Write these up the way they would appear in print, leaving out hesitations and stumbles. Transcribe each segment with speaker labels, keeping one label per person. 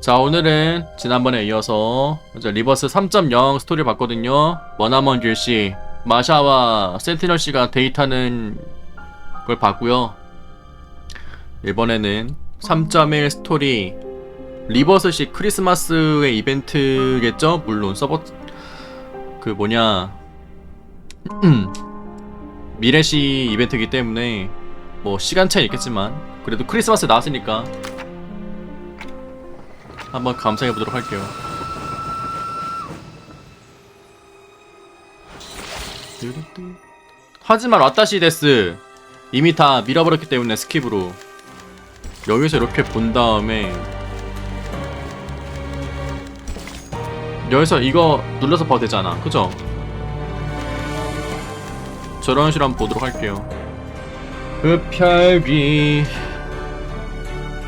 Speaker 1: 자, 오늘은 지난번에 이어서 이제 리버스 3.0 스토리 봤거든요. 머나먼 길씨, 마샤와 센티널씨가 데이트하는 걸 봤고요. 이번에는 3.1 스토리 리버스식 크리스마스의 이벤트겠죠? 물론 서버 그 뭐냐 미래시 이벤트이기 때문에 뭐 시간 차이 있겠지만 그래도 크리스마스 나왔으니까 한번 감상해 보도록 할게요. 하지만 와타시 데스 이미 다 밀어버렸기 때문에 스킵으로 여기서 이렇게 본 다음에 여기서 이거 눌러서 봐도 되잖아, 그죠? 저런 식으로 한번 보도록 할게요. 흡혈귀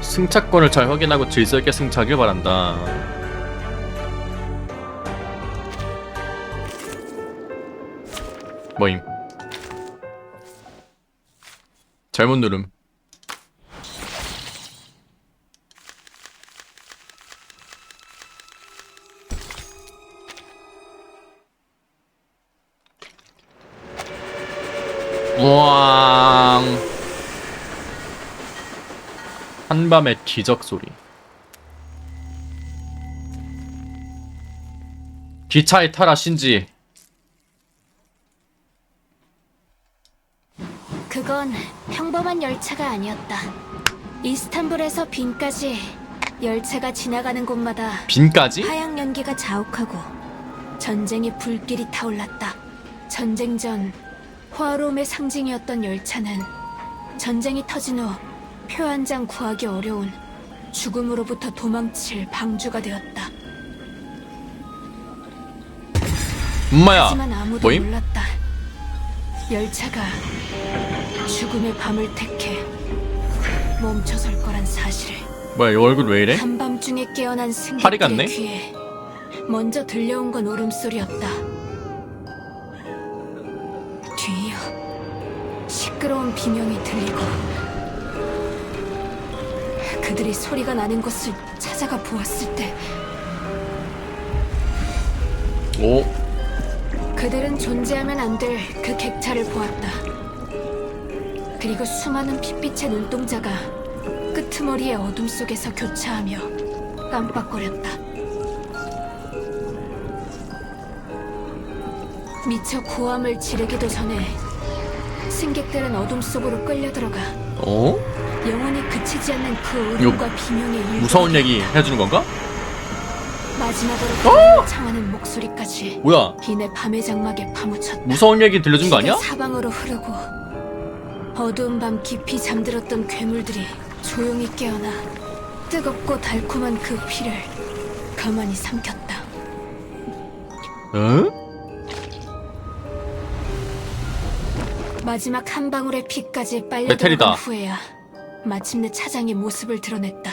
Speaker 1: 승차권을 잘 확인하고 질서 있게 승차하길 바란다. 뭐임? 잘못 누름. 우왕. 한밤의 기적 소리. 기차에 타라 신지.
Speaker 2: 그건 평범한 열차가 아니었다. 이스탄불에서 빈까지 열차가 지나가는 곳마다
Speaker 1: 빈까지?
Speaker 2: 하양 연기가 자욱하고 전쟁의 불길이 타올랐다. 전쟁 전 화로움의 상징이었던 열차는 전쟁이 터진 후 표 한 장 구하기 어려운 죽음으로부터 도망칠 방주가 되었다.
Speaker 1: 엄마야.
Speaker 2: 하지만 아무도
Speaker 1: 뭐임?
Speaker 2: 몰랐다. 열차가 죽음의 밤을 택해 멈춰설 거란 사실을.
Speaker 1: 뭐야, 이 얼굴 왜 이래?
Speaker 2: 한밤중에 깨어난
Speaker 1: 파리 같네?
Speaker 2: 승객들의 귀에 먼저 들려온 건 울음소리였다. 뒤이어 시끄러운 비명이 들리고 그들이 소리가 나는 곳을 찾아가 보았을 때
Speaker 1: 오.
Speaker 2: 그들은 존재하면 안 될 그 객차를 보았다. 그리고 수많은 핏빛의 눈동자가 끄트머리의 어둠 속에서 교차하며 깜빡거렸다. 미처 고함을 지르기도 전에 승객들은 어둠 속으로 끌려들어가
Speaker 1: 어?
Speaker 2: 영원히 그치지 않는 그 울음과 비명의 일부
Speaker 1: 무서운 얘기 해주는 건가?
Speaker 2: 마지막으로 청하는 목소리까지
Speaker 1: 뭐야?
Speaker 2: 빈의 밤의 장막에 파묻혔다.
Speaker 1: 무서운 얘기 들려준 거 아니야?
Speaker 2: 피가 사방으로 흐르고 어두운 밤 깊이 잠들었던 괴물들이 조용히 깨어나 뜨겁고 달콤한 그 피를 가만히 삼켰다.
Speaker 1: 응?
Speaker 2: 마지막 한 방울의 피까지 빨려
Speaker 1: 메텔이다.
Speaker 2: 들어간 후에야 마침내 차장이 모습을 드러냈다.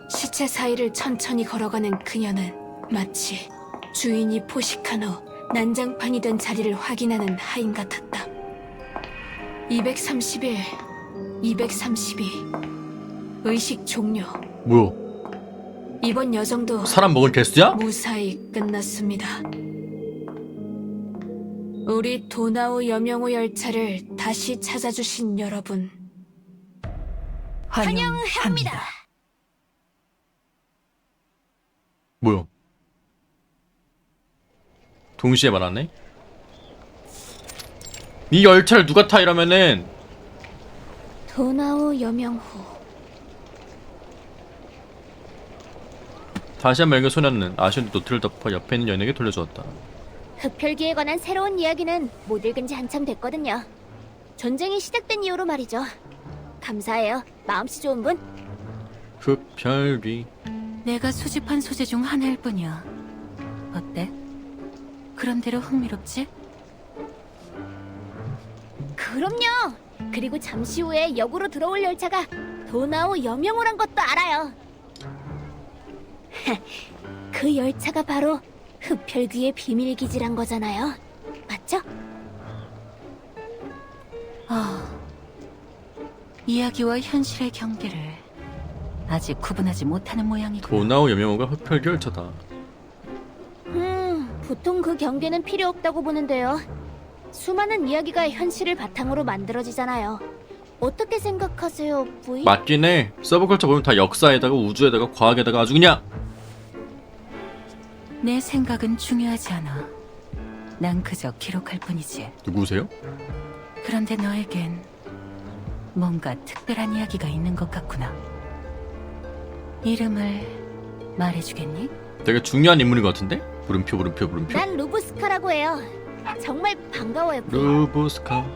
Speaker 2: 시체 사이를 천천히 걸어가는 그녀는 마치 주인이 포식한 후 난장판이 된 자리를 확인하는 하인 같았다. 231, 232 의식 종료.
Speaker 1: 뭐야?
Speaker 2: 이번 여정도
Speaker 1: 사람 먹을 개수야?
Speaker 2: 무사히 끝났습니다. 우리 도나우 여명호 열차를 다시 찾아주신 여러분 환영합니다.
Speaker 1: 뭐야? 동시에 말하네? 이 열차를 누가 타 이러면은
Speaker 2: 도나우 여명호.
Speaker 1: 다시 한번 읽은 소녀는 아쉬운 노트를 덮어 옆에 있는 연예에게 돌려주었다.
Speaker 3: 흡혈귀에 관한 새로운 이야기는 못 읽은 지 한참 됐거든요. 전쟁이 시작된 이후로 말이죠. 감사해요. 마음씨 좋은 분.
Speaker 1: 흡혈귀.
Speaker 4: 내가 수집한 소재 중 하나일 뿐이야. 어때? 그런대로 흥미롭지?
Speaker 3: 그럼요. 그리고 잠시 후에 역으로 들어올 열차가 도나우 여명호란 것도 알아요. 그 열차가 바로 흡혈귀의 비밀기지란 거잖아요. 맞죠?
Speaker 4: 이야기와 현실의 경계를 아직 구분하지 못하는 모양이구나.
Speaker 1: 도나우 여명호가 흡혈귀 열차다.
Speaker 3: 보통 그 경계는 필요 없다고 보는데요. 수많은 이야기가 현실을 바탕으로 만들어지잖아요. 어떻게 생각하세요, 부인?
Speaker 1: 맞긴 해. 서브컬처 보면 다 역사에다가 우주에다가 과학에다가 아주 그냥
Speaker 4: 내 생각은 중요하지 않아. 난 그저 기록할 뿐이지.
Speaker 1: 누구세요?
Speaker 4: 그런데 너에겐 뭔가 특별한 이야기가 있는 것 같구나. 이름을 말해주겠니?
Speaker 1: 되게 중요한 인물인 것 같은데? 물음표 물음표 물음표.
Speaker 3: 난 루브스카라고 해요. 정말 반가워요, 부인.
Speaker 1: 루브스카.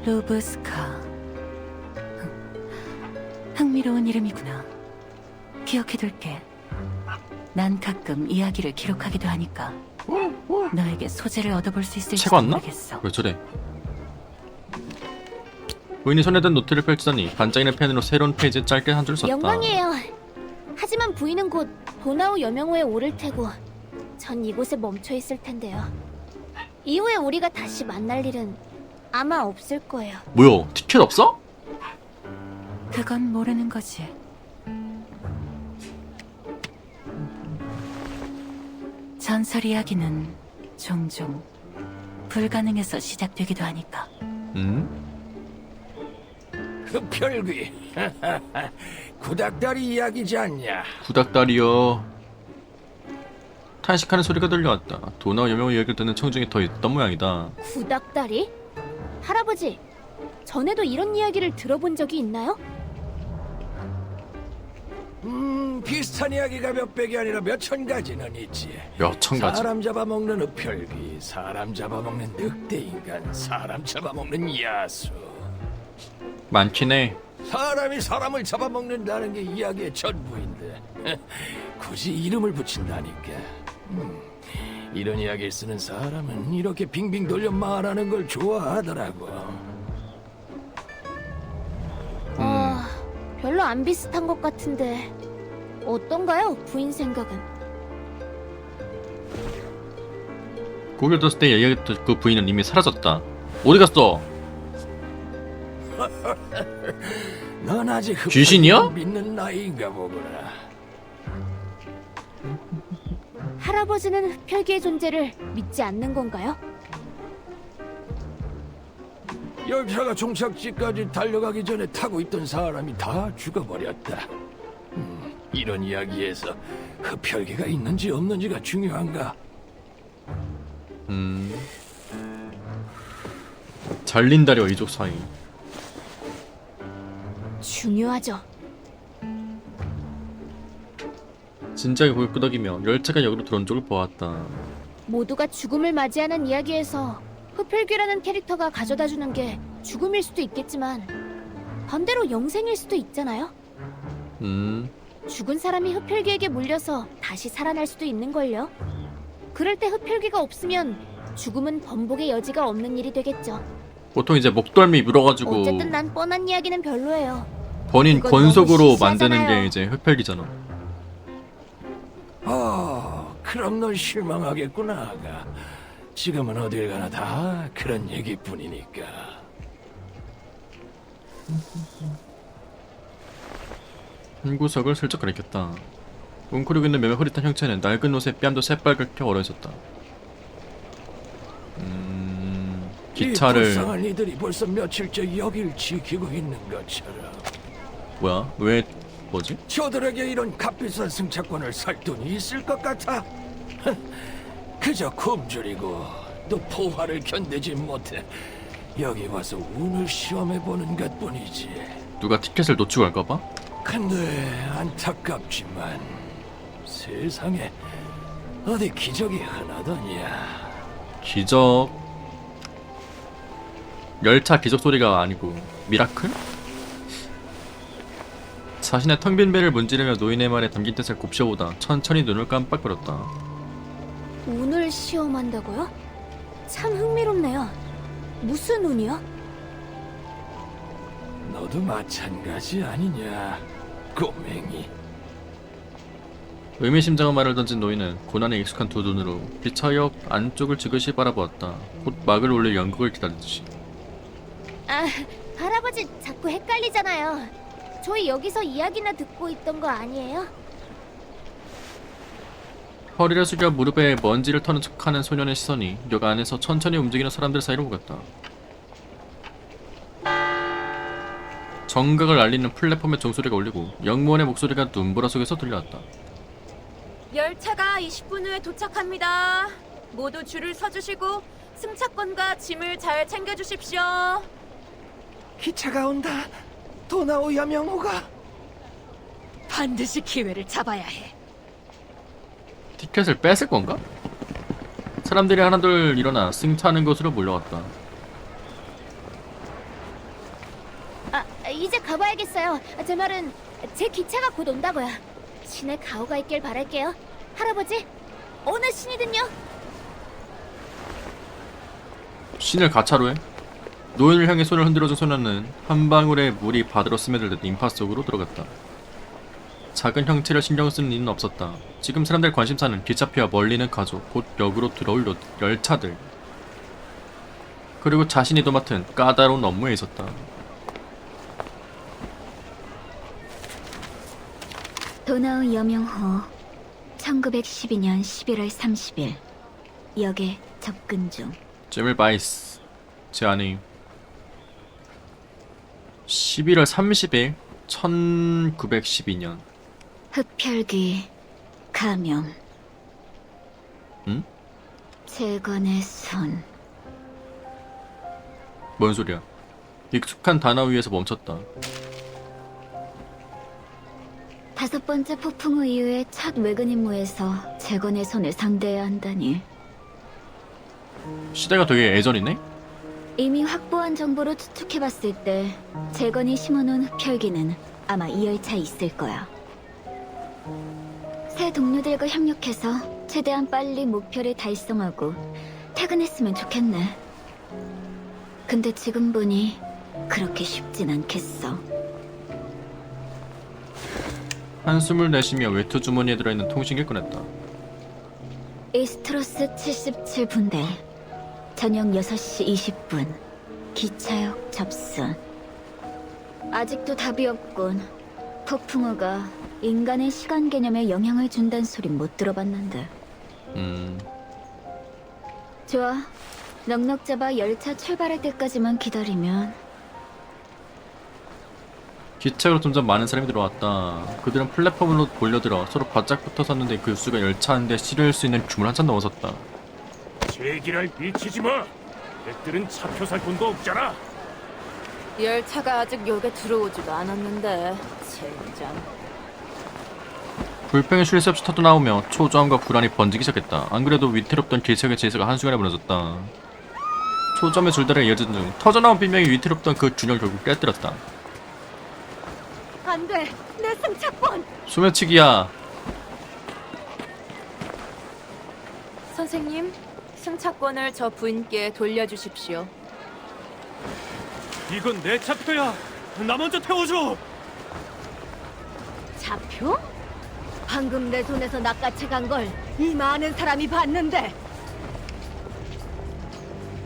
Speaker 4: 루브스카. 흥미로운 이름이구나. 기억해둘게. 난 가끔 이야기를 기록하기도 하니까 너에게 소재를 얻어볼 수 있을지
Speaker 1: 책 왔나?
Speaker 4: 모르겠어.
Speaker 1: 왜 저래? 부인이 손에 든 노트를 펼치더니 반짝이는 펜으로 새로운 페이지에 짧게 한 줄 썼다.
Speaker 3: 영광이에요. 하지만 부인은 곧 도나우 여명호에 오를 테고 전 이곳에 멈춰 있을 텐데요. 이후에 우리가 다시 만날 일은 아마 없을 거예요.
Speaker 1: 뭐야? 티켓 없어?
Speaker 4: 그건 모르는 거지. 전설 이야기는 종종 불가능해서 시작되기도 하니까.
Speaker 5: 흡혈귀 구닥다리 이야기지 않냐?
Speaker 1: 구닥다리요. 탄식하는 소리가 들려왔다. 도나우 여명호 이야기를 듣는 청중이 더 있던 모양이다.
Speaker 3: 구닥다리? 할아버지, 전에도 이런 이야기를 들어본 적이 있나요?
Speaker 5: 비슷한 이야기가 몇백이 아니라 몇천 가지는 있지.
Speaker 1: 몇천 가지.
Speaker 5: 사람 잡아먹는 흡혈귀, 사람 잡아먹는 늑대인간, 사람 잡아먹는 야수.
Speaker 1: 많긴 해.
Speaker 5: 사람이 사람을 잡아먹는다는 게 이야기의 전부인데 굳이 이름을 붙인다니까. 이런 이야기를 쓰는 사람은 이렇게 빙빙 돌려 말하는 걸 좋아하더라고.
Speaker 3: 별로 안 비슷한 것 같은데 어떤가요, 부인 생각은?
Speaker 1: 고개를 들었을 때 이야기 듣고 부인은 이미 사라졌다. 어디 갔어?
Speaker 5: 넌 아직 흡혈귀를
Speaker 1: 귀신이야?
Speaker 5: 믿는 나이인가 보구나.
Speaker 3: 할아버지는 흡혈귀의 존재를 믿지 않는 건가요?
Speaker 5: 열차가 종착지까지 달려가기 전에 타고 있던 사람이 다 죽어버렸다. 이런 이야기에서 흡혈귀가 있는지 없는지가 중요한가?
Speaker 1: 잘린다려 이족 사이.
Speaker 3: 중요하죠.
Speaker 1: 진작에 고개 끄덕이며 열차가 역으로 들어온 쪽을 보았다.
Speaker 3: 모두가 죽음을 맞이하는 이야기에서 흡혈귀라는 캐릭터가 가져다주는 게 죽음일 수도 있겠지만 반대로 영생일 수도 있잖아요. 죽은 사람이 흡혈귀에게 물려서 다시 살아날 수도 있는걸요. 그럴 때 흡혈귀가 없으면 죽음은 번복의 여지가 없는 일이 되겠죠.
Speaker 1: 보통 이제 목덜미 물어가지고
Speaker 3: 어쨌든 난 뻔한 이야기는 별로예요.
Speaker 1: 본인
Speaker 3: 그건
Speaker 1: 권속으로
Speaker 3: 너무
Speaker 1: 만드는
Speaker 3: 시시하잖아요.
Speaker 1: 게 이제 흡혈귀잖아.
Speaker 5: 그럼 넌 실망하겠구나, 아가. 지금은 어딜 가나 다 그런 얘기뿐이니까.
Speaker 1: 한 구석을 슬쩍 가리켰다. 웅크리고 있는 매매 흐릿한 형체는 낡은 옷에 뺨도 새빨갛게 얼어있었다.
Speaker 5: 이
Speaker 1: 기차를
Speaker 5: 불쌍한 이들이 벌써 며칠째 여길 지키고 있는 것처럼
Speaker 1: 뭐야? 왜 뭐지?
Speaker 5: 저들에게 이런 값비싼 승차권을 살 돈이 있을 것 같아? 그저 굶주리고 또 포화를 견디지 못해 여기 와서 운을 시험해보는 것뿐이지.
Speaker 1: 누가 티켓을 놓치고 갈까봐?
Speaker 5: 근데 안타깝지만 세상에 어디 기적이 흔하더냐.
Speaker 1: 기적. 열차 기적 소리가 아니고 미라클? 자신의 텅 빈 배를 문지르며 노인의 말에 담긴 뜻을 곱씹어보다 천천히 눈을 깜빡거렸다.
Speaker 3: 운을 시험한다고요? 참 흥미롭네요. 무슨 운이요?
Speaker 5: 너도 마찬가지 아니냐, 꼬맹이.
Speaker 1: 의미심장한 말을 던진 노인은 고난에 익숙한 두 눈으로 기차역 안쪽을 지그시 바라보았다. 곧 막을 올릴 연극을 기다리듯이.
Speaker 3: 아, 할아버지 자꾸 헷갈리잖아요. 저희 여기서 이야기나 듣고 있던 거 아니에요?
Speaker 1: 허리를 숙여 무릎에 먼지를 터는 척하는 소년의 시선이 역 안에서 천천히 움직이는 사람들 사이로 오갔다. 정각을 알리는 플랫폼의 종소리가 울리고 영무원의 목소리가 눈보라 속에서 들려왔다.
Speaker 4: 열차가 20분 후에 도착합니다. 모두 줄을 서주시고 승차권과 짐을 잘 챙겨주십시오.
Speaker 5: 기차가 온다. 도나오 여명호가.
Speaker 4: 반드시 기회를 잡아야 해.
Speaker 1: 티켓을 뺏을 건가? 사람들이 하나둘 일어나 승차하는 곳으로 몰려갔다.
Speaker 3: 이제 가봐야겠어요. 제 말은 제 기차가 곧 온다고요. 신의 가호가 있길 바랄게요. 할아버지, 어느 신이든요.
Speaker 1: 신을 가차로 해? 노인을 향해 손을 흔들어준 소년은 한 방울의 물이 바다로 스며들듯 인파 속으로 들어갔다. 작은 형체를 신경 쓰는 이는 없었다. 지금 사람들 관심사는 기차표와 멀리는 가족, 곧 역으로 들어올 열차들, 그리고 자신이 도맡은 까다로운 업무에 있었다.
Speaker 6: 도나우 여명호 1912년 11월 30일 역에 접근 중.
Speaker 1: 제밀 바이스 제 아내임. 11월 30일 1912년.
Speaker 6: 흡혈귀 감염.
Speaker 1: 응?
Speaker 6: 재건의 손.
Speaker 1: 뭔 소리야? 익숙한 단어 위에서 멈췄다.
Speaker 6: 5번째 폭풍 후 이후의 첫 외근 임무에서 재건의 손을 상대해야 한다니.
Speaker 1: 시대가 되게 예전이네?
Speaker 6: 이미 확보한 정보로 추측해봤을 때 재건이 심어놓은 흡혈귀는 아마 이 열차에 있을 거야. 새 동료들과 협력해서 최대한 빨리 목표를 달성하고 퇴근했으면 좋겠네. 근데 지금 보니 그렇게 쉽진 않겠어.
Speaker 1: 한숨을 내쉬며 외투 주머니에 들어있는 통신기를 꺼냈다.
Speaker 6: 이스트로스 77분대 저녁 6시 20분 기차역 접수. 아직도 답이 없군. 폭풍우가 인간의 시간 개념에 영향을 준다는 소린 못 들어봤는데. 좋아. 넉넉 잡아 열차 출발할 때까지만 기다리면.
Speaker 1: 기차로 점점 많은 사람이 들어왔다. 그들은 플랫폼으로 몰려들어 서로 바짝 붙어 섰는데 그 수가 열차 안에 실을 수 있는 줌을 한참 넘어섰다.
Speaker 7: 제기랄 미치지 마. 애들은 차표 살 돈도 없잖아.
Speaker 4: 열차가 아직 역에 들어오지도 않았는데 젠장.
Speaker 1: 불평이 쉴 새 없이 터져나오며 초조함과 불안이 번지기 시작했다. 안 그래도 위태롭던 기차의 질서가 한순간에 무너졌다. 초점의 줄다리가 이어진 중 터져나온 비명이 위태롭던 그 균형을 결국 깨뜨렸다.
Speaker 4: 안 돼! 내 승차권!
Speaker 1: 소매치기야.
Speaker 4: 선생님, 승차권을 저 부인께 돌려주십시오.
Speaker 7: 이건 내 차표야. 나 먼저 태워줘.
Speaker 4: 차표? 방금 내 손에서 낚아채간 걸 이 많은 사람이 봤는데.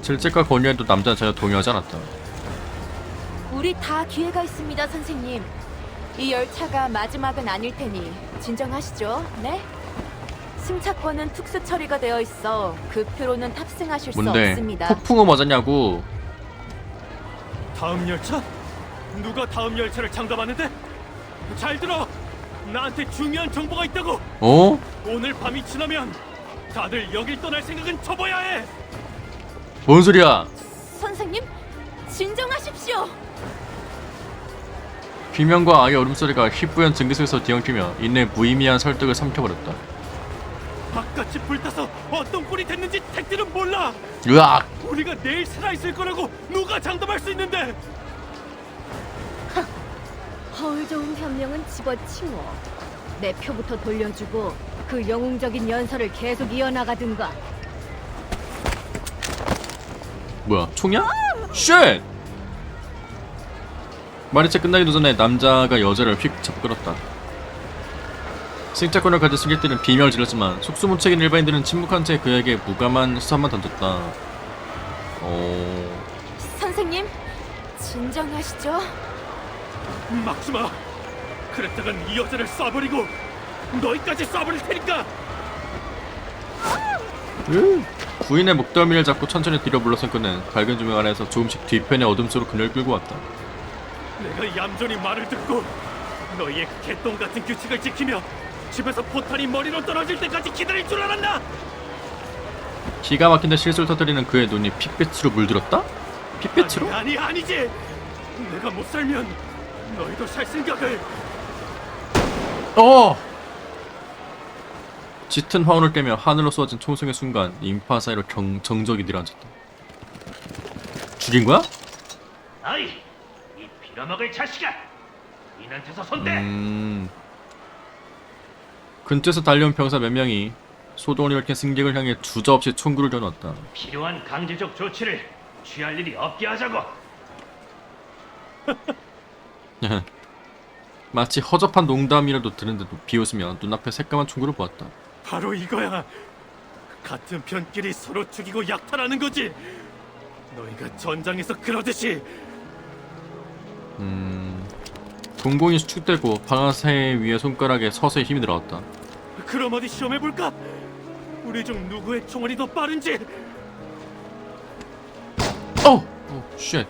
Speaker 1: 질책과 권유에도 남자는 전혀 동의하지 않았다.
Speaker 4: 우리 다 기회가 있습니다, 선생님. 이 열차가 마지막은 아닐 테니 진정하시죠, 네? 승차권은 특수 처리가 되어 있어 그 표로는 탑승하실 수
Speaker 1: 뭔데?
Speaker 4: 없습니다.
Speaker 1: 폭풍우 맞았냐고.
Speaker 7: 다음 열차? 누가 다음 열차를 장담하는데? 잘 들어. 나한테 중요한 정보가 있다고.
Speaker 1: 어?
Speaker 7: 오늘 밤이 지나면 다들 여길 떠날 생각은 접어야 해.
Speaker 1: 뭔 소리야?
Speaker 4: 선생님, 진정하십시오.
Speaker 1: 비명과 악의 울음소리가 희뿌연 증기 속에서 뒤엉키며 이내 무의미한 설득을 삼켜버렸다.
Speaker 7: 바깥이 불타서 어떤 꼴이 됐는지 택들은 몰라.
Speaker 1: 으악!
Speaker 7: 우리가 내일 살아있을 거라고 누가 장담할 수 있는데.
Speaker 4: 허울 좋은 변명은 집어치워. 내 표부터 돌려주고 그 영웅적인 연설을 계속 이어나가든가.
Speaker 1: 뭐야, 총이야? 쉣! 말이 채 끝나기도 전에 남자가 여자를 휙 잡고 끌었다. 승차권을 가진 승객들은 비명을 질렀지만 속수무책인 일반인들은 침묵한 채 그에게 무감한 시선만 던졌다.
Speaker 4: 선생님, 진정하시죠.
Speaker 7: 막지마. 그랬다간 이 여자를 쏴버리고 너희까지 쏴버릴 테니까.
Speaker 1: 부인의 목덜미를 잡고 천천히 뒤로 물러선 그는 밝은 조명 아래에서 조금씩 뒤편의 어둠 속으로 그녀를 끌고 왔다.
Speaker 7: 내가 얌전히 말을 듣고 너희의 개똥 같은 규칙을 지키며 집에서 포탄이 머리로 떨어질 때까지 기다릴 줄 알았나?
Speaker 1: 기가 막힌 데 실수를 터뜨리는 그의 눈이 핏빛으로 물들었다? 핏빛으로?
Speaker 7: 아니지. 내가 못 살면 너희도 살 생각을.
Speaker 1: 짙은 화운을 깨며 하늘로 쏘아진 총성의 순간 인파 사이로 정적이 내려앉았다. 죽인 거야?
Speaker 7: 아이, 이 빌어먹을 자식아! 이한테서 손대!
Speaker 1: 근처에서 달려온 병사 몇 명이 소동을 일으킨 승객을 향해 주저없이 총구를 겨누었다.
Speaker 7: 필요한 강제적 조치를 취할 일이 없게 하자고.
Speaker 1: 마치 허접한 농담이라도 들은데도 비웃으며 눈앞에 새까만 총구를 보았다.
Speaker 7: 바로 이거야. 같은 편끼리 서로 죽이고 약탈하는 거지. 너희가 전장에서 그러듯이.
Speaker 1: 동공이 수축되고 방아쇠 위에 손가락에 서서히 힘이 들어왔다.
Speaker 7: 그럼 어디 시험해볼까? 우리 중 누구의 총알이 더 빠른지.
Speaker 1: 쉣.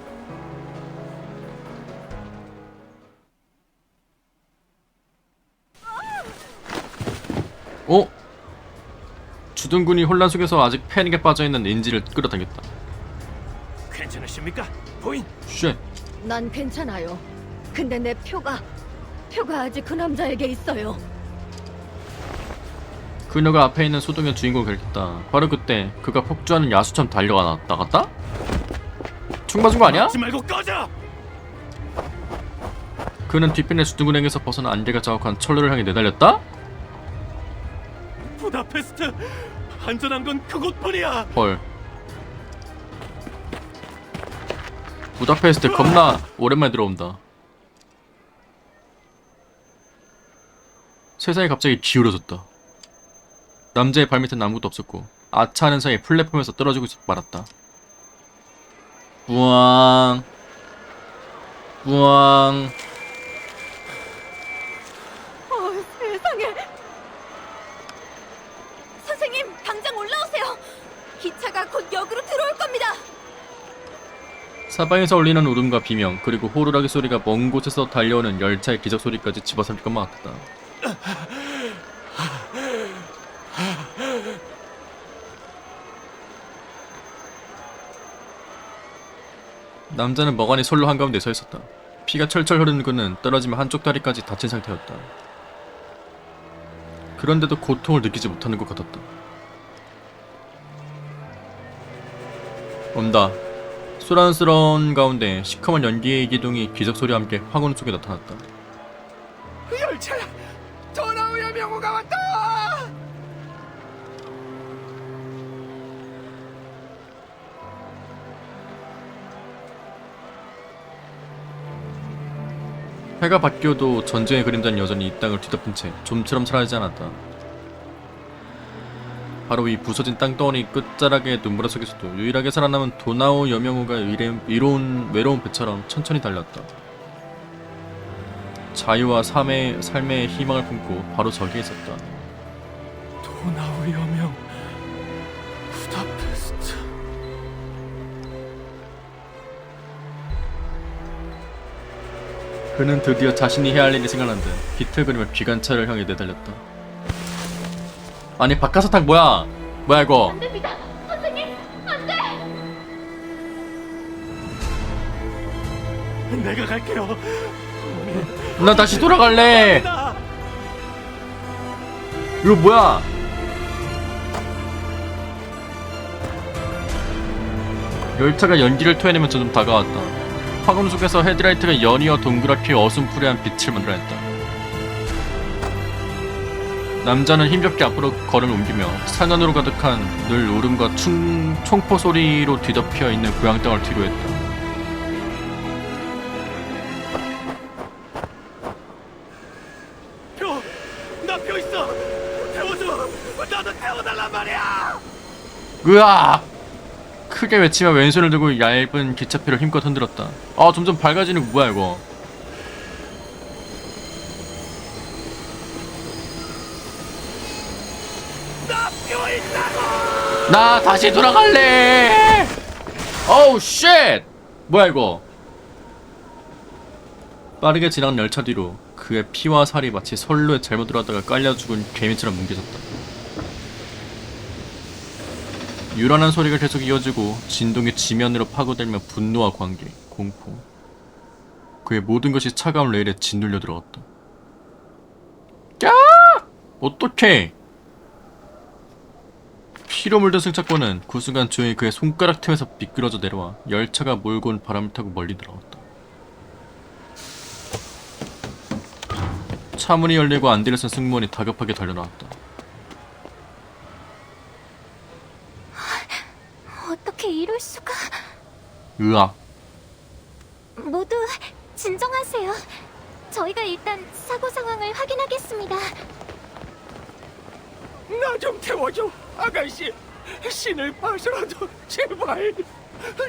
Speaker 1: 주둔군이 혼란 속에서 아직 패닉에 빠져있는 인지를 끌어당겼다.
Speaker 7: 괜찮으십니까, 부인?
Speaker 1: 쉣.
Speaker 4: 난 괜찮아요. 근데 내 표가 아직 그 남자에게 있어요.
Speaker 1: 그녀가 앞에 있는 소동의 주인공을 가리켰다. 바로 그때 그가 폭주하는 야수처럼 달려가 나갔다? 총 맞은 거 아니야?
Speaker 7: 하지 말고 꺼져!
Speaker 1: 그는 뒤편의 주둔군에게서 벗어나 안개가 자욱한 철로를 향해 내달렸다?
Speaker 7: 부다페스트! 안전한 건 그곳뿐이야!
Speaker 1: 헐. 부다페스트 겁나 오랜만에 들어온다. 세상이 갑자기 기울어졌다. 남자의 발밑엔 아무것도 없었고 아차하는 사이에 플랫폼에서 떨어지고 말았다. 뿌앙 뿌앙.
Speaker 4: 세상에! 선생님, 당장 올라오세요! 기차가 곧 역으로 들어올 겁니다!
Speaker 1: 사방에서 울리는 울음과 비명 그리고 호루라기 소리가 먼 곳에서 달려오는 열차의 기적 소리까지 집어삼킬 것만 같았다. 남자는 멍하니 솔로 한가운데 서 있었다. 피가 철철 흐르는 그는 떨어지면 한쪽 다리까지 다친 상태였다. 그런데도 고통을 느끼지 못하는 것 같았다. 온다. 소란스러운 가운데 시커먼 연기의 기둥이 기적소리와 함께 황혼 속에 나타났다.
Speaker 5: 열차야! 도나우의 명호가 왔다!
Speaker 1: 해가 바뀌어도 전쟁의 그림자는 여전히 이 땅을 뒤덮은 채 좀처럼 사라지지 않았다. 바로 이 부서진 땅덩어리 끝자락의 눈보라 속에서도 유일하게 살아남은 도나우 여명호가 외로운 배처럼 천천히 달렸다. 자유와 삶의 희망을 품고 바로 저기에 있었다.
Speaker 5: 도나우 여명 부다페스트.
Speaker 1: 그는 드디어 자신이 해야 할 일이 생각난 듯 비틀거리며 기관차를 향해 내달렸다. 아니 박하사탕 뭐야? 뭐야 이거?
Speaker 3: 안됩니다. 선생님, 안돼!
Speaker 7: 내가 갈게요.
Speaker 1: 난 다시 돌아갈래. 이거 뭐야? 열차가 연기를 토해내면 점점 다가왔다. 화금 속에서 헤드라이트가 연이어 동그랗게 어슴푸레한 빛을 만들어냈다. 남자는 힘겹게 앞으로 걸음을 옮기며 산안으로 가득한 늘 울음과 총포 소리로 뒤덮여 있는 고향 땅을 뒤로했다.
Speaker 7: 나 표 있어. 태워줘. 나도 태워달란 말이야.
Speaker 1: 으악! 크게 외치며 왼손을 들고 얇은 기차표를 힘껏 흔들었다. 점점 밝아지는 거 뭐야 이거? 나 다시 돌아갈래. 어우 쉣. 뭐야 이거. 빠르게 지나간 열차 뒤로 그의 피와 살이 마치 선로에 잘못 들어가다가 깔려 죽은 개미처럼 뭉개졌다. 유란한 소리가 계속 이어지고 진동이 지면으로 파고들며 분노와 관계, 공포. 그의 모든 것이 차가운 레일에 짓눌려 들어갔다. 야! 어떡해! 피로 물든 승차권은 그 순간 조용히 그의 손가락 틈에서 미끄러져 내려와 열차가 몰고 온 바람을 타고 멀리 날아갔다. 차문이 열리고 안대를 쓴 승무원이 다급하게 달려나왔다.
Speaker 3: 어떻게 이럴 수가?
Speaker 1: 으악.
Speaker 3: 모두 진정하세요. 저희가 일단 사고 상황을 확인하겠습니다.
Speaker 5: 나 좀 태워줘, 아가씨. 신을 봐서라도 제발.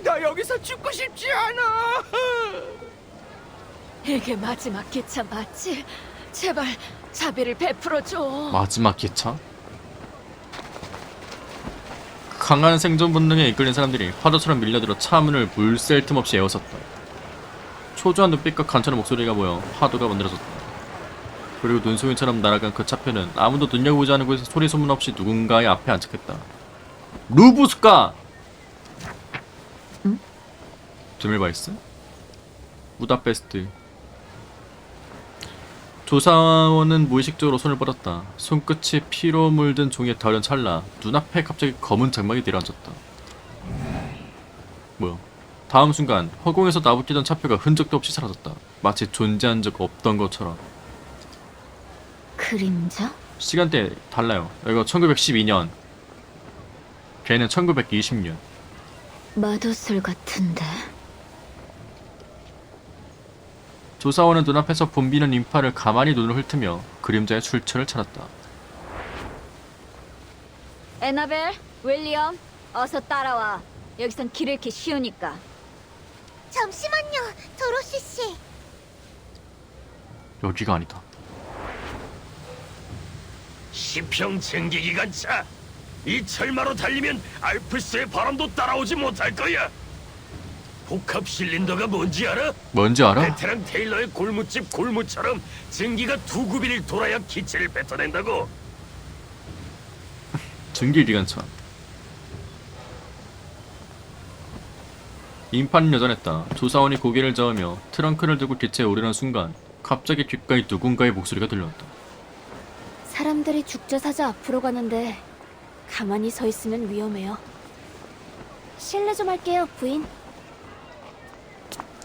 Speaker 5: 나 여기서 죽고 싶지 않아.
Speaker 4: 이게 마지막 기차 맞지? 제발 자비를 베풀어줘.
Speaker 1: 마지막 기차? 강한 생존 본능에 이끌린 사람들이 파도처럼 밀려들어 차문을 물샐 틈 없이 에워쌌다. 초조한 눈빛과 간절한 목소리가 모여 파도가 만들어졌다. 그리고 눈송이처럼 날아간 그 차표는 아무도 눈여겨보지 않은 곳에서 소리 소문 없이 누군가의 앞에 안착했다. 루부스카!
Speaker 6: 응?
Speaker 1: 드밀바이스? 부다페스트. 조사원은 무의식적으로 손을 뻗었다. 손끝이 피로 물든 종이에 닿으려는 찰나 눈앞에 갑자기 검은 장막이 내려앉았다. 뭐야? 다음 순간 허공에서 나부끼던 차표가 흔적도 없이 사라졌다. 마치 존재한 적 없던 것처럼.
Speaker 6: 그림자?
Speaker 1: 시간대 달라요. 이거 1912년. 걔는 1920년.
Speaker 6: 마도술 같은데.
Speaker 1: 조사원은 눈앞에서 붐비는 인파를 가만히 눈을 훑으며 그림자의 출처를 찾았다.
Speaker 6: 에나벨, 윌리엄, 어서 따라와. 여기선 길 잃기 쉬우니까.
Speaker 3: 잠시만요, 도로시 씨.
Speaker 1: 여기가 아니다.
Speaker 7: 시평 증기기관차. 이 철마로 달리면 알프스의 바람도 따라오지 못할 거야. 복합 실린더가 뭔지 알아?
Speaker 1: 뭔지 알아?
Speaker 7: 베테랑 테일러의 골무집 골무처럼 증기가 두 구비를 돌아야 기체를 뱉어낸다고.
Speaker 1: 증기기관차. 인파는 여전했다. 조사원이 고개를 저으며 트렁크를 들고 기체에 오르는 순간 갑자기 귓가에 누군가의 목소리가 들려왔다.
Speaker 3: 사람들이 죽자사자 앞으로 가는데 가만히 서 있으면 위험해요. 실례 좀 할게요, 부인.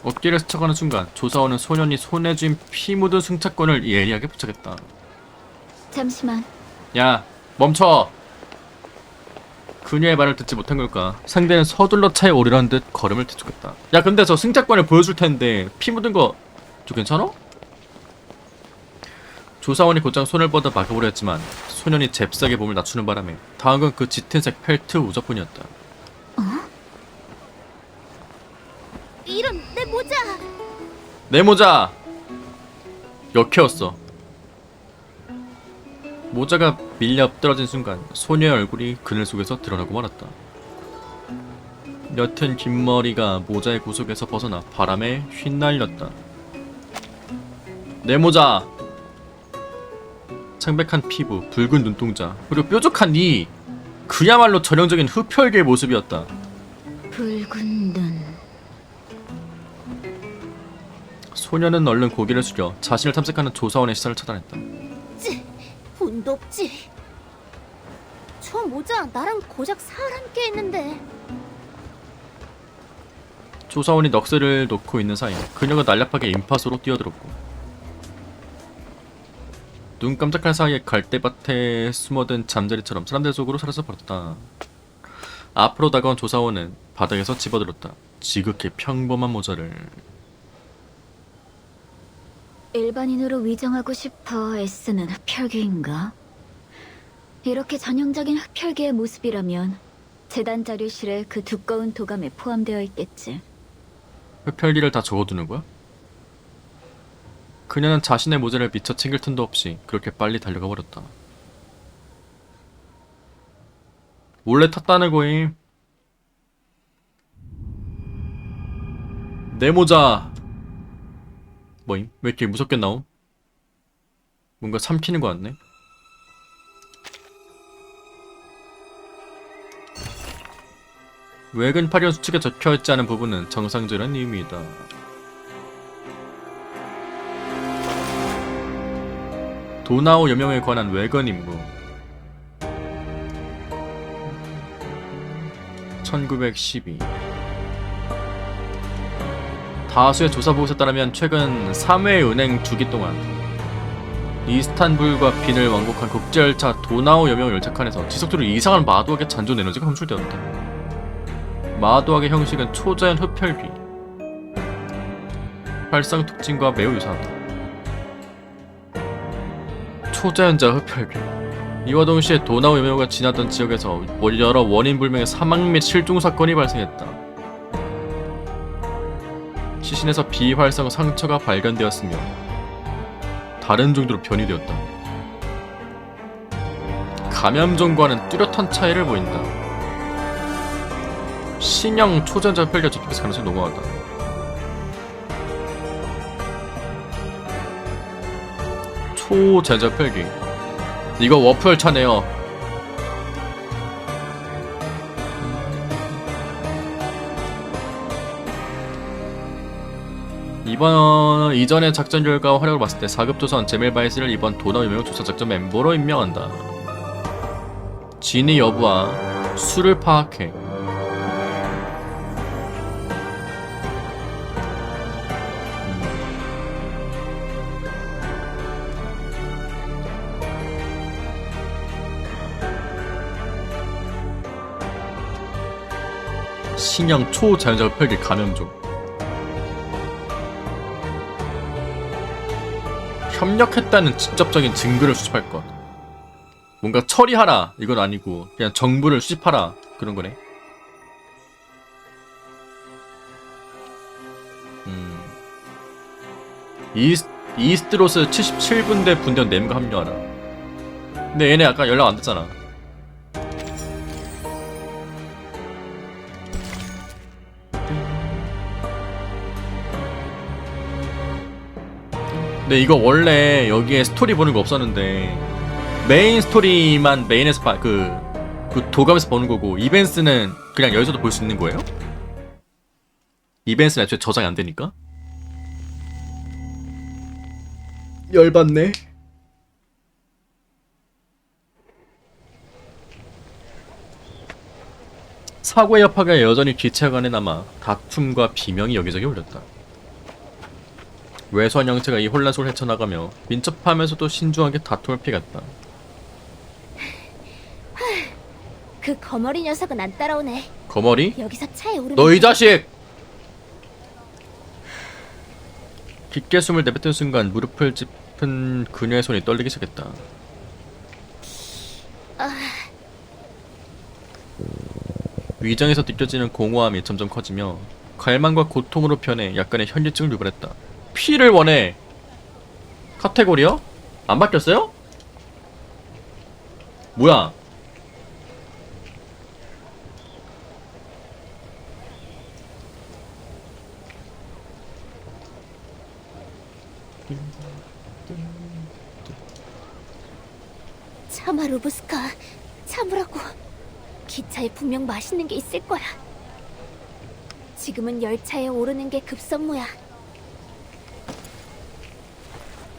Speaker 1: 어깨를 스쳐가는 순간 조사원은 소년이 손에 쥔 피 묻은 승차권을 예리하게 부착했다.
Speaker 6: 잠시만.
Speaker 1: 야, 멈춰! 그녀의 말을 듣지 못한 걸까? 상대는 서둘러 차에 오르라는 듯 걸음을 뒤죽였다. 야, 근데 저 승차권을 보여줄 텐데 피 묻은 거 저 괜찮아? 조사원이 곧장 손을 뻗어 막아보려 했지만 소년이 잽싸게 몸을 낮추는 바람에 다음 건 그 짙은색 펠트 우저뿐이었다.
Speaker 3: 이런 내 모자.
Speaker 1: 내 모자! 역해웠어. 모자가 밀려 엎드러진 순간 소녀의 얼굴이 그늘 속에서 드러나고 말았다. 옅은 긴 머리가 모자의 구석에서 벗어나 바람에 휘날렸다. 내 모자! 창백한 피부, 붉은 눈동자, 그리고 뾰족한 이! 그야말로 전형적인 흡혈귀의 모습이었다.
Speaker 6: 붉은 눈.
Speaker 1: 소녀는 얼른 고개를 숙여 자신을 탐색하는 조사원의 시선을 차단했다.
Speaker 3: 돈도 없지. 저 모자 나랑 고작 사흘 함께 했는데.
Speaker 1: 조사원이 넋을 놓고 있는 사이 그녀가 날렵하게 인파소로 뛰어들었고 눈 깜짝할 사이에 갈대밭에 숨어든 잠자리처럼 사람들 속으로 사라져 버렸다. 앞으로 다가온 조사원은 바닥에서 집어들었다. 지극히 평범한 모자를.
Speaker 6: 일반인으로 위장하고 싶어 애쓰는 흡혈귀인가? 이렇게 전형적인 흡혈귀의 모습이라면 재단 자료실에 그 두꺼운 도감에 포함되어 있겠지.
Speaker 1: 흡혈귀를 다 적어두는 거야? 그녀는 자신의 모자를 미처 챙길 틈도 없이 그렇게 빨리 달려가 버렸다. 몰래 탔다는 거임. 내 모자. 뭐임? 왜 이렇게 무섭게 나옴? 뭔가 삼키는 거 같네. 외근 8년 수칙에 적혀있지 않은 부분은 정상적인 의미이다. 도나오 여명에 관한 외근 임무. 1912. 다수의 조사 보고서에 따르면 최근 3회 은행 주기 동안 이스탄불과 빈을 왕복한 국제열차 도나오 여명 열차칸에서 지속적으로 이상한 마도학의 잔존 에너지가 검출되었다. 마도학의 형식은 초자연 흡혈귀, 활성 특징과 매우 유사하다. 초자연자 흡혈귀. 이와 동시에 도나우 여명호가 지나던 지역에서 여러 원인 불명의 사망 및 실종 사건이 발생했다. 시신에서 비활성 상처가 발견되었으며 다른 정도로 변이되었다. 감염종과는 뚜렷한 차이를 보인다. 신형 초전자 흡혈귀가 접촉했을 가능성이 농후하다. 초전자 흡혈귀. 이거 워프열차네요. 이전의 작전 결과와 활약을 봤을 때 4급 조선 제멜바이스를 이번 도나 유명 조사 작전 멤버로 임명한다. 진위 여부와 수를 파악해. 신형 초자연자 흡혈귀 감염종. 협력했다는 직접적인 증거를 수집할 것. 뭔가 처리하라 이건 아니고 그냥 정보를 수집하라 그런 거네. 이스트로스 77분대 분대원 4명과 합류하라. 근데 얘네 아까 연락 안 됐잖아. 근데 이거 원래 여기에 스토리 보는 거 없었는데 메인 스토리만 메인에서 그 도감에서 보는 거고 이벤트는 그냥 여기서도 볼 수 있는 거예요? 이벤트는 애초에 저장이 안 되니까? 열받네. 사고의 여파가 여전히 기체간에 남아 다툼과 비명이 여기저기 울렸다. 외소한 형체가 이 혼란 속을 헤쳐나가며 민첩하면서도 신중하게 다툼을 피했다.
Speaker 3: 그 거머리 녀석은 안 따라오네.
Speaker 1: 거머리?
Speaker 3: 여기서 차에 오르면
Speaker 1: 너 이 자식! 깊게 숨을 내뱉은 순간 무릎을 짚은 그녀의 손이 떨리기 시작했다. 위장에서 느껴지는 공허함이 점점 커지며 갈망과 고통으로 변해 약간의 현기증을 유발했다. 피를 원해. 카테고리요? 안 바뀌었어요? 뭐야?
Speaker 3: 참아 루브스카. 참으라고. 기차에 분명 맛있는 게 있을 거야. 지금은 열차에 오르는 게 급선무야.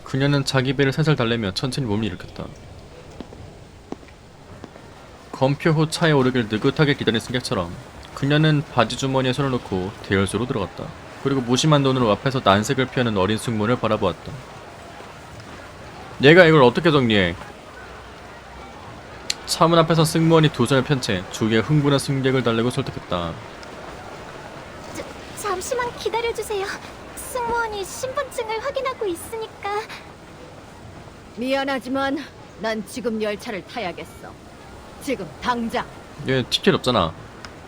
Speaker 1: 그녀는 자기 배를 살살 달래며 천천히 몸을 일으켰다. 검표 후 차에 오르길 느긋하게 기다린 승객처럼 그녀는 바지 주머니에 손을 넣고 대열소로 들어갔다. 그리고 무심한 눈으로 앞에서 난색을 피하는 어린 승무원을 바라보았다. 얘가 이걸 어떻게 정리해? 차문 앞에서 승무원이 두 손을 편 채 주위에 흥분한 승객을 달래고 설득했다.
Speaker 3: 잠시만 기다려주세요. 승무원이 신분증을 확인하고 있으니까.
Speaker 4: 미안하지만 난 지금 열차를 타야겠어. 지금 당장.
Speaker 1: 얘 티켓 없잖아.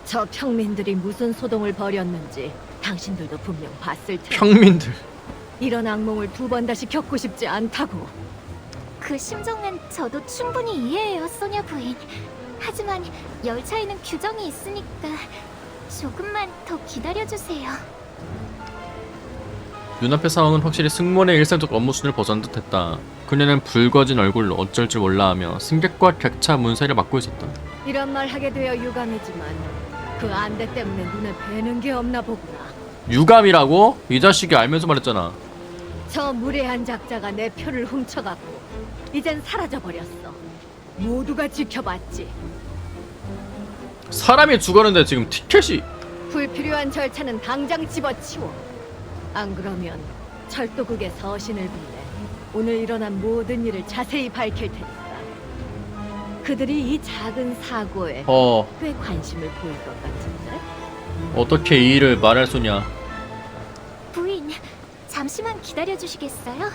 Speaker 4: 저 평민들이 무슨 소동을 벌였는지 당신들도 분명 봤을 테니
Speaker 1: 평민들.
Speaker 4: 이런 악몽을 2번 다시 겪고 싶지 않다고.
Speaker 3: 그 심정은 저도 충분히 이해해요, 소녀 부인.
Speaker 6: 하지만 열차에는 규정이 있으니까 조금만 더 기다려주세요.
Speaker 1: 눈앞의 상황은 확실히 승무원의 일상적 업무 수준을 벗어난 듯했다. 그녀는 붉어진 얼굴로 어쩔 줄 몰라하며 승객과 객차 문사일을 맡고 있었다.
Speaker 4: 이런 말 하게 되어 유감이지만 그 안대 때문에 눈에 뵈는 게 없나 보구나.
Speaker 1: 유감이라고? 이 자식이 알면서 말했잖아.
Speaker 4: 저 무례한 작자가 내 표를 훔쳐갔고 이젠 사라져버렸어. 모두가 지켜봤지.
Speaker 1: 사람이 죽었는데 지금 티켓이...
Speaker 4: 불필요한 절차는 당장 집어치워. 안 그러면 철도국의 서신을 빌려 오늘 일어난 모든 일을 자세히 밝힐 테니까. 그들이 이 작은 사고에 꽤 관심을 보일 것 같은데?
Speaker 1: 어떻게 이 일을 말할 소냐.
Speaker 6: 부인, 잠시만 기다려주시겠어요?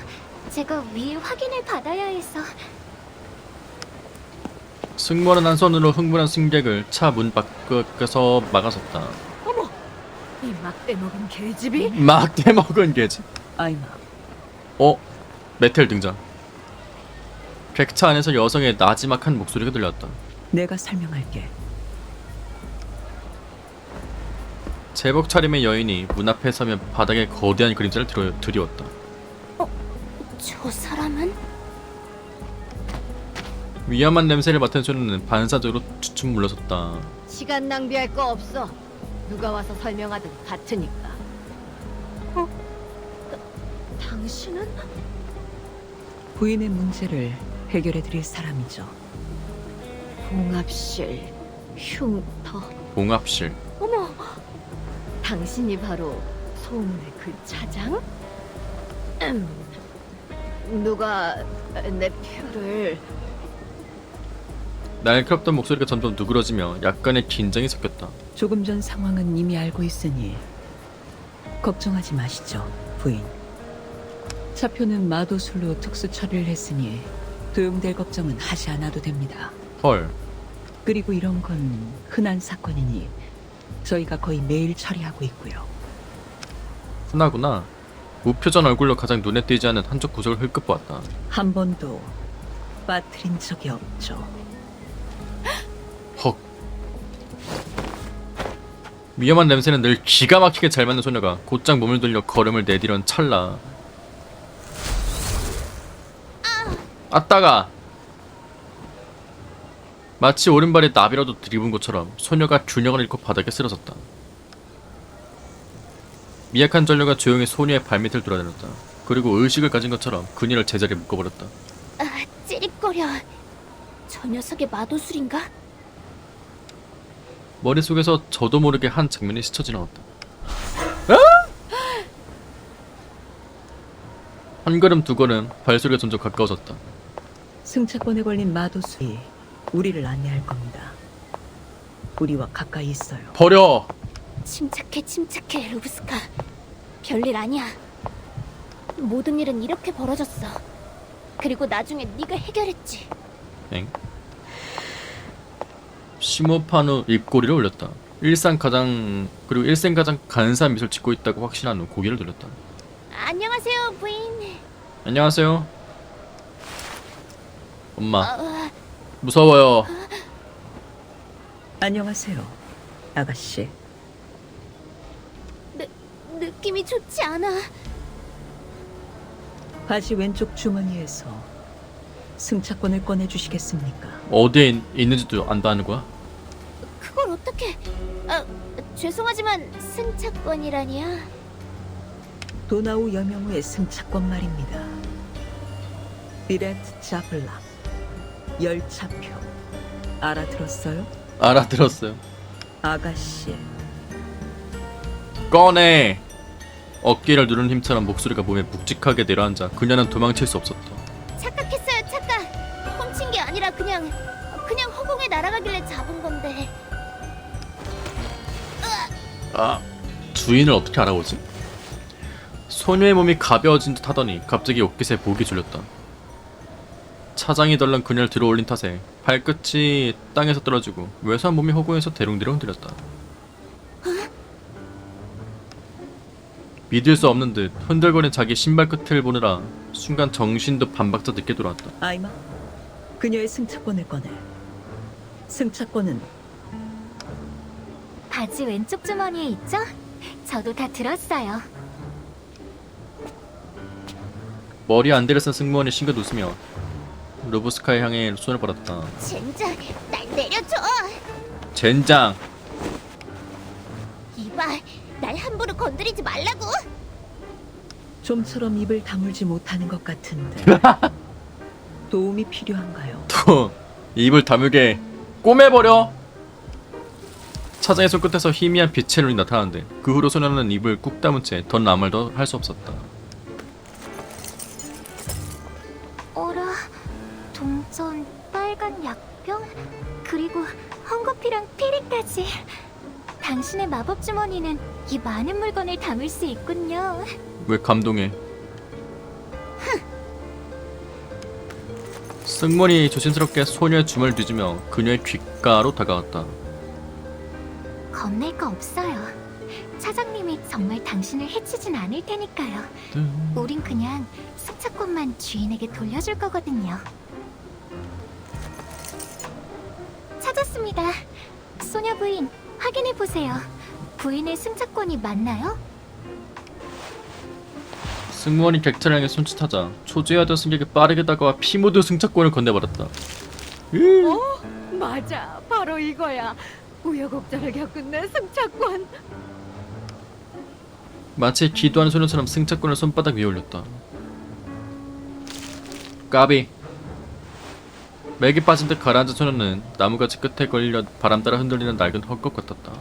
Speaker 6: 제가 위에 확인을 받아야 해서.
Speaker 1: 승무원은 한 손으로 흥분한 승객을 차 문 밖에서 막아섰다.
Speaker 4: 어머! 이 막대 먹은 계집이?
Speaker 1: 막대 먹은 개지.
Speaker 8: 아이마,
Speaker 1: 메텔 등장. 객차 안에서 여성의 나지막한 목소리가 들렸다.
Speaker 8: 내가 설명할게.
Speaker 1: 제복 차림의 여인이 문 앞에 서며 바닥에 거대한 그림자를 드리웠다.
Speaker 3: 저 사람은?
Speaker 1: 위험한 냄새를 맡은 소녀는 반사적으로 주춤 물러섰다.
Speaker 4: 시간 낭비할 거 없어. 누가 와서 설명하든 같으니까. 당신은?
Speaker 8: 부인의 문제를 해결해드릴 사람이죠.
Speaker 4: 봉합실 흉터.
Speaker 1: 봉합실.
Speaker 4: 어머! 당신이 바로 소문의 그 차장? 누가 내 표를...
Speaker 1: 날카롭던 목소리가 점점 누그러지며 약간의 긴장이 섞였다.
Speaker 8: 조금 전 상황은 이미 알고 있으니 걱정하지 마시죠, 부인. 차표는 마도술로 특수 처리를 했으니 도용될 걱정은 하지 않아도 됩니다.
Speaker 1: 헐.
Speaker 8: 그리고 이런 건 흔한 사건이니 저희가 거의 매일 처리하고 있고요.
Speaker 1: 흔하구나. 무표정 얼굴로 가장 눈에 띄지 않는 한쪽 구석을 흘끗 보았다.
Speaker 8: 한 번도 빠뜨린 적이 없죠.
Speaker 1: 헉. 위험한 냄새는 늘 기가 막히게 잘 맞는 소녀가 곧장 몸을 돌려 걸음을 내디던 찰나. 아따가! 마치 오른발에 나비라도 들이분 것처럼 소녀가 균형을 잃고 바닥에 쓰러졌다. 미약한 전류가 조용히 소녀의 발밑을 돌아다녔다. 그리고 의식을 가진 것처럼 그녀를 제자리에 묶어버렸다.
Speaker 3: 찌릿거려. 저 녀석의 마도술인가?
Speaker 1: 머릿속에서 저도 모르게 한 장면이 스쳐 지나갔다. 한 걸음 두 걸음 발소리가 점점 가까워졌다.
Speaker 8: 승차권에 걸린 마도수이 우리를 안내할 겁니다. 우리와 가까이 있어요.
Speaker 1: 버려!
Speaker 3: 침착해, 루브스카. 별일 아니야. 모든 일은 이렇게 벌어졌어. 그리고 나중에 네가 해결했지.
Speaker 1: 엥? 시모파누 입꼬리를 올렸다. 일생 가장 간사한 미소를 짓고 있다고 확신한 후 고개를 돌렸다.
Speaker 3: 안녕하세요, 부인.
Speaker 1: 안녕하세요. 엄마. 무서워요.
Speaker 8: 안녕하세요, 아가씨.
Speaker 3: 느낌이 좋지 않아.
Speaker 8: 바지 왼쪽 주머니에서 승차권을 꺼내주시겠습니까?
Speaker 1: 어디에 있는지도 안다는 거야?
Speaker 3: 그걸 어떻게... 죄송하지만 승차권이라니야.
Speaker 8: 도나우 여명우의 승차권 말입니다. 비레트 자블락 열차표 알아들었어요?
Speaker 1: 알아들었어요.
Speaker 8: 아가씨.
Speaker 1: 꺼내! 어깨를 누르는 힘처럼 목소리가 몸에 묵직하게 내려앉아 그녀는 도망칠 수 없었다.
Speaker 3: 착각했어요, 착각. 훔친 게 아니라 그냥 허공에 날아가길래 잡은 건데.
Speaker 1: 주인을 어떻게 알아보지? 소녀의 몸이 가벼워진 듯 하더니 갑자기 옷깃에 목이 졸렸다. 차장이 덜렁 그녀를 들어올린 탓에 발끝이 땅에서 떨어지고 왜소한 몸이 허공에서 대롱대롱 흔들렸다. 믿을 수 없는 듯 흔들거린 자기 신발 끝을 보느라 순간 정신도 반박자 늦게 돌아왔다.
Speaker 8: 아이마, 그녀의 승차권을 꺼내. 승차권은
Speaker 3: 바지 왼쪽 주머니에 있죠? 저도 다 들었어요.
Speaker 1: 머리 안대를 쓴 승무원이 싱긋 웃으며 루브스카에 향해 손을 뻗었다.
Speaker 3: 젠장, 날 내려줘!
Speaker 1: 젠장!
Speaker 3: 이봐, 날 함부로 건드리지 말라고!
Speaker 8: 좀처럼 입을 다물지 못하는 것 같은데 도움이 필요한가요?
Speaker 1: 또 입을 다물게 꼬매버려! 차장의 손끝에서 희미한 빛의 눈이 나타나는데 그 후로 소녀는 입을 꾹 다문 채 더 아무 말도 할 수 없었다.
Speaker 3: 어라, 동전, 빨간 약병, 그리고 헝겊이랑 피리까지. 당신의 마법 주머니는 이 많은 물건을 담을 수 있군요.
Speaker 1: 왜 감동해? 승무원이 조심스럽게 소녀의 주머니를 뒤지며 그녀의 귓가로 다가왔다.
Speaker 3: 겁낼 거 없어요. 차장님이 정말 당신을 해치진 않을 테니까요. 우린 그냥 승차권만 주인에게 돌려줄 거거든요. 찾았습니다. 소녀 부인, 확인해 보세요. 부인의 승차권이 맞나요?
Speaker 1: 승무원이 객차를 향해 손짓하자 초조해하던 승객이 빠르게 다가와 피 묻은 승차권을 건네버렸다.
Speaker 4: 맞아, 바로 이거야. 우여곡절을 겪은 내 승차권.
Speaker 1: 마치 기도하는 소년처럼 승차권을 손바닥 위에 올렸다. 까비. 맥이 빠진 듯 가라앉은 소년은 나무가지 끝에 걸려 바람 따라 흔들리는 낡은 헝겊 같았다.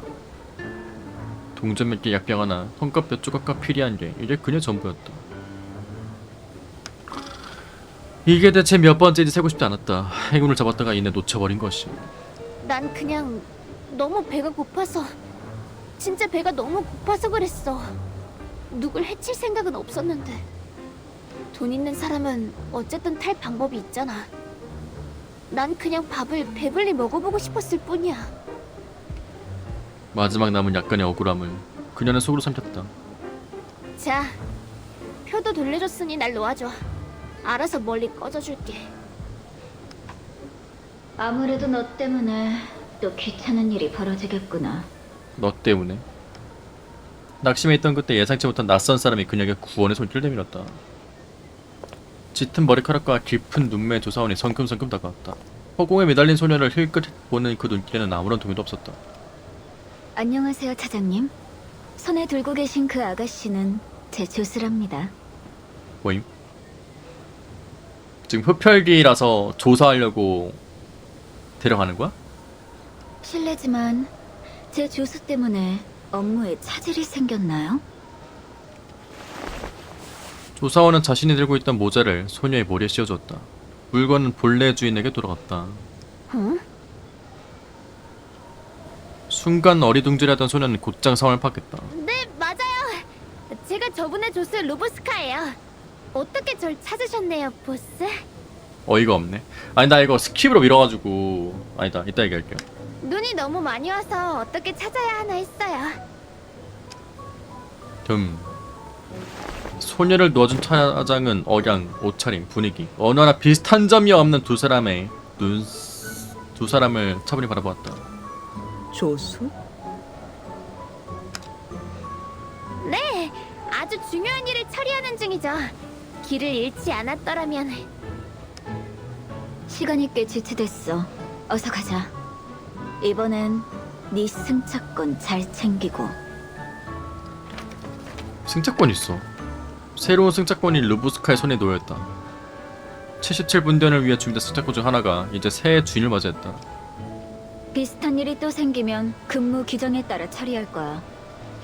Speaker 1: 동전 몇 개, 약병 하나, 헝겊 몇 조각과 피리 한 개, 이게 그녀 전부였다. 이게 대체 몇 번째인지 세고 싶지 않았다. 행운을 잡았다가 이내 놓쳐버린 것이.
Speaker 3: 난 그냥 너무 배가 고파서, 진짜 배가 너무 고파서 그랬어. 누굴 해칠 생각은 없었는데. 돈 있는 사람은 어쨌든 탈 방법이 있잖아. 난 그냥 밥을 배불리 먹어보고 싶었을 뿐이야.
Speaker 1: 마지막 남은 약간의 억울함을 그녀는 속으로 삼켰다.
Speaker 3: 자, 표도 돌려줬으니 날 놓아줘. 알아서 멀리 꺼져줄게.
Speaker 6: 아무래도 너 때문에 또 귀찮은 일이 벌어지겠구나.
Speaker 1: 너 때문에. 낙심해 있던 그때 예상치 못한 낯선 사람이 그녀에게 구원의 손길을 내밀었다. 짙은 머리카락과 깊은 눈매 조사원이 성큼성큼 다가왔다. 허공에 매달린 소녀를 힐끗 보는 그 눈길에는 아무런 동요도 없었다.
Speaker 6: 안녕하세요, 차장님. 손에 들고 계신 그 아가씨는 제 조수랍니다.
Speaker 1: 뭐임? 지금 흡혈귀라서 조사하려고 데려가는 거야?
Speaker 6: 실례지만 제 조수 때문에 업무에 차질이 생겼나요?
Speaker 1: 조사원은 자신이 들고 있던 모자를 소녀의 머리에 씌워주었다. 물건은 본래 주인에게 돌아갔다.
Speaker 3: 응?
Speaker 1: 순간 어리둥절하던 소녀는 곧장 상황을 파악했다.
Speaker 3: 네, 맞아요. 제가 저번에 줬을 루브스카예요. 어떻게 절 찾으셨네요, 보스?
Speaker 1: 어이가 없네. 아니 나 이거 스킵으로 밀어가지고 아니다 이따 얘기할게요.
Speaker 3: 눈이 너무 많이 와서 어떻게 찾아야 하나 했어요.
Speaker 1: 소녀를 놓아준 차장은 억양, 옷차림, 분위기 어느 하나 비슷한 점이 없는 두 사람을 차분히 바라보았다.
Speaker 8: 조수?
Speaker 3: 네, 아주 중요한 일을 처리하는 중이죠. 길을 잃지 않았더라면.
Speaker 6: 시간이 꽤 지체됐어. 어서 가자. 이번엔 네 승차권 잘 챙기고.
Speaker 1: 승차권 있어. 새로운 승차권이 루브스카의 손에 놓여있다. 77분대원을 위해 준비된 승차권 중 하나가 이제 새 주인을 맞이했다.
Speaker 6: 비슷한 일이 또 생기면 근무 규정에 따라 처리할 거야.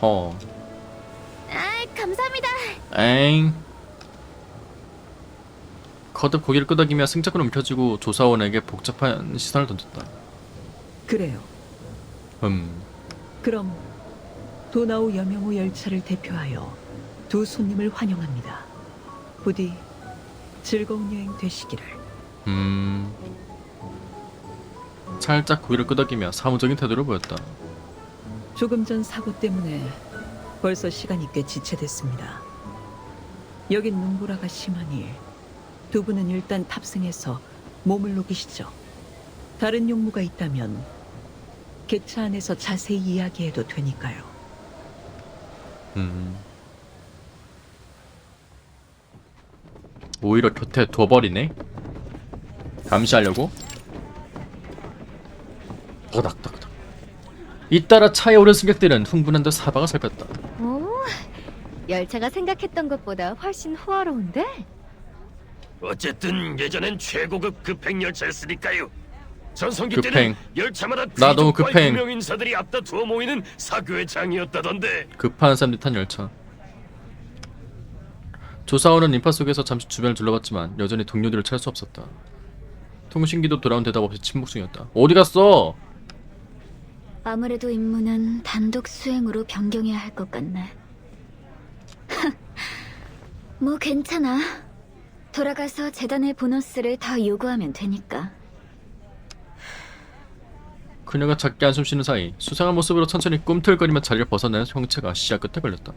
Speaker 1: 허.
Speaker 3: 아, 감사합니다.
Speaker 1: 엥. 거듭 고개를 끄덕이며 승차권을 움켜쥐고 조사원에게 복잡한 시선을 던졌다.
Speaker 8: 그래요. 그럼 도나우 여명호 열차를 대표하여 두 손님을 환영합니다. 부디 즐거운 여행 되시기를.
Speaker 1: 살짝 고개를 끄덕이며 사무적인 태도를 보였다.
Speaker 8: 조금 전 사고 때문에 벌써 시간이 꽤 지체됐습니다. 여긴 눈보라가 심하니 두 분은 일단 탑승해서 몸을 녹이시죠. 다른 용무가 있다면 객차 안에서 자세히 이야기해도 되니까요.
Speaker 1: 오히려 곁에 둬버리네. 감시하려고. 더닥더닥. 잇따라 차에 오른 승객들은 흥분한 듯 사방을 살폈다.
Speaker 3: 오, 열차가 생각했던 것보다 훨씬 호화로운데?
Speaker 7: 어쨌든 예전엔 최고급 급행 열차였으니까요. 전성기
Speaker 1: 급행.
Speaker 7: 때는 열차마다
Speaker 1: 나 너무
Speaker 7: 귀족과
Speaker 1: 급행.
Speaker 7: 유명 인사들이 앞다투어 모이는 사교의 장이었다던데.
Speaker 1: 급한 사람들이 탄 열차. 조사원은 인파 속에서 잠시 주변을 둘러봤지만 여전히 동료들을 찾을 수 없었다. 통신기도 돌아온 대답 없이 침묵 중이었다. 어디 갔어?
Speaker 6: 아무래도 임무는 단독 수행으로 변경해야 할 것 같네. 뭐 괜찮아. 돌아가서 재단의 보너스를 더 요구하면 되니까.
Speaker 1: 그녀가 작게 한숨 쉬는 사이 수상한 모습으로 천천히 꿈틀거리며 자리를 벗어나는 형체가 시야 끝에 걸렸다.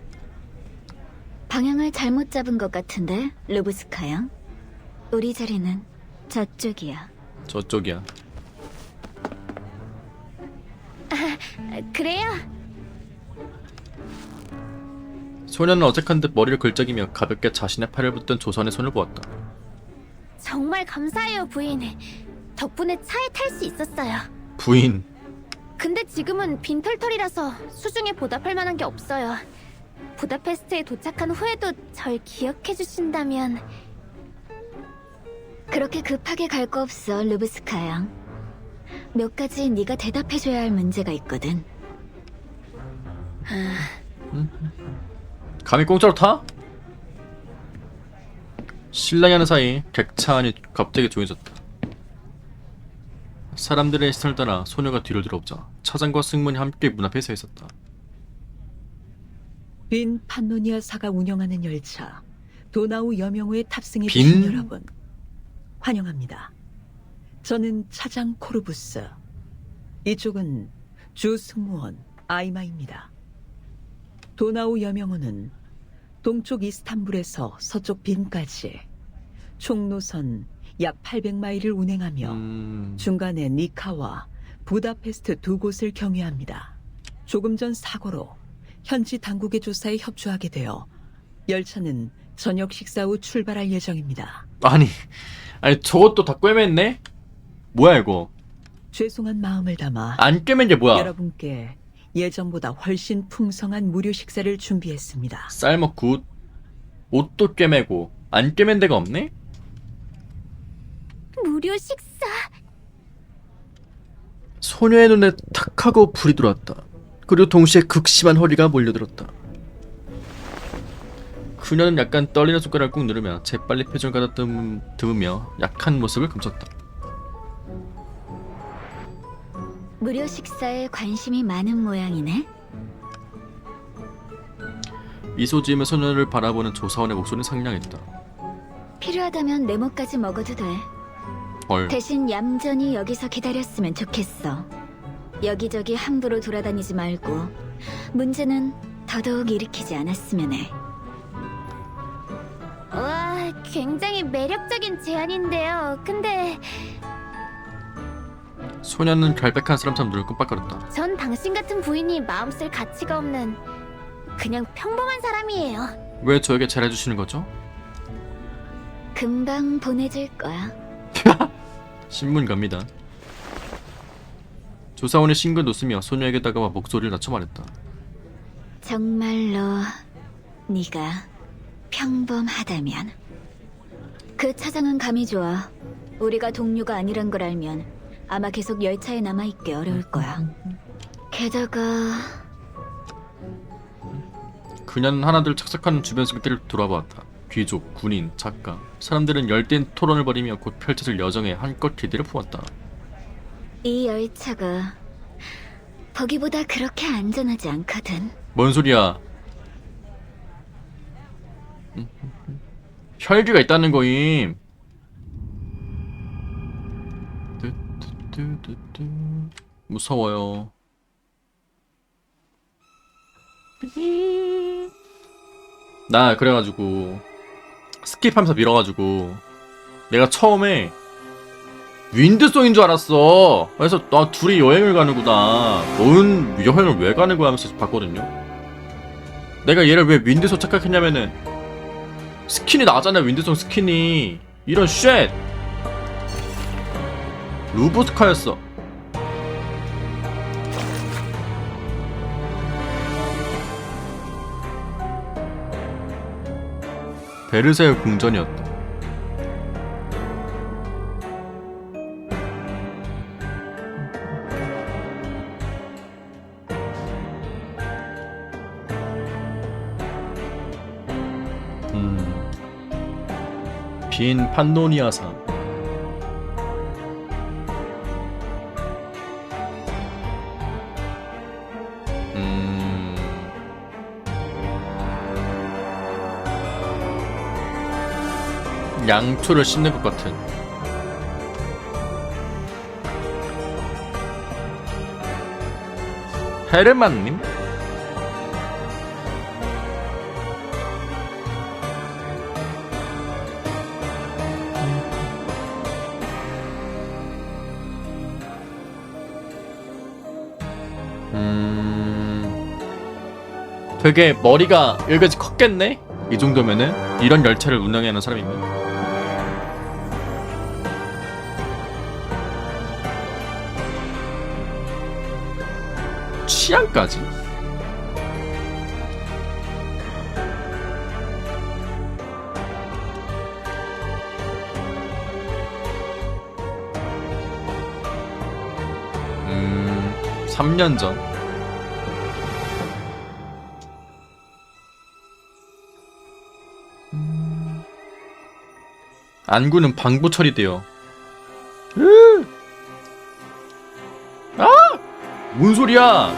Speaker 6: 방향을 잘못 잡은 것 같은데, 루브스카 양. 우리 자리는 저쪽이야.
Speaker 1: 저쪽이야.
Speaker 3: 그래요?
Speaker 1: 소녀는 어색한 듯 머리를 긁적이며 가볍게 자신의 팔을 붙든 조선의 손을 보았다.
Speaker 3: 정말 감사해요, 부인. 덕분에 차에 탈 수 있었어요.
Speaker 1: 부인.
Speaker 3: 근데 지금은 빈털털이라서 수중에 보답할 만한 게 없어요. 부다페스트에 도착한 후에도 절 기억해 주신다면...
Speaker 6: 그렇게 급하게 갈 거 없어, 루브스카 양. 몇 가지 네가 대답해줘야 할 문제가 있거든.
Speaker 1: 감히 공짜로 타? 실랑이하는 사이 객차 안이 갑자기 조용해졌다. 사람들의 시선을 따라 소녀가 뒤를 들어오자 차장과 승문이 함께 문 앞에 서 있었다.
Speaker 8: 빈 판노니아사가 운영하는 열차 도나우 여명호에 탑승해
Speaker 1: 빈?
Speaker 8: 주신 여러분 환영합니다. 저는 차장 코르부스, 이쪽은 주 승무원 아이마입니다. 도나우 여명호는 동쪽 이스탄불에서 서쪽 빈까지 총 노선 약 800마일을 운행하며 중간에 니카와 부다페스트 두 곳을 경유합니다. 조금 전 사고로 현지 당국의 조사에 협조하게 되어 열차는 저녁 식사 후 출발할 예정입니다.
Speaker 1: 아니 저것도 다 꿰맸네? 뭐야 이거?
Speaker 8: 죄송한 마음을 담아
Speaker 1: 안 꿰맨 게 뭐야?
Speaker 8: 여러분께 예전보다 훨씬 풍성한 무료 식사를 준비했습니다.
Speaker 1: 쌀먹 굿. 옷도 꿰매고 안 꿰맨 데가 없네?
Speaker 3: 무료 식사...
Speaker 1: 소녀의 눈에 탁 하고 불이 들어왔다. 그리고 동시에 극심한 허리가 몰려들었다. 그녀는 약간 떨리는 손가락을 꾹 누르며 재빨리 표정을 가다듬으며 약한 모습을 감췄다.
Speaker 6: 무료 식사에 관심이 많은 모양이네.
Speaker 1: 미소 지으며 소녀를 바라보는 조사원의 목소리는 상냥했다.
Speaker 6: 필요하다면 네모까지 먹어도 돼.
Speaker 1: 헐.
Speaker 6: 대신 얌전히 여기서 기다렸으면 좋겠어. 여기저기 함부로 돌아다니지 말고 문제는 더더욱 일으키지 않았으면 해.
Speaker 3: 와, 굉장히 매력적인 제안인데요. 근데
Speaker 1: 소녀는 결백한 사람처럼 눈을 끔빡거렸다.
Speaker 3: 전 당신 같은 부인이 마음 쓸 가치가 없는 그냥 평범한 사람이에요.
Speaker 1: 왜 저에게 잘해주시는 거죠?
Speaker 6: 금방 보내줄 거야.
Speaker 1: 신문 갑니다. 조사원이 싱긋 웃으며 소녀에게 다가와 목소리를 낮춰 말했다.
Speaker 6: 정말로 네가 평범하다면? 그 차장은 감이 좋아. 우리가 동료가 아니란 걸 알면 아마 계속 열차에 남아있기 어려울 거야. 게다가
Speaker 1: 그녀는 하나둘 착석하는 주변 승객들을 돌아보았다. 귀족, 군인, 작가, 사람들은 열띤 토론을 벌이며 곧 펼쳐질 여정에 한껏 기대를 품었다.
Speaker 6: 이 열차가 보기보다 그렇게 안전하지 않거든.
Speaker 1: 뭔 소리야? 혈기가 있다는 거임. 무서워요. 나 그래가지고 스킵하면서 밀어가지고 내가 처음에 윈드송인 줄 알았어. 그래서 나 둘이 여행을 가는구나. 넌 여행을 왜 가는 거야 하면서 봤거든요. 내가 얘를 왜 윈드송 착각했냐면은 스킨이 나잖아. 윈드송 스킨이. 이런 쉣. 루브스카였어. 베르사유 궁전이었다. 빈 판노니아산. 양초를 씹는 것 같은. 헤르만님? 되게 머리가 여기까지 컸겠네? 이 정도면은 이런 열차를 운행해 하는 사람이면. 취향까지? 음... 3년 전. 안구는 방부 처리돼요. 아! 뭔 소리야?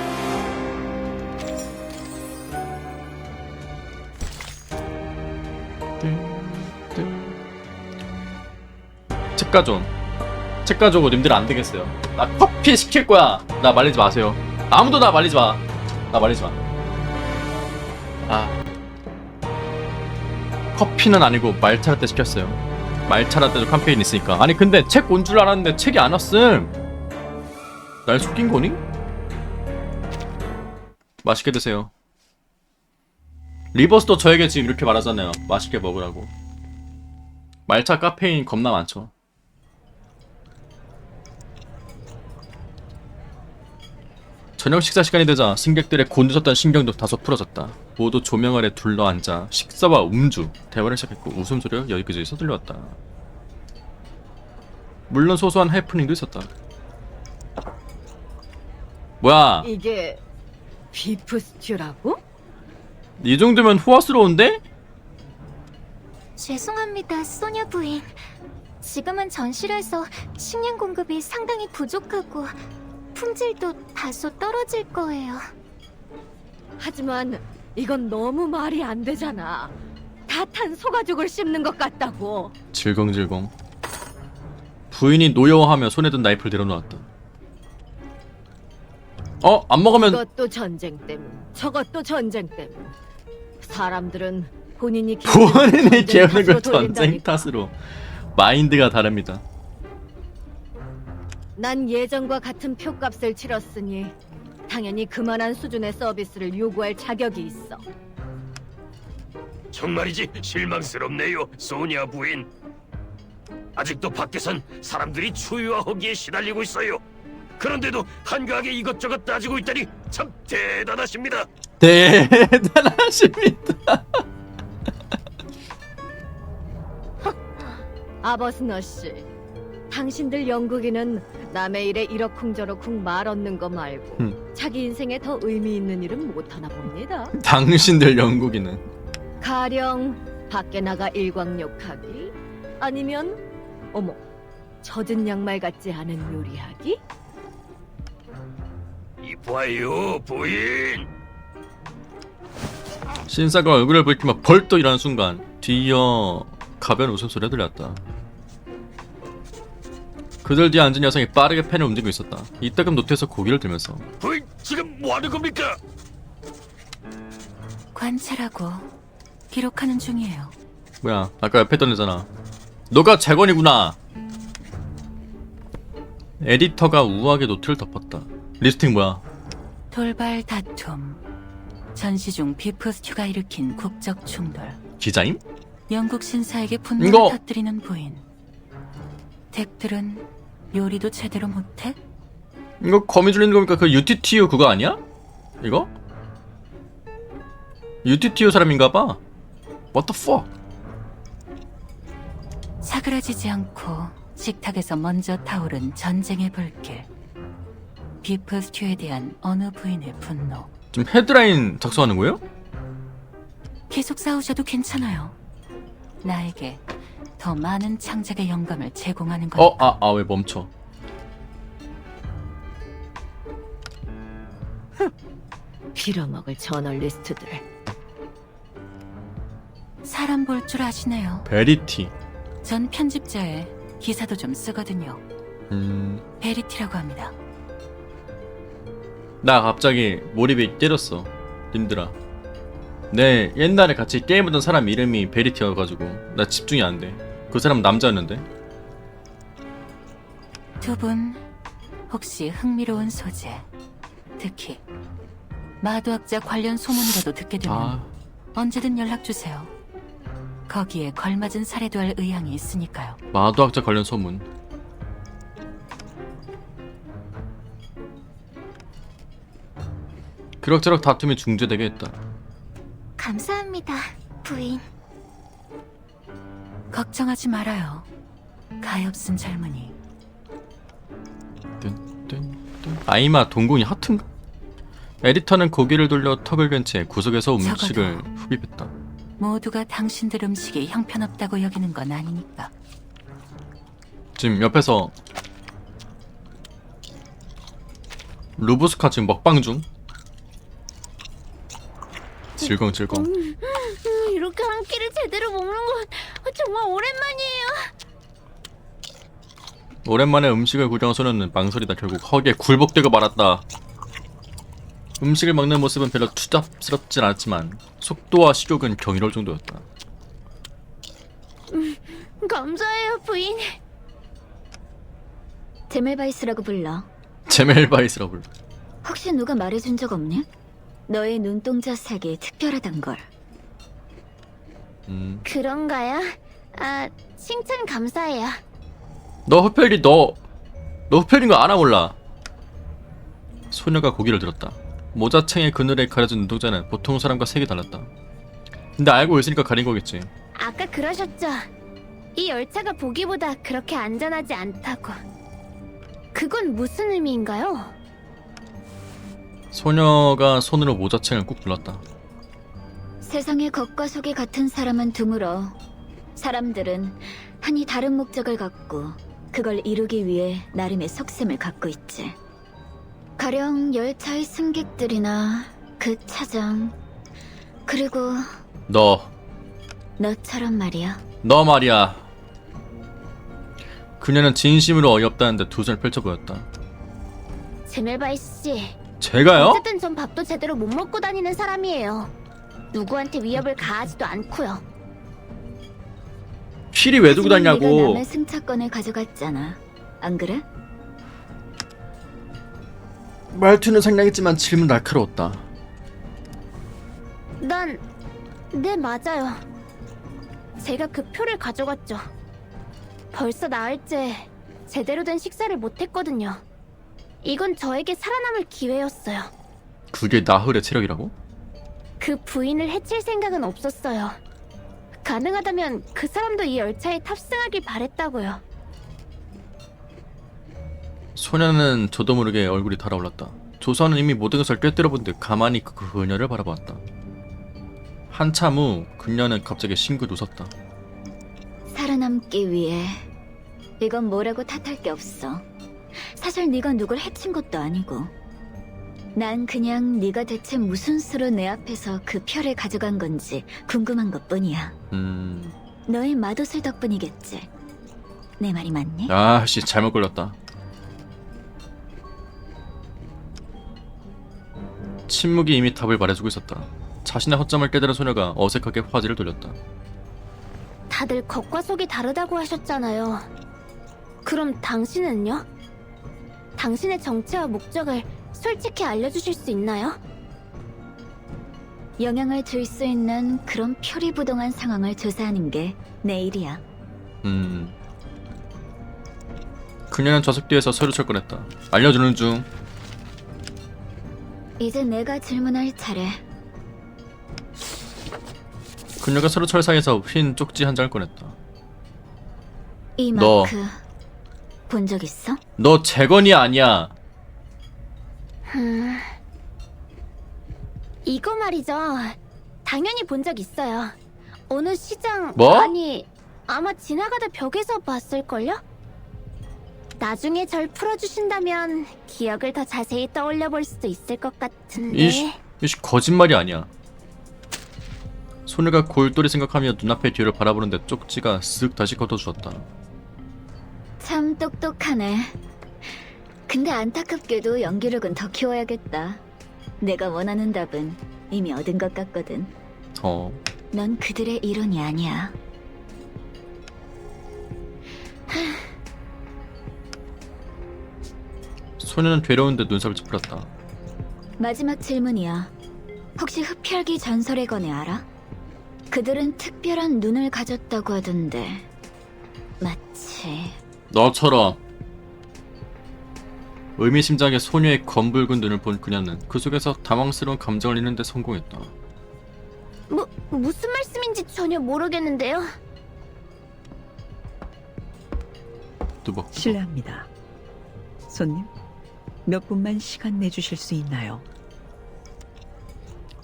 Speaker 1: 책 가져. 책 가져오고 님들 안 되겠어요. 나 커피 시킬 거야. 나 말리지 마세요. 아무도 나 말리지 마. 나 말리지 마. 아. 커피는 아니고 말차라떼 시켰어요. 말차라떼도 카페인 있으니까. 아니 근데 책 온 줄 알았는데 책이 안 왔음. 날 속인 거니? 맛있게 드세요. 리버스도 저에게 지금 이렇게 말하잖아요. 맛있게 먹으라고. 말차 카페인 겁나 많죠. 저녁 식사 시간이 되자 승객들의 곤두섰던 신경도 다소 풀어졌다. 모두 조명 아래 둘러앉아 식사와 음주, 대화를 시작했고 웃음소리가 여기저기서 들려왔다. 물론 소소한 해프닝도 있었다. 뭐야?
Speaker 4: 이게 비프 스튜라고?
Speaker 1: 이 정도면 호화스러운데?
Speaker 3: 죄송합니다, 소녀 부인. 지금은 전시라서 식량 공급이 상당히 부족하고 품질도 다소 떨어질 거예요.
Speaker 4: 하지만 이건 너무 말이 안 되잖아. 다 탄 소가죽을 씹는 것 같다고.
Speaker 1: 질겅질겅. 부인이 노여워하며 손에 든 나이프를 내려놓았다. 안 먹으면
Speaker 4: 이것도 전쟁 때문, 저것도 전쟁 때문. 사람들은 본인이
Speaker 1: 본인이
Speaker 4: 전쟁
Speaker 1: 기우는 걸
Speaker 4: 탓으로
Speaker 1: 전쟁
Speaker 4: 돌린다니까.
Speaker 1: 탓으로. 마인드가 다릅니다.
Speaker 4: 난 예전과 같은 표값을 치렀으니 당연히 그만한 수준의 서비스를 요구할 자격이 있어.
Speaker 7: 정말이지 실망스럽네요, 소니아 부인. 아직도 밖에선 사람들이 추위와 허기에 시달리고 있어요. 그런데도 한가하게 이것저것 따지고 있다니 참 대단하십니다.
Speaker 1: 대단하십니다.
Speaker 4: 아버스너 씨, 당신들 영국인은 남의 일에 이러쿵저러쿵 말 얻는 거 말고 자기 인생에 더 의미 있는 일은 못하나 봅니다.
Speaker 1: 당신들 영국인은
Speaker 4: 가령 밖에 나가 일광욕하기, 아니면 어머, 젖은 양말 같지 않은 요리하기?
Speaker 7: 이봐요, 부인.
Speaker 1: 신사가 얼굴을 붉히며 벌떡 일어나는 순간 뒤이어 가벼운 웃음소리가 들렸다. 그들 뒤에 앉은 여성이 빠르게 펜을 움직이고 있었다. 이따금 노트에서 고개를 들면서
Speaker 7: 부인, 지금 뭐 하는 겁니까?
Speaker 9: 관찰하고 기록하는 중이에요.
Speaker 1: 뭐야, 아까 옆에 있던 애잖아. 너가 재건이구나. 에디터가 우아하게 노트를 덮었다. 리스팅 뭐야?
Speaker 9: 돌발 다툼. 전시 중 비프 스튜가 일으킨 국적 충돌.
Speaker 1: 기자임?
Speaker 9: 영국 신사에게 분노를
Speaker 1: 이거-
Speaker 9: 터뜨리는 부인. 덱들은 요리도 제대로 못해?
Speaker 1: 이거 거미 줄이는 거니까 그 UTTU 그거 아니야? 이거? UTTU 사람인가봐. What the fuck?
Speaker 9: 사그라지지 않고 식탁에서 먼저 타오른 전쟁의 불길. 비프 스튜에 대한 어느 부인의 분노.
Speaker 1: 지금 헤드라인 작성하는 거예요?
Speaker 9: 계속 싸우셔도 괜찮아요. 나에게 더 많은 창작의 영감을 제공하는 거니까.
Speaker 1: 왜 멈춰?
Speaker 4: 빌어먹을 저널리스트들.
Speaker 9: 사람 볼 줄 아시네요.
Speaker 1: 베리티.
Speaker 9: 전 편집자에 기사도 좀 쓰거든요. 베리티라고 합니다.
Speaker 1: 나 갑자기 몰입이 깨졌어. 님들아. 내 옛날에 같이 게임하던 사람 이름이 베리티여가지고 나 집중이 안 돼. 그 사람 남자였는데.
Speaker 9: 두 분 혹시 흥미로운 소재, 특히 마도학자 관련 소문이라도 듣게 되면
Speaker 1: 아,
Speaker 9: 언제든 연락 주세요. 거기에 걸맞은 사례도 할 의향이 있으니까요.
Speaker 1: 마도학자 관련 소문. 그럭저럭 다툼이 중재되게 했다.
Speaker 3: 감사합니다, 부인.
Speaker 9: 걱정하지 말아요. 가엾은 젊은이.
Speaker 1: 아이마 동공이 하트인가? 에디터는 고개를 돌려 턱을 괸 채 구석에서 음식을
Speaker 9: 적어도.
Speaker 1: 흡입했다.
Speaker 9: 모두가 당신들 음식이 형편없다고 여기는 건 아니니까.
Speaker 1: 지금 옆에서 루브스카 지금 먹방 중. 질겅질겅.
Speaker 3: 이렇게 한 끼를 제대로 먹는 건 정말 오랜만이에요.
Speaker 1: 오랜만에 음식을 구경한 소녀는 망설이다 결국 허기에 굴복되고 말았다. 음식을 먹는 모습은 별로 투잡스럽진 않았지만 속도와 식욕은 경이로울 정도였다.
Speaker 3: 감사해요, 부인.
Speaker 6: 제멜바이스라고 불러.
Speaker 1: 제멜바이스라 불러.
Speaker 6: 혹시 누가 말해준 적 없냐? 너의 눈동자 색이 특별하단 걸.
Speaker 3: 그런가요? 아, 칭찬 감사해요.
Speaker 1: 너 흡혈이 너 흡혈인 거 알아 몰라? 소녀가 고개를 들었다. 모자챙의 그늘에 가려진 눈동자는 보통 사람과 색이 달랐다. 근데 알고 있으니까 가린 거겠지.
Speaker 3: 아까 그러셨죠? 이 열차가 보기보다 그렇게 안전하지 않다고. 그건 무슨 의미인가요?
Speaker 1: 소녀가 손으로 모자챙을 꾹 눌렀다.
Speaker 6: 세상에 겉과 속이 같은 사람은 드물어. 사람들은 한이 다른 목적을 갖고 그걸 이루기 위해 나름의 속셈을 갖고 있지. 가령 열차의 승객들이나 그 차장, 그리고 너처럼 말이야.
Speaker 1: 너 말이야. 그녀는 진심으로 어이없다는데 두 손을 펼쳐 보였다.
Speaker 3: 제멜바이스 씨,
Speaker 1: 제가요?
Speaker 3: 어쨌든 전 밥도 제대로 못 먹고 다니는 사람이에요. 누구한테 위협을 가하지도 않고요.
Speaker 1: 필이 왜 두고
Speaker 6: 하지만 네가
Speaker 1: 다냐고.
Speaker 6: 남의 승차권을 가져갔잖아. 안 그래?
Speaker 1: 말투는 상냥했지만 질문 날카로웠다.
Speaker 3: 네, 맞아요. 제가 그 표를 가져갔죠. 벌써 나흘째 제대로 된 식사를 못했거든요. 이건 저에게 살아남을 기회였어요.
Speaker 1: 그게 나흘의 체력이라고?
Speaker 3: 그 부인을 해칠 생각은 없었어요. 가능하다면 그 사람도 이 열차에 탑승하길 바랬다고요.
Speaker 1: 소녀는 저도 모르게 얼굴이 달아올랐다. 조선은 이미 모든 것을 꿰뚫어본 듯 가만히 그 그녀를 바라보았다. 한참 후 그녀는 갑자기 싱긋 웃었다.
Speaker 6: 살아남기 위해 이건 뭐라고 탓할 게 없어. 사실 네가 누굴 해친 것도 아니고 난 그냥 네가 대체 무슨 수로 내 앞에서 그 표를 가져간 건지 궁금한 것뿐이야. 너의 마도술 덕분이겠지. 내 말이 맞니?
Speaker 1: 아씨 잘못 걸렸다. 침묵이 이미 답을 말해주고 있었다. 자신의 허점을 깨달은 소녀가 어색하게 화제를 돌렸다.
Speaker 3: 다들 겉과 속이 다르다고 하셨잖아요. 그럼 당신은요? 당신의 정체와 목적을 솔직히 알려주실 수 있나요?
Speaker 6: 영향을 줄 수 있는 그런 표리부동한 상황을 조사하는 게 내 일이야.
Speaker 1: 그녀는 좌석 뒤에서 서류를 꺼냈다. 알려주는 중.
Speaker 6: 이제 내가 질문할 차례.
Speaker 1: 그녀가 서류철 사이에서 흰 쪽지 한 장을 꺼냈다.
Speaker 6: 이
Speaker 1: 너.
Speaker 6: 마크 본 적 있어?
Speaker 1: 너 재건이 아니야.
Speaker 3: 이거 말이죠. 당연히 본 적 있어요. 어느 시장
Speaker 1: 뭐?
Speaker 3: 아니 아마 지나가다 벽에서 봤을걸요? 나중에 절 풀어주신다면 기억을 더 자세히 떠올려 볼 수도 있을 것 같은데.
Speaker 1: 이씨 거짓말이 아니야. 소녀가 골똘히 생각하며 눈앞의 뒤를 바라보는데 쪽지가 쓱 다시 걷어주었다.
Speaker 6: 참 똑똑하네. 근데 안타깝게도 연기력은 더 키워야겠다. 내가 원하는 답은 이미 얻은 것 같거든. 넌 그들의 일원이 아니야.
Speaker 1: 소녀는 괴로운데 눈썹을 찌푸렸다.
Speaker 6: 마지막 질문이야. 혹시 흡혈귀 전설에 관해 알아? 그들은 특별한 눈을 가졌다고 하던데 마치
Speaker 1: 너처럼. 의미심장하게 소녀의 검붉은 눈을 본 그녀는 그 속에서 당황스러운 감정을 잃는 데 성공했다.
Speaker 3: 무슨 말씀인지 전혀 모르겠는데요.
Speaker 1: 뚜벅.
Speaker 8: 실례합니다. 손님, 몇 분만 시간 내주실 수 있나요?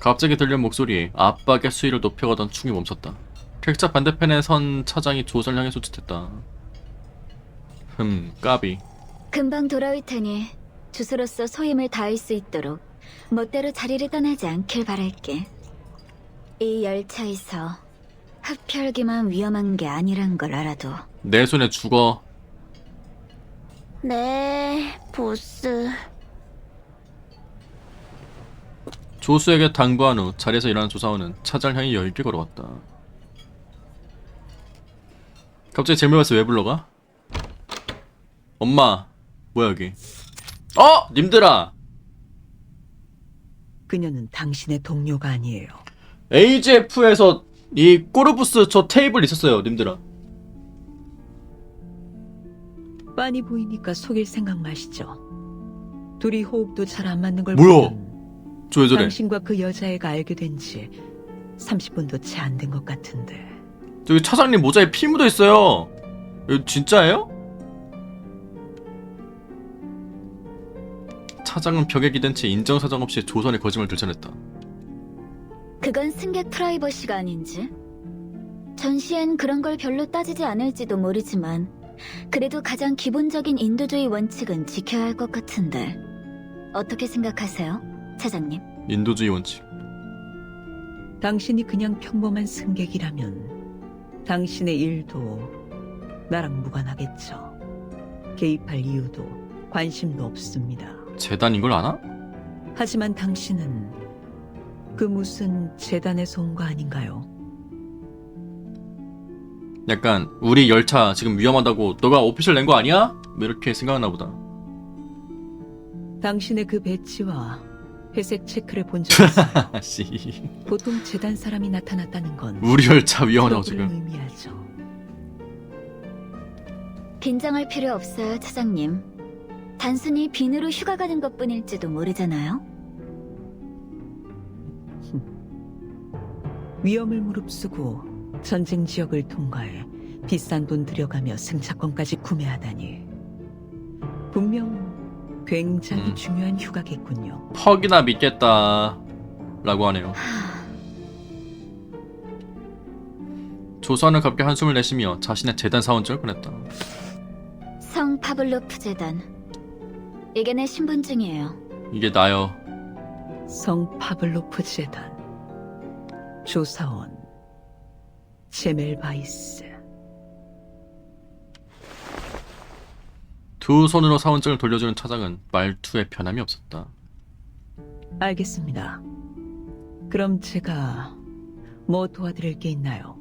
Speaker 1: 갑자기 들린 목소리에 압박의 수위를 높여가던 충이 멈췄다. 객차 반대편에 선 차장이 조선을 향해 소짓했다. 까비.
Speaker 6: 금방 돌아올 테니 주소로서 소임을 다할 수 있도록 멋대로 자리를 떠나지 않길 바랄게. 이 열차에서 흡혈귀만 위험한 게 아니란 걸 알아도.
Speaker 1: 내 손에 죽어.
Speaker 3: 네, 보스.
Speaker 1: 조수에게 당부한 후 자리에서 일어난 조사원은 차장을 향해 열길 걸어갔다. 갑자기 젤물바스 왜 불러가? 엄마 뭐야 여기. 님들아.
Speaker 8: 그녀는 당신의 동료가 아니에요.
Speaker 1: AGF에서 이 꼬르부스 저 테이블 있었어요 님들아.
Speaker 8: 빤히 보이니까 속일 생각 마시죠. 둘이 호흡도 잘 안 맞는 걸
Speaker 1: 뭐야?
Speaker 8: 보면
Speaker 1: 저 왜 저래?
Speaker 8: 당신과 그 여자애가 알게 된 지 30분도 채 안 된 것 같은데.
Speaker 1: 저기 차장님 모자에 피 묻어 있어요. 이거 진짜예요? 차장은 벽에 기댄 채 인정사정 없이 조선의 거짓말을 들춰냈다.
Speaker 6: 그건 승객 프라이버시가 아닌지. 전시엔 그런 걸 별로 따지지 않을지도 모르지만 그래도 가장 기본적인 인도주의 원칙은 지켜야 할 것 같은데 어떻게 생각하세요, 차장님?
Speaker 1: 인도주의 원칙.
Speaker 8: 당신이 그냥 평범한 승객이라면 당신의 일도 나랑 무관하겠죠. 개입할 이유도 관심도 없습니다.
Speaker 1: 재단인 걸 아나?
Speaker 8: 하지만 당신은 그 무슨 재단에서 온 거 아닌가요?
Speaker 1: 약간 우리 열차 지금 위험하다고 너가 오피셜 낸 거 아니야? 뭐 이렇게 생각하나 보다.
Speaker 8: 당신의 그 배지와 회색 체크를 본 적 있어요.
Speaker 1: 씨.
Speaker 8: 보통 재단 사람이 나타났다는 건
Speaker 1: 우리 열차 위험하다고
Speaker 8: 트러블을
Speaker 1: 지금.
Speaker 8: 의미하죠.
Speaker 6: 긴장할 필요 없어요, 차장님. 단순히 비누로 휴가 가는 것뿐일지도 모르잖아요.
Speaker 8: 위험을 무릅쓰고 전쟁 지역을 통과해 비싼 돈 들여가며 승차권까지 구매하다니 분명 굉장히 중요한 휴가겠군요.
Speaker 1: 퍽이나 믿겠다 라고 하네요. 조선은 갑자기 한숨을 내쉬며 자신의 재단 사원증을 꺼냈다.
Speaker 6: 성 파블로프 재단. 이게 내 신분증이에요.
Speaker 1: 이게 나요.
Speaker 8: 성 파블로프 재단 조사원 제멜바이스.
Speaker 1: 두 손으로 사원증을 돌려주는 차장은 말투에 변함이 없었다.
Speaker 8: 알겠습니다. 그럼 제가 뭐 도와드릴 게 있나요?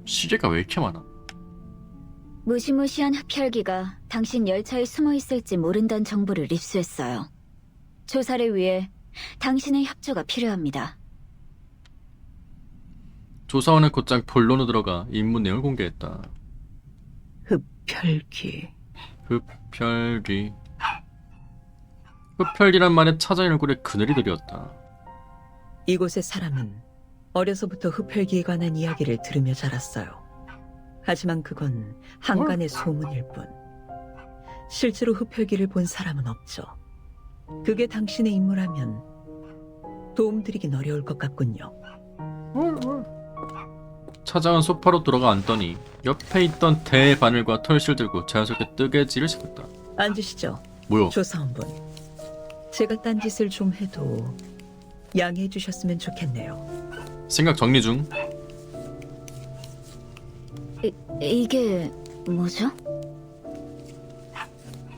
Speaker 1: 시계가 왜 이렇게 많아?
Speaker 6: 무시무시한 흡혈귀가 당신 열차에 숨어 있을지 모른다는 정보를 입수했어요. 조사를 위해 당신의 협조가 필요합니다.
Speaker 1: 조사원은 곧장 본론으로 들어가 임무 내용을 공개했다.
Speaker 8: 흡혈귀.
Speaker 1: 흡혈귀. 흡혈귀란 말에 차장의 얼굴에 그늘이 들이었다.
Speaker 8: 이곳의 사람은 어려서부터 흡혈귀에 관한 이야기를 들으며 자랐어요. 하지만 그건 한간의 소문일 뿐. 실제로 흡혈귀를 본 사람은 없죠. 그게 당신의 임무라면 도움드리긴 어려울 것 같군요.
Speaker 1: 차장은 소파로 들어가 앉더니 옆에 있던 대바늘과 털실 들고 자연스럽게 뜨개질을 시켰다.
Speaker 8: 앉으시죠.
Speaker 1: 뭐요?
Speaker 8: 조사원분. 제가 딴짓을 좀 해도 양해해 주셨으면 좋겠네요.
Speaker 1: 생각 정리 중.
Speaker 6: 이게 뭐죠?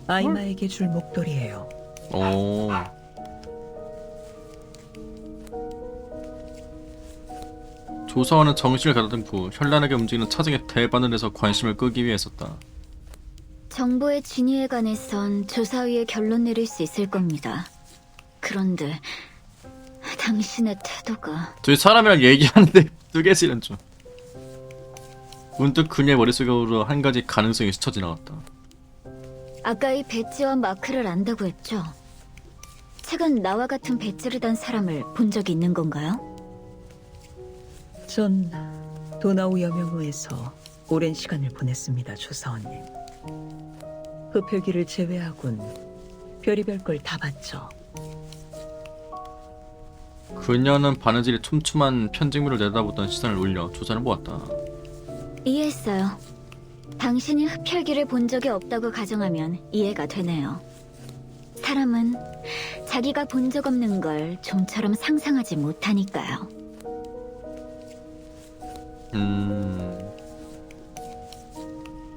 Speaker 8: 아이마에게 줄 목도리예요.
Speaker 1: 오. 조사원은 정신을 가다듬 후 현란하게 움직이는 차장의 대바늘에서 관심을 끄기 위해 썼다.
Speaker 6: 정보의 진위에 관해선 조사 후에 결론 내릴 수 있을 겁니다. 그런데 당신의 태도가...
Speaker 1: 둘이 사람이랑 얘기하는데 뜨개질은 좀... 문득 그녀의 머릿속으로 한 가지 가능성이 스쳐 지나갔다.
Speaker 6: 아까 이 배지와 마크를 안다고 했죠? 최근 나와 같은 배지를 단 사람을 본 적이 있는 건가요?
Speaker 8: 전 도나우 여명호에서 오랜 시간을 보냈습니다, 조사원님. 흡혈귀를 제외하곤 별의별 걸 다 봤죠.
Speaker 1: 그녀는 바느질이 촘촘한 편집물을 내다보던 시선을 올려 조사를 보았다.
Speaker 6: 이해했어요. 당신이 흡혈귀를 본 적이 없다고 가정하면 이해가 되네요. 사람은 자기가 본 적 없는 걸 좀처럼 상상하지 못하니까요.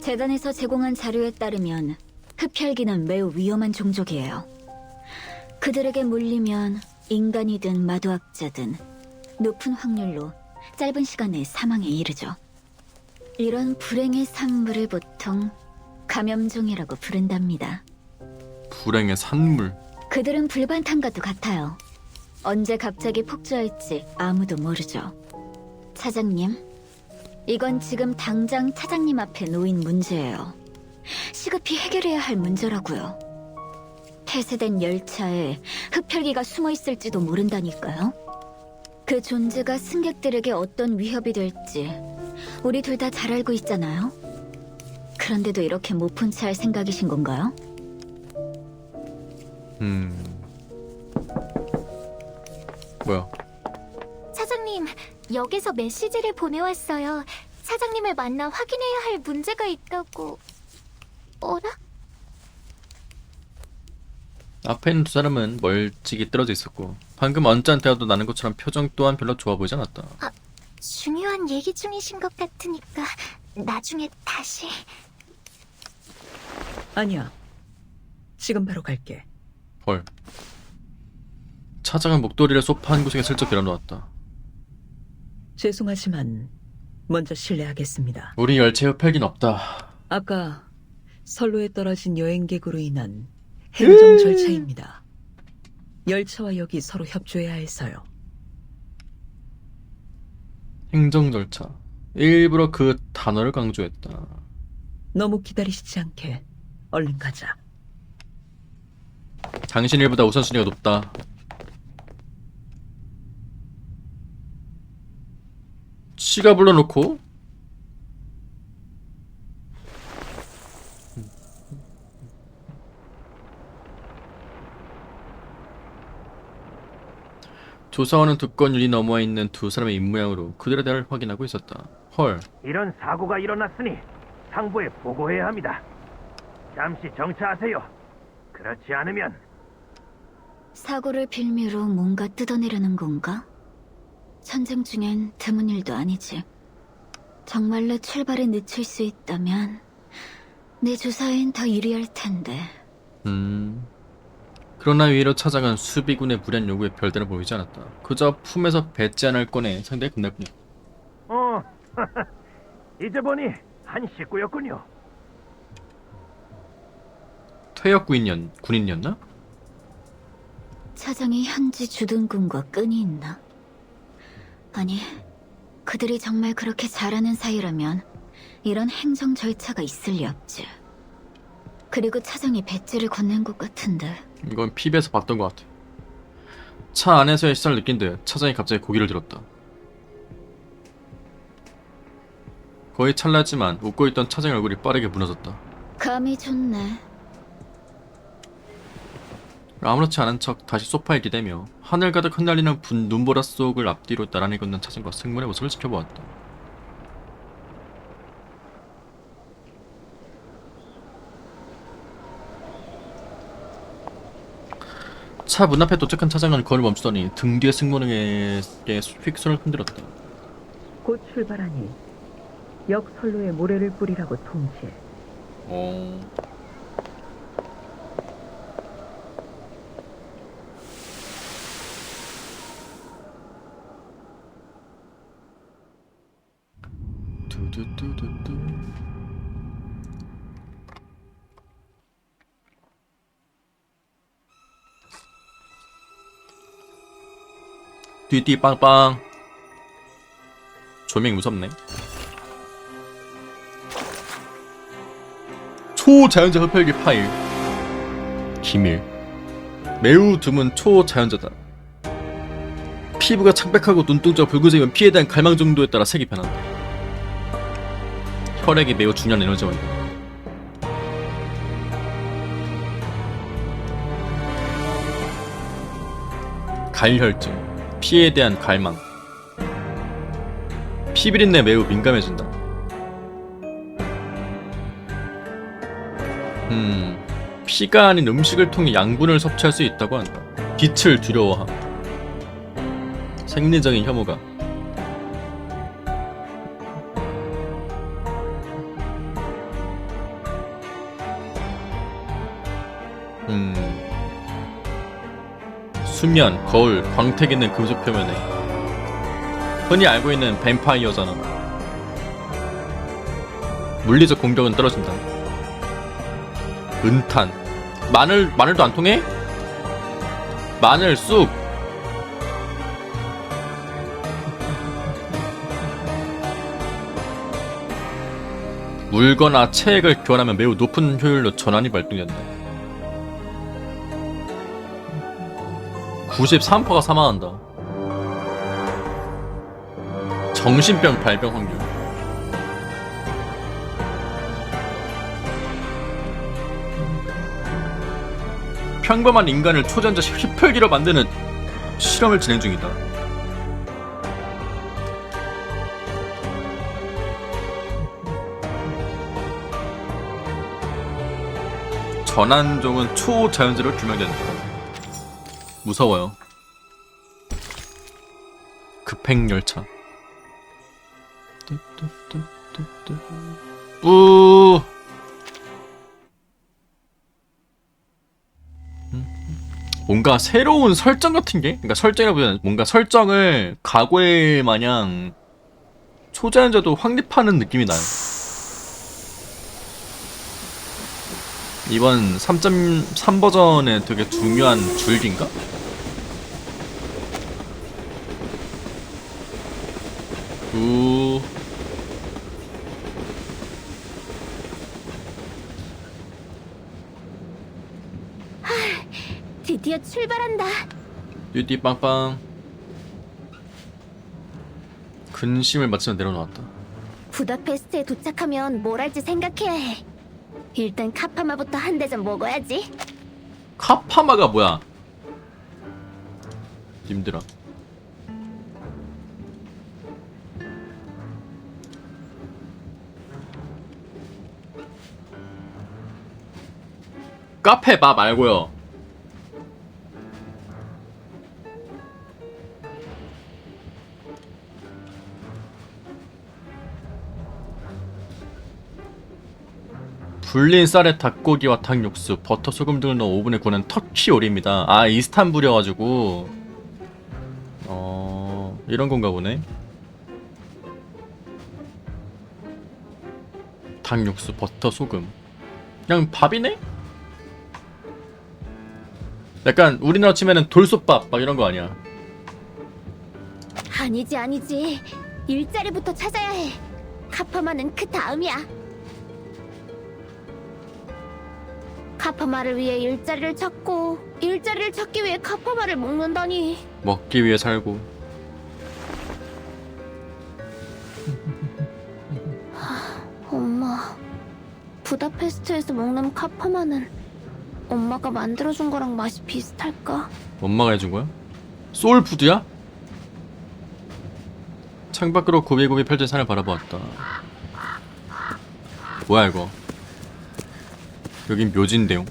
Speaker 6: 재단에서 제공한 자료에 따르면 흡혈귀는 매우 위험한 종족이에요. 그들에게 물리면 인간이든 마도학자든 높은 확률로 짧은 시간 내에 사망에 이르죠. 이런 불행의 산물을 보통 감염종이라고 부른답니다.
Speaker 1: 불행의 산물.
Speaker 6: 그들은 불반탄과도 같아요. 언제 갑자기 폭주할지 아무도 모르죠. 차장님, 이건 지금 당장 차장님 앞에 놓인 문제예요. 시급히 해결해야 할 문제라고요. 폐쇄된 열차에 흡혈귀가 숨어 있을지도 모른다니까요. 그 존재가 승객들에게 어떤 위협이 될지 우리 둘 다 잘 알고 있잖아요. 그런데도 이렇게 못 푼 채 할 생각이신 건가요?
Speaker 1: 뭐야?
Speaker 3: 차장님, 역에서 메시지를 보내왔어요. 차장님을 만나 확인해야 할 문제가 있다고. 어라?
Speaker 1: 앞에 있는 두 사람은 멀찍이 떨어져 있었고 방금 언짢은 대화도 나는 것처럼 표정 또한 별로 좋아 보이지 않았다.
Speaker 3: 중요한 얘기 중이신 것 같으니까 나중에 다시...
Speaker 8: 아니야. 지금 바로 갈게.
Speaker 1: 헐. 차장은 목도리를 소파 한 구석에 슬쩍 밀어놓았다.
Speaker 8: 죄송하지만 먼저 실례하겠습니다.
Speaker 1: 우리 열차에 흡혈귀는 없다.
Speaker 8: 아까 선로에 떨어진 여행객으로 인한 행정 절차입니다. 열차와 역이 서로 협조해야 해서요.
Speaker 1: 행정 절차. 일부러 그 단어를 강조했다.
Speaker 8: 너무 기다리시지 않게 얼른 가자.
Speaker 1: 당신 일보다 우선순위가 높다. 지가 불러놓고 조사원은 두꺼운 유리 너머에 있는 두 사람의 입모양으로 그들의 대화를 확인하고 있었다. 헐.
Speaker 7: 이런 사고가 일어났으니 상부에 보고해야 합니다. 잠시 정차하세요. 그렇지 않으면
Speaker 6: 사고를 빌미로 뭔가 뜯어내려는 건가? 전쟁 중엔 드문 일도 아니지. 정말로 출발에 늦출 수 있다면 내 조사엔 더 유리할 텐데.
Speaker 1: 그러나 위로 차장은 수비군의 무리한 요구에 별대로 보이지 않았다. 그저 품에서 배지 하나를 꺼내 상대에 건넬 뿐이다.
Speaker 7: 이제 보니 한 식구였군요.
Speaker 1: 퇴역 군인이었나?
Speaker 6: 차장이 현지 주둔군과 끈이 있나? 아니, 그들이 정말 그렇게 잘하는 사이라면 이런 행정 절차가 있을 리 없지. 그리고 차장이 배지를 건넨 것 같은데.
Speaker 1: 이건 PB에서 봤던 것 같아. 차 안에서의 시선을 느낀 듯 차장이 갑자기 고개를 들었다. 거의 찰나지만 웃고 있던 차장의 얼굴이 빠르게 무너졌다.
Speaker 6: 감이 좋네.
Speaker 1: 아무렇지 않은 척 다시 소파에 기대며 하늘 가득 흩날리는 눈보라 속을 앞뒤로 나란히 걷는 차장과 승문의 모습을 지켜보았다. 차 문 앞에 도착한 차장은 걸을 멈추더니 등 뒤에 승문에게 휙 손을 흔들었다.
Speaker 8: 곧 출발하니 역 선로에 모래를 뿌리라고 통지해.
Speaker 1: 두두두두두. 띠띠 빵빵. 조명 무섭네. 초자연자 흡혈귀 파일. 기밀. 매우 드문 초자연자다. 피부가 창백하고 눈동자가 붉은색이면 피에 대한 갈망 정도에 따라 색이 변한다. 혈액이 매우 중요한 에너지원이다. 갈혈증. 피에 대한 갈망. 피비린내에 매우 민감해진다. 피가 아닌 음식을 통해 양분을 섭취할 수 있다고 한다. 빛을 두려워함. 생리적인 혐오가. 수면, 거울, 광택 있는 금속 표면에 흔히 알고 있는 뱀파이어잖아. 물리적 공격은 떨어진다. 은탄. 마늘도 안 통해? 마늘 쑥. 물거나 체액을 교환하면 매우 높은 효율로 전환이 발동된다. 93%가 사망한다. 정신병 발병 확률. 평범한 인간을 초전자 흡혈귀로 만드는 실험을 진행 중이다. 전환종은 초자연제로 규명된다. 무서워요. 급행열차. 뿌. 뭔가 새로운 설정 같은 게, 그러니까 설정이라보다는 뭔가 설정을 과거에 마냥 초자연자도 확립하는 느낌이 나요. 이번 3.3 버전에 되게 중요한 줄기인가?
Speaker 3: 드디어 출발한다.
Speaker 1: 띠띠 빵빵. 근심을 마치며 내려놓았다.
Speaker 3: 부다페스트에 도착하면 뭘 할지 생각해야 해. 일단 카파마부터 한 대접 먹어야지.
Speaker 1: 카파마가 뭐야? 님들아. 카페 바 말고요. 불린 쌀에 닭고기와 닭 육수, 버터, 소금 등을 넣어 오븐에 구운 터키 요리입니다. 아, 이스탄불이어가지고 이런 건가 보네. 닭 육수, 버터, 소금. 그냥 밥이네? 약간 우리나라 치면은 돌솥밥 막 이런 거 아니야?
Speaker 3: 아니지. 일자리부터 찾아야 해. 카파마는 그 다음이야. 카파마를 위해 일자리를 찾고 일자리를 찾기 위해 카파마를 먹는다니.
Speaker 1: 먹기 위해 살고.
Speaker 3: 엄마, 부다페스트에서 먹는 카파마는 엄마가 만들어준 거랑 맛이 비슷할까?
Speaker 1: 엄마가 해준 거야? 소울푸드야? 창밖으로 고비고비 펼쳐진 산을 바라보았다. 뭐야 이거? 여긴 묘지인데요.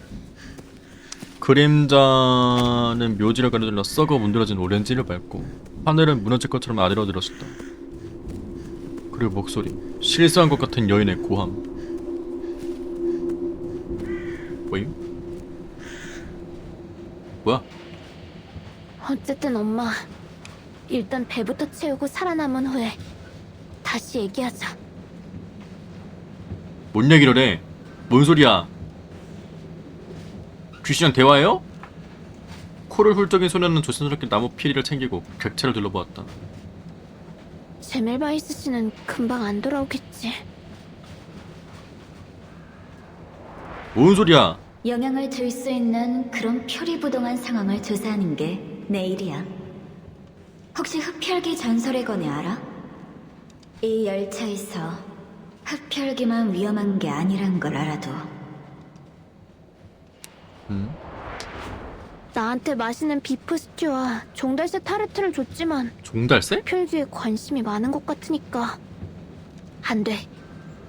Speaker 1: 그림자는 묘지를 가로질러 썩어 문드러진 오렌지를 밟고 하늘은 무너질 것처럼 아들어들었다. 그리고 목소리, 실수한 것 같은 여인의 고함. 뭐임? 뭐야?
Speaker 3: 어쨌든 엄마, 일단 배부터 채우고 살아남은 후에 다시 얘기하자.
Speaker 1: 뭔 얘기를 해? 뭔 소리야? 귀신이랑 대화해요? 코를 훌쩍인 소녀는 조심스럽게 나무 피리를 챙기고 객차를 둘러보았다.
Speaker 3: 제멜바이스 씨는 금방 안 돌아오겠지.
Speaker 1: 뭔 소리야?
Speaker 6: 영향을 줄 수 있는 그런 표리부동한 상황을 조사하는 게 내 일이야. 혹시 흡혈귀 전설에 관해 알아? 이 열차에서 흡혈귀만 위험한 게 아니란 걸 알아도
Speaker 3: 나한테 맛있는 비프 스튜와 종달새 타르트를 줬지만
Speaker 1: 종달새?
Speaker 3: 흡혈귀에 관심이 많은 것 같으니까 안 돼.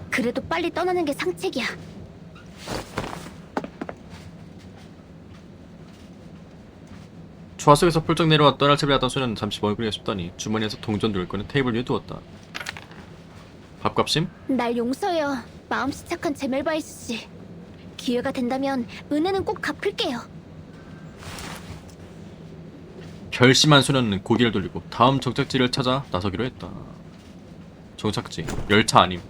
Speaker 3: 그래도 빨리 떠나는 게 상책이야.
Speaker 1: 좌석에서 펄쩍 내려와 떠날 채비를 하던 소녀는 잠시 멀거리가 싶더니 주머니에서 동전 물건을 테이블 위에 두었다. 밥값임?
Speaker 3: 날 용서해요. 마음씨 착한 제멜바이스 씨. 기회가 된다면 은혜는 꼭 갚을게요.
Speaker 1: 결심한 소녀는 고개를 돌리고 다음 정착지를 찾아 나서기로 했다. 정착지, 열차 아님.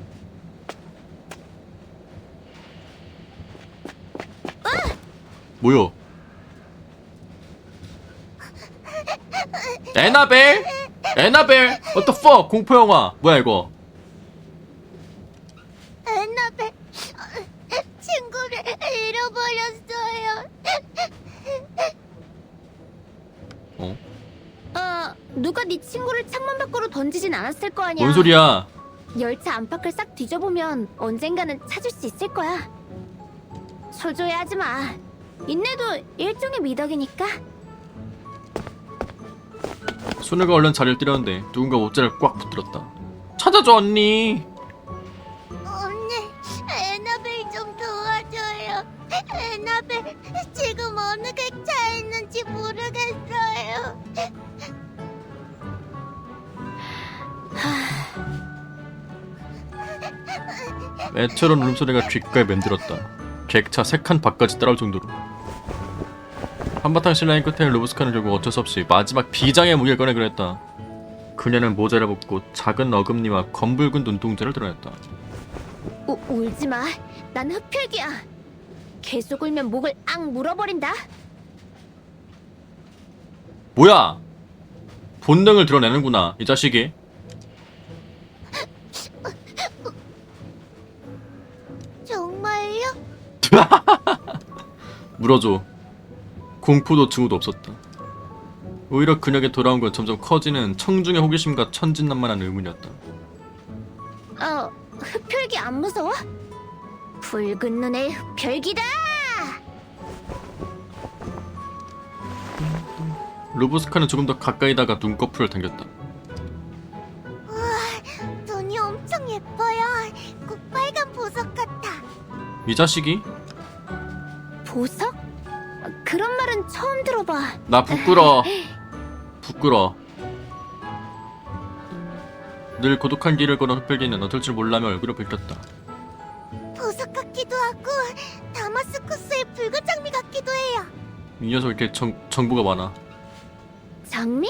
Speaker 1: 뭐야? 에나벨? 에나벨? What the fuck? 공포영화. 뭐야 이거?
Speaker 3: 에나벨 친구를 잃어버렸어요. 누가 네 친구를 창문 밖으로 던지진 않았을 거 아니야.
Speaker 1: 뭔 소리야?
Speaker 3: 열차 안팎을 싹 뒤져보면 언젠가는 찾을 수 있을 거야. 초조해하지 마. 인내도 일종의 미덕이니까.
Speaker 1: 소녀가 얼른 자리를 뛰려는데 누군가 옷자를 꽉 붙들었다. 찾아줘 언니.
Speaker 3: 언니, 에나벨 좀 도와줘요. 에나벨 지금 어느 객차에 있는지 모르겠어요.
Speaker 1: 애처로운 울음소리가 귓가에 맴들었다. 객차 3칸 밖까지 따라올 정도로. 한바탕 신라인 끝에 루브스카는 결국 어쩔 수 없이 마지막 비장의 무기를 꺼내기로 했다. 그녀는 모자를 벗고 작은 어금니와 검붉은 눈동자를 드러냈다.
Speaker 3: 울지 마. 난 흡혈귀야. 계속 울면 목을 앙 물어버린다.
Speaker 1: 뭐야? 본능을 드러내는구나 이 자식이.
Speaker 3: 정말요?
Speaker 1: 물어줘. 공포도 증오도 없었다. 오히려 그녀에게 돌아온 건 점점 커지는 청중의 호기심과 천진난만한 의문이었다.
Speaker 3: 흡혈귀 안 무서워? 붉은 눈의 흡혈귀다!
Speaker 1: 루브스카는 조금 더 가까이 다가 눈꺼풀을 당겼다.
Speaker 3: 눈이 엄청 예뻐요. 꼭 빨간 보석 같아.
Speaker 1: 이 자식이?
Speaker 3: 보석? 그런 말은 처음 들어봐.
Speaker 1: 나 부끄러워. 부끄러워. 늘 고독한 길을 걸어 흡혈귀는 어쩔 줄 몰라며 얼굴을 붉혔다.
Speaker 3: 보석 같기도 하고 다마스쿠스의 붉은 장미 같기도 해요.
Speaker 1: 이 녀석 이렇게 정보가 많아.
Speaker 3: 장미?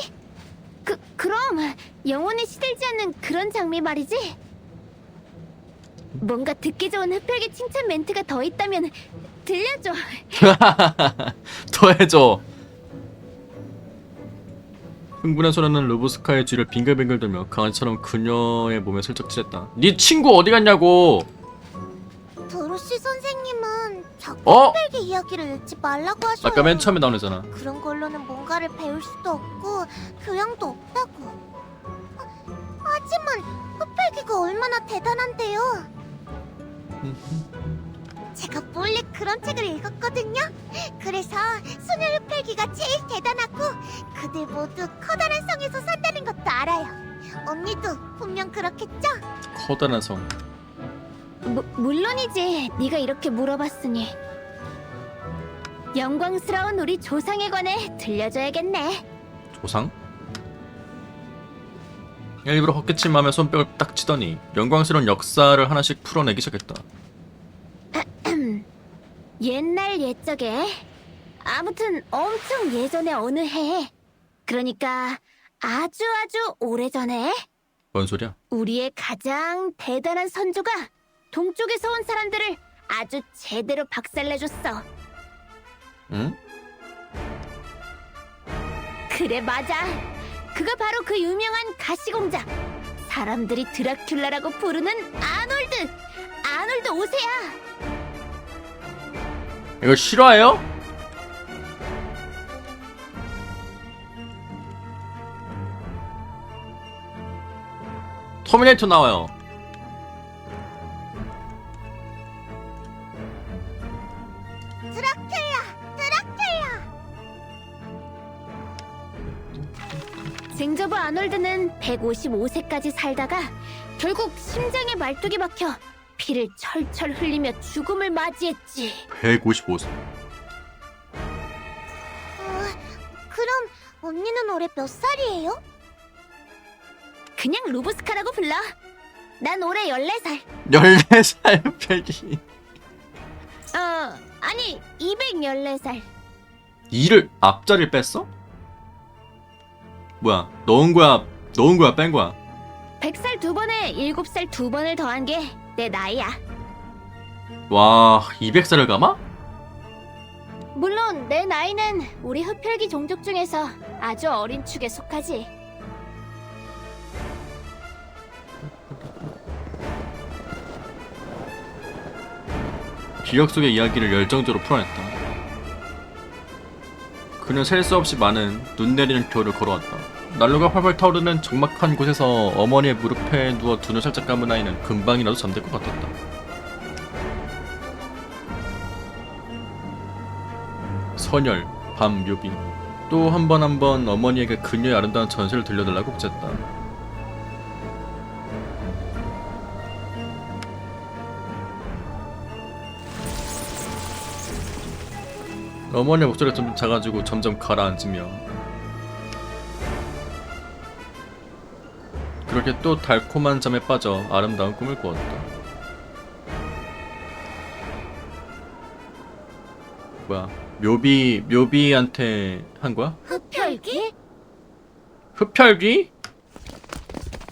Speaker 3: 그럼 영혼에 시들지 않는 그런 장미 말이지? 뭔가 듣기 좋은 흡혈귀 칭찬 멘트가 더 있다면 들려줘.
Speaker 1: 더 해줘. 흥분한 소라는 루브스카의 뒤를 빙글빙글 돌며 강아지처럼 그녀의 몸에 슬쩍 칠했다. 네 친구 어디 갔냐고!
Speaker 3: 도로시 선생님은 자꾸
Speaker 1: 어?
Speaker 3: 흑백의 이야기를 읽지 말라고 하셔요.
Speaker 1: 아까 맨 처음에 나온 애잖아.
Speaker 3: 그런 걸로는 뭔가를 배울 수도 없고 교양도 없다고. 하지만 흑백이가 얼마나 대단한데요. 제가 몰래 그런 책을 읽었거든요. 그래서 소녀 흑백이가 제일 대단하고 그들 모두 커다란 성에서 산다는 것도 알아요. 언니도 분명 그렇겠죠?
Speaker 1: 커다란 성.
Speaker 3: 물론이지. 네가 이렇게 물어봤으니. 영광스러운 우리 조상에 관해 들려줘야겠네.
Speaker 1: 조상? 일부러 헛기침하며 손뼉을 딱 치더니 영광스러운 역사를 하나씩 풀어내기 시작했다.
Speaker 3: 옛날 옛적에 아무튼 엄청 예전에 어느 해에 그러니까 아주 오래전에
Speaker 1: 뭔 소리야?
Speaker 3: 우리의 가장 대단한 선조가 동쪽에서 온 사람들을 아주 제대로 박살내줬어.
Speaker 1: 응?
Speaker 3: 그래 맞아. 그가 바로 그 유명한 가시공작. 사람들이 드라큘라라고 부르는 아놀드 5세야.
Speaker 1: 이거 실화예요? 터미네이터 나와요.
Speaker 3: 쟁저브 아놀드는 155세까지 살다가 결국 심장에 말뚝이 박혀 피를 철철 흘리며 죽음을 맞이했지.
Speaker 1: 155세.
Speaker 3: 그럼 언니는 올해 몇 살이에요? 그냥 루브스카라고 불러. 난 올해 14살.
Speaker 1: 14살 펠기.
Speaker 3: 아니 214살.
Speaker 1: 2를 앞자리를 뺐어? 뭐야? 넣은 거야 뺀 거야?
Speaker 3: 100살 2번에 7살 2번을 더한 게 내 나이야.
Speaker 1: 와, 200살을 감아?
Speaker 3: 물론 내 나이는 우리 흡혈귀 종족 중에서 아주 어린 축에 속하지.
Speaker 1: 기억 속의 이야기를 열정적으로 풀어냈다. 그는 셀 수 없이 많은 눈 내리는 겨울을 걸어왔다. 난로가 활활 타오르는 적막한 곳에서 어머니의 무릎에 누워 두 눈 살짝 감은 아이는 금방이라도 잠들 것 같았다. 선열, 밤 묘비. 또 한 번 어머니에게 그녀의 아름다운 전설을 들려달라고 부탁했다. 어머니의 목소리가 점점 작아지고 점점 가라앉으며 그렇게 또 달콤한 잠에 빠져 아름다운 꿈을 꾸었다. 뭐야? 묘비한테 한 거야?
Speaker 3: 흡혈귀?
Speaker 1: 흡혈귀?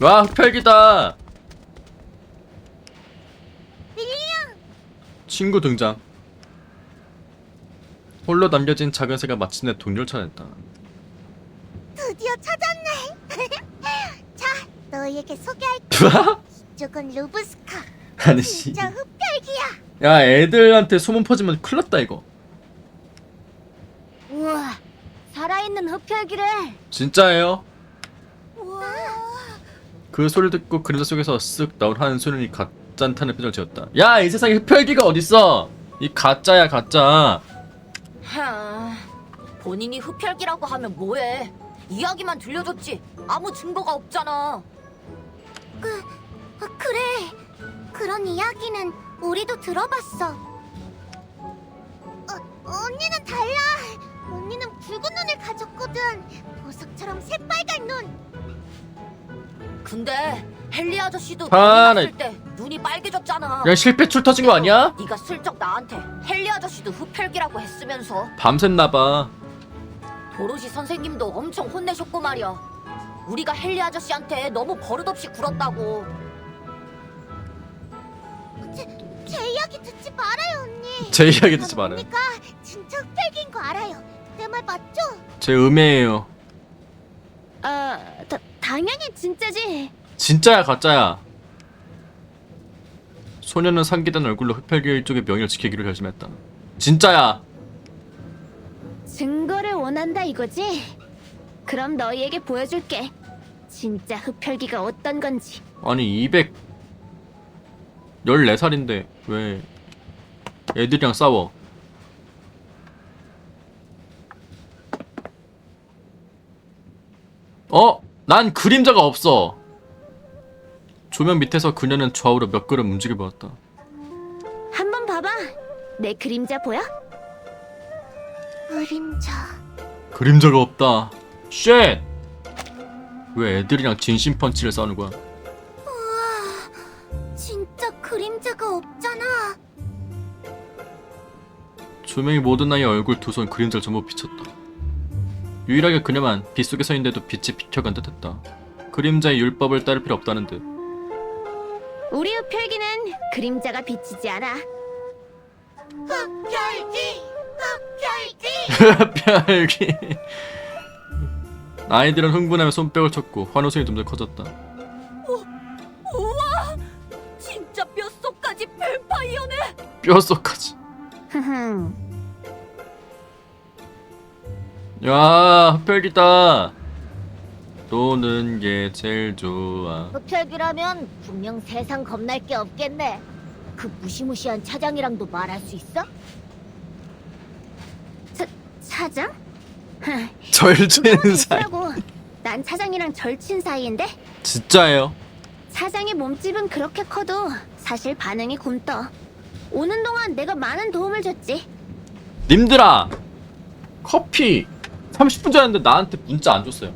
Speaker 1: 와, 흡혈귀다! 친구 등장. 홀로 남겨진 작은 새가 마침내 동료를 찾아냈다.
Speaker 3: 드디어 찾았네. 자, 너희에게 소개할게. 이쪽은 루브스카.
Speaker 1: 아니 씨.
Speaker 3: 진짜 흡혈귀야.
Speaker 1: 야, 애들한테 소문 퍼지면 큰일 났다 이거.
Speaker 3: 우와, 살아있는 흡혈귀래.
Speaker 1: 진짜예요?
Speaker 3: 우와.
Speaker 1: 그 소리를 듣고 그림자 속에서 쓱 나온 한 소년이 가짠타는 표정을 지었다. 야, 이 세상에 흡혈귀가 어딨어? 이 가짜야, 가짜.
Speaker 4: 본인이 흡혈귀라고 하면 뭐해? 이야기만 들려줬지 아무 증거가 없잖아.
Speaker 3: 그래. 그런 이야기는 우리도 들어봤어. 언니는 달라. 언니는 붉은 눈을 가졌거든. 보석처럼 새빨간 눈.
Speaker 4: 근데 헨리 아저씨도
Speaker 1: 아,
Speaker 4: 봤을 때 눈이 빨개졌잖아.
Speaker 1: 야, 실패 출 터진 거 아니야?
Speaker 4: 네가 슬쩍 나한테 헨리 아저씨도 흡혈귀라고 했으면서.
Speaker 1: 밤샜나봐.
Speaker 4: 도로시 선생님도 엄청 혼내셨고 말이야. 우리가 헨리 아저씨한테 너무 버릇없이 굴었다고.
Speaker 3: 제 이야기 듣지 말아요, 언니.
Speaker 1: 제 이야기 듣지 말아요.
Speaker 3: 언니가 진짜 흡혈귀인 거 알아요. 내 말 맞죠?
Speaker 1: 제 음해예요.
Speaker 3: 당연히 진짜지.
Speaker 1: 진짜야 가짜야? 소녀는 상기된 얼굴로 흡혈귀 일족의 명예를 지키기로 결심했다. 진짜야.
Speaker 3: 증거를 원한다 이거지? 그럼 너희에게 보여줄게. 진짜 흡혈귀가 어떤 건지.
Speaker 1: 아니 214살인데 왜 애들이랑 싸워? 난 그림자가 없어. 조명 밑에서 그녀는 좌우로 몇 걸음 움직여 보았다.
Speaker 3: 한번 봐봐. 내 그림자 보여? 그림자.
Speaker 1: 그림자가 없다. 쉣! 왜 애들이랑 진심 펀치를 싸우는 거야?
Speaker 3: 진짜 그림자가 없잖아.
Speaker 1: 조명이 모든 아이의 얼굴 두 손 그림자를 전부 비쳤다. 유일하게 그녀만 빛 속에 서 있는데도 빛이 비켜간 듯했다. 그림자의 율법을 따를 필요 없다는 듯.
Speaker 3: 우리 흡혈귀는 그림자가 비치지 않아. 흡혈귀! 흡혈귀!
Speaker 1: 흡혈귀. 아이들은 흥분하며 손뼉을 쳤고 환호성이 점점 커졌다.
Speaker 4: 우와! 진짜 뼛속까지 뱀파이어네!
Speaker 1: 뼛속까지.
Speaker 3: 흐흠.
Speaker 1: 야, 흡혈귀다. 노는 게 제일 좋아.
Speaker 3: 흡혈귀라면 분명 세상 겁날 게 없겠네. 그 무시무시한 차장이랑도 말할 수 있어? 차장?
Speaker 1: 절친 사이.
Speaker 3: 있으라고. 난 차장이랑 절친 사이인데?
Speaker 1: 진짜예요?
Speaker 3: 차장의 몸집은 그렇게 커도 사실 반응이 굼떠. 오는 동안 내가 많은 도움을 줬지.
Speaker 1: 님들아, 커피 30분 전인데 나한테 문자 안 줬어요.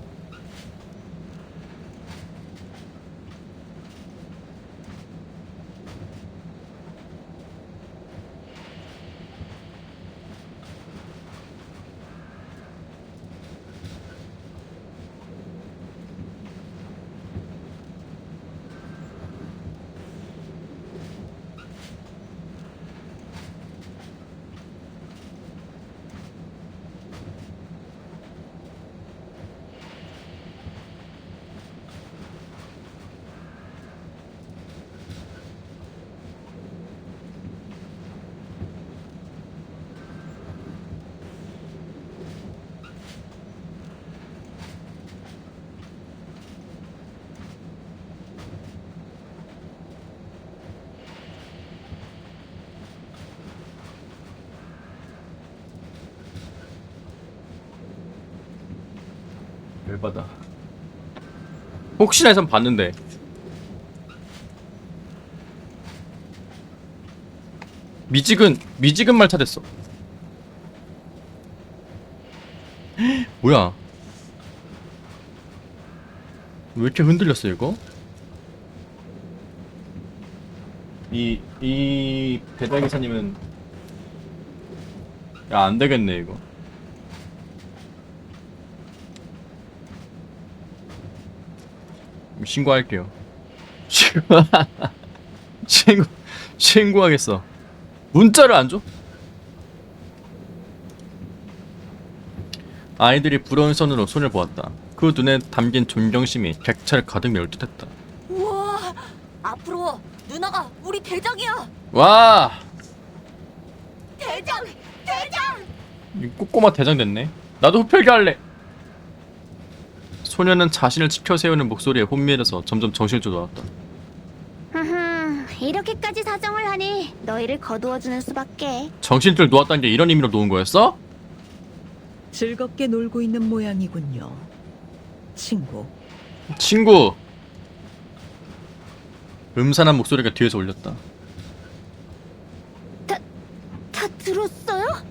Speaker 1: 열받아. 혹시나 해서 봤는데 미직은 말차 됐어. 뭐야? 왜 이렇게 흔들렸어 이거? 이 배달 기사님은 야 안 되겠네 이거. 신고할게요. 신고하겠어. 문자를 안 줘? 아이들이 부러운 손으로 손을 보았다. 그 눈에 담긴 존경심이 객차를 가득 메울 듯했다.
Speaker 4: 우와! 앞으로 누나가 우리 대장이야!
Speaker 1: 와!
Speaker 4: 대장! 대장!
Speaker 1: 이 꼬꼬마 대장 됐네. 나도 흡혈귀 할래. 소녀는 자신을 지켜 세우는 목소리에 혼미해서 점점 정신을 쫓아왔다.
Speaker 3: 이렇게까지 사정을 하니 너희를 거두어주는 수밖에.
Speaker 1: 정신줄 놓았다는 게 이런 의미로 놓은 거였어?
Speaker 8: 즐겁게 놀고 있는 모양이군요. 친구.
Speaker 1: 친구. 음산한 목소리가 뒤에서 울렸다.
Speaker 3: 다 들었어요?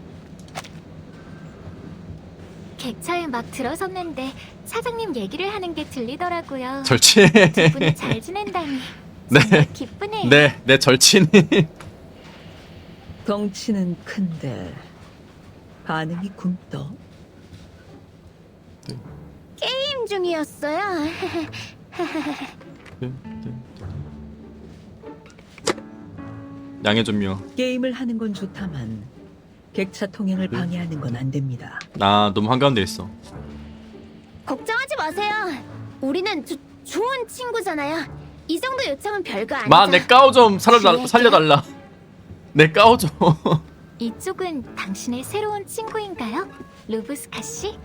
Speaker 3: 객차에 막 들어섰는데 사장님 얘기를 하는 게 들리더라고요.
Speaker 1: 절친.
Speaker 3: 두 분이 잘 지낸다니
Speaker 1: 네.
Speaker 3: 정말 기쁘네요.
Speaker 1: 네, 내 절친이.
Speaker 8: 덩치는 큰데 반응이 굼떠.
Speaker 3: 게임 중이었어요.
Speaker 1: 양해 좀요.
Speaker 8: 게임을 하는 건 좋다만 객차 통행을 방해하는 건 안 됩니다.
Speaker 1: 나 너무 한가운데 있어.
Speaker 3: 걱정하지 마세요. 우리는 좋은 친구잖아요. 이 정도 요청은 별거 아니죠.
Speaker 1: 마, 내 까오 좀 살려달라. 내 까오 좀.
Speaker 3: 이쪽은 당신의 새로운 친구인가요? 루브스카 씨?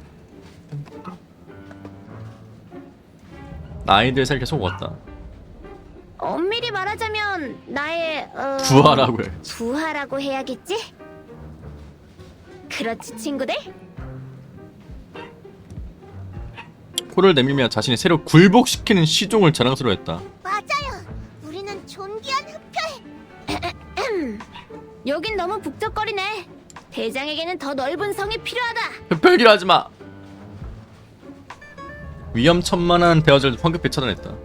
Speaker 1: 아이들 살 계속 왔다.
Speaker 3: 엄밀히 말하자면 나의
Speaker 1: 부하라고 해.
Speaker 3: 부하라고 해야겠지? 그렇지 친구들?
Speaker 1: 코를 내밀며 자신이 새로 굴복시키는 시종을 자랑스러워했다.
Speaker 3: 맞아요. 우리는 존귀한 흡혈. 여긴 너무 북적거리네. 대장에게는 더 넓은 성이 필요하다.
Speaker 1: 흡혈기를 하지 마. 위험천만한 대화를 황급히 차단했다.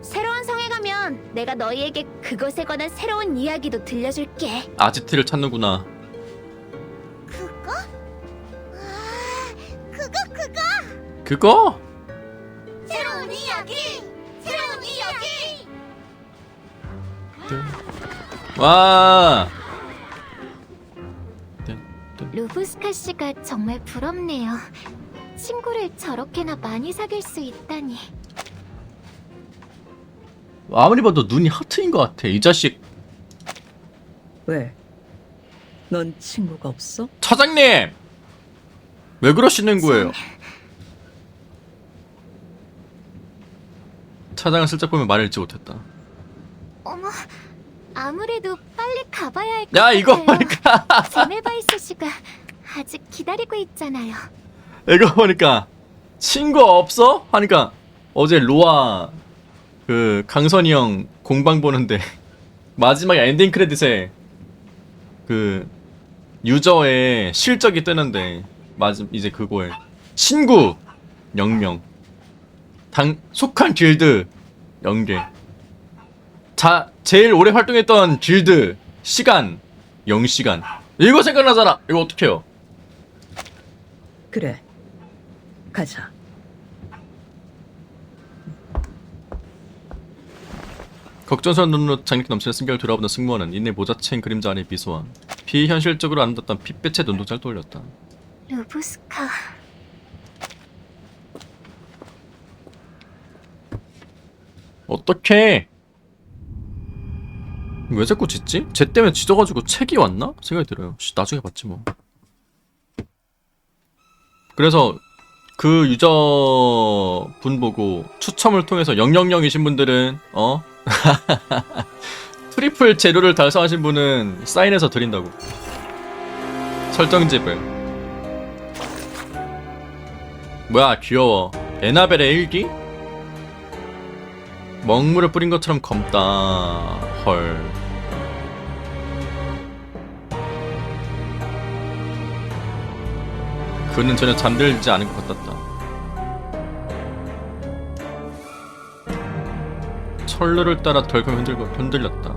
Speaker 3: 새로운 성에 가면 내가 너희에게 그것에 관한 새로운 이야기도 들려줄게.
Speaker 1: 아지트를 찾는구나.
Speaker 3: 그거? 그거?
Speaker 1: 그거?
Speaker 3: 새로운 이야기! 새로운 이야기!
Speaker 1: 와.
Speaker 3: 루브스카 씨가 정말 부럽네요. 친구를 저렇게나 많이 사귈 수 있다니.
Speaker 1: 아무리 봐도 눈이 하트인 것 같아. 이 자식.
Speaker 8: 왜? 넌 친구가 없어?
Speaker 1: 차장님! 왜 그러시는 거예요? 차장을 슬쩍 보면 말을 잃지 못했다.
Speaker 3: 어머, 아무래도 빨리 가봐야 할 것
Speaker 1: 야,
Speaker 3: 같아요.
Speaker 1: 이거 보니까
Speaker 3: 제메바이스 씨가 아직 기다리고 있잖아요.
Speaker 1: 이거 보니까 친구 없어? 하니까 어제 로아 그 강선이 형 공방 보는데 마지막에 엔딩 크레딧에 그 유저의 실적이 뜨는데 이제 그거에 친구 0명 속한 길드 0개 제일 오래 활동했던 길드 시간 0시간 이거 생각나잖아. 이거 어떡해요?
Speaker 8: 그래. 가자.
Speaker 1: 걱정스러운 눈으로 장력 넘치는 승격을 돌아보는 승무원은 이내 모자챈 그림자 안에 미소와 비현실적으로 아름답던 핏빛의 눈동자를 떠올렸다.
Speaker 3: 루브스카.
Speaker 1: 어떡해? 왜 자꾸 짖지? 쟤 때문에 짖어가지고 책이 왔나? 생각이 들어요. 나중에 봤지 뭐. 그래서 그 유저분 보고 추첨을 통해서 000이신 분들은 트리플 재료를 달성하신 분은 사인해서 드린다고. 설정집을. 뭐야 귀여워. 에나벨의 일기? 먹물을 뿌린 것처럼 검다. 헐. 그는 전혀 잠들지 않은 것 같았다. 철로를 따라 덜컹 흔들렸다.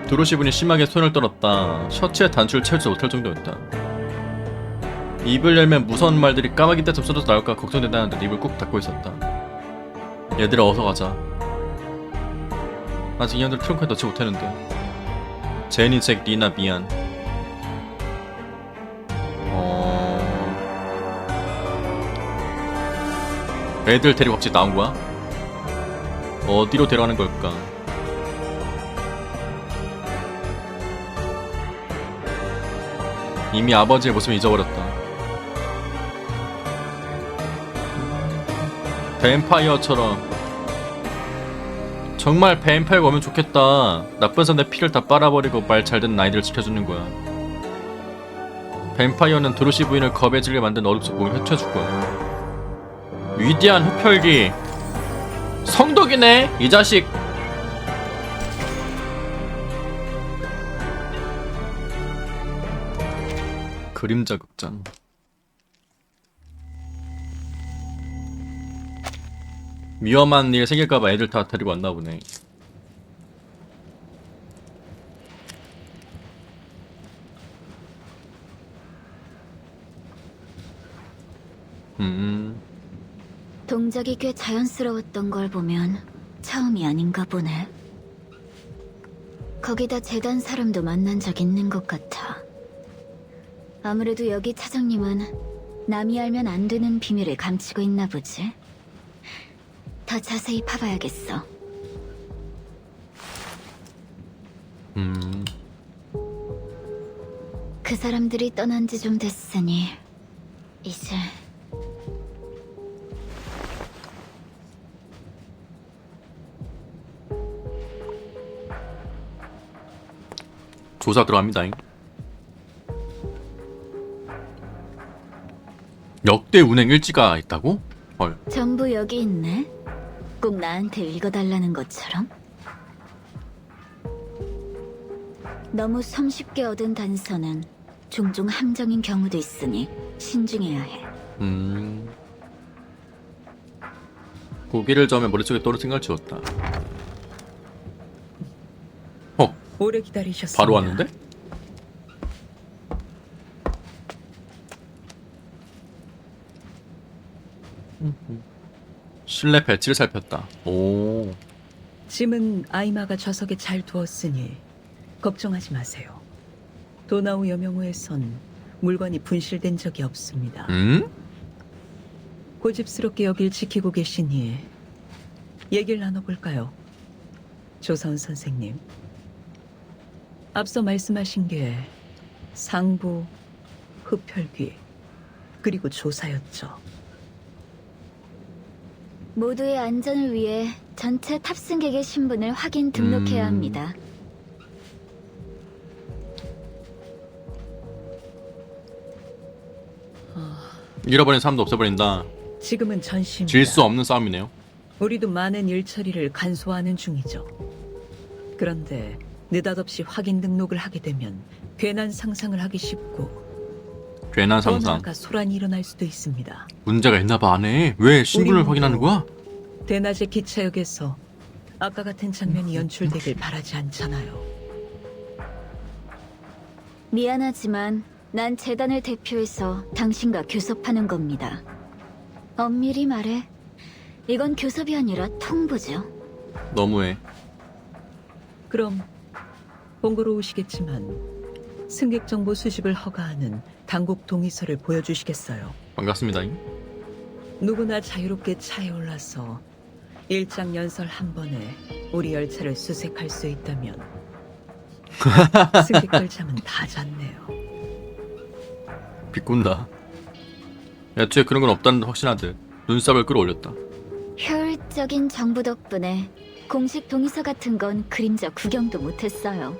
Speaker 1: 도로시 분이 심하게 손을 떨었다. 셔츠의 단추를 채우지 못할 정도였다. 입을 열면 무서운 말들이 까마귀 떼서 쏟아져 나올까 걱정된다는데 입을 꾹 닫고 있었다. 얘들아 어서 가자. 아직 인형들 트렁크에 넣지 못했는데. 제니, 잭, 리나 미안. 애들 데리고 갑자기 나온 거야? 어디로 데려가는 걸까? 이미 아버지의 모습을 잊어버렸다. 뱀파이어처럼. 정말 뱀파이어가 오면 좋겠다. 나쁜 사람의 피를 다 빨아버리고 말 잘 듣는 아이들을 지켜주는 거야. 뱀파이어는 도로시 부인을 겁에 질게 만든 어둠 속 몸을 해쳐줄 거야. 위대한 흡혈기. 성덕이네 이 자식. 그림자 극장. 위험한 일 생길까봐 애들 다 데리고 왔나 보네.
Speaker 6: 동작이 꽤 자연스러웠던 걸 보면 처음이 아닌가 보네. 거기다 재단 사람도 만난 적 있는 것 같아. 아무래도 여기 차장님은 남이 알면 안 되는 비밀을 감추고 있나 보지. 더 자세히 파봐야겠어. 그 사람들이 떠난 지 좀 됐으니 이제
Speaker 1: 조사 들어갑니다. 역대 운행 일지가 있다고? 헐.
Speaker 6: 전부 여기 있네. 꼭 나한테 읽어달라는 것처럼. 너무 손쉽게 얻은 단서는 종종 함정인 경우도 있으니 신중해야 해.
Speaker 1: 고개를 저으며 머릿속에 떠오른 생각을 지웠다.
Speaker 8: 오래 기다리셨습니다.
Speaker 1: 바로 왔는데? 실내 배치를 살폈다. 오.
Speaker 8: 짐은 아이마가 좌석에 잘 두었으니 걱정하지 마세요. 도나우 여명호에선 물건이 분실된 적이 없습니다. 고집스럽게 여길 지키고 계시니 얘기를 나눠볼까요? 조선 선생님. 앞서 말씀하신 게 상부, 흡혈귀, 그리고 조사였죠.
Speaker 6: 모두의 안전을 위해 전체 탑승객의 신분을 확인 등록해야 합니다.
Speaker 1: 잃어버린 사람도 없애버린다.
Speaker 8: 지금은 전시입니다.
Speaker 1: 질 수 없는 싸움이네요.
Speaker 8: 우리도 많은 일 처리를 간소화하는 중이죠. 그런데 느닷없이 확인 등록을 하게 되면 괜한 상상을 하기 쉽고
Speaker 1: 괜한
Speaker 8: 더
Speaker 1: 상상.
Speaker 8: 나아가 소란이 일어날 수도 있습니다.
Speaker 1: 문제가 있나봐 안에. 왜 신분을
Speaker 8: 우리
Speaker 1: 확인하는
Speaker 8: 모두
Speaker 1: 거야?
Speaker 8: 대낮에 기차역에서 아까 같은 장면이 연출되길 바라지 않잖아요.
Speaker 6: 미안하지만 난 재단을 대표해서 당신과 교섭하는 겁니다. 엄밀히 말해 이건 교섭이 아니라 통보죠.
Speaker 1: 너무해.
Speaker 8: 그럼 번거로우시겠지만 승객 정보 수집을 허가하는 당국 동의서를 보여주시겠어요?
Speaker 1: 반갑습니다.
Speaker 8: 누구나 자유롭게 차에 올라서 일장 연설 한 번에 우리 열차를 수색할 수 있다면 승객들 잠은 다 잤네요.
Speaker 1: 비꾼다. 애초에 그런 건 없다는 듯 확신하듯 눈썹을 끌어올렸다.
Speaker 6: 효율적인 정부 덕분에 공식 동의서 같은 건 그림자 구경도 못했어요.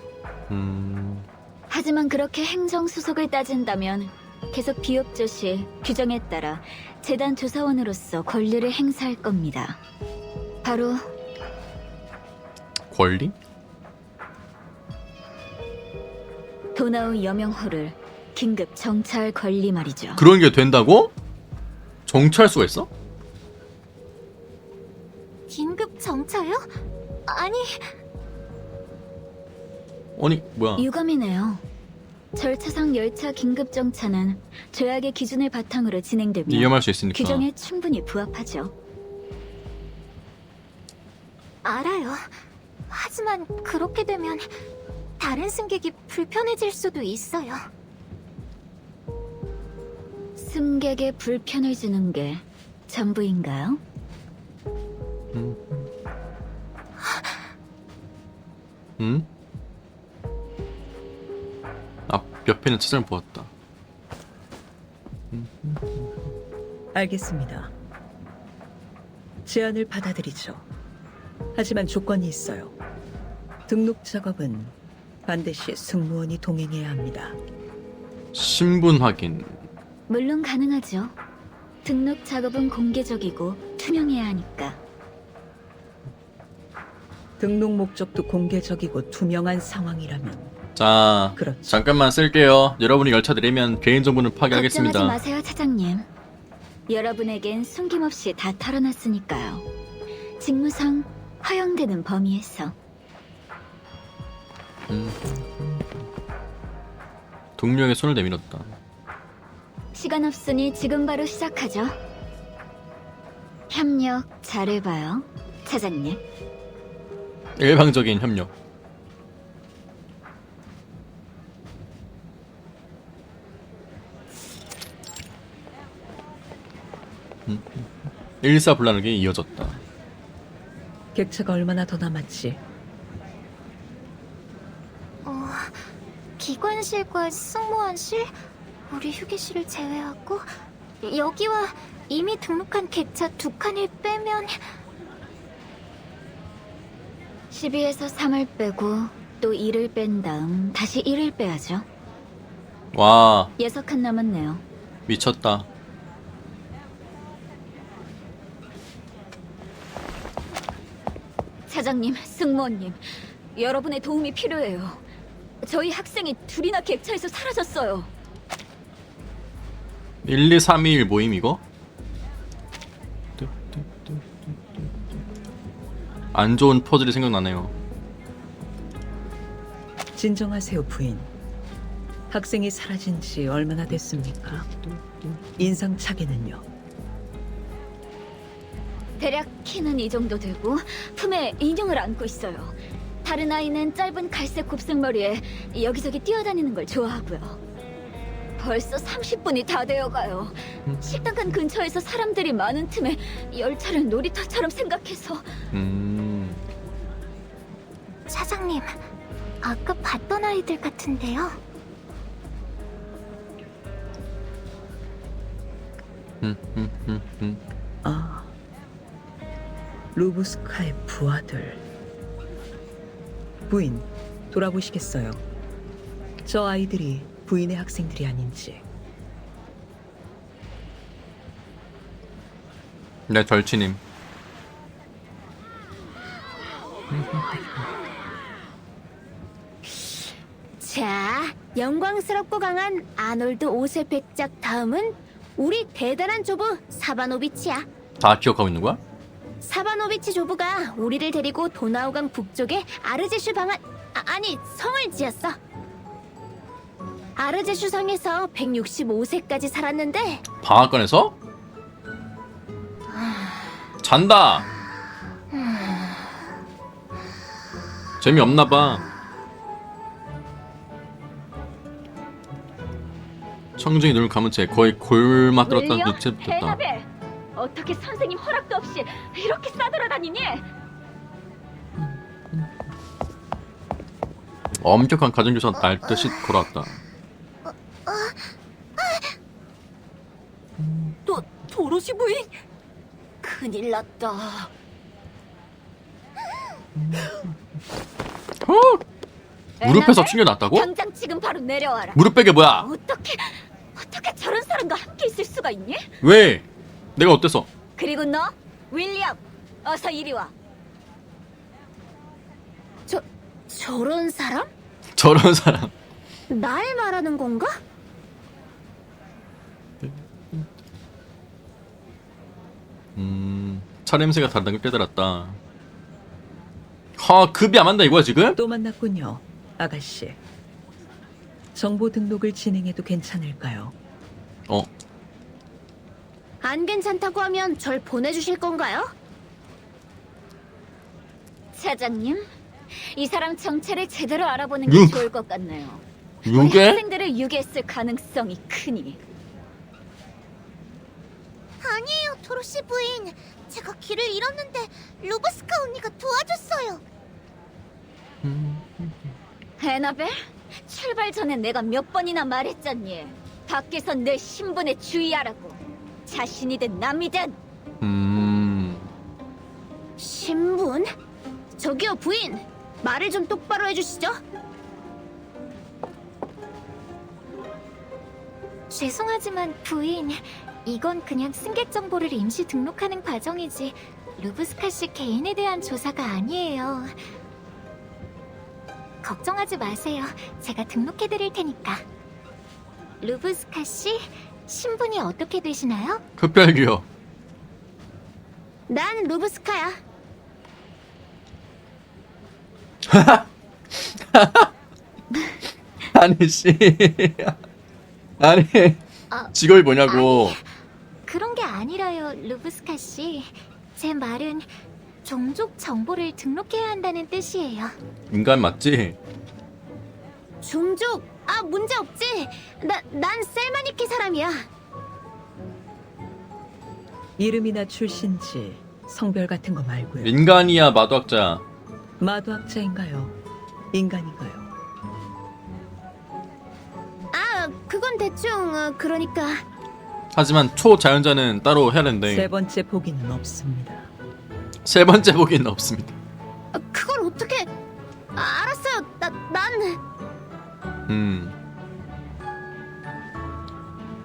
Speaker 6: 하지만 그렇게 행정수속을 따진다면 계속 비협조시 규정에 따라 재단 조사원으로서 권리를 행사할 겁니다. 바로
Speaker 1: 권리?
Speaker 6: 도나우 여명호를 긴급 정차할 권리 말이죠.
Speaker 1: 그런 게 된다고? 정치할 수가 있어?
Speaker 3: 긴급 정차요? 아니,
Speaker 1: 아니 뭐야?
Speaker 6: 유감이네요. 절차상 열차 긴급 정차는 조약의 기준을 바탕으로 진행되며
Speaker 1: 위험할 수 있으니까.
Speaker 6: 규정에 충분히 부합하죠.
Speaker 3: 알아요. 하지만 그렇게 되면 다른 승객이 불편해질 수도 있어요.
Speaker 6: 승객의 불편을 주는 게 전부인가요?
Speaker 1: 응? 옆에는 책을 보았다.
Speaker 8: 알겠습니다. 제안을 받아들이죠. 하지만 조건이 있어요. 등록 작업은 반드시 승무원이 동행해야 합니다.
Speaker 1: 신분 확인.
Speaker 6: 물론 가능하죠. 등록 작업은 공개적이고 투명해야 하니까.
Speaker 8: 등록 목적도 공개적이고 투명한 상황이라면
Speaker 1: 자,
Speaker 8: 그렇죠.
Speaker 1: 잠깐만 쓸게요. 여러분이 열차 내리면 개인정보는
Speaker 6: 걱정하지
Speaker 1: 파괴하겠습니다.
Speaker 6: 마세요, 차장님. 여러분에겐 숨김없이 다 털어놨으니까요. 직무상 허용되는 범위에서.
Speaker 1: 동료에게 손을 내밀었다.
Speaker 6: 시간 없으니 지금 바로 시작하죠. 협력 잘해봐요, 차장님.
Speaker 1: 일방적인 협력. 일사불란하게 이어졌다.
Speaker 8: 객차가 얼마나 더 남았지?
Speaker 3: 기관실과 승무원실, 우리 휴게실을 제외하고 여기와 이미 등록한 객차 2칸을 빼면
Speaker 6: 12에서 3을 빼고 또 1을 뺀 다음 다시 1을 빼야죠.
Speaker 1: 와,
Speaker 6: 6칸 남았네요.
Speaker 1: 미쳤다.
Speaker 6: 차장님, 승무원님, 여러분의 도움이 필요해요. 저희 학생이 둘이나 객차에서 사라졌어요.
Speaker 1: 1, 2, 3, 2, 1 모임 이거? 안 좋은 퍼즐이 생각나네요.
Speaker 8: 진정하세요, 부인. 학생이 사라진 지 얼마나 됐습니까? 인상착의는요?
Speaker 6: 대략 키는 이 정도 되고 품에 인형을 안고 있어요. 다른 아이는 짧은 갈색 곱슬머리에 여기저기 뛰어다니는 걸 좋아하고요. 벌써 30분이 다 되어가요. 식당간 근처에서 사람들이 많은 틈에 열차를 놀이터처럼 생각해서
Speaker 3: 차장님, 아까 봤던 아이들 같은데요.
Speaker 8: 아, 루브스카의 부하들. 부인, 돌아보시겠어요? 저 아이들이 부인의 학생들이 아닌지.
Speaker 1: 네, 절치님.
Speaker 3: 자, 영광스럽고 강한 아놀드 5세 백작 다음은 우리 대단한 조부 사바노비치야.
Speaker 1: 다 기억하고 있는 거야?
Speaker 3: 사바노비치 조부가 우리를 데리고 도나우강 북쪽에 아르제슈 방안 아니 성을 지었어. 아르제슈 성에서 165세까지 살았는데
Speaker 1: 방앗간에서? 잔다. 재미없나봐. 청중이 눈을 감은 채 거의 골마 들었던
Speaker 6: 윌리엄,
Speaker 1: 눈치를 붙였다.
Speaker 6: 헤나벨, 어떻게 선생님 허락도 없이 이렇게 싸돌아다니니?
Speaker 1: 엄격한 가정교사가 날듯이 돌아왔다.
Speaker 3: 도로시 부인? 큰일 났다.
Speaker 1: 무릎에서 충격났다고?
Speaker 6: 당장 지금 바로 내려와라.
Speaker 1: 무릎 베개 뭐야?
Speaker 6: 어떻게 저런 사람과 함께 있을 수가 있니?
Speaker 1: 왜? 내가 어때서?
Speaker 6: 그리고 너, 윌리엄, 어서 이리 와.
Speaker 3: 저런 사람?
Speaker 1: 저런 사람.
Speaker 3: 날 말하는 건가?
Speaker 1: 차 냄새가 다르다는 걸 깨달았다. 급이 안 맞나 이거야 지금?
Speaker 8: 또 만났군요, 아가씨. 정보 등록을 진행해도 괜찮을까요?
Speaker 3: 안 괜찮다고 하면 절 보내주실 건가요?
Speaker 6: 차장님, 이 사람 정체를 제대로 알아보는 게
Speaker 1: 육.
Speaker 6: 좋을 것 같네요. 우리
Speaker 1: 유괴?
Speaker 6: 학생들을 유괴했을 가능성이 크니.
Speaker 3: 아니에요, 도로시 부인. 제가 길을 잃었는데 루브스카 언니가 도와줬어요.
Speaker 6: 에나벨, 출발 전에 내가 몇 번이나 말했잖니. 밖에선 내 신분에 주의하라고. 자신이든 남이든.
Speaker 3: 신분? 저기요, 부인. 말을 좀 똑바로 해주시죠.
Speaker 6: 죄송하지만 부인, 이건 그냥 승객 정보를 임시 등록하는 과정이지 루브스카 씨 개인에 대한 조사가 아니에요. 걱정하지 마세요. 제가 등록해드릴 테니까. 루브스카 씨, 신분이 어떻게 되시나요?
Speaker 1: 흡혈귀여.
Speaker 3: 난 루브스카야.
Speaker 1: 아니 씨. 아니 직업이 뭐냐고.
Speaker 6: 그런 게 아니라요, 루브스카 씨. 제 말은 종족 정보를 등록해야 한다는 뜻이에요.
Speaker 1: 인간 맞지?
Speaker 3: 종족? 문제 없지. 난 셀마니키 사람이야.
Speaker 8: 이름이나 출신지, 성별 같은 거 말고요.
Speaker 1: 민간이야 마도학자야.
Speaker 8: 마도학자인가요? 인간인가요?
Speaker 3: 아, 그건 대충 그러니까
Speaker 1: 하지만 초자연자는 따로 해야
Speaker 8: 세
Speaker 1: 되는데
Speaker 8: 번째 보기는 없습니다.
Speaker 1: 세 번째 보기는 없습니다.
Speaker 3: 그걸 어떻게 알았어요. 난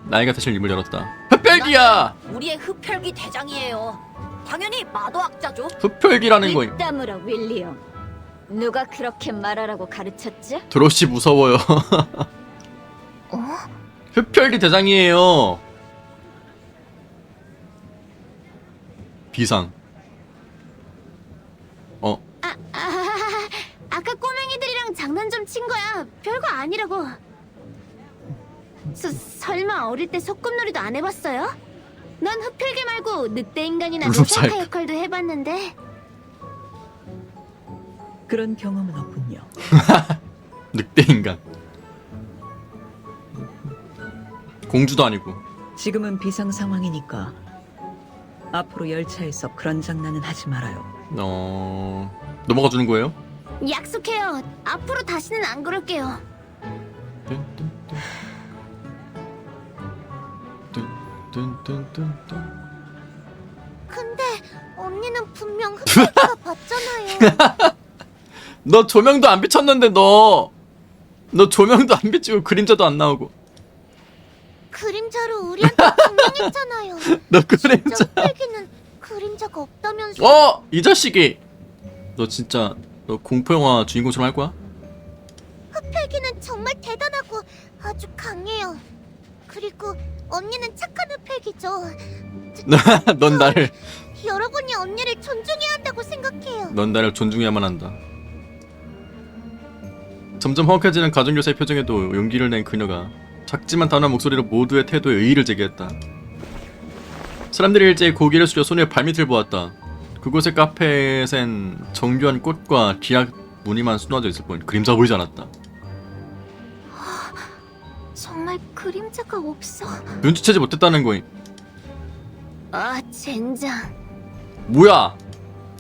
Speaker 1: 나이가 사실 입을 열었다. 흡혈귀야!
Speaker 3: 우리의 흡혈귀 대장이에요. 당연히 마도학자죠.
Speaker 1: 흡혈귀라는 거.
Speaker 6: 입 다물어, 윌리엄. 누가 그렇게 말하라고 가르쳤지?
Speaker 1: 드로시 무서워요. 흡혈귀 대장이에요. 비상.
Speaker 3: 아까 꼬맹이들이랑 장난 좀 친 거야. 별거 아니라고. 설마 어릴 때 소꿉놀이도 안 해봤어요? 넌 흡혈귀 말고 늑대 인간이나
Speaker 1: 룸사이크.
Speaker 3: 노사카 역할도 해봤는데.
Speaker 8: 그런 경험은 없군요.
Speaker 1: 늑대 인간. 공주도 아니고.
Speaker 8: 지금은 비상 상황이니까 앞으로 열차에서 그런 장난은 하지 말아요.
Speaker 1: 넘어가 주는 거예요?
Speaker 3: 약속해요. 앞으로 다시는 안 그럴게요. 근데 언니는 분명 흡혈귀가 봤잖아요.
Speaker 1: 너 조명도 안 비쳤는데 너 조명도 안 비치고 그림자도 안 나오고.
Speaker 3: 그림자로 우리한테 증명했잖아요.
Speaker 1: 너 그림자.
Speaker 3: 흡혈귀는 그림자가 없다면서.
Speaker 1: 이 자식이. 너 진짜 너 공포 영화 주인공처럼 할 거야?
Speaker 3: 흡혈귀는 정말 대단하고 아주 강해요. 그리고 언니는 착한 흡혈귀죠.
Speaker 1: 넌 나를
Speaker 3: 여러분이 언니를 존중해야 한다고 생각해요.
Speaker 1: 넌 나를 존중해야만 한다. 점점 험악해지는 가정교사의 표정에도 용기를 낸 그녀가 작지만 단호한 목소리로 모두의 태도에 의의를 제기했다. 사람들이 일제히 고개를 숙여 소녀의 발밑을 보았다. 그곳의 카페에선 정교한 꽃과 기약 무늬만 수놓아져 있을 뿐 그림자 보이지 않았다.
Speaker 3: 정말 그림자가 없어.
Speaker 1: 눈치채지 못했다는 거임.
Speaker 3: 아, 젠장.
Speaker 1: 뭐야?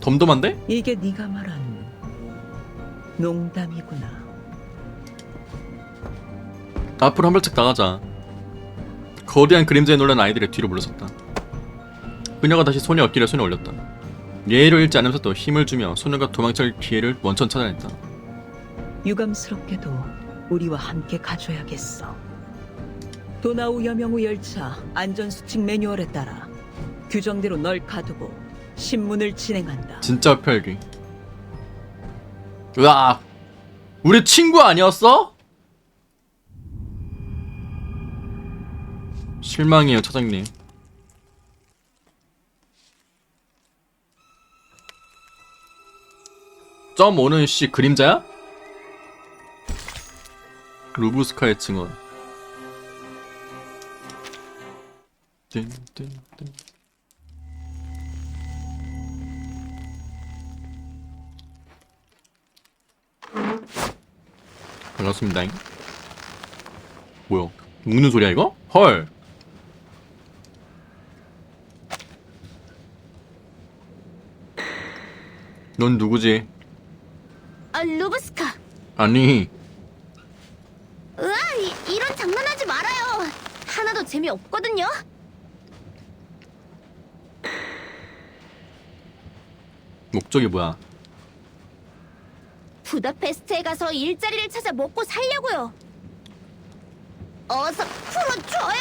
Speaker 1: 덤덤한데?
Speaker 8: 이게 네가 말한 농담이구나.
Speaker 1: 앞으로 한 발짝 나가자. 거대한 그림자에 놀란 아이들의 뒤로 물러섰다. 그녀가 다시 소녀 어깨에 손을 올렸다. 예의를 잃지 않으면서 또 힘을 주며 소녀가 도망칠 기회를 원천 찾아냈다.
Speaker 8: 유감스럽게도 우리와 함께 가줘야겠어. 도나우 여명우 열차 안전수칙 매뉴얼에 따라 규정대로 널 가두고 신문을 진행한다.
Speaker 1: 진짜 흡혈귀. 으악! 우리 친구 아니었어? 실망이에요, 차장님. 점 5는 씨 그림자야? 루브스카의 증언. 뜬뜬뜬. 반갑습니다. 뭐야? 웃는 소리야 이거? 헐. 넌 누구지?
Speaker 3: 아, 루브스카.
Speaker 1: 아니,
Speaker 3: 으아, 이런 장난하지 말아요. 하나도 재미없거든요.
Speaker 1: 목적이 뭐야?
Speaker 3: 부다페스트에 가서 일자리를 찾아 먹고 살려고요. 어서 풀어줘요.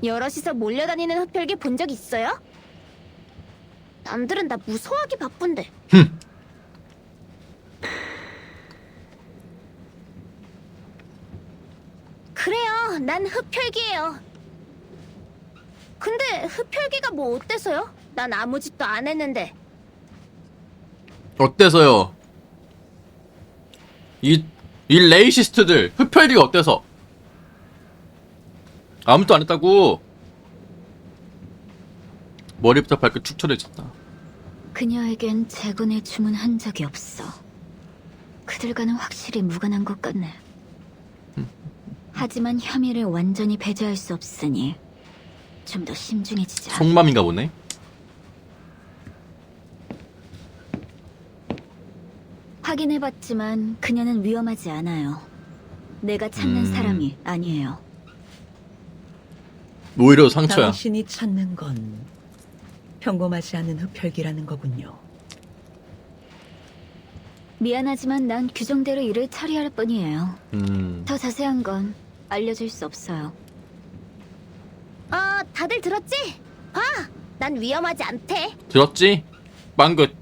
Speaker 3: 여럿이서 몰려다니는 흡혈귀 본 적 있어요? 남들은 나 무서워하기 바쁜데. 그래요, 난 흡혈귀예요. 근데 흡혈귀가 뭐 어때서요? 난 아무 짓도 안 했는데.
Speaker 1: 어때서요? 이 레이시스트들 흡혈귀가 어때서? 아무것도 안 했다고. 머리부터 발끝 축 처져있었다.
Speaker 6: 그녀에겐 재건의 주문한 적이 없어. 그들과는 확실히 무관한 것 같네. 하지만 혐의를 완전히 배제할 수 없으니 좀 더 신중해지자.
Speaker 1: 속맘인가 보네.
Speaker 6: 확인해봤지만 그녀는 위험하지 않아요. 내가 찾는 사람이 아니에요.
Speaker 1: 오히려 상처야.
Speaker 8: 당신이 찾는 건 평범하지 않은 흡혈귀라는 거군요.
Speaker 6: 미안하지만 난 규정대로 일을 처리할 뿐이에요.
Speaker 1: 음.
Speaker 6: 더 자세한 건 알려줄 수 없어요.
Speaker 3: 다들 들었지? 난 위험하지 않대.
Speaker 1: 들었지? 빵긋.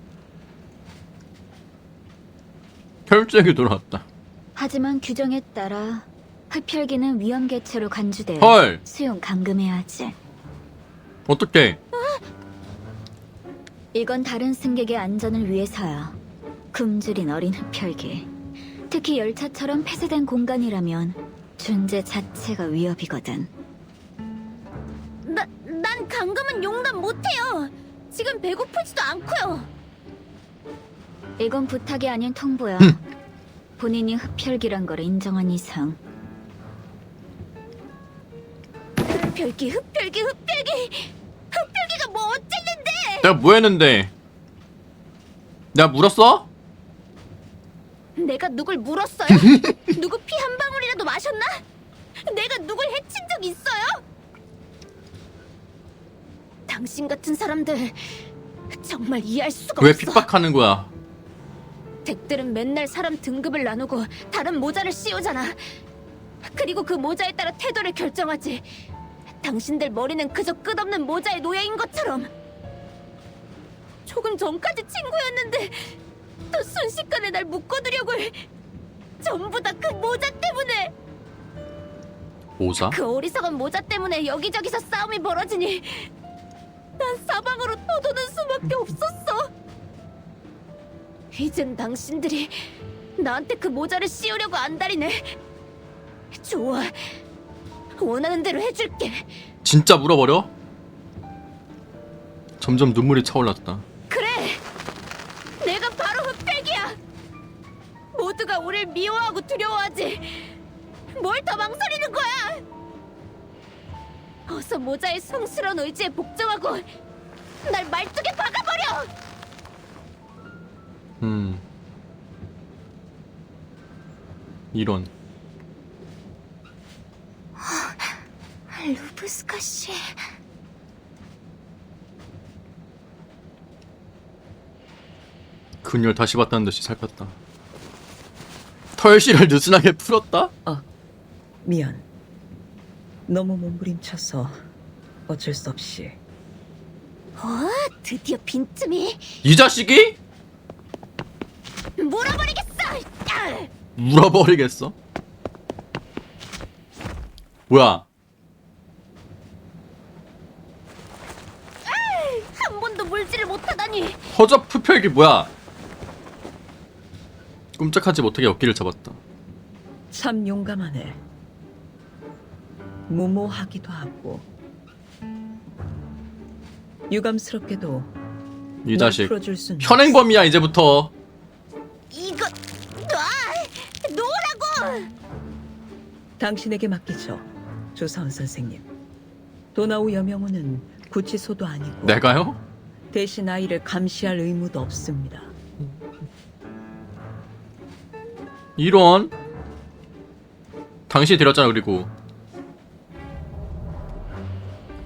Speaker 1: 혈액이 돌아왔다.
Speaker 6: 하지만 규정에 따라 흡혈귀는 위험 개체로 간주돼
Speaker 1: 헐.
Speaker 6: 수용 감금해야 하지.
Speaker 1: 어떡해.
Speaker 6: 이건 다른 승객의 안전을 위해서야. 굶주린 어린 흡혈귀. 특히 열차처럼 폐쇄된 공간이라면 존재 자체가 위협이거든.
Speaker 3: 난 감금은 용납 못해요. 지금 배고프지도 않고요.
Speaker 6: 이건 부탁이 아닌 통보야. 본인이 흡혈귀란 걸 인정한 이상.
Speaker 3: 흡혈귀가 뭐 어쨌는데?
Speaker 1: 내가 뭐 했는데? 내가 물었어?
Speaker 3: 내가 누굴 물었어요? 누구 피 한 방울이라도 마셨나? 내가 누굴 해친 적 있어요? 당신 같은 사람들 정말 이해할 수가
Speaker 1: 왜
Speaker 3: 없어.
Speaker 1: 핍박하는 거야?
Speaker 3: 덱들은 맨날 사람 등급을 나누고 다른 모자를 씌우잖아. 그리고 그 모자에 따라 태도를 결정하지. 당신들 머리는 그저 끝없는 모자의 노예인 것처럼. 조금 전까지 친구였는데 또 순식간에 날 묶어두려고 해. 전부 다 그 모자 때문에.
Speaker 1: 모자?
Speaker 3: 그 어리석은 모자 때문에 여기저기서 싸움이 벌어지니 난 사방으로 떠도는 수밖에 없었어. 이젠 당신들이 나한테 그 모자를 씌우려고 안달이네. 좋아, 원하는 대로 해줄게.
Speaker 1: 진짜 물어버려? 점점 눈물이 차올랐다.
Speaker 3: 그래, 내가 바로 흡혈귀야. 모두가 우릴 미워하고 두려워하지. 뭘 더 망설이는 거야? 어서 모자의 성스러운 의지에 복종하고 날 말뚝에 박아버려.
Speaker 1: 이런.
Speaker 3: 루브스카 씨.
Speaker 1: 그녀를 다시 봤다는 듯이 살폈다. 털실을 느슨하게 풀었다?
Speaker 8: 미안. 너무 몸부림쳐서 어쩔 수 없이.
Speaker 3: 드디어 빈틈이.
Speaker 1: 이 자식이?
Speaker 3: 몰아버리겠어.
Speaker 1: 물어버리겠어? 뭐야?
Speaker 3: 한 번도 물지를 못하다니.
Speaker 1: 허접 흡혈기 뭐야? 꼼짝하지 못하게 어깨를 잡았다.
Speaker 8: 참 용감하네. 무모하기도 하고 유감스럽게도
Speaker 1: 이
Speaker 8: 널
Speaker 1: 자식
Speaker 8: 풀어줄 순
Speaker 1: 현행범이야 이제부터.
Speaker 3: 이거 놓으라고.
Speaker 8: 당신에게 맡기죠, 조사원 선생님. 도나우 여명우는 구치소도 아니고
Speaker 1: 내가요?
Speaker 8: 대신 아이를 감시할 의무도 없습니다.
Speaker 1: 이런. 당신이 데렸잖아. 그리고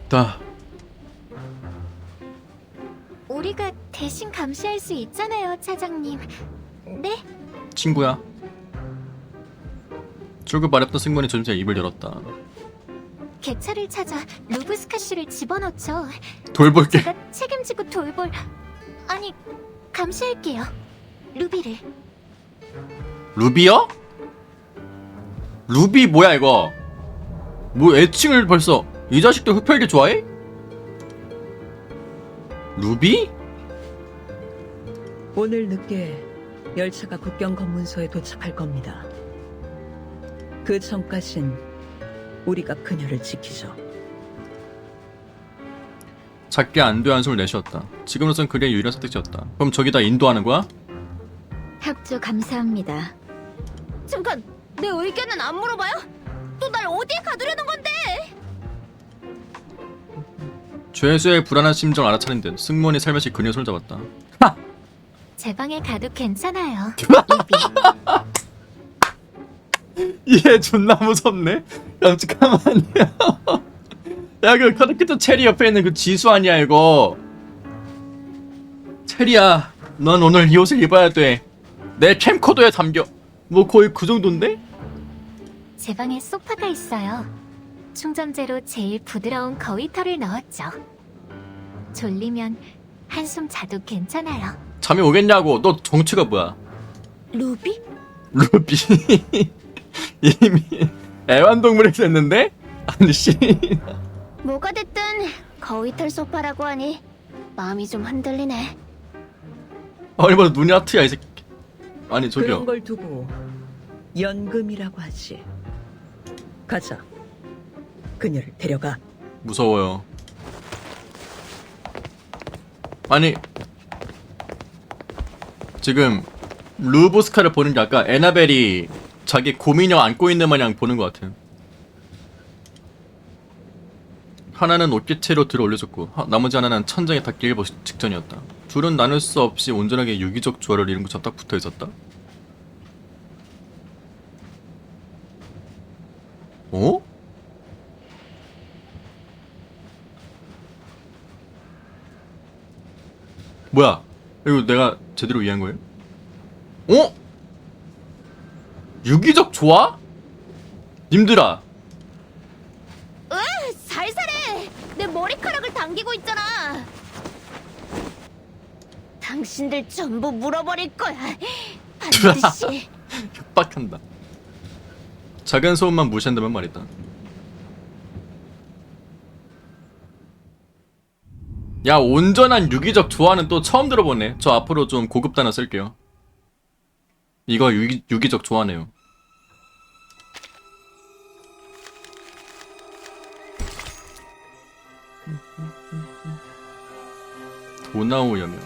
Speaker 1: 나
Speaker 3: 우리가 대신 감시할 수 있잖아요, 차장님. 네?
Speaker 1: 친구야. 출구 말했던 승무원이 점점 입을 열었다.
Speaker 3: 개차를 찾아 루브스카 씨를 집어넣죠.
Speaker 1: 돌볼게.
Speaker 3: 제가 책임지고 아니, 감시할게요. 루비를.
Speaker 1: 루비요? 루비 뭐야 이거? 뭐 애칭을 벌써. 이 자식도 흡혈귀 좋아해? 루비?
Speaker 8: 오늘 늦게 열차가 국경 검문소에 도착할 겁니다. 그 전까진 우리가 그녀를 지키죠.
Speaker 1: 작게 안돼 한숨을 내쉬었다. 지금으로선 그의 유일한 선택지였다. 그럼 저기다 인도하는 거야?
Speaker 6: 협조 감사합니다.
Speaker 3: 잠깐, 내 의견은 안 물어봐요? 또 날 어디에 가두려는 건데?
Speaker 1: 죄수의 불안한 심정을 알아차린 듯 승무원이 살며시 그녀의 손을 잡았다.
Speaker 3: 제 방에 가도 괜찮아요.
Speaker 1: 얘 존나 무섭네. 야 잠깐만요. 야 그 카드키트 체리 옆에 있는 그 지수 아니야 이거. 체리야, 넌 오늘 이 옷을 입어야 돼. 내 캠코더에 담겨. 뭐 거의 그 정도인데?
Speaker 3: 제 방에 소파가 있어요. 충전재로 제일 부드러운 거위털을 넣었죠. 졸리면 한숨 자도 괜찮아요.
Speaker 1: 잠이 오겠냐고. 너 정체가 뭐야?
Speaker 3: 루비?
Speaker 1: 루비. 이미 애완동물이 됐는데? 아니 씨.
Speaker 3: 뭐가 됐든 거위털 소파라고 하니 마음이 좀 흔들리네.
Speaker 1: 아니 뭐 눈이 하트야 이 새끼. 아니 저기요.
Speaker 8: 그런 걸 두고 연금이라고 하지. 가자. 그녀를 데려가.
Speaker 1: 무서워요. 아니 지금 루보스카를 보는 게 아까 에나벨이 자기 고민형 안고 있는 마냥 보는 것 같아요. 하나는 옷깃채로 들어 올려줬고 나머지 하나는 천장에 닿기 일보 직전이었다. 둘은 나눌 수 없이 온전하게 유기적 조화를 이룬 것처럼 딱 붙어 있었다. 어? 뭐야? 이거 내가 제대로 이해한 거예요? 어? 유기적 조화? 님들아,
Speaker 3: 살살해! 내 머리카락을 당기고 있잖아. 당신들 전부 물어버릴 거야. 반드시.
Speaker 1: 협박한다. 작은 소음만 무시한다면 말이다. 야, 온전한 유기적 조화는 또 처음 들어보네. 저 앞으로 좀 고급 단어 쓸게요. 이거 유기적 조화네요. 도나우 여며.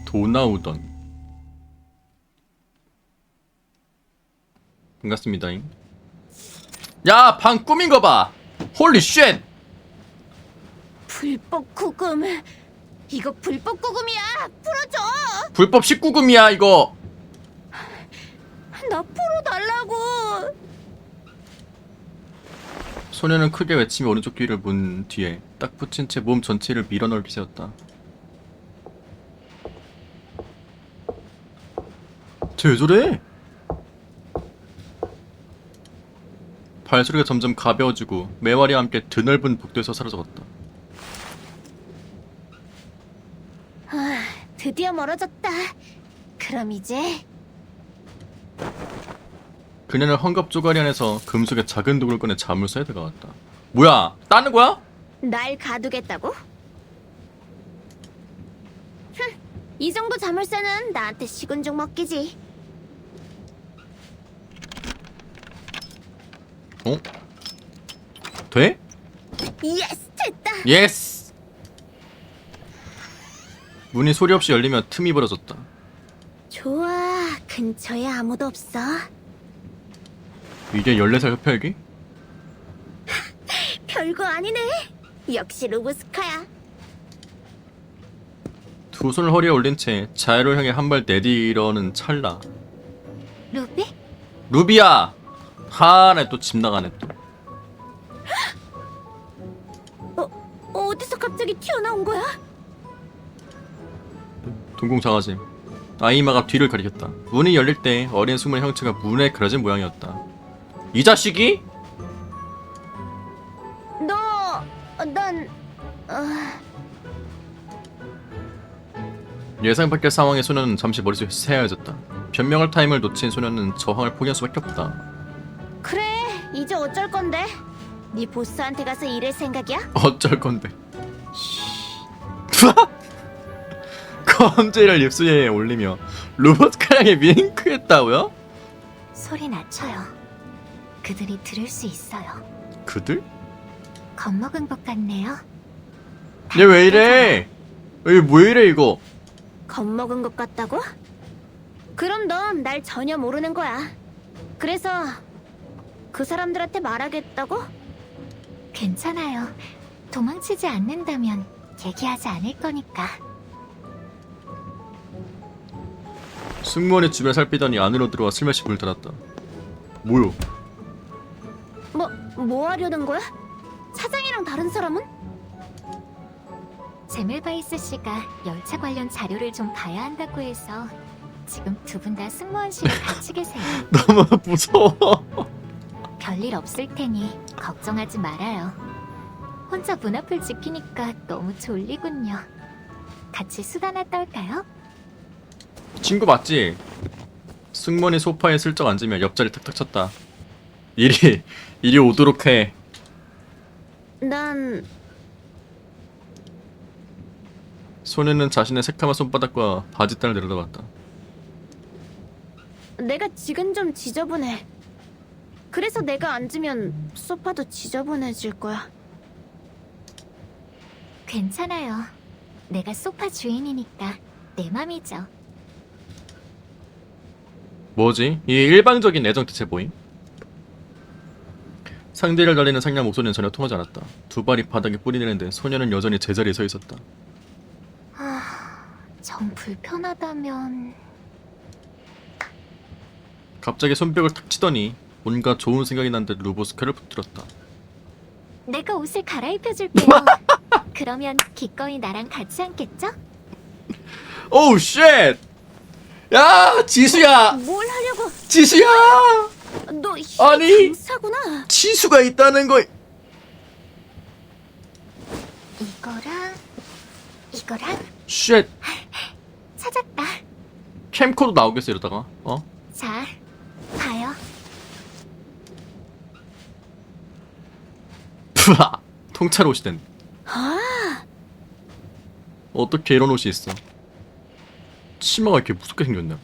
Speaker 1: 도나우던. 반갑습니다잉. 야, 방 꾸민 거 봐. 홀리 쉣.
Speaker 3: 불법 구금. 이거 불법 구금이야. 풀어줘.
Speaker 1: 불법 19금이야 이거.
Speaker 3: 나 풀어달라고.
Speaker 1: 소녀는 크게 외치며 오른쪽 귀를 문 뒤에 딱 붙인 채 몸 전체를 밀어넣을 기세였다. 쟤 왜 저래? 발소리가 점점 가벼워지고 매화리와 함께 드넓은 복도에서 사라져갔다.
Speaker 3: 아, 드디어 멀어졌다. 그럼 이제
Speaker 1: 그녀는 헝겊 쪼가리 안에서 금속의 작은 독을 꺼내 자물쇠에 다가왔다. 뭐야? 따는 거야?
Speaker 3: 날 가두겠다고? 흠, 이 정도 자물쇠는 나한테 식은 죽 먹기지.
Speaker 1: 어? 돼?
Speaker 3: 예스, 됐다.
Speaker 1: 예스! 문이 소리 없이 열리며 틈이 벌어졌다.
Speaker 3: 좋아, 근처에 아무도 없어.
Speaker 1: 이게 14살 흡혈귀?
Speaker 3: 별거 아니네. 역시 루브스카야.
Speaker 1: 두 손을 허리에 올린 채 자해를 향해 한 발 내디려는 찰나.
Speaker 3: 루비?
Speaker 1: 루비야! 하나 또 집 나가네 또.
Speaker 3: 어디서 갑자기 튀어나온 거야?
Speaker 1: 동공 장아지. 아이마가 뒤를 가리켰다. 문이 열릴 때 어린 숙모의 형체가 문에 그려진 모양이었다. 이 자식이?
Speaker 3: 난...
Speaker 1: 예상 밖의 상황에 소녀는 잠시 머릿속이 새하얘졌다. 변명할 타임을 놓친 소녀는 저항을 포기할 수밖에 없다.
Speaker 3: 그래, 이제 어쩔 건데? 네 보스한테 가서 일할 생각이야?
Speaker 1: 어쩔 건데. 검지를 입술에 올리며 로봇카랑에 윙크했다고요?
Speaker 3: 소리 낮춰요. 그들이 들을 수 있어요.
Speaker 1: 그들?
Speaker 3: 겁먹은 것 같네요.
Speaker 1: 얘 왜 이래? 왜 이래 이거?
Speaker 3: 겁먹은 것 같다고? 그럼 넌 날 전혀 모르는 거야. 그래서 그 사람들한테 말하겠다고?
Speaker 6: 괜찮아요. 도망치지 않는다면 얘기하지 않을 거니까.
Speaker 1: 승무원이 주변 살피더니 안으로 들어와 슬며시 불 닫았다. 뭐요?
Speaker 3: 뭐 하려는 거야? 차장이랑 다른 사람은?
Speaker 6: 제멜바이스 씨가 열차 관련 자료를 좀 봐야 한다고 해서 지금 두 분 다 승무원실에 같이 계세요.
Speaker 1: 너무 무서워.
Speaker 6: 별일 없을 테니 걱정하지 말아요. 혼자 문 앞을 지키니까 너무 졸리군요. 같이 수다나 떨까요?
Speaker 1: 친구 맞지? 승무원이 소파에 슬쩍 앉으며 옆자리 탁탁 쳤다. 이리 오도록 해.
Speaker 3: 난
Speaker 1: 소녀는 자신의 새카만 손바닥과 바지단을 내려다봤다.
Speaker 3: 내가 지금 좀 지저분해. 그래서 내가 앉으면 소파도 지저분해질 거야.
Speaker 6: 괜찮아요. 내가 소파 주인이니까 내 맘이죠.
Speaker 1: 뭐지? 이 일방적인 애정 대체 뭐임? 상대를 달리는 상냥 목소리는 전혀 통하지 않았다. 두 발이 바닥에 뿌리내는데 소녀는 여전히 제자리에 서 있었다.
Speaker 6: 정 불편하다면...
Speaker 1: 갑자기 손뼉을 탁 치더니 뭔가 좋은 생각이 난 듯 루보스카를 붙들었다.
Speaker 6: 내가 옷을 갈아입혀줄게요. 그러면 기꺼이 나랑 같이 앉겠죠?
Speaker 1: 오우 쉣! 야 지수야!
Speaker 3: 뭘 하려고?
Speaker 1: 지수야!
Speaker 3: 너
Speaker 1: 아니!
Speaker 3: 강사구나.
Speaker 1: 지수가 있다는 거.
Speaker 6: 이거랑
Speaker 1: 쉣!
Speaker 6: 찾았다.
Speaker 1: 캠코더 나오겠어 이러다가 어?
Speaker 6: 자, 봐요.
Speaker 1: 푸하! 통찰 옷이 된.
Speaker 3: 아,
Speaker 1: 어떻게 이런 옷이 있어? 치마가 이렇게 무섭게 생겼냐?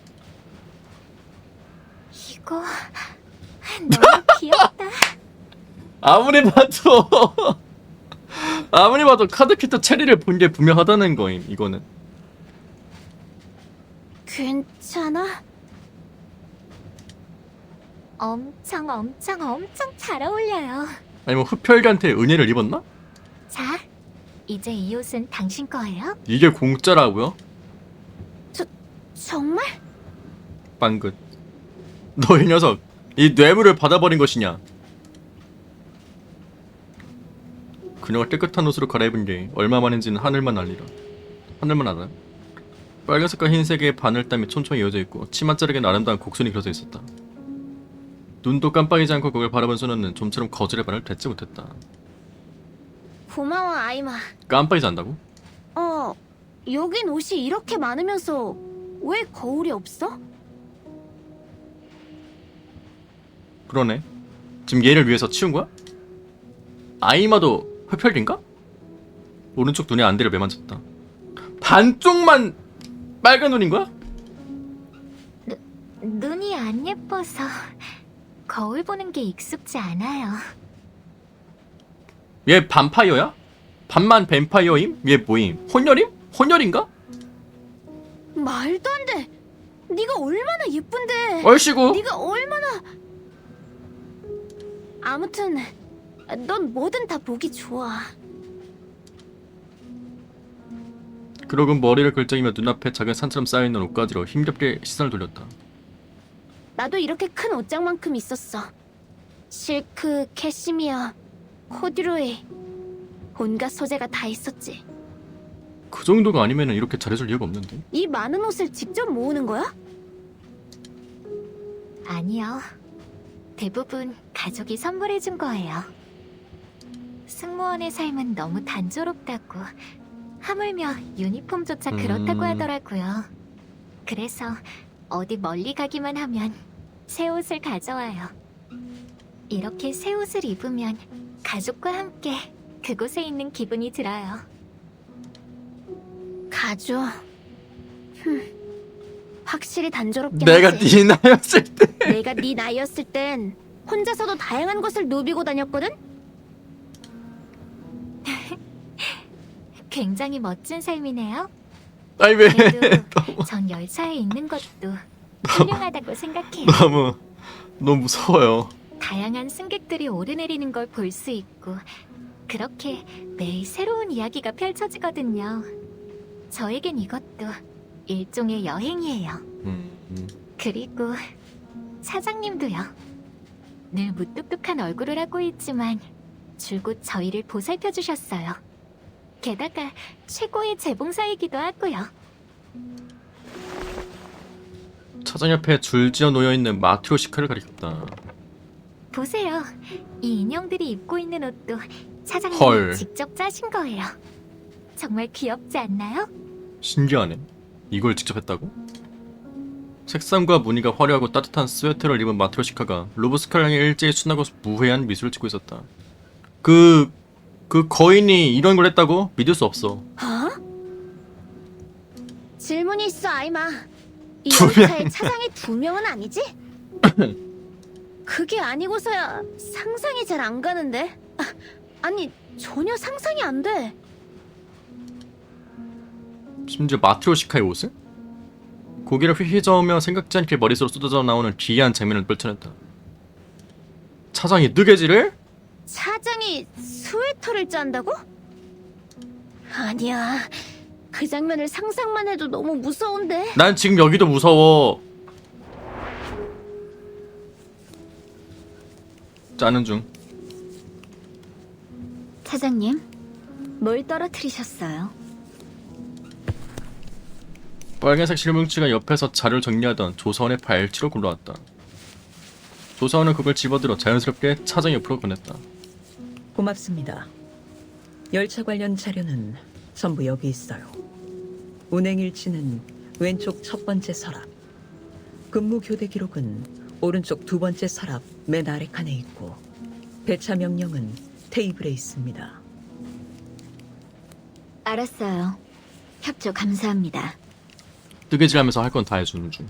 Speaker 6: 이거 너무 귀엽다.
Speaker 1: 아무리 봐도 카드키터 체리를 본 게 분명하다는 거임. 이거는
Speaker 3: 괜찮아?
Speaker 6: 엄청 잘 어울려요.
Speaker 1: 아니 뭐 흡혈귀한테 은혜를 입었나?
Speaker 6: 자, 이제 이 옷은 당신 거예요?
Speaker 1: 이게 공짜라고요?
Speaker 3: 정말?
Speaker 1: 빵긋. 너 이 녀석 이 뇌물을 받아버린 것이냐? 그녀가 깨끗한 옷으로 갈아입은 게 얼마 만인지는 하늘만 알아. 빨간색과 흰색의 바늘땀이 촘촘히 이어져 있고 치맛자락엔 아름다운 곡선이 그려져 있었다. 눈도 깜빡이지 않고 그걸 바라본 소녀는 좀처럼 거절의 발을 뱉지 못했다.
Speaker 3: 고마워, 아이마.
Speaker 1: 깜빡이지 않다고?
Speaker 3: 여긴 옷이 이렇게 많으면서 왜 거울이 없어?
Speaker 1: 그러네. 지금 얘를 위해서 치운 거야? 아이마도 흡혈인가? 오른쪽 눈에 안대를 매만졌다. 반쪽만 빨간 눈인 거야?
Speaker 6: 눈이 안 예뻐서 거울 보는 게 익숙지 않아요.
Speaker 1: 얘 반파이어야? 반만 뱀파이어임? 얘 뭐임? 혼혈임? 혼혈인가?
Speaker 3: 말도 안 돼. 네가 얼마나 예쁜데.
Speaker 1: 얼씨구.
Speaker 3: 네가 얼마나... 아무튼 넌 뭐든 다 보기 좋아.
Speaker 1: 그러곤 머리를 긁적이며 눈앞에 작은 산처럼 쌓여있는 옷가지로 힘겹게 시선을 돌렸다.
Speaker 3: 나도 이렇게 큰 옷장만큼 있었어. 실크, 캐시미어, 코듀로이, 온갖 소재가 다 있었지.
Speaker 1: 그 정도가 아니면 이렇게 잘해줄 이유가 없는데?
Speaker 3: 이 많은 옷을 직접 모으는 거야?
Speaker 6: 아니요. 대부분 가족이 선물해준 거예요. 승무원의 삶은 너무 단조롭다고, 하물며 유니폼조차 그렇다고 하더라고요. 그래서 어디 멀리 가기만 하면 새 옷을 가져와요. 이렇게 새 옷을 입으면 가족과 함께 그곳에 있는 기분이 들어요.
Speaker 3: 가족. 확실히 단조롭긴
Speaker 1: 내가
Speaker 3: 하지.
Speaker 1: 네 나이였을 때.
Speaker 3: 내가 네 나이였을 땐 혼자서도 다양한 것을 누비고 다녔거든? 굉장히 멋진 삶이네요.
Speaker 1: 아니 왜
Speaker 3: 그래도 전 열차에 있는 것도 훌륭하다고 생각해요.
Speaker 1: 너무 무서워요.
Speaker 3: 다양한 승객들이 오르내리는 걸 볼 수 있고 그렇게 매일 새로운 이야기가 펼쳐지거든요. 저에겐 이것도 일종의 여행이에요. 그리고 사장님도요. 늘 무뚝뚝한 얼굴을 하고 있지만 줄곧 저희를 보살펴 주셨어요. 게다가 최고의 재봉사이기도 하고요.
Speaker 1: 차장 옆에 줄지어 놓여있는 마트로시카를 가리켰다.
Speaker 3: 보세요. 이 인형들이 입고 있는 옷도 사장님이
Speaker 1: 헐.
Speaker 3: 직접 짜신 거예요. 정말 귀엽지 않나요?
Speaker 1: 신기하네. 이걸 직접 했다고? 색상과 무늬가 화려하고 따뜻한 스웨터를 입은 마트로시카가 로브스카를 향해 일제히 순하고 무해한 미소를 짓고 있었다. 그 거인이 이런 걸 했다고? 믿을 수 없어.
Speaker 3: 질문이 있어, 아이마. 이
Speaker 1: 두 명.
Speaker 3: 열차의 차장이 2명은 아니지? 그게 아니고서야 상상이 잘 안 가는데. 아니, 전혀 상상이 안 돼.
Speaker 1: 심지어 마트로시카의 옷을? 고개를 휘휘저으며 생각지 않게 머릿속으로 쏟아져 나오는 기이한 장면을 펼쳐냈다. 차장이 뜨개질을?
Speaker 3: 차장이 스웨터를 짠다고? 아니야. 그 장면을 상상만 해도 너무 무서운데.
Speaker 1: 난 지금 여기도 무서워. 짜는 중.
Speaker 6: 차장님, 뭘 떨어뜨리셨어요?
Speaker 1: 빨간색 실뭉치가 옆에서 자료를 정리하던 조사원의 발치로 굴러왔다. 조사원은 그걸 집어들어 자연스럽게 차장 옆으로 보냈다.
Speaker 8: 고맙습니다. 열차 관련 자료는 전부 여기 있어요. 운행 일지는 왼쪽 첫 번째 서랍. 근무 교대 기록은 오른쪽 두 번째 서랍 맨 아래 칸에 있고 배차 명령은 테이블에 있습니다.
Speaker 6: 알았어요. 협조 감사합니다.
Speaker 1: 뜨개질하면서 할 건 다 해주는 중.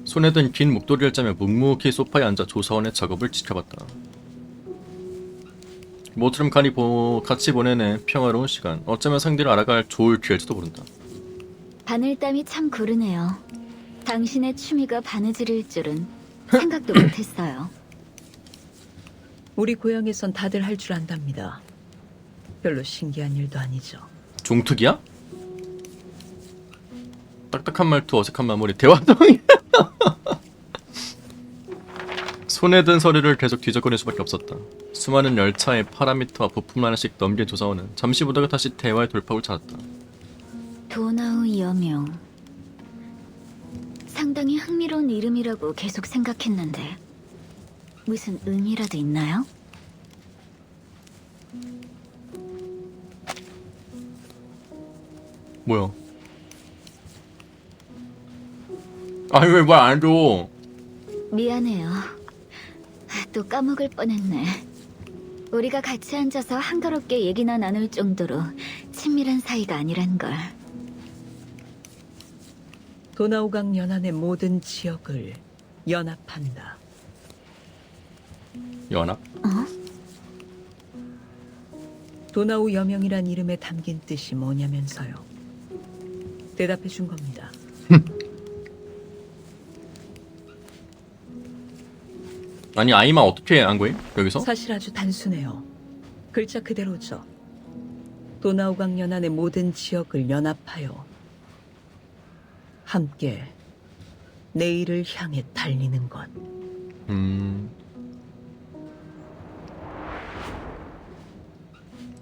Speaker 1: 손에 든 긴 목도리를 짜며 묵묵히 소파에 앉아 조사원의 작업을 지켜봤다. 모처럼 같이 보내는 평화로운 시간. 어쩌면 상대를 알아갈 좋을 기회일지도 모른다.
Speaker 6: 바늘땀이 참 고르네요. 당신의 취미가 바느질일 줄은 생각도 못했어요.
Speaker 8: 우리 고향에선 다들 할 줄 안답니다. 별로 신기한 일도 아니죠.
Speaker 1: 종특이야? 딱딱한 말투, 어색한 마무리, 대화동이. 손에 든 서류를 계속 뒤적거릴 수밖에 없었다. 수많은 열차의 파라미터와 부품 하나씩 넘긴 조사원은 잠시 보다가 다시 대화의 돌파구를 찾았다.
Speaker 6: 도나우 여명. 상당히 흥미로운 이름이라고 계속 생각했는데 무슨 의미라도 있나요?
Speaker 1: 뭐야? 아니 왜 말 안 줘?
Speaker 6: 미안해요. 또 까먹을 뻔했네. 우리가 같이 앉아서 한가롭게 얘기나 나눌 정도로 친밀한 사이가 아니란 걸.
Speaker 8: 도나우강 연안의 모든 지역을 연합한다.
Speaker 1: 연합?
Speaker 8: 도나우 여명이란 이름에 담긴 뜻이 뭐냐면서요. 대답해 준 겁니다.
Speaker 1: 아니 아이마 어떻게 안 거임? 여기서?
Speaker 8: 사실 아주 단순해요. 글자 그대로죠. 도나우강 연안의 모든 지역을 연합하여 함께 내일을 향해 달리는 것.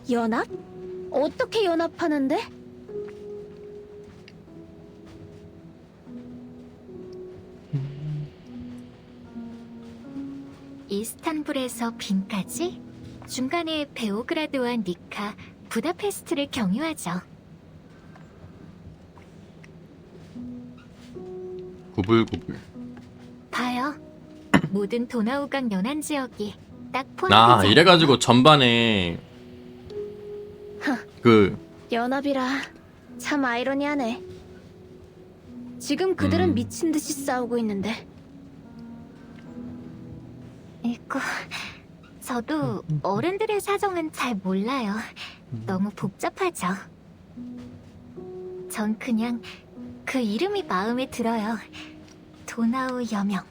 Speaker 3: 연합? 어떻게 연합하는데? 이스탄불에서 빈까지? 중간에 베오그라드와 니카, 부다페스트를 경유하죠.
Speaker 1: 구불구불.
Speaker 3: 봐요. 모든 도나우강 연안 지역이 딱 포인트죠.
Speaker 1: 아 이래가지고 전반에
Speaker 3: 연합이라 참 아이러니하네. 지금 그들은 미친 듯이 싸우고 있는데. 이거 저도 어른들의 사정은 잘 몰라요. 너무 복잡하죠. 전 그냥 그 이름이 마음에 들어요. 도나우 여명.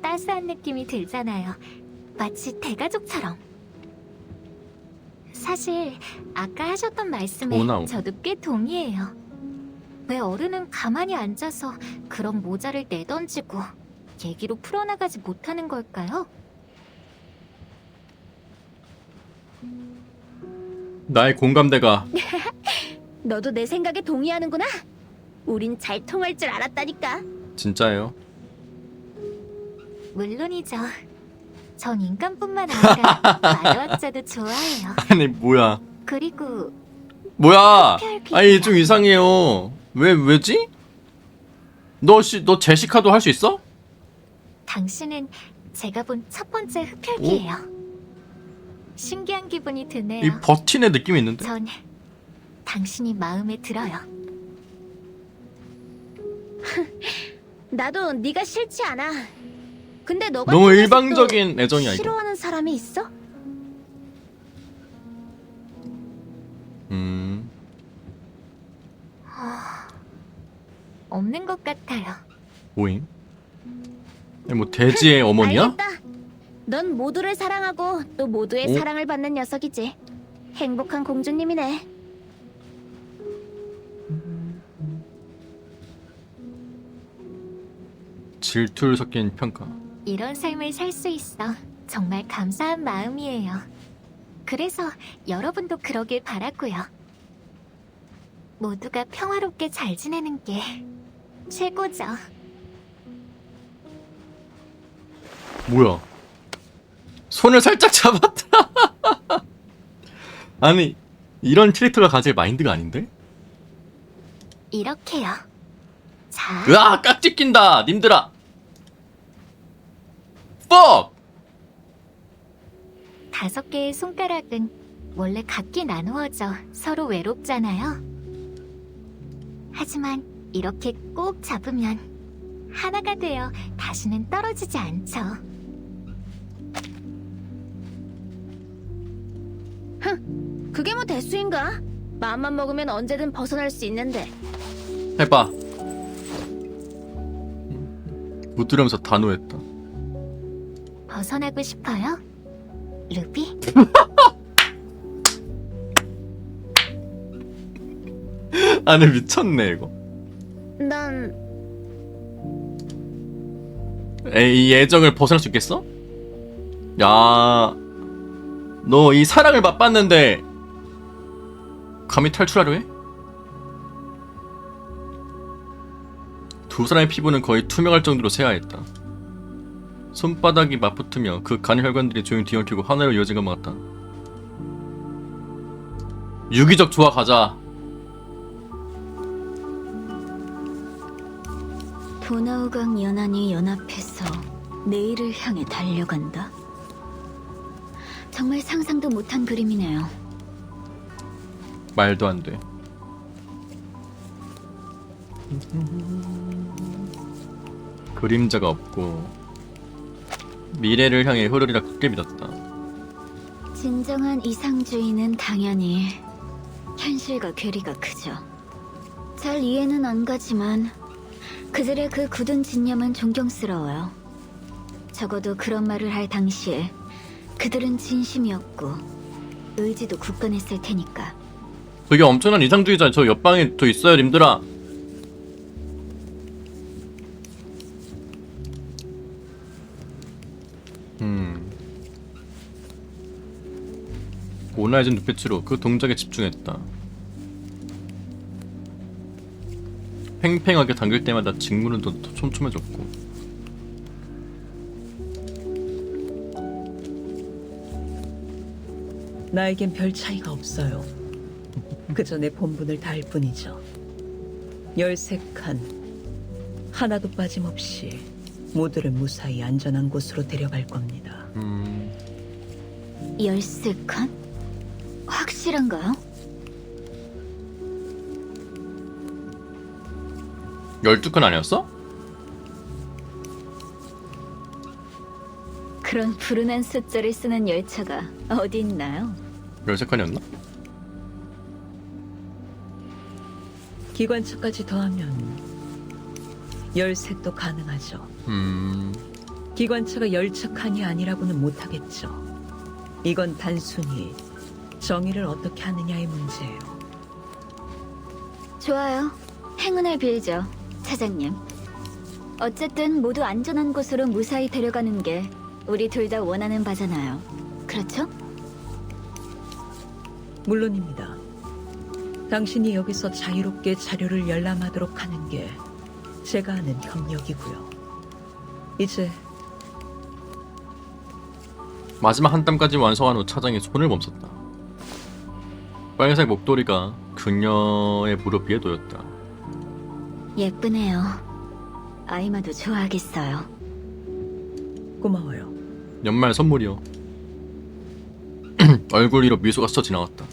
Speaker 3: 따스한 느낌이 들잖아요. 마치 대가족처럼. 사실 아까 하셨던 말씀에
Speaker 1: 도나우.
Speaker 3: 저도 꽤 동의해요. 왜 어른은 가만히 앉아서 그런 모자를 내던지고 얘기로 풀어나가지 못하는 걸까요?
Speaker 1: 나의 공감대가
Speaker 3: 너도 내 생각에 동의하는구나. 우린 잘 통할 줄 알았다니까.
Speaker 1: 진짜예요.
Speaker 3: 물론이죠. 전 인간뿐만 아니라 마녀학자도 좋아해요.
Speaker 1: 아니 뭐야?
Speaker 3: 그리고
Speaker 1: 뭐야? 아니 좀 이상해요. 왜지? 너 제시카도 할 수 있어?
Speaker 3: 당신은 제가 본 첫 번째 흡혈귀예요. 신기한 기분이 드네요.
Speaker 1: 이 버틴의 느낌이 있는데.
Speaker 3: 전 당신이 마음에 들어요. 나도 네가 싫지 않아. 근데 너가
Speaker 1: 너무 일방적인 애정이야 이거.
Speaker 3: 싫어하는 사람이 있어? 없는 것 같아요.
Speaker 1: 뭐임? 아니, 뭐 돼지의 어머니야?
Speaker 3: 알겠다. 넌 모두를 사랑하고 또 모두의
Speaker 1: 오?
Speaker 3: 사랑을 받는 녀석이지. 행복한 공주님이네.
Speaker 1: 질투를 섞인 평가.
Speaker 3: 이런 삶을 살 수 있어 정말 감사한 마음이에요. 그래서 여러분도 그러길 바라고요. 모두가 평화롭게 잘 지내는 게 최고죠.
Speaker 1: 뭐야? 손을 살짝 잡았다. 아니 이런 캐릭터가 가질 마인드가 아닌데?
Speaker 3: 이렇게요. 자,
Speaker 1: 으아 깍지 낀다 님들아. fuck!
Speaker 3: 5개의 손가락은 원래 각기 나누어져 서로 외롭잖아요. 하지만 이렇게 꼭 잡으면 하나가 되어 다시는 떨어지지 않죠. 그게 뭐 대수인가? 마음만 먹으면 언제든 벗어날 수 있는데.
Speaker 1: 해봐. 못 들으면서 단호했다.
Speaker 3: 벗어나고 싶어요? 루비?
Speaker 1: 아니 미쳤네 이거.
Speaker 3: 난
Speaker 1: 에이 이 애정을 벗어날 수 있겠어? 야, 너 이 사랑을 맛봤는데 감히 탈출하려 해? 두 사람의 피부는 거의 투명할 정도로 새하였다. 손바닥이 맞붙으며 그 간혈관들이 조용히 뒤엉키고 하나로 이어진 것 같다. 유기적 조화 가자.
Speaker 6: 도나우강 연안이 연합해서 내일을 향해 달려간다. 정말 상상도 못한 그림이네요.
Speaker 1: 말도 안 돼. 그림자가 없고 미래를 향해 흐르리라 크게 믿었다.
Speaker 6: 진정한 이상주의는 당연히 현실과 괴리가 크죠. 잘 이해는 안 가지만 그들의 그 굳은 진념은 존경스러워요. 적어도 그런 말을 할 당시에 그들은 진심이었고 의지도 굳건했을 테니까.
Speaker 1: 되게 엄청난 이상주의자 저 옆방에 또 있어요 님들아. 온화해진 눈빛으로 그 동작에 집중했다. 팽팽하게 당길 때마다 직문은 더 촘촘해졌고
Speaker 8: 나에겐 별 차이가 없어요. 그저 내 본분을 다할 뿐이죠. 13칸 하나도 빠짐없이 모두를 무사히 안전한 곳으로 데려갈 겁니다.
Speaker 6: 13칸? 확실한가요?
Speaker 1: 12칸 아니었어?
Speaker 6: 그런 불운한 숫자를 쓰는 열차가 어디 있나요?
Speaker 1: 열색칸이었나?
Speaker 8: 기관차까지 더하면 13도 가능하죠. 기관차가 열차 칸이 아니라고는 못하겠죠. 이건 단순히 정의를 어떻게 하느냐의 문제예요.
Speaker 6: 좋아요. 행운을 빌죠, 차장님. 어쨌든 모두 안전한 곳으로 무사히 데려가는 게 우리 둘 다 원하는 바잖아요. 그렇죠?
Speaker 8: 물론입니다. 당신이 여기서 자유롭게 자료를 열람하도록 하는 게 제가 하는 협력이고요. 이제
Speaker 1: 마지막 한 땀까지 완성한 후 차장이 손을 멈췄다. 빨간색 목도리가 그녀의 무릎 위에 놓였다.
Speaker 6: 예쁘네요. 아이마도 좋아하겠어요.
Speaker 8: 고마워요.
Speaker 1: 연말 선물이요. 얼굴 위로 미소가 스쳐 지나갔다.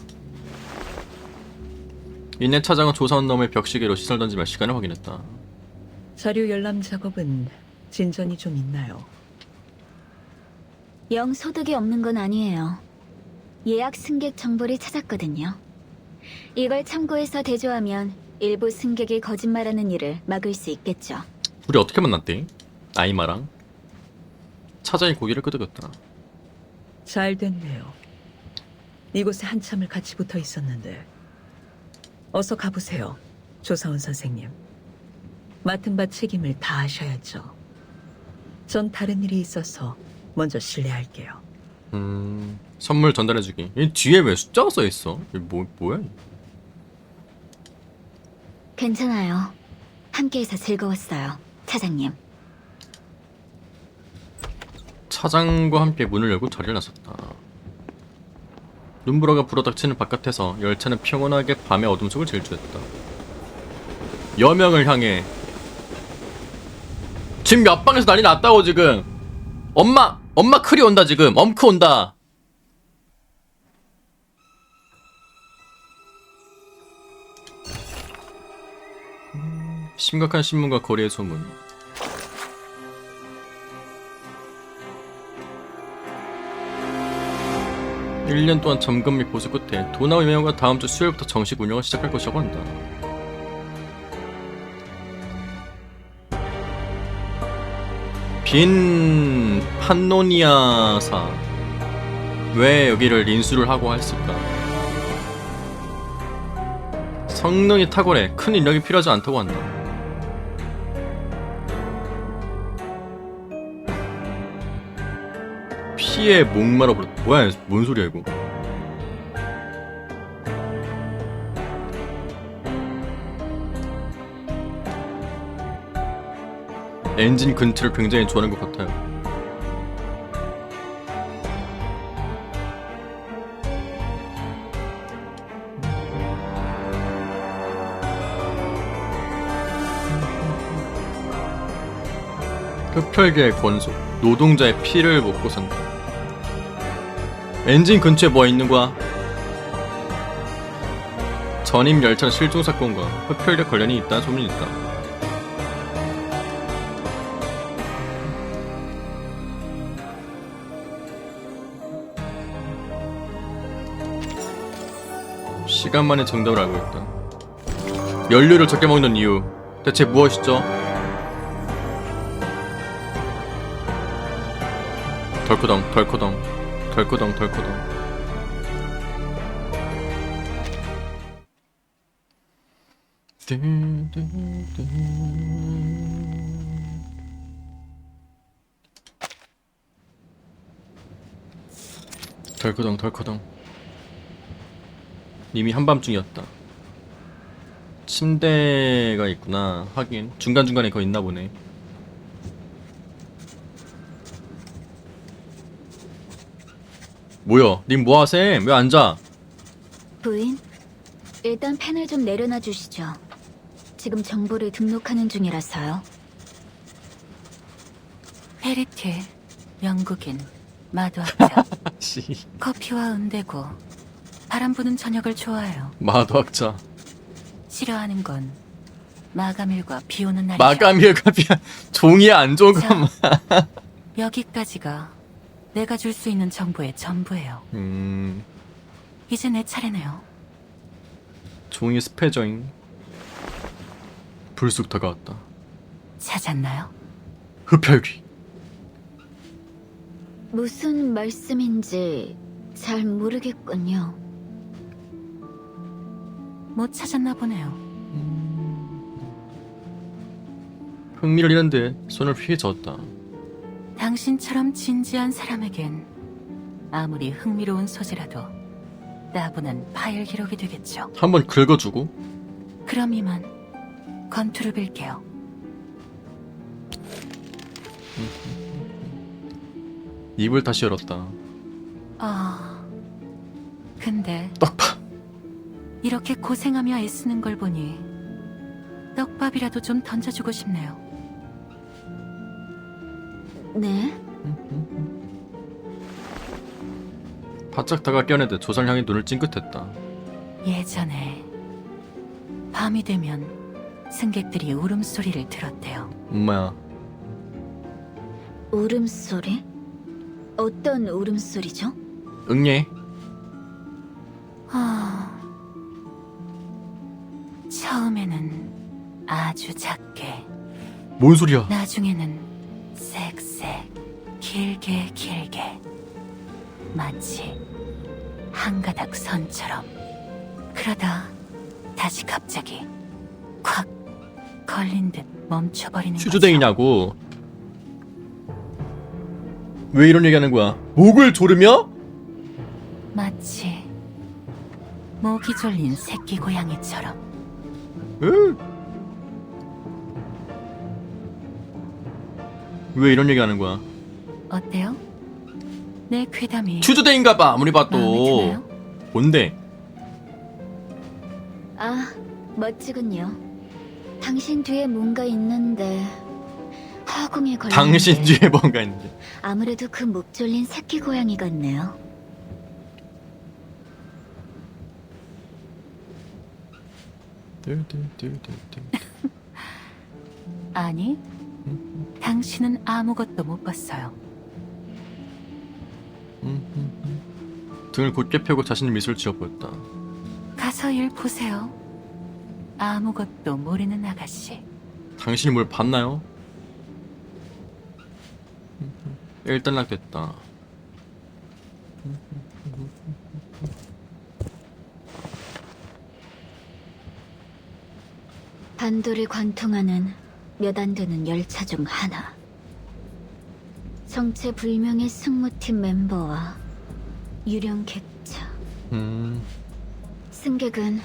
Speaker 1: 이내 차장은 조사원 너머의 벽시계로 시선을 던지며 시간을 확인했다.
Speaker 8: 자료 열람 작업은 진전이 좀 있나요?
Speaker 6: 영 소득이 없는 건 아니에요. 예약 승객 정보를 찾았거든요. 이걸 참고해서 대조하면 일부 승객이 거짓말하는 일을 막을 수 있겠죠.
Speaker 1: 우리 어떻게 만났대? 아이마랑? 차장이 고개를 끄덕였다.
Speaker 8: 잘 됐네요. 이곳에 한참을 같이 붙어 있었는데. 어서 가보세요, 조사원 선생님. 맡은 바 책임을 다하셔야죠. 전 다른 일이 있어서 먼저 실례할게요.
Speaker 1: 선물 전달해주기. 이 뒤에 왜 숫자가 써있어? 이게 뭐야?
Speaker 6: 괜찮아요. 함께해서 즐거웠어요, 차장님.
Speaker 1: 차장과 함께 문을 열고 자리를 나섰다. 눈보라가 불어닥치는 바깥에서 열차는 평온하게 밤의 어둠 속을 질주했다. 여명을 향해 지금 옆방에서 난리 났다고 지금. 엄마 크리 온다 지금. 엄크 온다. 심각한 신문과 거리의 소문. 일 년 동안 점검 및 보수 끝에 도나우 유명과 다음 주 수요일부터 정식 운영을 시작할 것이라고 한다. 빈 판노니아사 왜 여기를 인수를 하고 했을까? 성능이 탁월해 큰 인력이 필요하지 않다고 한다. 피에 목말아 버렸다. 뭐야, 뭔 소리야 이거? 엔진 근처를 굉장히 좋아하는 것 같아요. 흡혈계의 권속, 노동자의 피를 먹고 산다. 엔진 근처에 뭐 있는 거야? 전임 열차는 실종 사건과 흡혈계 관련이 있다는 소문이 있다. 시간 만에 정답을 알고 있다. 연료를 적게 먹는 이유 대체 무엇이죠? 덜커덩 덜커덩. 이미 한밤중이었다. 침대가 있구나. 하긴 중간중간에 그거 있나 보네. 뭐야? 님 뭐하셈? 왜 앉아?
Speaker 6: 부인, 일단 펜을 좀 내려놔 주시죠. 지금 정보를 등록하는 중이라서요.
Speaker 9: 페리틸, 영국인, 마도학자,
Speaker 1: 씨.
Speaker 9: 커피와 은대고, 바람 부는 저녁을 좋아해요.
Speaker 1: 마도학자.
Speaker 9: 싫어하는 건 마감일과 비 오는 날이죠.
Speaker 1: 마감일과 종이에 안 좋은 것만.
Speaker 9: 여기까지가 내가 줄 수 있는 정보의 전부예요. 이제 내 차례네요.
Speaker 1: 종이 스페저잉. 불쑥 다가왔다.
Speaker 9: 찾았나요?
Speaker 1: 흡혈귀.
Speaker 6: 무슨 말씀인지 잘 모르겠군요.
Speaker 9: 못 찾았나 보네요.
Speaker 1: 흥미를 잃은 듯 손을 휘에 저었다.
Speaker 9: 당신처럼 진지한 사람에겐 아무리 흥미로운 소재라도 따분한 파일 기록이 되겠죠.
Speaker 1: 한번 긁어주고.
Speaker 9: 그럼 이만 건투를 빌게요.
Speaker 1: 입을 다시 열었다.
Speaker 9: 근데
Speaker 1: 떡밥.
Speaker 9: 이렇게 고생하며 애쓰는 걸 보니 떡밥이라도 좀 던져주고 싶네요.
Speaker 6: 네?
Speaker 1: 바짝 다가 껴내듯 조상을 향해 눈을 찡긋했다.
Speaker 9: 예전에 밤이 되면 승객들이 울음소리를 들었대요.
Speaker 1: 엄마야.
Speaker 6: 울음소리? 어떤 울음소리죠?
Speaker 1: 응예.
Speaker 9: 처음에는 아주 작게,
Speaker 1: 뭔 소리야?
Speaker 9: 나중에는 쌕쌕, 길게 길게, 마치 한 가닥 선처럼. 그러다 다시 갑자기 콱 걸린 듯 멈춰버리는 거죠.
Speaker 1: 추주댕이냐고. 왜 이런 얘기하는 거야? 목을 조르며?
Speaker 9: 마치 모기 졸린 새끼 고양이처럼.
Speaker 1: 왜 이런 얘기하는 거야?
Speaker 9: 어때요? 내 괴담이
Speaker 1: 추주댕인가봐 아무리
Speaker 9: 마음에
Speaker 1: 봐도.
Speaker 9: 드나요?
Speaker 1: 뭔데?
Speaker 6: 아, 멋지군요. 당신 뒤에 뭔가 있는데 화공에 걸렸는데
Speaker 1: 당신 뒤에 뭔가 있는지.
Speaker 6: 아무래도 그 목 졸린 새끼 고양이 같네요.
Speaker 9: 아니, 당신은 아무것도 못 봤어요.
Speaker 1: 등을 곧게 펴고 자신의 미소를 지어 보였다.
Speaker 9: 가서 일 보세요. 아무것도 모르는 아가씨.
Speaker 1: 당신이 뭘 봤나요? 일단락됐다.
Speaker 6: 반도를 관통하는 몇 안 되는 열차 중 하나. 정체 불명의 승무팀 멤버와 유령 객차. 승객은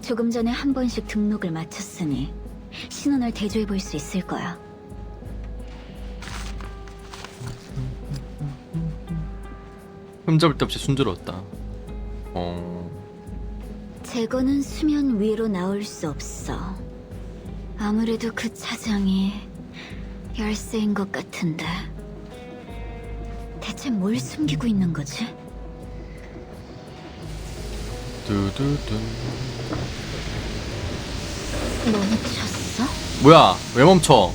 Speaker 6: 조금 전에 한 번씩 등록을 마쳤으니 신원을 대조해 볼 수 있을 거야.
Speaker 1: 흠잡을 데 없이 순조로웠다.
Speaker 6: 제거는 수면 위로 나올 수 없어. 아무래도 그 차장이 열쇠인 것 같은데. 대체 뭘 숨기고 있는 거지?
Speaker 1: 두두두.
Speaker 6: 멈췄어?
Speaker 1: 뭐야? 왜 멈춰?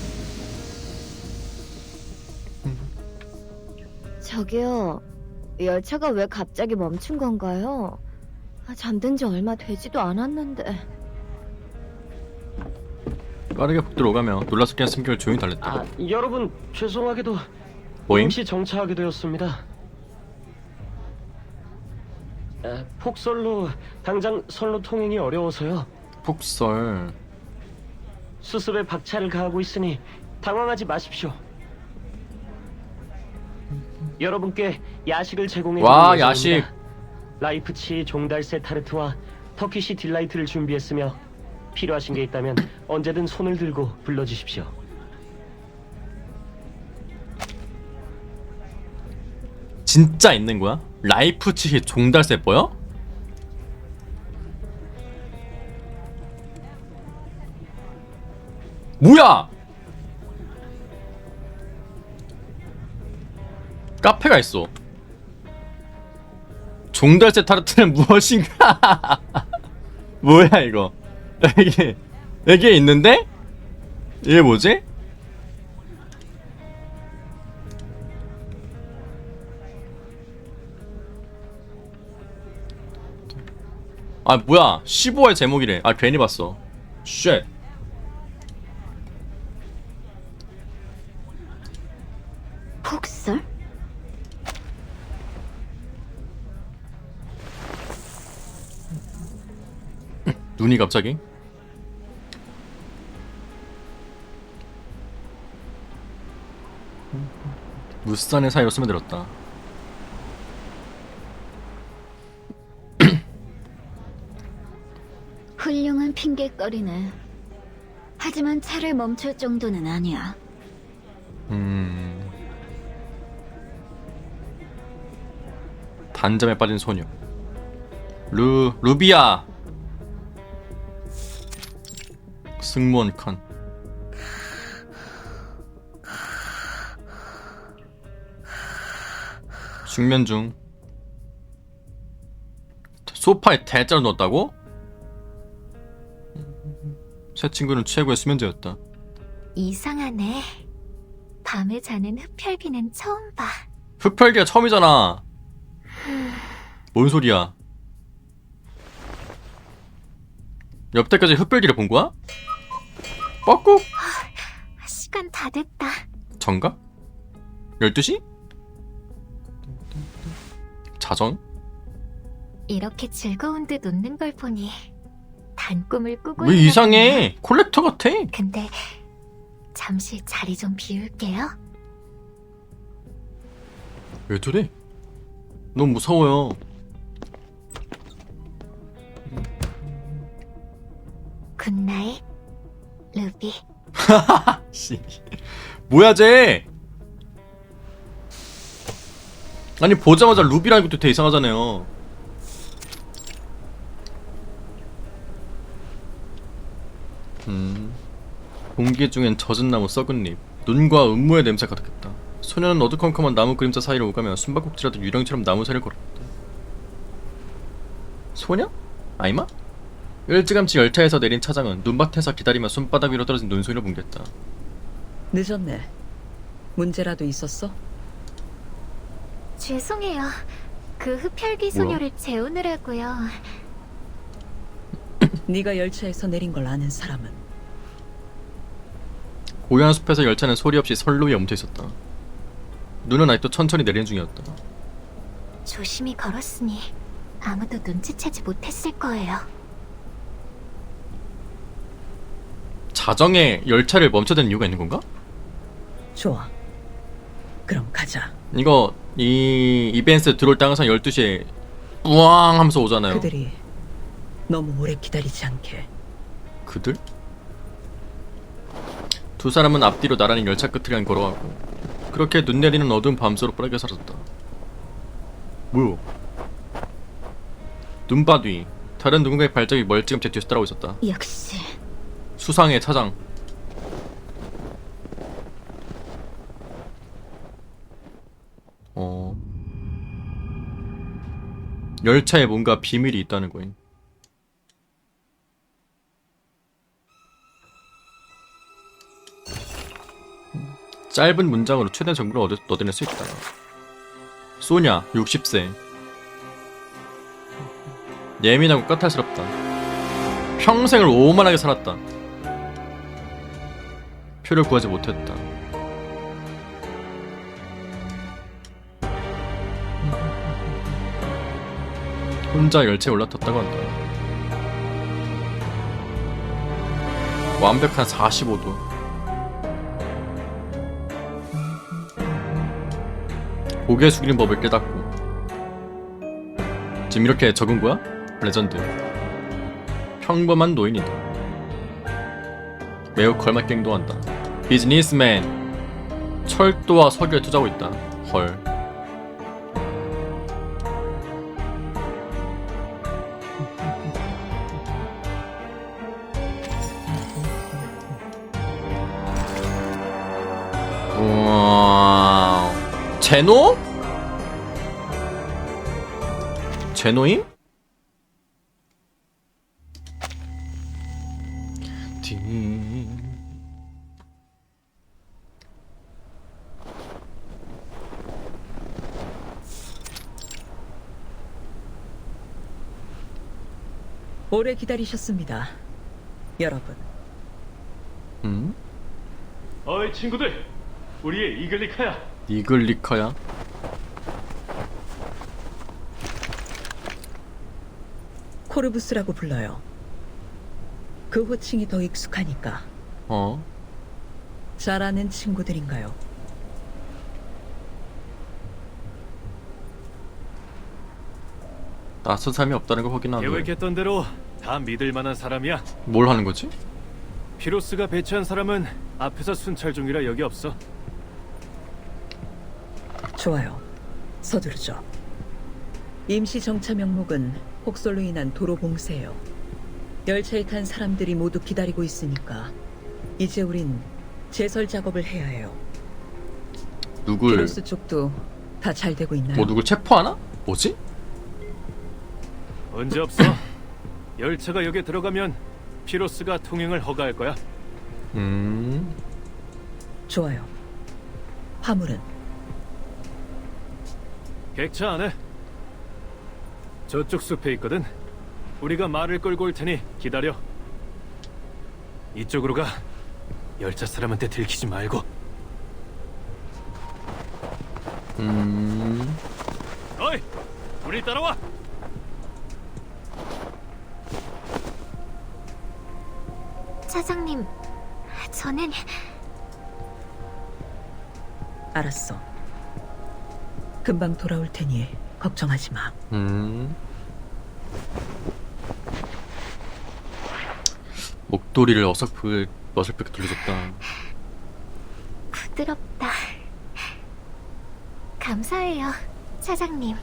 Speaker 10: 저기요, 열차가 왜 갑자기 멈춘 건가요? 잠든 지 얼마 되지도 않았는데.
Speaker 1: 빠르게 복도로 오가며 놀라서 그냥 승객을 조용히 달랬다.
Speaker 11: 여러분 죄송하게도
Speaker 1: 보잉?
Speaker 11: 임시 정차하게 되었습니다. 폭설로 당장 선로 통행이 어려워서요.
Speaker 1: 폭설.
Speaker 11: 수습에 박차를 가하고 있으니 당황하지 마십시오. 여러분께 야식을 제공해
Speaker 1: 와,
Speaker 11: 드릴
Speaker 1: 야식.
Speaker 11: 예정입니다. 라이프치 종달새 타르트와 터키시 딜라이트를 준비했으며 필요하신 게 있다면 언제든 손을 들고 불러주십시오.
Speaker 1: 진짜 있는 거야? 라이프치히 종달새 뻐요? 뭐야? 카페가 있어. 종달새 타르트는 무엇인가? 뭐야 이거? 이게 있는데? 이게 뭐지? 아 뭐야 15의 제목이래. 아 괜히 봤어. 쉣.
Speaker 6: 폭설?
Speaker 1: 눈이 갑자기 무쌍의 사이로 스며들었다.
Speaker 6: 훌륭한 핑계거리네. 하지만 차를 멈출 정도는 아니야.
Speaker 1: 단잠에 빠진 소녀. 루비야. 승무원 칸. 숙면 중. 소파에 대자로 넣었다고? 새 친구는 최고의 수면제였다.
Speaker 3: 이상하네. 밤에 자는 흡혈귀는 처음 봐.
Speaker 1: 흡혈귀가 처음이잖아. 뭔 소리야? 옆때까지 흡혈귀를 본 거야? 뻐꾹?
Speaker 3: 시간 다 됐다.
Speaker 1: 정각? 12시? 자정?
Speaker 3: 이렇게 즐거운 듯 웃는 걸 보니 단 꿈을 꾸고
Speaker 1: 왜
Speaker 3: 있나
Speaker 1: 이상해? 콜렉터 같아.
Speaker 3: 보네. 근데 잠시 자리 좀 비울게요.
Speaker 1: 왜 저래? 너무 무서워요.
Speaker 3: 굿나잇, 루비.
Speaker 1: 씨. 뭐야 쟤? 아니 보자마자 루비라는 것도 되게 이상하잖아요. 공기 중엔 젖은 나무 썩은 잎, 눈과 음모의 냄새가 가득했다. 소녀는 어두컴컴한 나무 그림자 사이를 오가며 숨바꼭질하듯 유령처럼 나무 사이를 걸었다. 소녀? 아이마? 일찌감치 열차에서 내린 차장은 눈밭에서 기다리며 손바닥 위로 떨어진 눈송이를 뭉갰다.
Speaker 8: 늦었네. 문제라도 있었어?
Speaker 3: 죄송해요. 그 흡혈귀 소녀를 재우느라고요.
Speaker 8: 네가 열차에서 내린 걸 아는 사람은?
Speaker 1: 고요한 숲에서 열차는 소리 없이 선로 위에 멈춰 있었다. 눈은 아직도 천천히 내리는 중이었다.
Speaker 3: 조심히 걸었으니 아무도 눈치채지 못했을 거예요.
Speaker 1: 자정에 열차를 멈춰대는 이유가 있는 건가?
Speaker 8: 좋아. 그럼 가자.
Speaker 1: 이거 이 이벤트 들어올 때 항상 12시에 우왕 하면서 오잖아요.
Speaker 8: 그들이 너무 오래 기다리지 않게.
Speaker 1: 그들? 두 사람은 앞뒤로 나란히 열차 끝을 향해 걸어가고 그렇게 눈 내리는 어두운 밤새로 빠르게 사라졌다. 뭐야? 눈밭 위 다른 누군가의 발자국이 멀찌감치 뒤에서 따라오고 있었다.
Speaker 6: 역시
Speaker 1: 수상의 차장. 열차에 뭔가 비밀이 있다는 거임. 짧은 문장으로 최대 정보를 얻어낼 수 있다. 소냐 60세. 예민하고 까탈스럽다. 평생을 오만하게 살았다. 표를 구하지 못했다. 혼자 열차에 올라탔다고 한다. 완벽한 45도. 고개 숙이는 법을 깨닫고. 지금 이렇게 적은 거야? 레전드. 평범한 노인이다. 매우 걸맞게 행동한다. 비즈니스맨. 철도와 석유에 투자하고 있다. 헐. 우와. 제노? 제노임?
Speaker 8: 오래 기다리셨습니다, 여러분.
Speaker 1: 음?
Speaker 11: 어이 친구들, 우리의 이글리카야.
Speaker 1: 이글리카야?
Speaker 8: 코르부스라고 불러요. 그 호칭이 더 익숙하니까.
Speaker 1: 어?
Speaker 8: 잘 아는 친구들인가요?
Speaker 1: 낯선 사람이 없다는 걸 확인하는 거야.
Speaker 12: 계획했던 대로 다 믿을 만한 사람이야.
Speaker 1: 뭘 하는 거지?
Speaker 12: 피로스가 배치한 사람은 앞에서 순찰 중이라 여기 없어.
Speaker 8: 좋아요. 서두르죠. 임시 정차 명목은 폭설로 인한 도로 봉쇄예요. 열차에 탄 사람들이 모두 기다리고 있으니까 이제 우린 제설 작업을 해야 해요.
Speaker 1: 누굴
Speaker 8: 피로스 쪽도 다 잘 되고 있나요?
Speaker 1: 뭐 누굴 체포하나? 뭐지?
Speaker 12: 문제 없어. 열차가 여기에 들어가면 피로스가 통행을 허가할 거야.
Speaker 8: 좋아요. 화물은?
Speaker 12: 객차 안에. 저쪽 숲에 있거든. 우리가 말을 끌고 올 테니 기다려. 이쪽으로 가. 열차 사람한테 들키지 말고. 어이, 우리 따라와.
Speaker 3: 차장님, 저는
Speaker 8: 알았어. 금방 돌아올 테니 걱정하지 마.
Speaker 1: 목도리를 어설프게 돌려줬다.
Speaker 3: 부드럽다. 감사해요, 차장님.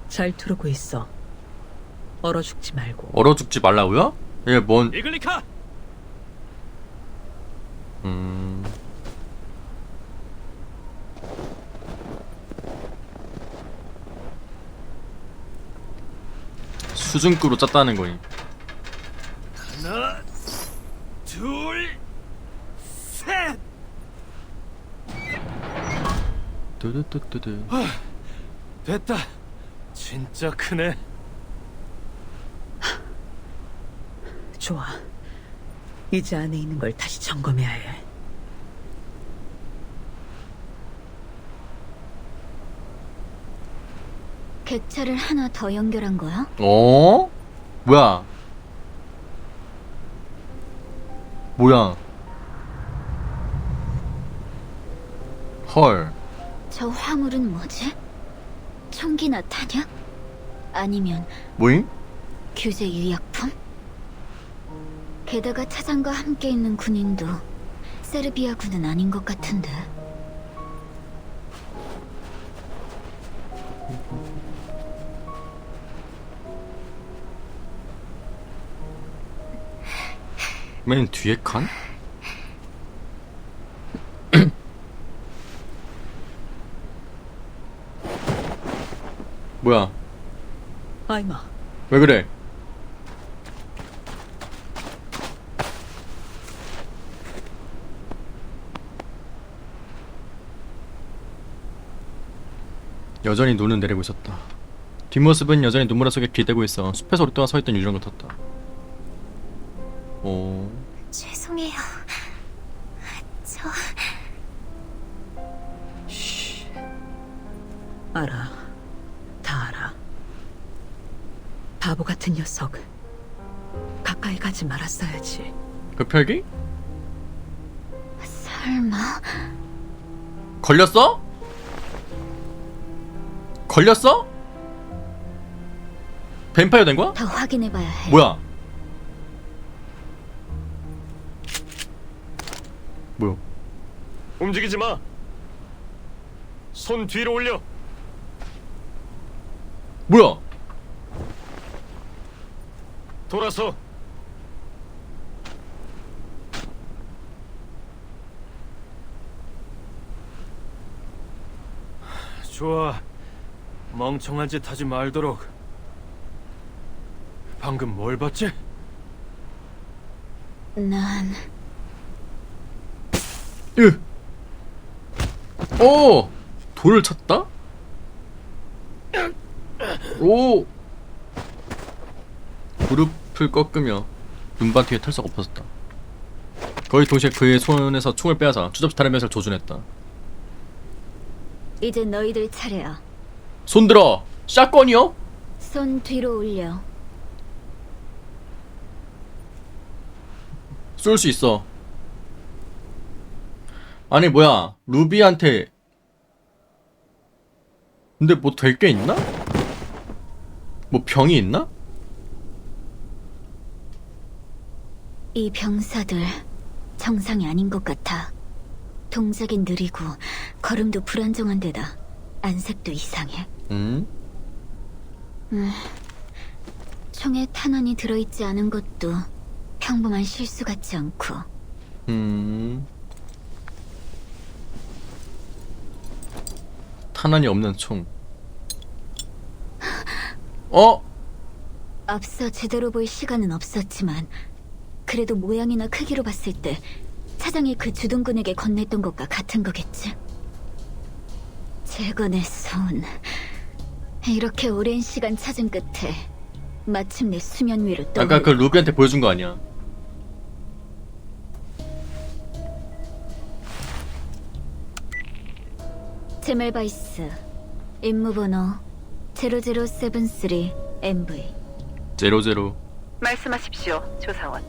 Speaker 8: 잘 두르고 있어. 얼어 죽지 말고.
Speaker 1: 얼어 죽지 말라고요? 이게 뭔?
Speaker 12: 이글리카.
Speaker 1: 수준급으로 짰다는 거니.
Speaker 12: 하나, 둘, 셋.
Speaker 1: 뜨뜨뜨뜨.
Speaker 12: 됐다. 진짜 크네.
Speaker 8: 좋아. 이제 안에 있는 걸 다시 점검해야 해.
Speaker 6: 객차를 하나 더 연결한 거야?
Speaker 1: 어? 뭐야? 뭐야? 헐.
Speaker 6: 저 화물은 뭐지? 총기나 탄약? 아니면
Speaker 1: 뭐임?
Speaker 6: 규제 유약품? 게다가 차장과 함께 있는 군인도 세르비아 군은 아닌 것 같은데.
Speaker 1: 맨 뒤에 칸? 뭐야?
Speaker 8: 아이마,
Speaker 1: 왜 그래? 여전히 눈은 내리고 있었다. 뒷모습은 여전히 눈물 속에 기대고 있어 숲에서 오랫동안 서있던 유령 같았다. 오.
Speaker 3: 죄송해요. 저
Speaker 8: 알아. 다 알아. 바보 같은 녀석. 가까이 가지 말았어야지.
Speaker 1: 그 펠기?
Speaker 6: 설마
Speaker 1: 걸렸어? 걸렸어? 뱀파이어 된 거야?
Speaker 6: 더 확인해봐야 해.
Speaker 1: 뭐야? 뭐야?
Speaker 7: 움직이지 마. 손 뒤로 올려.
Speaker 1: 뭐야?
Speaker 7: 돌아서.
Speaker 12: 좋아. 멍청한 짓 하지 말도록. 방금 뭘 봤지?
Speaker 6: 난
Speaker 1: 으. 오! 돌을 쳤다? 오! 무릎을 꺾으며 눈밭 위에 털썩 엎어졌다. 거의 동시에 그의 손에서 총을 빼앗아 추접시 다리면서 조준했다.
Speaker 6: 이제 너희들 차례야.
Speaker 1: 손 들어! 샷건이요?
Speaker 6: 손 뒤로 올려.
Speaker 1: 쏠 수 있어. 아니 뭐야, 루비한테 근데 뭐 될 게 있나? 뭐 병이 있나?
Speaker 6: 이 병사들 정상이 아닌 것 같아. 동작이 느리고 걸음도 불안정한 데다 안색도 이상해. 총에 탄환이 들어있지 않은 것도 평범한 실수 같지 않고.
Speaker 1: 탄환이 없는 총. 어?
Speaker 6: 앞서 제대로 볼 시간은 없었지만 그래도 모양이나 크기로 봤을 때 차장이 그 주둔군에게 건넸던 것과 같은 거겠지? 재건의 손. 이렇게 오랜 시간 찾은 끝에 마침내 수면 위로 떠.
Speaker 1: 아까 그 루비한테 보여준 거 아니야?
Speaker 6: 제멜바이스 임무번호 0073 MV.
Speaker 1: 00.
Speaker 9: 말씀하십시오, 조사원.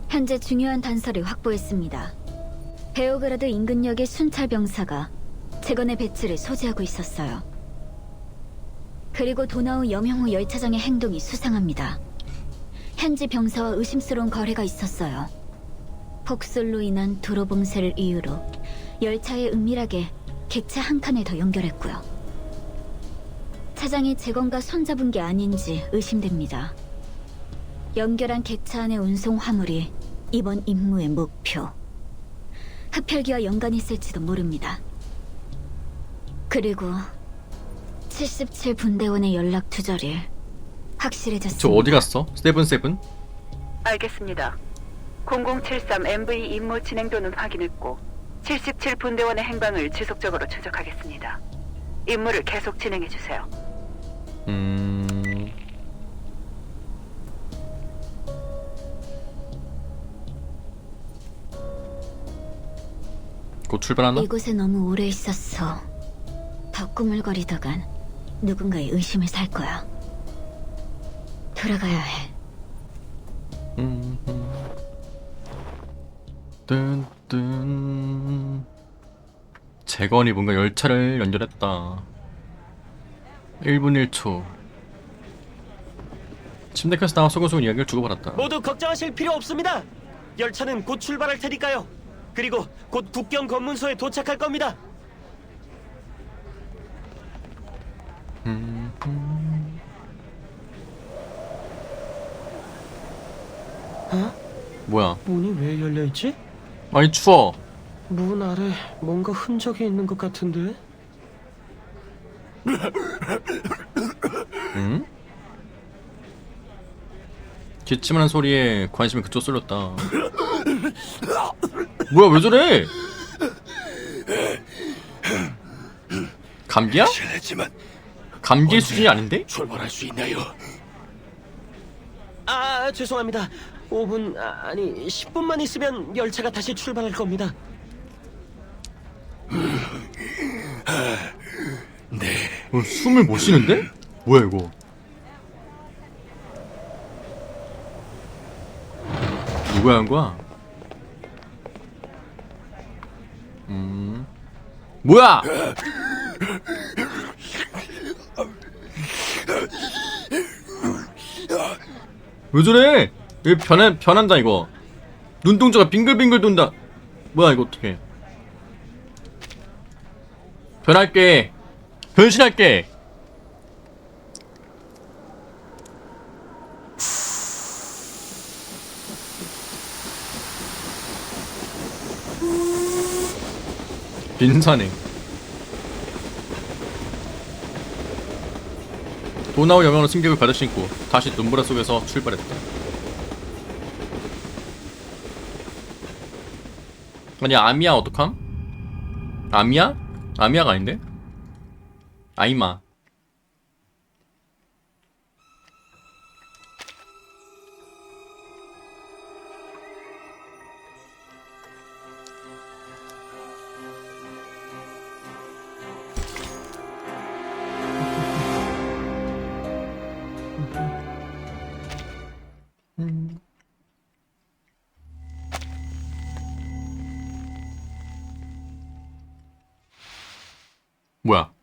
Speaker 6: 현재 중요한 단서를 확보했습니다. 베오그라드 인근역의 순찰 병사가 재건의 배치를 소지하고 있었어요. 그리고 도나우 염형호 열차장의 행동이 수상합니다. 현지 병사와 의심스러운 거래가 있었어요. 폭설로 인한 도로 봉쇄를 이유로 열차에 은밀하게 객차 한 칸을 더 연결했고요. 차장이 재건과 손잡은 게 아닌지 의심됩니다. 연결한 객차 안의 운송 화물이 이번 임무의 목표. 흡혈귀와 연관이 있을지도 모릅니다. 그리고 77분대원의 연락 두절이 확실해졌습니다.
Speaker 1: 저 어디 갔어? 세븐?
Speaker 9: 알겠습니다. 0073 MV 임무 진행도는 확인했고 77분대원의 행방을 지속적으로 추적하겠습니다. 임무를 계속 진행해주세요.
Speaker 1: 곧 출발하나?
Speaker 6: 이곳에 너무 오래 있었어. 더 꾸물거리다간 누군가의 의심을 살 거야. 돌아가야 해.
Speaker 1: 뜬뜬. 재건이 뭔가 열차를 연결했다. 1분 1초. 침대에서 나와 소곤소곤 이야기를 주고받았다.
Speaker 11: 모두 걱정하실 필요 없습니다. 열차는 곧 출발할 테니까요. 그리고 곧 국경 검문소에 도착할 겁니다. 어?
Speaker 1: 뭐야?
Speaker 11: 문이 왜 열려있지?
Speaker 1: 아니 추워.
Speaker 11: 문 아래 뭔가 흔적이 있는 것 같은데?
Speaker 1: 응? 기침하는 소리에 관심이 그쪽 쏠렸다. 뭐야, 왜 저래? 감기야?
Speaker 5: 실례지만
Speaker 1: 감기 수준이 아닌데?
Speaker 5: 출발할 수 있나요?
Speaker 11: 아, 죄송합니다. 5분, 아니 10분만 있으면 열차가 다시 출발할 겁니다.
Speaker 5: 네.
Speaker 1: 숨을 못 쉬는데? 뭐야 이거? 누가 한 거야? 뭐야? 왜 저래? 왜 변한다 이거. 눈동자가 빙글빙글 돈다. 뭐야 이거 어떡해. 변할게. 변신할게. 빈산행. 도나우 여명으로 승객을 가득 싣고 다시 눈보라 속에서 출발했다. 아니 아미야 어떡함? 아미야? 아미야가 아닌데? 아이마. 뭐야?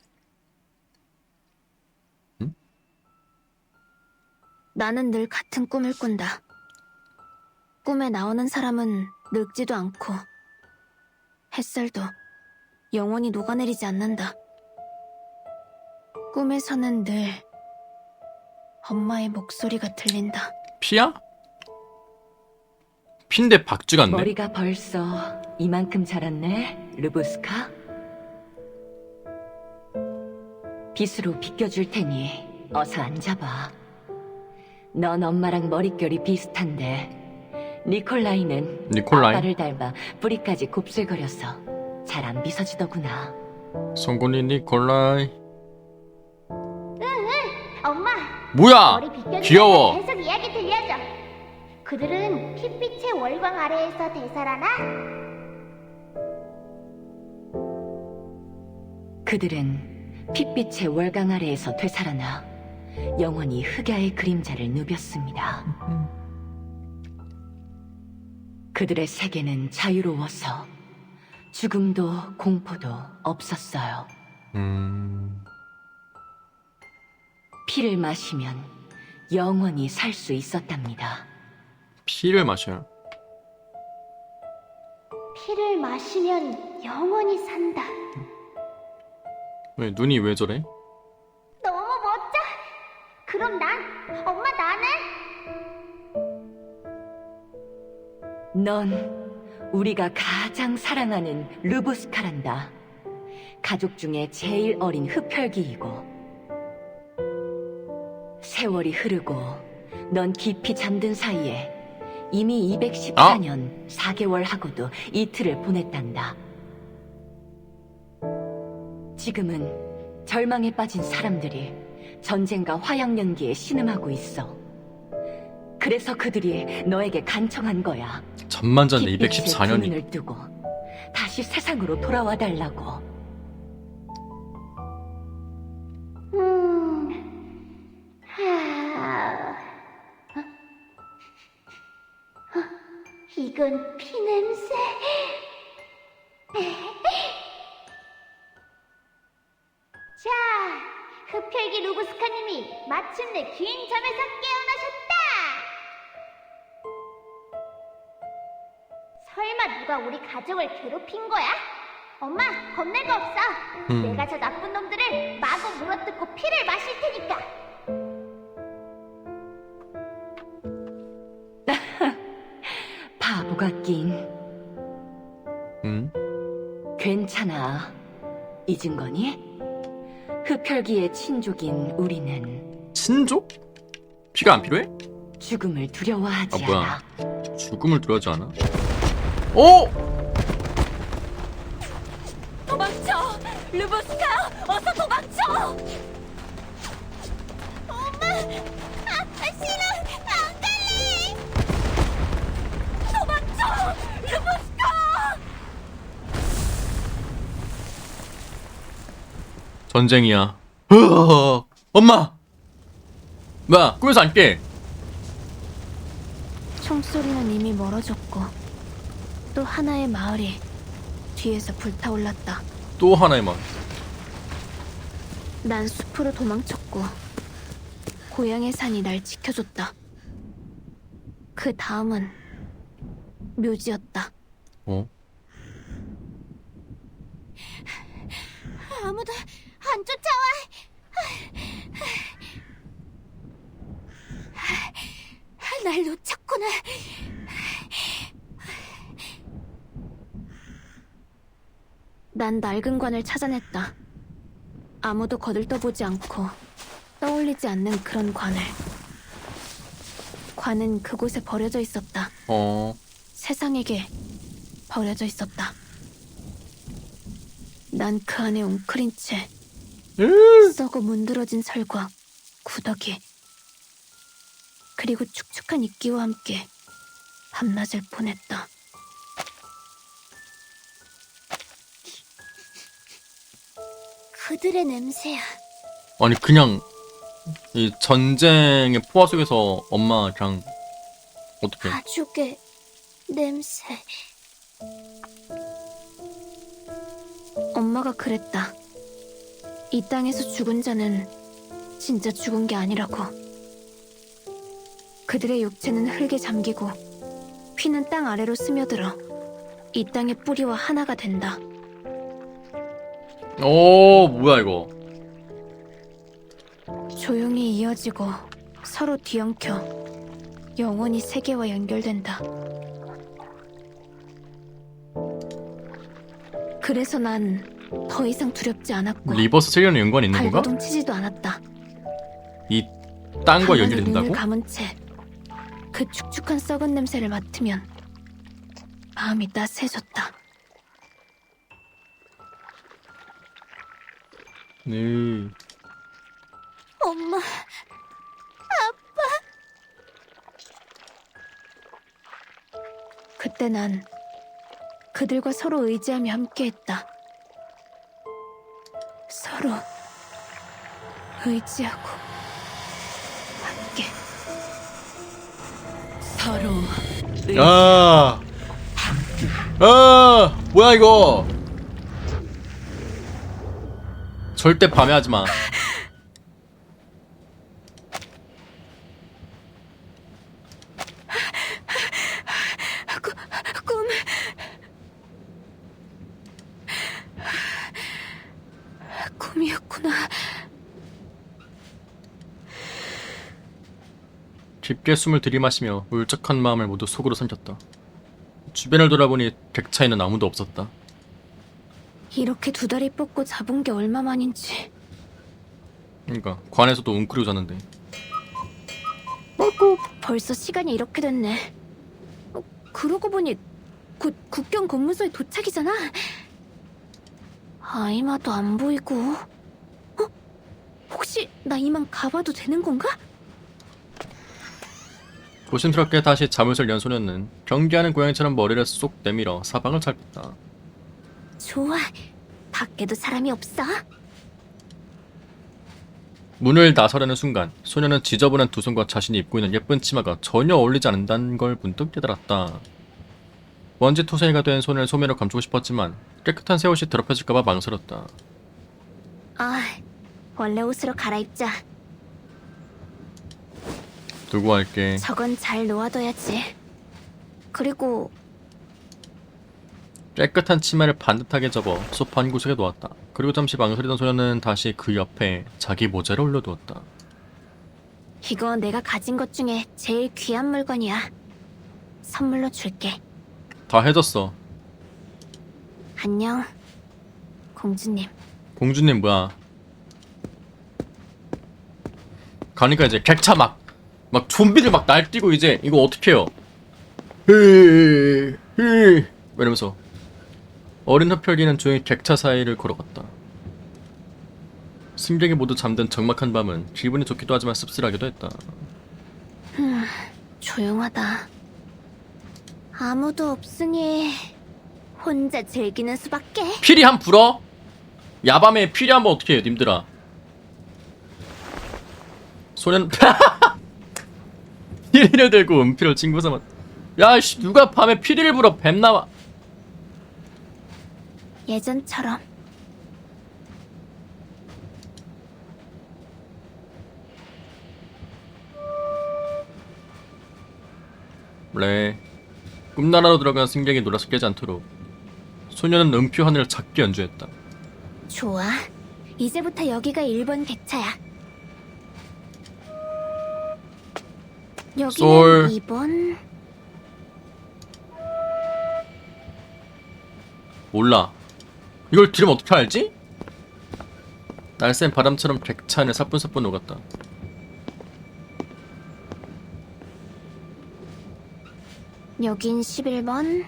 Speaker 2: 나는 늘 같은 꿈을 꾼다. 꿈에 나오는 사람은 늙지도 않고 햇살도 영원히 녹아내리지 않는다. 꿈에서는 늘 엄마의 목소리가 들린다.
Speaker 1: 피야? 핀데 박쥐 같네.
Speaker 9: 머리가 벌써 이만큼 자랐네, 르부스카. 빗으로 비껴줄 테니 어서 앉아봐. 넌 엄마랑 머릿결이 비슷한데 니콜라이는 아빠를 닮아 뿌리까지 곱슬거려서 잘 안 빗어지더구나.
Speaker 1: 송곳니 니콜라이.
Speaker 3: 엄마,
Speaker 1: 뭐야?
Speaker 3: 머리 비껴주면
Speaker 1: 귀여워.
Speaker 3: 계속 이야기 들려줘. 그들은 핏빛의 월광 아래에서 되살아나?
Speaker 9: 그들은 핏빛의 월광 아래에서 되살아나 영원히 흑야의 그림자를 누볐습니다. 그들의 세계는 자유로워서 죽음도 공포도 없었어요. 피를 마시면 영원히 살 수 있었답니다.
Speaker 1: 피를 마셔요.
Speaker 3: 피를 마시면 영원히 산다.
Speaker 1: 왜 눈이 왜 저래?
Speaker 3: 너무 멋져. 그럼 엄마 나는?
Speaker 9: 넌 우리가 가장 사랑하는 르부스카란다. 가족 중에 제일 어린 흡혈귀이고 세월이 흐르고 넌 깊이 잠든 사이에 이미 214년 4개월 하고도 이틀을 보냈단다. 지금은 절망에 빠진 사람들이 전쟁과 화양연기에 신음하고 있어. 그래서 그들이 너에게 간청한 거야.
Speaker 1: 잠만잤네.
Speaker 9: 핏빛에
Speaker 1: 214년이.
Speaker 9: 눈을 뜨고 다시 세상으로 돌아와 달라고.
Speaker 3: 이건 피 냄새. 자, 흡혈귀 루부스카님이 마침내 긴 잠에서 깨어나셨다. 설마 누가 우리 가족을 괴롭힌 거야? 엄마, 겁낼 거 없어. 내가 저 나쁜 놈들을 마구 물어뜯고 피를 마실 테니까.
Speaker 9: 바보 같긴. 괜찮아. 잊은 거니? 흡혈귀의 친족인 우리는
Speaker 1: 친족? 피가 안 필요해?
Speaker 9: 죽음을 두려워하지 않아.
Speaker 1: 뭐야? 죽음을 두려워하지 않아? 오!
Speaker 4: 도망쳐! 르부스카! 어서 도망쳐!
Speaker 3: 싫어, 안 갈래.
Speaker 4: 도망쳐! 르부스카!
Speaker 1: 전쟁이야. 으어! 엄마! 뭐야? 꿈에서 안 깨.
Speaker 2: 총소리는 이미 멀어졌고 또 하나의 마을이 뒤에서 불타올랐다.
Speaker 1: 또 하나의 말.
Speaker 2: 난 숲으로 도망쳤고 고향의 산이 날 지켜줬다. 그 다음은 묘지였다.
Speaker 1: 어?
Speaker 3: 아무도 안 쫓아와. 날 놓쳤구나.
Speaker 2: 난 낡은 관을 찾아냈다. 아무도 거들떠보지 않고 떠올리지 않는 그런 관을. 관은 그곳에 버려져 있었다. 세상에게 버려져 있었다. 난 그 안에 웅크린 채 썩어 문드러진 살과 구더기 그리고 축축한 이끼와 함께 밤낮을 보냈다.
Speaker 3: 그들의 냄새야.
Speaker 1: 아니 그냥 이 전쟁의 포화 속에서 엄마랑 어떻게?
Speaker 3: 가족의 냄새.
Speaker 2: 엄마가 그랬다. 이 땅에서 죽은 자는 진짜 죽은 게 아니라고. 그들의 육체는 흙에 잠기고 피는 땅 아래로 스며들어 이 땅의 뿌리와 하나가 된다.
Speaker 1: 오, 뭐야 이거.
Speaker 2: 조용히 이어지고 서로 뒤엉켜 영원히 세계와 연결된다. 그래서 난 더 이상 두렵지 않았고
Speaker 1: 리버스 세계랑 연관이 있는 건가?
Speaker 2: 발버둥 치지도 않았다.
Speaker 1: 이 땅과
Speaker 2: 가만히
Speaker 1: 연결이 된다고?
Speaker 2: 눈을 감은 채 그 축축한 썩은 냄새를 맡으면 마음이 따스해졌다.
Speaker 1: 네.
Speaker 3: 엄마,
Speaker 2: 그때 난 그들과 서로 의지하며 함께했다. 서로 의지하고 함께.
Speaker 8: 서로
Speaker 1: 아, 뭐야 이거. 절대 밤에 하지 마.
Speaker 2: 꿈. 꿈이었구나.
Speaker 1: 깊게 숨을 들이마시며 울적한 마음을 모두 속으로 삼켰다. 주변을 돌아보니 객차에는 아무도 없었다.
Speaker 2: 이렇게 두 다리 뻗고 잡은 게 얼마만인지.
Speaker 1: 그러니까 관에서도 웅크리고 잤는데.
Speaker 2: 벌써 시간이 이렇게 됐네. 그러고 보니 곧 국경 검문소에 도착이잖아. 아이마도 안 보이고. 혹시 나 이만 가봐도 되는 건가?
Speaker 1: 조심스럽게 다시 잠을 연 소녀는 경계하는 고양이처럼 머리를 쏙 내밀어 사방을 살폈다.
Speaker 2: 좋아. 밖에도 사람이 없어.
Speaker 1: 문을 나서려는 순간 소녀는 지저분한 두 손과 자신이 입고 있는 예쁜 치마가 전혀 어울리지 않는다는 걸 문득 깨달았다. 먼지 투성이가 된 손을 소매로 감추고 싶었지만 깨끗한 새 옷이 더럽혀질까봐 망설였다.
Speaker 2: 아, 원래 옷으로 갈아입자.
Speaker 1: 두고 할게.
Speaker 2: 저건 잘 놓아둬야지. 그리고
Speaker 1: 깨끗한 치마를 반듯하게 접어 소파 한 구석에 놓았다. 그리고 잠시 망설이던 소녀는 다시 그 옆에 자기 모자를 올려두었다.
Speaker 2: 이거 내가 가진 것 중에 제일 귀한 물건이야. 선물로 줄게.
Speaker 1: 다 해졌어.
Speaker 2: 안녕, 공주님.
Speaker 1: 공주님 뭐야. 가니까 이제 객차 막 좀비들 막 날뛰고 이제 이거 어떡해요. 이러면서 어린 허펼기는 조용히 객차 사이를 걸어갔다. 승객이 모두 잠든 적막한 밤은 기분이 좋기도 하지만 씁쓸하기도 했다.
Speaker 2: 조용하다. 아무도 없으니 혼자 즐기는 수밖에.
Speaker 1: 피리 한 불어? 야밤에 피리 한번 어떻게 해요 님들아. 소년 피리를 들고 은피를 친구 삼았. 야씨 누가 밤에 피리를 불어. 뱀 나와.
Speaker 2: 예전처럼.
Speaker 1: 래 꿈나라로 들어간 승객이 놀라서 깨지 않도록 소녀는 음표 하늘을 작게 연주했다.
Speaker 2: 좋아. 이제부터 여기가 1번 객차야. 여기는
Speaker 1: 솔.
Speaker 2: 2번.
Speaker 1: 몰라. 이걸 들으면 어떻게 알지? 날쌘 바람처럼 객차 안에 사뿐사뿐 녹았다.
Speaker 2: 여긴 11번.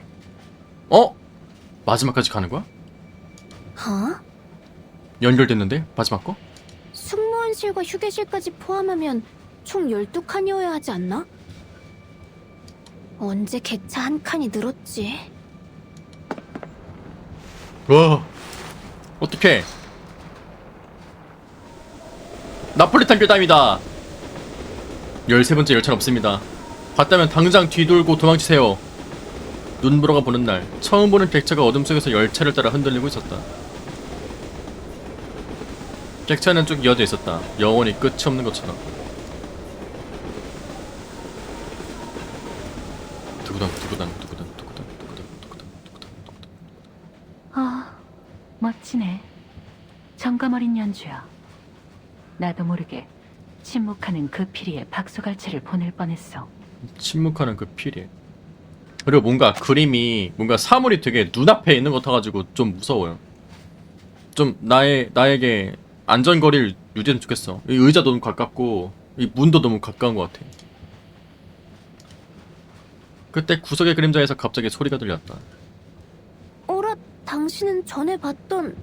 Speaker 1: 어? 마지막까지 가는 거야?
Speaker 2: 어?
Speaker 1: 연결됐는데? 마지막 거?
Speaker 2: 승무원실과 휴게실까지 포함하면 총 12칸이어야 하지 않나? 언제 객차 한 칸이 늘었지?
Speaker 1: 와. 어떡해. 나폴리탄 괴담이다. 13번째 열차는 없습니다. 봤다면 당장 뒤돌고 도망치세요. 눈보라가 보는 날 처음 보는 객차가 어둠 속에서 열차를 따라 흔들리고 있었다. 객차는 쭉 이어져 있었다. 영원히 끝이 없는 것처럼. 두구당 두구당 두구당 두구당 두구당 두구당 두구당.
Speaker 9: 아, 멋지네. 정감 어린 연주야. 나도 모르게 침묵하는 그 피리에 박수갈채를 보낼 뻔했어.
Speaker 1: 침묵하는 그 피리. 그리고 뭔가 그림이 뭔가 사물이 되게 눈앞에 있는 것 같아가지고 좀 무서워요. 좀 나에게 안전거리를 유지했으면 좋겠어. 이 의자도 너무 가깝고 이 문도 너무 가까운 것 같아. 그때 구석의 그림자에서 갑자기 소리가 들렸다.
Speaker 3: 어라, 당신은 전에 봤던...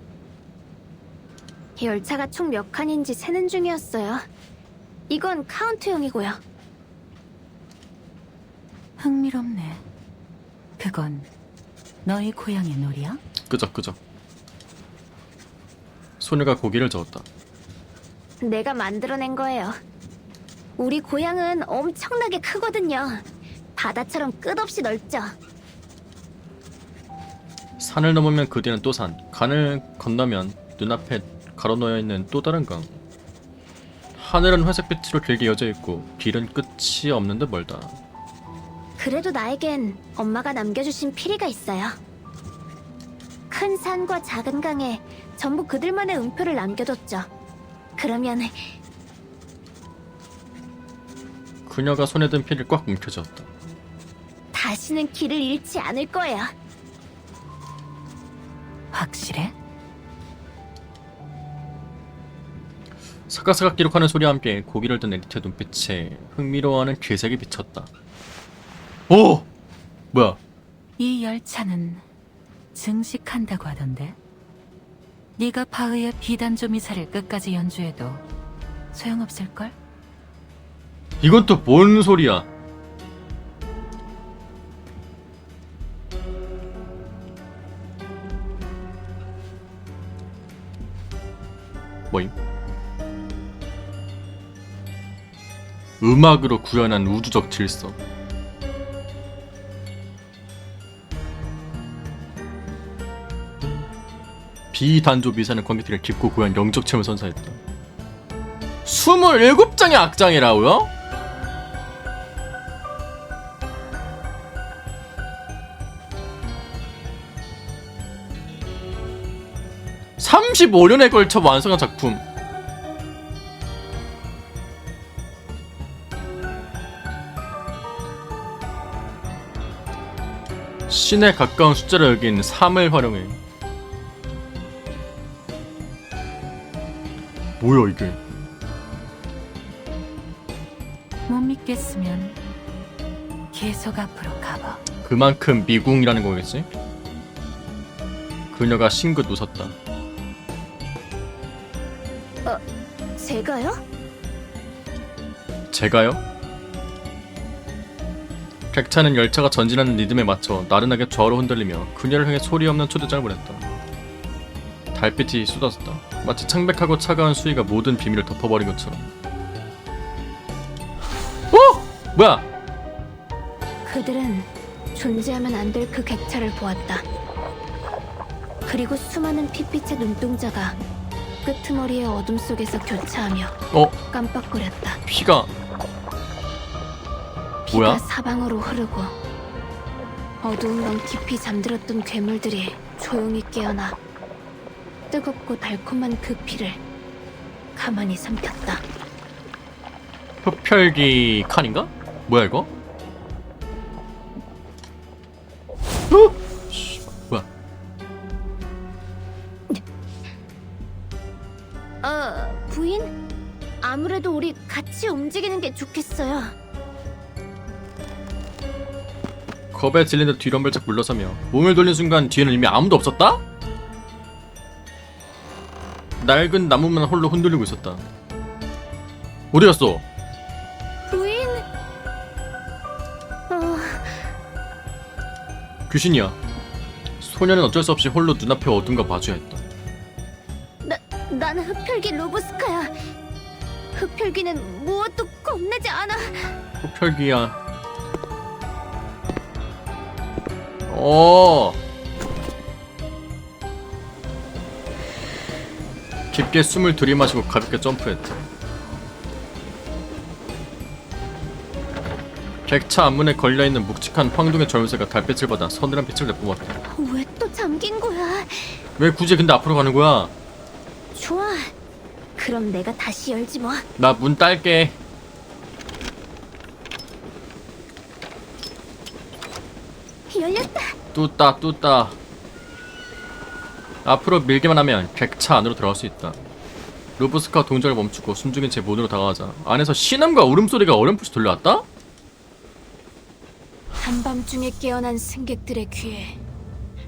Speaker 3: 열차가 총 몇 칸인지 세는 중이었어요. 이건 카운트형이고요.
Speaker 9: 흥미롭네. 그건 너희 고향의 놀이야?
Speaker 1: 끄적. 소녀가 고개를 저었다.
Speaker 3: 내가 만들어낸 거예요. 우리 고향은 엄청나게 크거든요. 바다처럼 끝없이 넓죠.
Speaker 1: 산을 넘으면 그 뒤는 또 산. 강을 건너면 눈앞에 가로놓여 있는 또 다른 강. 하늘은 회색빛으로 길게 이어져 있고 길은 끝이 없는 듯 멀다.
Speaker 3: 그래도 나에겐 엄마가 남겨주신 피리가 있어요. 큰 산과 작은 강에 전부 그들만의 음표를 남겨뒀죠. 그러면
Speaker 1: 그녀가 손에 든 피를 꽉 움켜쥐었다.
Speaker 3: 다시는 길을 잃지 않을 거예요.
Speaker 9: 확실해?
Speaker 1: 사각사각 기록하는 소리와 함께 고기를 든 에디트의 눈빛에 흥미로워하는 괴색이 비쳤다. 오! 뭐야?
Speaker 9: 이 열차는 증식한다고 하던데. 네가 바흐의 비단조 미사를 끝까지 연주해도 소용없을걸?
Speaker 1: 이건 또 뭔 소리야? 뭐임? 음악으로 구현한 우주적 질서. 비단조 미사는 관객들을 깊고 고요한 영적 체험을 선사했다. 27장의 악장이라고요? (35년에) 걸쳐 완성한 작품. 신에 가까운 숫자를 여긴 3을 활용해. 뭐야 이게?
Speaker 9: 못 믿겠으면 계속 앞으로 가봐.
Speaker 1: 그만큼 미궁이라는 거겠지? 그녀가 싱긋 웃었다.
Speaker 3: 제가요?
Speaker 1: 제가요? 객차는 열차가 전진하는 리듬에 맞춰 나른하게 좌우로 흔들리며 그녀를 향해 소리 없는 초대장을 보냈다. 달빛이 쏟아졌다. 마치 창백하고 차가운 수위가 모든 비밀을 덮어버린 것처럼. 어? 뭐야?
Speaker 3: 그들은 존재하면 안 될 그 객차를 보았다. 그리고 수많은 핏빛의 눈동자가 끄트머리의 어둠 속에서 교차하며 깜빡거렸다.
Speaker 1: 피가 뭐야?
Speaker 3: 피가 사방으로 흐르고 어두운 방 깊이 잠들었던 괴물들이 조용히 깨어나 뜨겁고 달콤한 그 피를 가만히 삼켰다.
Speaker 1: 흡혈귀 칸인가? 뭐야 이거? 뭐야?
Speaker 3: 부인? 아무래도 우리 같이 움직이는 게 좋겠어요.
Speaker 1: 겁에 질린 듯 뒤로 한 발짝 물러서며 몸을 돌린 순간 뒤에는 이미 아무도 없었다? 낡은 나무만 홀로 흔들리고 있었다. 어디 갔어?
Speaker 3: 부인?
Speaker 1: 귀신이야. 소녀는 어쩔 수 없이 홀로 눈앞의 어둠과 마주해야 했다.
Speaker 3: 나는 흡혈귀 로브스카야. 흡혈귀는 무엇도 겁내지 않아.
Speaker 1: 흡혈귀야. 깊게 숨을 들이마시고 가볍게 점프했다. 객차 앞문에 걸려있는 묵직한 황동의 절새가 달빛을 받아 서늘한 빛을 내뿜었다.
Speaker 3: 왜 또 잠긴 거야?
Speaker 1: 왜 굳이 근데 앞으로 가는 거야?
Speaker 3: 좋아. 그럼 내가 다시 열지 뭐.
Speaker 1: 나 문 딸게.
Speaker 3: 열렸다.
Speaker 1: 뚜따. 앞으로 밀기만 하면 객차 안으로 들어갈 수 있다. 루브스카 동작을 멈추고 숨죽인 제 문으로 다가가자 안에서 신음과 울음소리가 어렴풋이 들려왔다?
Speaker 2: 한밤중에 깨어난 승객들의 귀에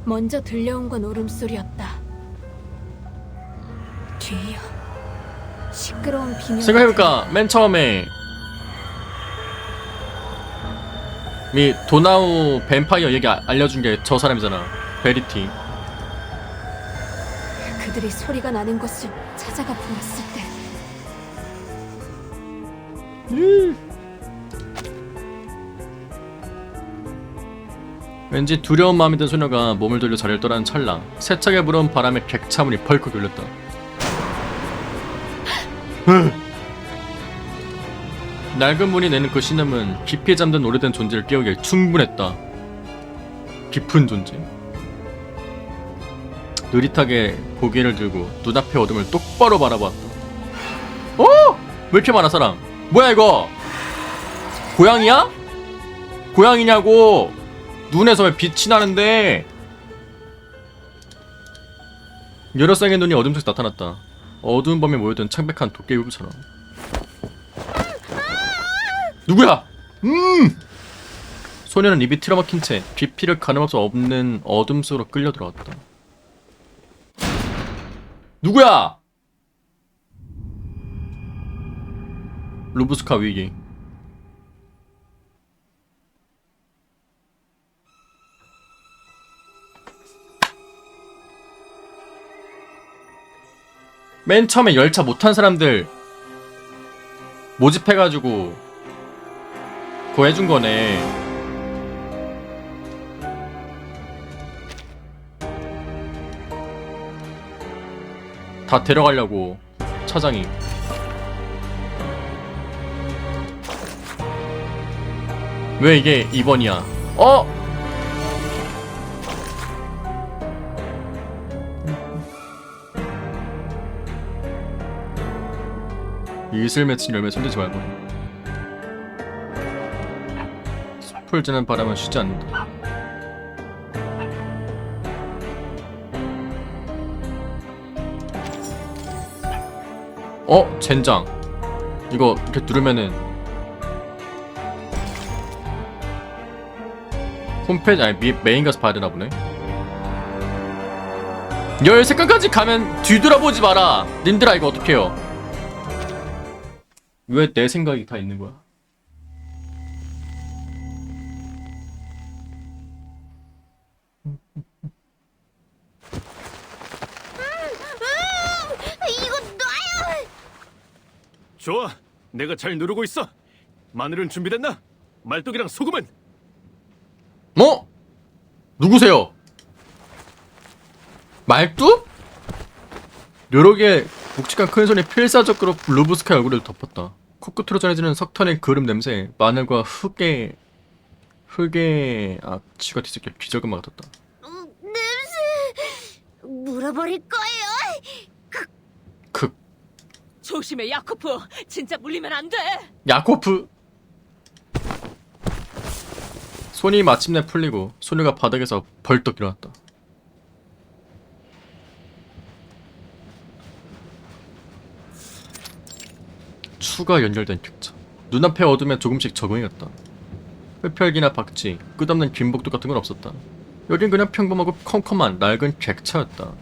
Speaker 2: 먼저 들려온 건 울음소리였다. 뒤이어 시끄러운 비명.
Speaker 1: 생각해보니까 맨 처음에 미 도나우 뱀파이어 얘기 알려준 게 저 사람이잖아. 베리티.
Speaker 2: 그들이 소리가 나는 곳을 찾아가 보았을 때
Speaker 1: 왠지 두려운 마음이 든 소녀가 몸을 돌려 자리를 떠나는 찰나 세차게 불어온 바람에 객차문이 벌컥 열렸다. 낡은 문이 내는 그 신음은 깊이 잠든 오래된 존재를 깨우기에 충분했다. 깊은 존재. 느릿하게 고개를 들고 눈앞의 어둠을 똑바로 바라보았다. 어? 왜 이렇게 많아 사람? 뭐야 이거? 고양이야? 고양이냐고? 눈에서 왜 빛이 나는데? 여러 쌍의 눈이 어둠 속에 나타났다. 어두운 밤에 모여든 창백한 도깨비처럼. 누구야? 소녀는 입이 틀어막힌 채 깊이를 가늠할 수 없는 어둠 속으로 끌려 들어갔다. 누구야? 루브스카 위기. 맨 처음에 열차 못탄 사람들 모집해가지고 그거 해준 거네. 다 데려가려고 차장이. 왜 이게 2번이야? 어? 이슬 맺힌 열매 손대지 말고. 숲을 지는 바람은 쉬지 않는다. 어? 젠장. 이거 이렇게 누르면은 홈페이지 아니 메인 가서 봐야 되나 보네. 13칸까지 가면 뒤돌아보지 마라. 님들아 이거 어떡해요? 왜 내 생각이 다 있는 거야?
Speaker 3: 이거 놔요.
Speaker 12: 좋아, 내가 잘 누르고 있어. 마늘은 준비됐나? 말뚝이랑 소금은?
Speaker 1: 뭐? 누구세요? 말뚝? 여러 개의 묵직한 큰 손이 필사적으로 루브스카의 얼굴을 덮었다. 코끝으로 전해지는 석탄의 그름 냄새에 마늘과 흙의 악취가 뒤섞여 기저귀가 같았다.
Speaker 3: 냄새. 물어버릴 거예요.
Speaker 4: 조심해, 야코프. 진짜 물리면 안 돼.
Speaker 1: 야코프. 손이 마침내 풀리고 소녀가 바닥에서 벌떡 일어났다. 추가 연결된 객차. 눈앞의 어둠에 조금씩 적응해갔다. 흡혈기나 박쥐, 끝없는 김복도 같은 건 없었다. 여긴 그냥 평범하고 컴컴한 낡은 객차였다.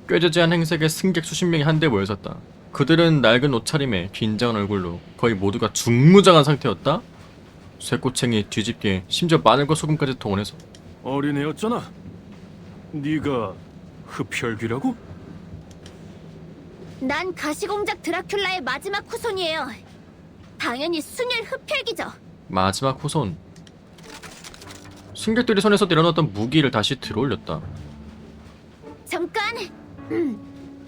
Speaker 1: 꾀저지한 행색의 승객 수십 명이 한데 모여섰다. 그들은 낡은 옷차림에 긴장한 얼굴로 거의 모두가 중무장한 상태였다. 쇠꼬챙이, 뒤집개, 심지어 마늘과 소금까지 동원해서.
Speaker 12: 어린애였잖아. 네가 흡혈귀라고?
Speaker 3: 난 가시공작 드라큘라의 마지막 후손이에요. 당연히 순혈 흡혈귀죠.
Speaker 1: 마지막 후손. 승객들이 손에서 내려놓았던 무기를 다시 들어올렸다.
Speaker 3: 잠깐.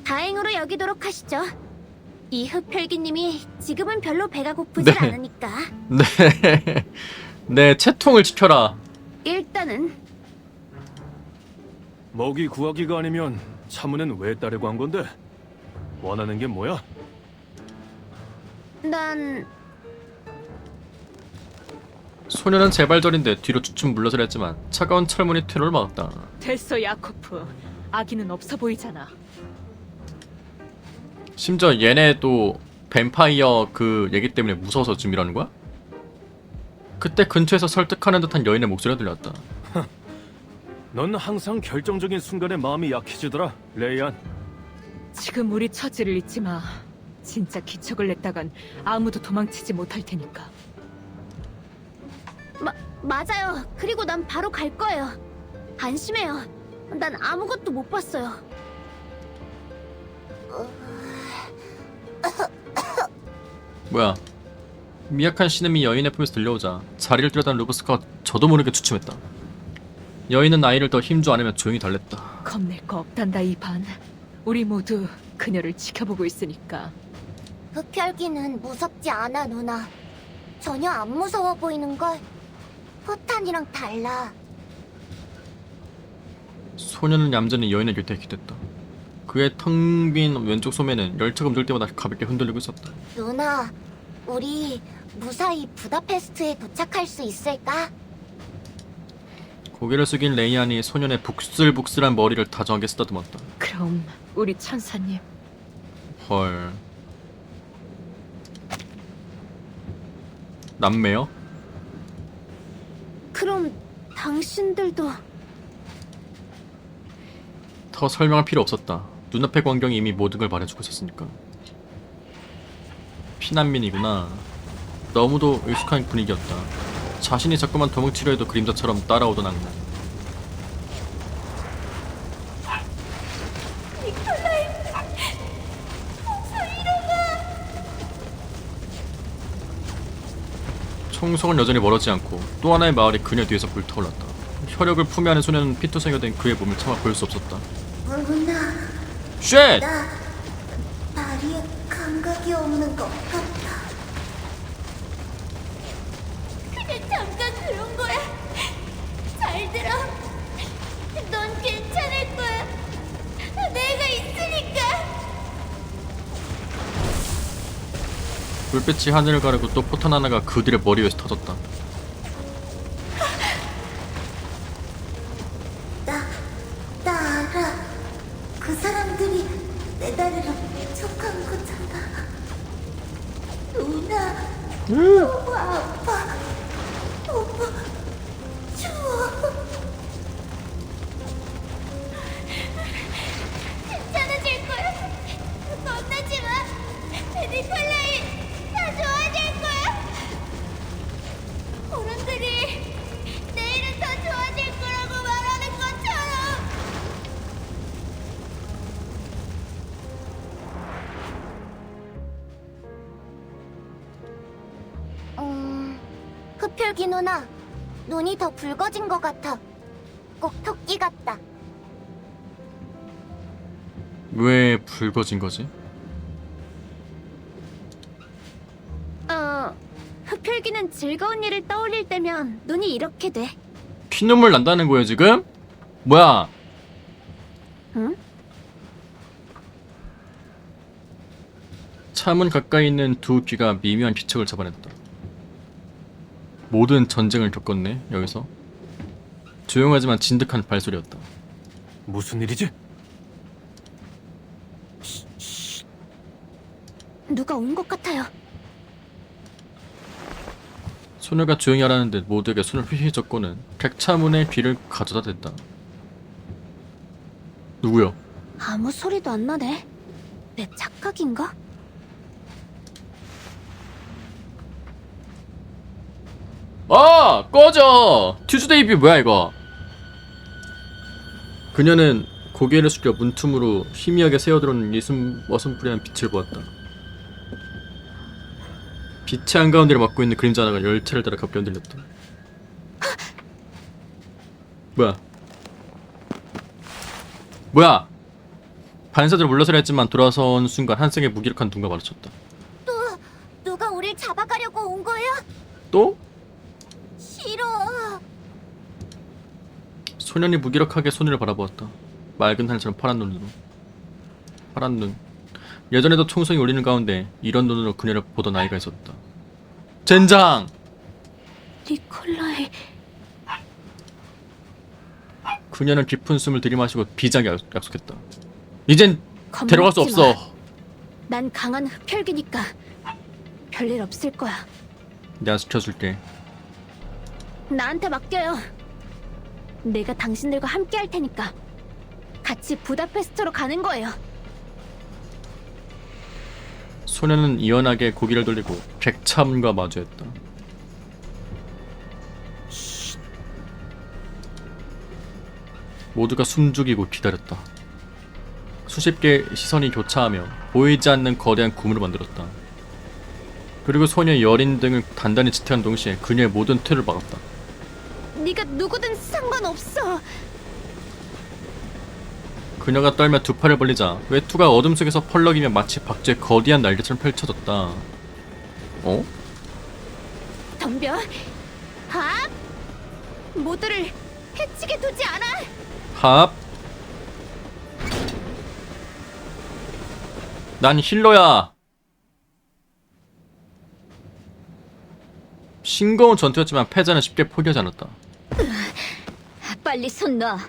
Speaker 3: 다행으로 여기도록 하시죠. 이 흡혈귀님이 지금은 별로 배가 고프지
Speaker 1: 네.
Speaker 3: 않으니까.
Speaker 1: 네. 네, 채통을 지켜라.
Speaker 3: 일단은
Speaker 12: 먹이 구하기가 아니면 차문엔 왜 따르고 한 건데? 원하는 게 뭐야?
Speaker 3: 난
Speaker 1: 소녀는 제발저린데 뒤로 주춤 물러서려 했지만 차가운 철문이 퇴로를 막았다.
Speaker 4: 됐어, 야코프. 아기는 없어 보이잖아.
Speaker 1: 심지어 얘네도 뱀파이어 그 얘기 때문에 무서워서 지금 이러는 거야? 그때 근처에서 설득하는 듯한 여인의 목소리가 들렸다.
Speaker 12: 넌 항상 결정적인 순간에 마음이 약해지더라, 레이안.
Speaker 4: 지금 우리 처지를 잊지 마. 진짜 기척을 냈다간 아무도 도망치지 못할 테니까.
Speaker 3: 맞아요. 그리고 난 바로 갈 거예요. 안심해요. 난 아무것도 못 봤어요.
Speaker 1: 뭐야? 미약한 신음이 여인의 품에서 들려오자 자리를 뜨려던 루브스가 저도 모르게 주춤했다. 여인은 아이를 더 힘줘 안으면 조용히 달랬다.
Speaker 4: 겁낼 거 없단다, 이반. 우리 모두 그녀를 지켜보고 있으니까.
Speaker 3: 흡혈귀는 무섭지 않아, 누나. 전혀 안 무서워 보이는걸. 포탄이랑 달라.
Speaker 1: 소녀는 얌전히 여인의 곁에 기댔다. 그의 텅 빈 왼쪽 소매는 열차가 움직일 때마다 가볍게 흔들리고 있었다.
Speaker 3: 누나, 우리 무사히 부다페스트에 도착할 수 있을까?
Speaker 1: 고개를 숙인 레이안이 소년의 북슬북슬한 머리를 다정하게 쓰다듬었다.
Speaker 4: 그럼 우리 천사님.
Speaker 1: 헐. 남매요?
Speaker 3: 그럼 당신들도...
Speaker 1: 더 설명할 필요 없었다. 눈앞의 광경이 이미 모든 걸 말해주고 있었으니까. 피난민이구나. 너무도 익숙한 분위기였다. 자신이 자꾸만 도망치려 해도 그림자처럼 따라오던 악몽. 총성은 여전히 멀어지지 않고 또 하나의 마을이 그녀 뒤에서 불타올랐다. 혈육을 품에 안은 소녀는 피투성이가 된 그의 몸을 차마 볼 수 없었다.
Speaker 3: 누나,
Speaker 1: 쉣!
Speaker 3: 나 다리에 감각이 없는 것 같아. 그냥 잠깐 그런 거야. 잘 들어. 넌 괜찮을 거야. 내가 있으니까.
Speaker 1: 불빛이 하늘을 가르고 또 포탄 하나가 그들의 머리 위에서 터졌다.
Speaker 3: 나 알아. 그 사람들이 내 다리를 척한 거잖아. 누나, 너무 아파. 너무 추워. 괜찮아질 거야. 겁나지 마. 니콜라이, 다 좋아질 거야. 어른들이 내일은 더 좋아질 거라고 말하는 것처럼. 흡혈귀 누나, 눈이 더 붉어진 것 같아. 꼭 토끼 같다.
Speaker 1: 왜 붉어진 거지?
Speaker 3: 흡혈귀는 즐거운 일을 떠올릴 때면 눈이 이렇게 돼.
Speaker 1: 피눈물 난다는 거예요 지금? 뭐야?
Speaker 3: 응?
Speaker 1: 차문 가까이 있는 두 귀가 미묘한 기척을 잡아냈다. 모든 전쟁을 겪었네 여기서. 조용하지만 진득한 발소리였다.
Speaker 12: 무슨 일이지?
Speaker 3: 누가 온 것 같아요.
Speaker 1: 소녀가 조용히 하라는데 모두에게 손을 휘휘 젓고는 객차문의 귀를 가져다 댔다. 누구야?
Speaker 3: 아무 소리도 안 나네. 내 착각인가?
Speaker 1: 아! 꺼져! 튜즈데이비 뭐야 이거? 그녀는 고개를 숙여 문틈으로 희미하게 새어들어오는 어슴푸레한 빛을 보았다. 빛의 한가운데를 막고 있는 그림자 하나가 열차를 따라 갑자기 흔들렸다. 뭐야? 뭐야? 반사들 물러서려 했지만 돌아선 순간 한승의 무기력한 눈과 마주쳤다.
Speaker 3: 누가 우릴 잡아가려고 온 거야?
Speaker 1: 또?
Speaker 3: 싫어.
Speaker 1: 소년이 무기력하게 소녀를 바라보았다. 맑은 하늘처럼 파란 눈으로. 파란 눈. 예전에도 총성이 울리는 가운데 이런 눈으로 그녀를 보던 아이가 있었다. 젠장!
Speaker 3: 니콜라이.
Speaker 1: 그녀는 깊은 숨을 들이마시고 비장하게 약속했다. 이젠 데려갈 수
Speaker 2: 겁먹지 마.
Speaker 1: 없어.
Speaker 2: 난 강한 흡혈귀니까 별일 없을 거야.
Speaker 1: 내가 지켜줄게.
Speaker 2: 나한테 맡겨요. 내가 당신들과 함께 할 테니까. 같이 부다페스트로 가는 거예요.
Speaker 1: 소녀는 이연하게 고개를 돌리고 객차문과 마주했다. 모두가 숨죽이고 기다렸다. 수십 개의 시선이 교차하며 보이지 않는 거대한 구름을 만들었다. 그리고 소녀의 여린 등을 단단히 지탱한 동시에 그녀의 모든 퇴를 막았다.
Speaker 2: 네가 누구든 상관없어.
Speaker 1: 그녀가 떨며 두 팔을 벌리자 외투가 어둠 속에서 펄럭이며 마치 박쥐의 거대한 날개처럼 펼쳐졌다. 어?
Speaker 2: 덤벼. 합! 모두를 해치게 두지 않아.
Speaker 1: 합! 난 힐러야. 싱거운 전투였지만 패자는 쉽게 포기하지 않았다.
Speaker 6: 빨리 손 놔.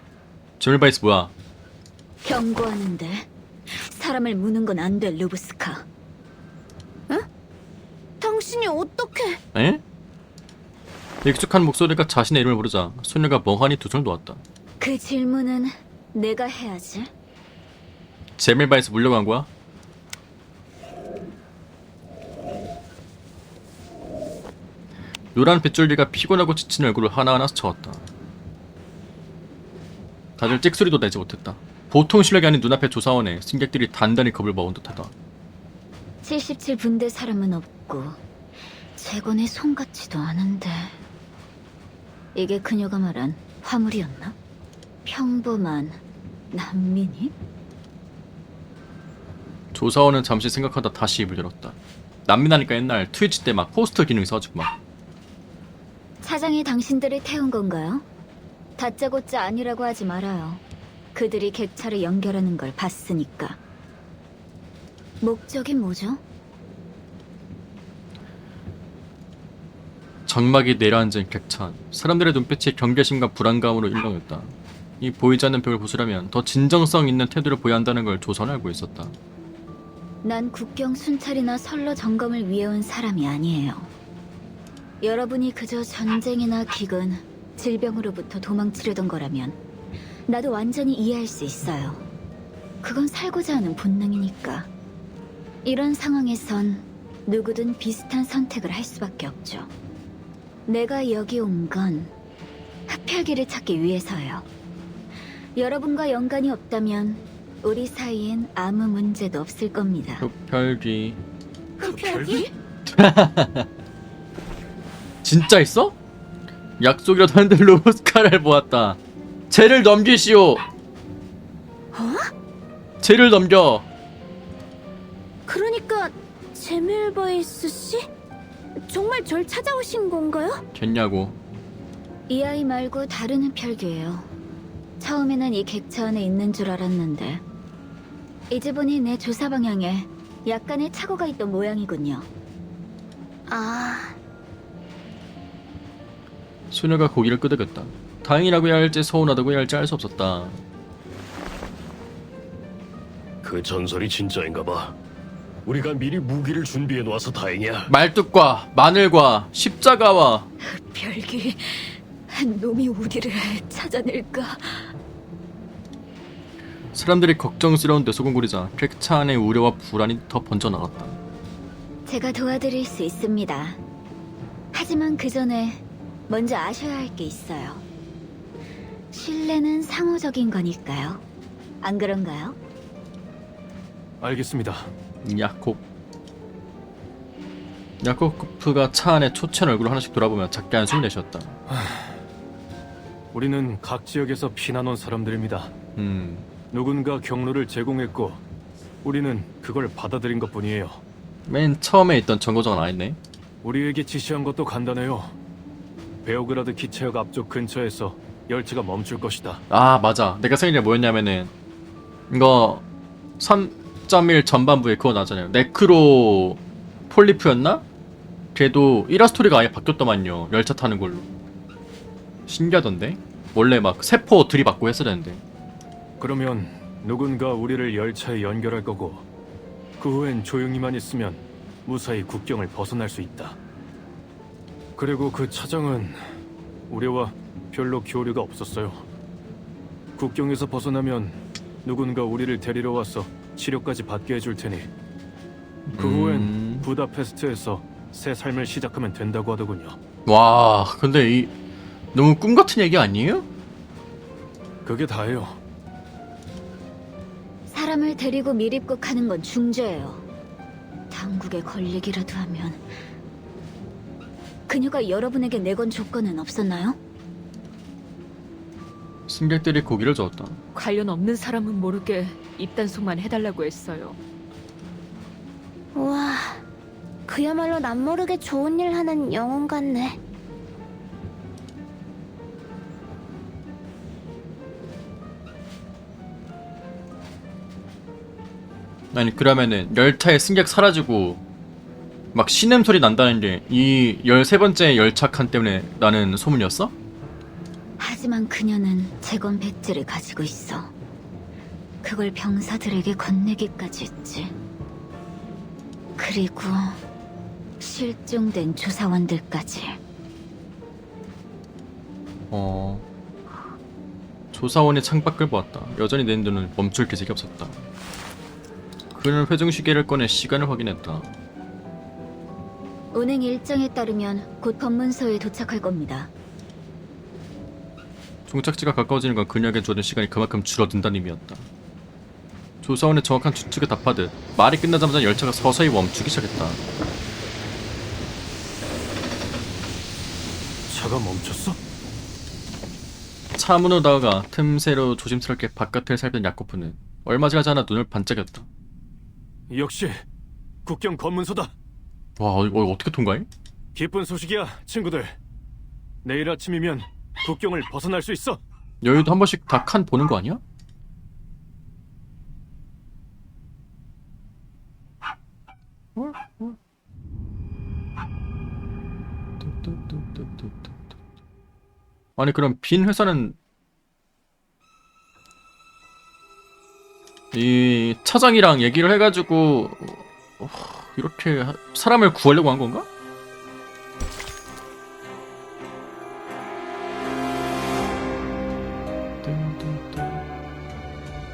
Speaker 1: 제밀바이스 뭐야?
Speaker 6: 경고하는데 사람을 무는 건 안 돼, 루브스카.
Speaker 2: 당신이 어떻게?
Speaker 1: 에? 익숙한 목소리가 자신의 이름을 부르자 소녀가 멍하니 두 손을 놓았다.
Speaker 6: 그 질문은 내가 해야지.
Speaker 1: 제밀바이스 물려고 한 거야? 노란 빗줄기가 피곤하고 지친 얼굴을 하나하나 스쳐왔다. 다들 찍소리도 내지 못했다. 보통 실력이 아닌 눈앞의 조사원에 승객들이 단단히 겁을 먹은 듯하다.
Speaker 6: 77분대 사람은 없고 재건의 손 같지도 않은데 이게 그녀가 말한 화물이었나? 평범한 난민이?
Speaker 1: 조사원은 잠시 생각하다 다시 입을 열었다. 난민하니까 옛날 트위치 때 막 포스터 기능 써가지고 막.
Speaker 6: 차장이 당신들을 태운 건가요? 다짜고짜 아니라고 하지 말아요. 그들이 객차를 연결하는 걸 봤으니까. 목적이 뭐죠?
Speaker 1: 장막이 내려앉은 객차. 사람들의 눈빛이 경계심과 불안감으로 일렁였다. 이 보이지 않는 벽을 부수려면 더 진정성 있는 태도를 보여야 한다는 걸 조선은 알고 있었다.
Speaker 6: 난 국경 순찰이나 선로 점검을 위해 온 사람이 아니에요. 여러분이 그저 전쟁이나 기근, 질병으로부터 도망치려던 거라면 나도 완전히 이해할 수 있어요. 그건 살고자 하는 본능이니까. 이런 상황에선 누구든 비슷한 선택을 할 수밖에 없죠. 내가 여기 온 건 흡혈귀를 찾기 위해서요. 여러분과 연관이 없다면 우리 사이엔 아무 문제도 없을 겁니다.
Speaker 1: 흡혈귀.
Speaker 2: 흡혈귀?
Speaker 1: 진짜 있어? 약속이라도 하는데 루브스카를 보았다. 쟤를 넘기시오. 쟤를 넘겨.
Speaker 2: 그러니까 제밀바이스 씨? 정말 절 찾아오신 건가요?
Speaker 1: 겠냐고.
Speaker 6: 이 아이 말고 다른 흡혈귀예요. 처음에는 이 객차 안에 있는 줄 알았는데 이제 보니 내 조사 방향에 약간의 착오가 있던 모양이군요.
Speaker 2: 아,
Speaker 1: 소녀가 고개를 끄덕였다. 다행이라고 해야 할지 서운하다고 해야 할지 알 수 없었다.
Speaker 7: 그 전설이 진짜인가 봐. 우리가 미리 무기를 준비해 놓아서 다행이야.
Speaker 1: 말뚝과 마늘과 십자가와
Speaker 6: 흡혈귀, 놈이 우리를 찾아낼까?
Speaker 1: 사람들이 걱정스러운데 소곤거리자 객차 안의 우려와 불안이 더 번져나갔다.
Speaker 6: 제가 도와드릴 수 있습니다. 하지만 그 전에 먼저 아셔야 할 게 있어요. 신뢰는 상호적인 거니까요. 안 그런가요?
Speaker 12: 알겠습니다.
Speaker 1: 야코프가 차 안에 초췌한 얼굴을 하나씩 돌아보며 작게 한숨을 내쉬었다.
Speaker 12: 우리는 각 지역에서 피난 온 사람들입니다. 누군가 경로를 제공했고 우리는 그걸 받아들인 것뿐이에요.
Speaker 1: 맨 처음에 있던 정거장은 아니네.
Speaker 12: 우리에게 지시한 것도 간단해요. 베오그라드 기차역 앞쪽 근처에서 열차가 멈출 것이다.
Speaker 1: 아 맞아, 내가 생각이 뭐였냐면은 이거 3.1 전반부에 그거 나잖아요. 네크로 폴리프였나? 걔도 이라스토리가 아예 바뀌었더만요. 열차 타는 걸로. 신기하던데? 원래 막 세포 들이받고 했어야 되는데.
Speaker 12: 그러면 누군가 우리를 열차에 연결할 거고 그 후엔 조용히만 있으면 무사히 국경을 벗어날 수 있다. 그리고 그 차장은 우리와 별로 교류가 없었어요. 국경에서 벗어나면 누군가 우리를 데리러 와서 치료까지 받게 해줄 테니 그 후엔 부다페스트에서 새 삶을 시작하면 된다고 하더군요.
Speaker 1: 와 근데 이 너무 꿈같은 얘기 아니에요?
Speaker 12: 그게 다예요.
Speaker 6: 사람을 데리고 밀입국하는 건 중죄예요. 당국에 걸리기라도 하면. 그녀가 여러분에게 내건 조건은 없었나요?
Speaker 1: 승객들이 고기를 저었다.
Speaker 4: 관련 없는 사람은 모르게 입단속만 해달라고 했어요.
Speaker 3: 우와, 그야말로 남모르게 좋은 일 하는 영웅 같네.
Speaker 1: 아니 그러면은 열차에 승객 사라지고 막 신음 소리 난다는 게 이 13번째 열차 칸 때문에 나는 소문이었어?
Speaker 6: 하지만 그녀는 재건 백지를 가지고 있어. 그걸 병사들에게 건네기까지 했지. 그리고 실종된 조사원들까지.
Speaker 1: 조사원의 창밖을 보았다. 여전히 내 눈은 멈출 기색이 없었다. 그는 회중시계를 꺼내 시간을 확인했다.
Speaker 6: 운행 일정에 따르면 곧 검문소에 도착할 겁니다.
Speaker 1: 종착지가 가까워지는 건 그녀에게 주어진 시간이 그만큼 줄어든다는 의미였다. 조사원의 정확한 추측에 답하듯 말이 끝나자마자 열차가 서서히 멈추기 시작했다.
Speaker 12: 차가 멈췄어?
Speaker 1: 차 문으로 다가가 틈새로 조심스럽게 바깥을 살피던 야코프는 얼마 지나지 않아 눈을 반짝였다.
Speaker 12: 역시 국경 검문소다.
Speaker 1: 와 이거 어떻게 통과해?
Speaker 12: 기쁜 소식이야 친구들. 내일 아침이면 국경을 벗어날 수 있어.
Speaker 1: 여유도 한 번씩 다 칸 보는 거 아니야? 아니 그럼 빈 회사는 이 차장이랑 얘기를 해가지고 이렇게 사람을 구하려고 한 건가?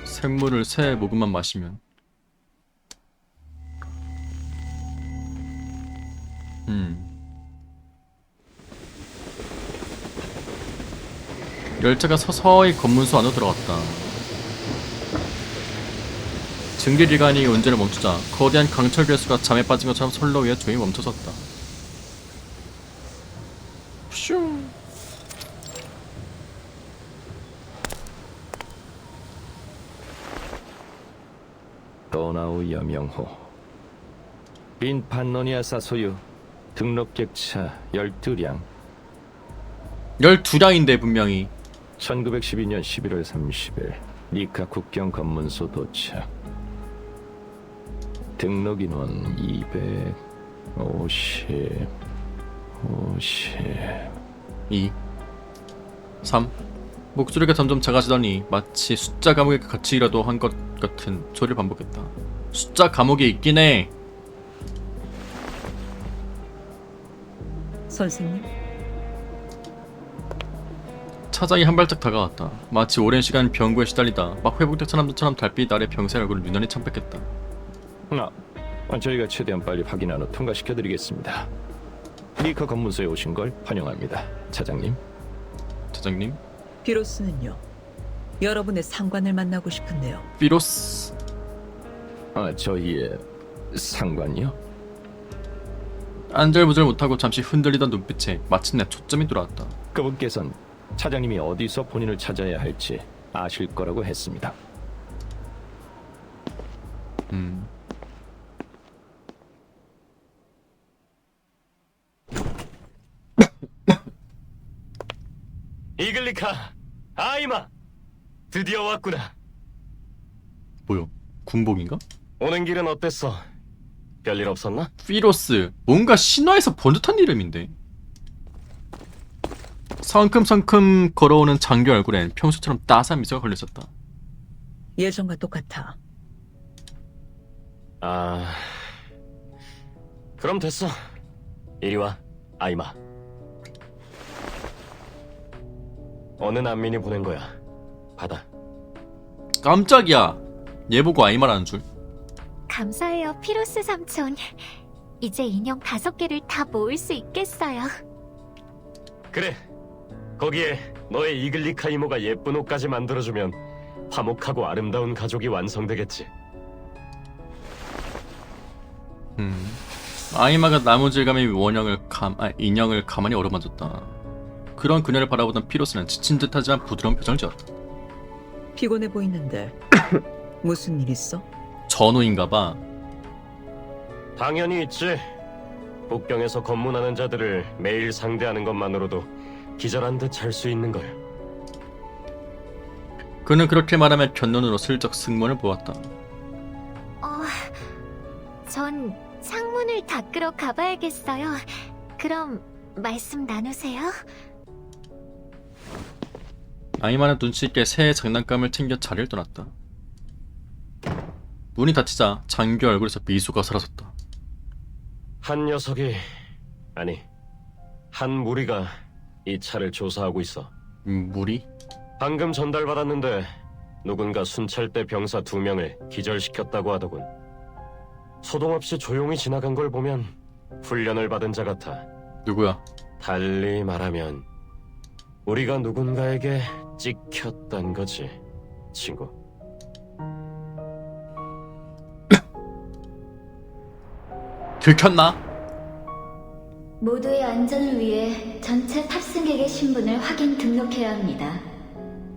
Speaker 1: 샘물을 새 모금만 마시면 열차가 서서히 검문소 안으로 들어갔다. 증기기관이 운전을 멈추자 거대한 강철 괴수가 잠에 빠진 것처럼 선로 위에 조용히 멈춰섰다. 슈.
Speaker 5: 도나우 여명호 빈 판노니아사 소유 등록객차 12량
Speaker 1: 12량인데 분명히
Speaker 5: 1912년 11월 30일 니카 국경 검문소 도착. 등록 인원 250
Speaker 1: 2 3 목소리가 점점 작아지더니 마치 숫자 감옥에 갇히기라도 한 것 같은 소리를 반복했다. 숫자 감옥에 있긴 해.
Speaker 8: 선생님,
Speaker 1: 차장이 한 발짝 다가왔다. 마치 오랜 시간 병구에 시달리다 막 회복된 사람들처럼 달빛 아래 병사의 얼굴을 유난히 창백했다.
Speaker 5: 저희가 최대한 빨리 확인한 후 통과시켜드리겠습니다. 니카 검문소에 오신 걸 환영합니다, 차장님.
Speaker 1: 차장님?
Speaker 8: 비로스는요. 여러분의 상관을 만나고 싶은데요.
Speaker 1: 비로스.
Speaker 5: 저희의 상관이요?
Speaker 1: 안절부절 못하고 잠시 흔들리던 눈빛에 마침내 초점이 돌아왔다.
Speaker 5: 그분께선 차장님이 어디서 본인을 찾아야 할지 아실 거라고 했습니다.
Speaker 1: 음.
Speaker 11: 이글리카, 아이마, 드디어 왔구나.
Speaker 1: 뭐요? 군복인가?
Speaker 11: 오는 길은 어땠어? 별일 없었나?
Speaker 1: 피로스. 뭔가 신화에서 본 듯한 이름인데. 성큼성큼 걸어오는 장교 얼굴엔 평소처럼 따스한 미소가 걸렸었다.
Speaker 8: 예전과 똑같아.
Speaker 11: 아, 그럼 됐어. 이리 와, 아이마. 어느 난민이 보낸 거야. 받아.
Speaker 1: 깜짝이야. 얘 보고 아이마라는 줄.
Speaker 3: 감사해요, 피로스 삼촌. 이제 인형 5개를 다 모을 수 있겠어요.
Speaker 11: 그래. 거기에 너의 이글리카 이모가 예쁜 옷까지 만들어주면 화목하고 아름다운 가족이 완성되겠지.
Speaker 1: 아이마가 나무질감의 인형을 가만히 어루만졌다. 그런 그녀를 바라보던 피로스는 지친 듯하지만 부드러운 표정을 지었다.
Speaker 8: 피곤해 보이는데 무슨 일 있어?
Speaker 1: 전우인가봐.
Speaker 11: 당연히 있지. 북경에서 검문하는 자들을 매일 상대하는 것만으로도 기절한 듯 잘 수 있는 걸.
Speaker 1: 그는 그렇게 말하며 견눈으로 슬쩍 승무원을 보았다.
Speaker 3: 전 창문을 닦으러 가봐야겠어요. 그럼 말씀 나누세요.
Speaker 1: 아이마는 눈치 있게 새의 장난감을 챙겨 자리를 떠났다. 문이 닫히자 장교 얼굴에서 미소가 사라졌다.
Speaker 11: 한 녀석이, 아니, 한 무리가 이 차를 조사하고 있어.
Speaker 1: 무리?
Speaker 11: 방금 전달받았는데 누군가 순찰대 병사 2명을 기절시켰다고 하더군. 소동 없이 조용히 지나간 걸 보면 훈련을 받은 자 같아.
Speaker 1: 누구야?
Speaker 11: 달리 말하면 우리가 누군가에게 찍혔단 거지, 친구.
Speaker 1: 들켰나?
Speaker 6: 모두의 안전을 위해 전체 탑승객의 신분을 확인 등록해야 합니다.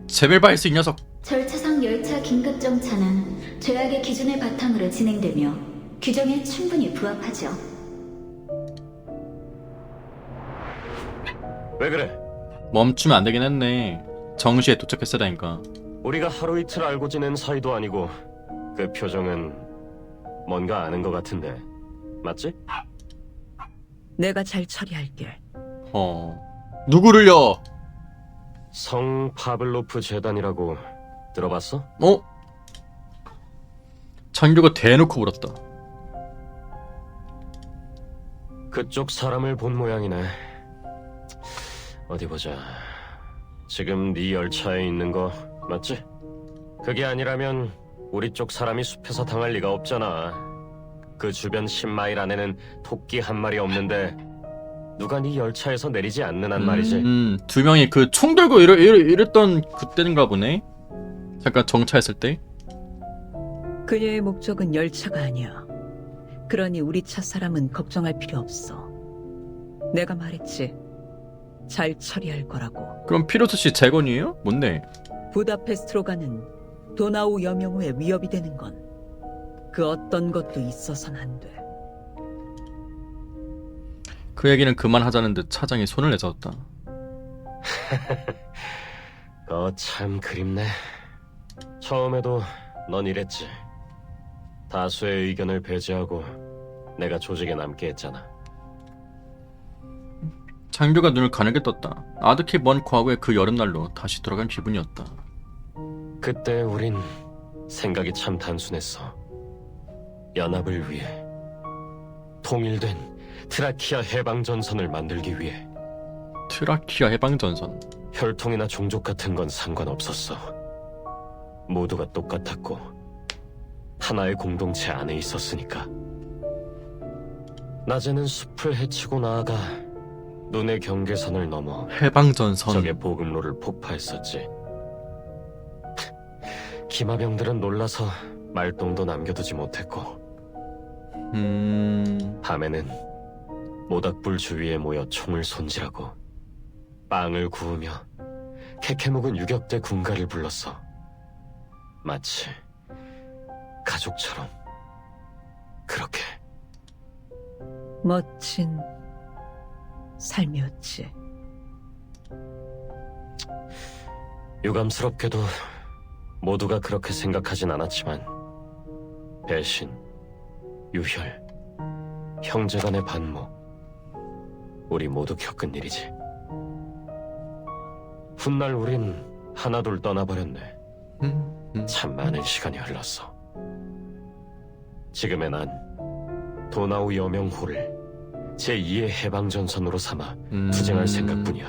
Speaker 1: 제벨바이스 이 녀석.
Speaker 6: 절차상 열차 긴급 정차는 조약의 기준을 바탕으로 진행되며 규정에 충분히 부합하죠.
Speaker 11: 왜 그래?
Speaker 1: 멈추면 안 되긴 했네. 정시에 도착했으라니까.
Speaker 11: 우리가 하루 이틀 알고 지낸 사이도 아니고 그 표정은 뭔가 아는 것 같은데, 맞지?
Speaker 8: 내가 잘 처리할게.
Speaker 1: 누구를요?
Speaker 11: 성 파블로프 재단이라고 들어봤어?
Speaker 1: 장교가 대놓고 물었다.
Speaker 11: 그쪽 사람을 본 모양이네. 어디 보자. 지금 네 열차에 있는 거 맞지? 그게 아니라면 우리 쪽 사람이 숲에서 당할 리가 없잖아. 그 주변 10마일 안에는 토끼 한 마리 없는데 누가 네 열차에서 내리지 않는 한 말이지.
Speaker 1: 2명이 그 총 들고 이랬던 그때인가 보네. 잠깐 정차했을 때.
Speaker 8: 그녀의 목적은 열차가 아니야. 그러니 우리 차 사람은 걱정할 필요 없어. 내가 말했지. 잘 처리할 거라고.
Speaker 1: 그럼 피로스 씨 재건이에요? 뭔데?
Speaker 8: 부다페스트로 가는 도나우 여명우에 위협이 되는 건 그 어떤 것도 있어선 안 돼.
Speaker 1: 그 얘기는 그만하자는 듯 차장이 손을 내저었다.
Speaker 11: 참 그립네. 처음에도 넌 이랬지. 다수의 의견을 배제하고 내가 조직에 남게 했잖아.
Speaker 1: 장교가 눈을 가늘게 떴다. 아득히 먼 과거의 그 여름날로 다시 돌아간 기분이었다.
Speaker 11: 그때 우린 생각이 참 단순했어. 연합을 위해, 통일된 트라키아 해방전선을 만들기 위해.
Speaker 1: 트라키아 해방전선.
Speaker 11: 혈통이나 종족 같은 건 상관없었어. 모두가 똑같았고 하나의 공동체 안에 있었으니까. 낮에는 숲을 헤치고 나아가 눈의 경계선을 넘어
Speaker 1: 해방전선.
Speaker 11: 적의 보급로를 폭파했었지. 기마병들은 놀라서 말똥도 남겨두지 못했고, 밤에는 모닥불 주위에 모여 총을 손질하고 빵을 구우며 캐캐묵은 유격대 군가를 불렀어. 마치 가족처럼.
Speaker 8: 멋진 삶이었지.
Speaker 11: 유감스럽게도 모두가 그렇게 생각하진 않았지만 배신, 유혈, 형제 간의 반목, 우리 모두 겪은 일이지. 훗날 우린 하나둘 떠나버렸네. 참 많은 시간이 흘렀어. 지금의 난 도나우 여명호를 제2의 해방전선으로 삼아 투쟁할 생각뿐이야.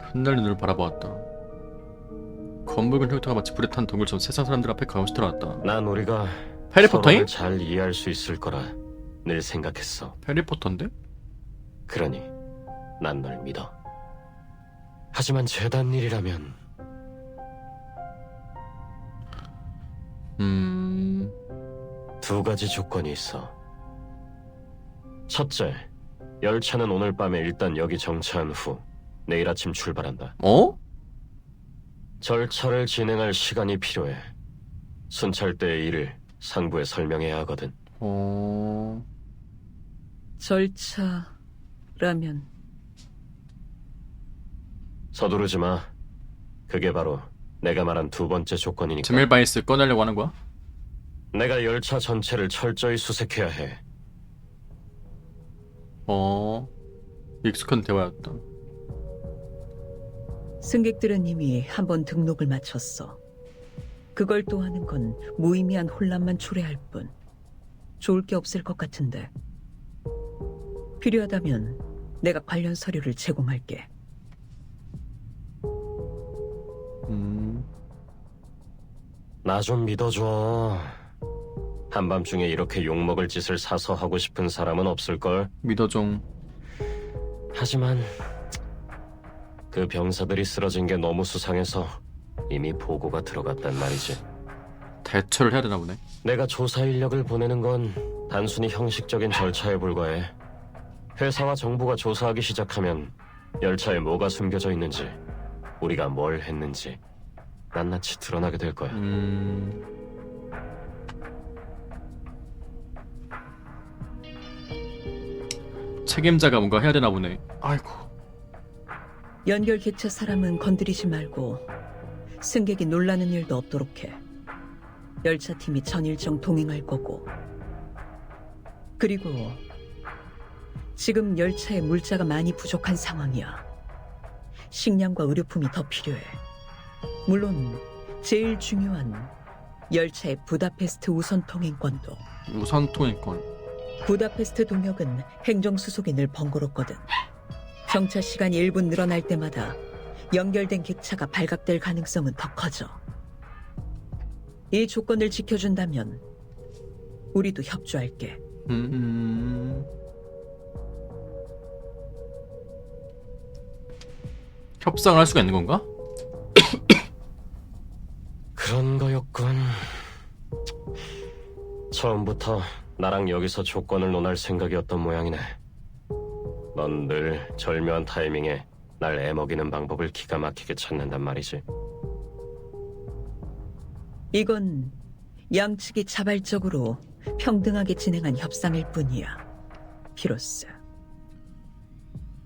Speaker 1: 흩날린 눈을 바라보았다. 검붉은 혈통가 마치 불에 탄 동굴처럼 세상 사람들 앞에 감시 들어왔다.
Speaker 11: 난 우리가
Speaker 1: 해리포터임?
Speaker 11: 서로를 잘 이해할 수 있을 거라 늘 생각했어.
Speaker 1: 해리포터인데?
Speaker 11: 그러니 난 널 믿어. 하지만 재단 일이라면 두 가지 조건이 있어. 첫째, 열차는 오늘 밤에 일단 여기 정차한 후 내일 아침 출발한다.
Speaker 1: 어?
Speaker 11: 절차를 진행할 시간이 필요해. 순찰대의 일을 상부에 설명해야 하거든.
Speaker 8: 절차라면
Speaker 11: 서두르지 마. 그게 바로 내가 말한 두 번째 조건이니까.
Speaker 1: 제멜바이스 꺼내려고 하는 거야?
Speaker 11: 내가 열차 전체를 철저히 수색해야 해.
Speaker 1: 익숙한 대화였다.
Speaker 8: 승객들은 이미 한 번 등록을 마쳤어. 그걸 또 하는 건 무의미한 혼란만 초래할 뿐. 좋을 게 없을 것 같은데. 필요하다면 내가 관련 서류를 제공할게.
Speaker 11: 나 좀 믿어줘. 한밤중에 이렇게 욕먹을 짓을 사서 하고 싶은 사람은 없을걸?
Speaker 1: 믿어종.
Speaker 11: 하지만 그 병사들이 쓰러진 게 너무 수상해서 이미 보고가 들어갔단 말이지.
Speaker 1: 대처를 해야 되나 보네.
Speaker 11: 내가 조사 인력을 보내는 건 단순히 형식적인 절차에 불과해. 회사와 정부가 조사하기 시작하면 열차에 뭐가 숨겨져 있는지, 우리가 뭘 했는지 낱낱이 드러나게 될 거야.
Speaker 1: 책임자가 뭔가 해야 되나 보네. 아이고.
Speaker 8: 연결 객차 사람은 건드리지 말고 승객이 놀라는 일도 없도록 해. 열차팀이 전 일정 동행할 거고. 그리고 지금 열차에 물자가 많이 부족한 상황이야. 식량과 의료품이 더 필요해. 물론 제일 중요한 열차의 부다페스트 우선 통행권도.
Speaker 1: 우선 통행권.
Speaker 8: 부다페스트 동역은 행정수속이 늘 번거롭거든. 정차 시간이 1분 늘어날 때마다 연결된 객차가 발각될 가능성은 더 커져. 이 조건을 지켜준다면 우리도 협조할게.
Speaker 1: 협상을 할 수가 있는 건가?
Speaker 11: 그런 거였군. 처음부터 나랑 여기서 조건을 논할 생각이었던 모양이네. 넌 늘 절묘한 타이밍에 날 애먹이는 방법을 기가 막히게 찾는단 말이지.
Speaker 8: 이건 양측이 자발적으로 평등하게 진행한 협상일 뿐이야. 비로소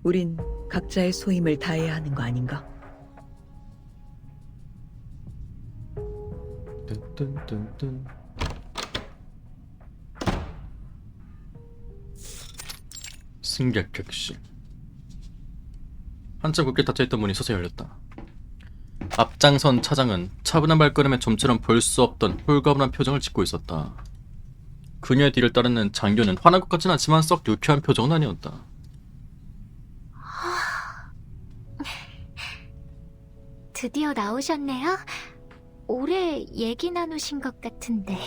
Speaker 8: 우린 각자의 소임을 다해야 하는 거 아닌가?
Speaker 1: 뜬뜬뜬뜬. 승객 객실. 한참 굳게 닫혀있던 문이 서서히 열렸다. 앞장선 차장은 차분한 발걸음에 좀처럼 볼 수 없던 홀가분한 표정을 짓고 있었다. 그녀의 뒤를 따르는 장교는 화난 것 같진 않지만 썩 유쾌한 표정은 아니었다.
Speaker 3: 드디어 나오셨네요. 오래 얘기 나누신 것 같은데.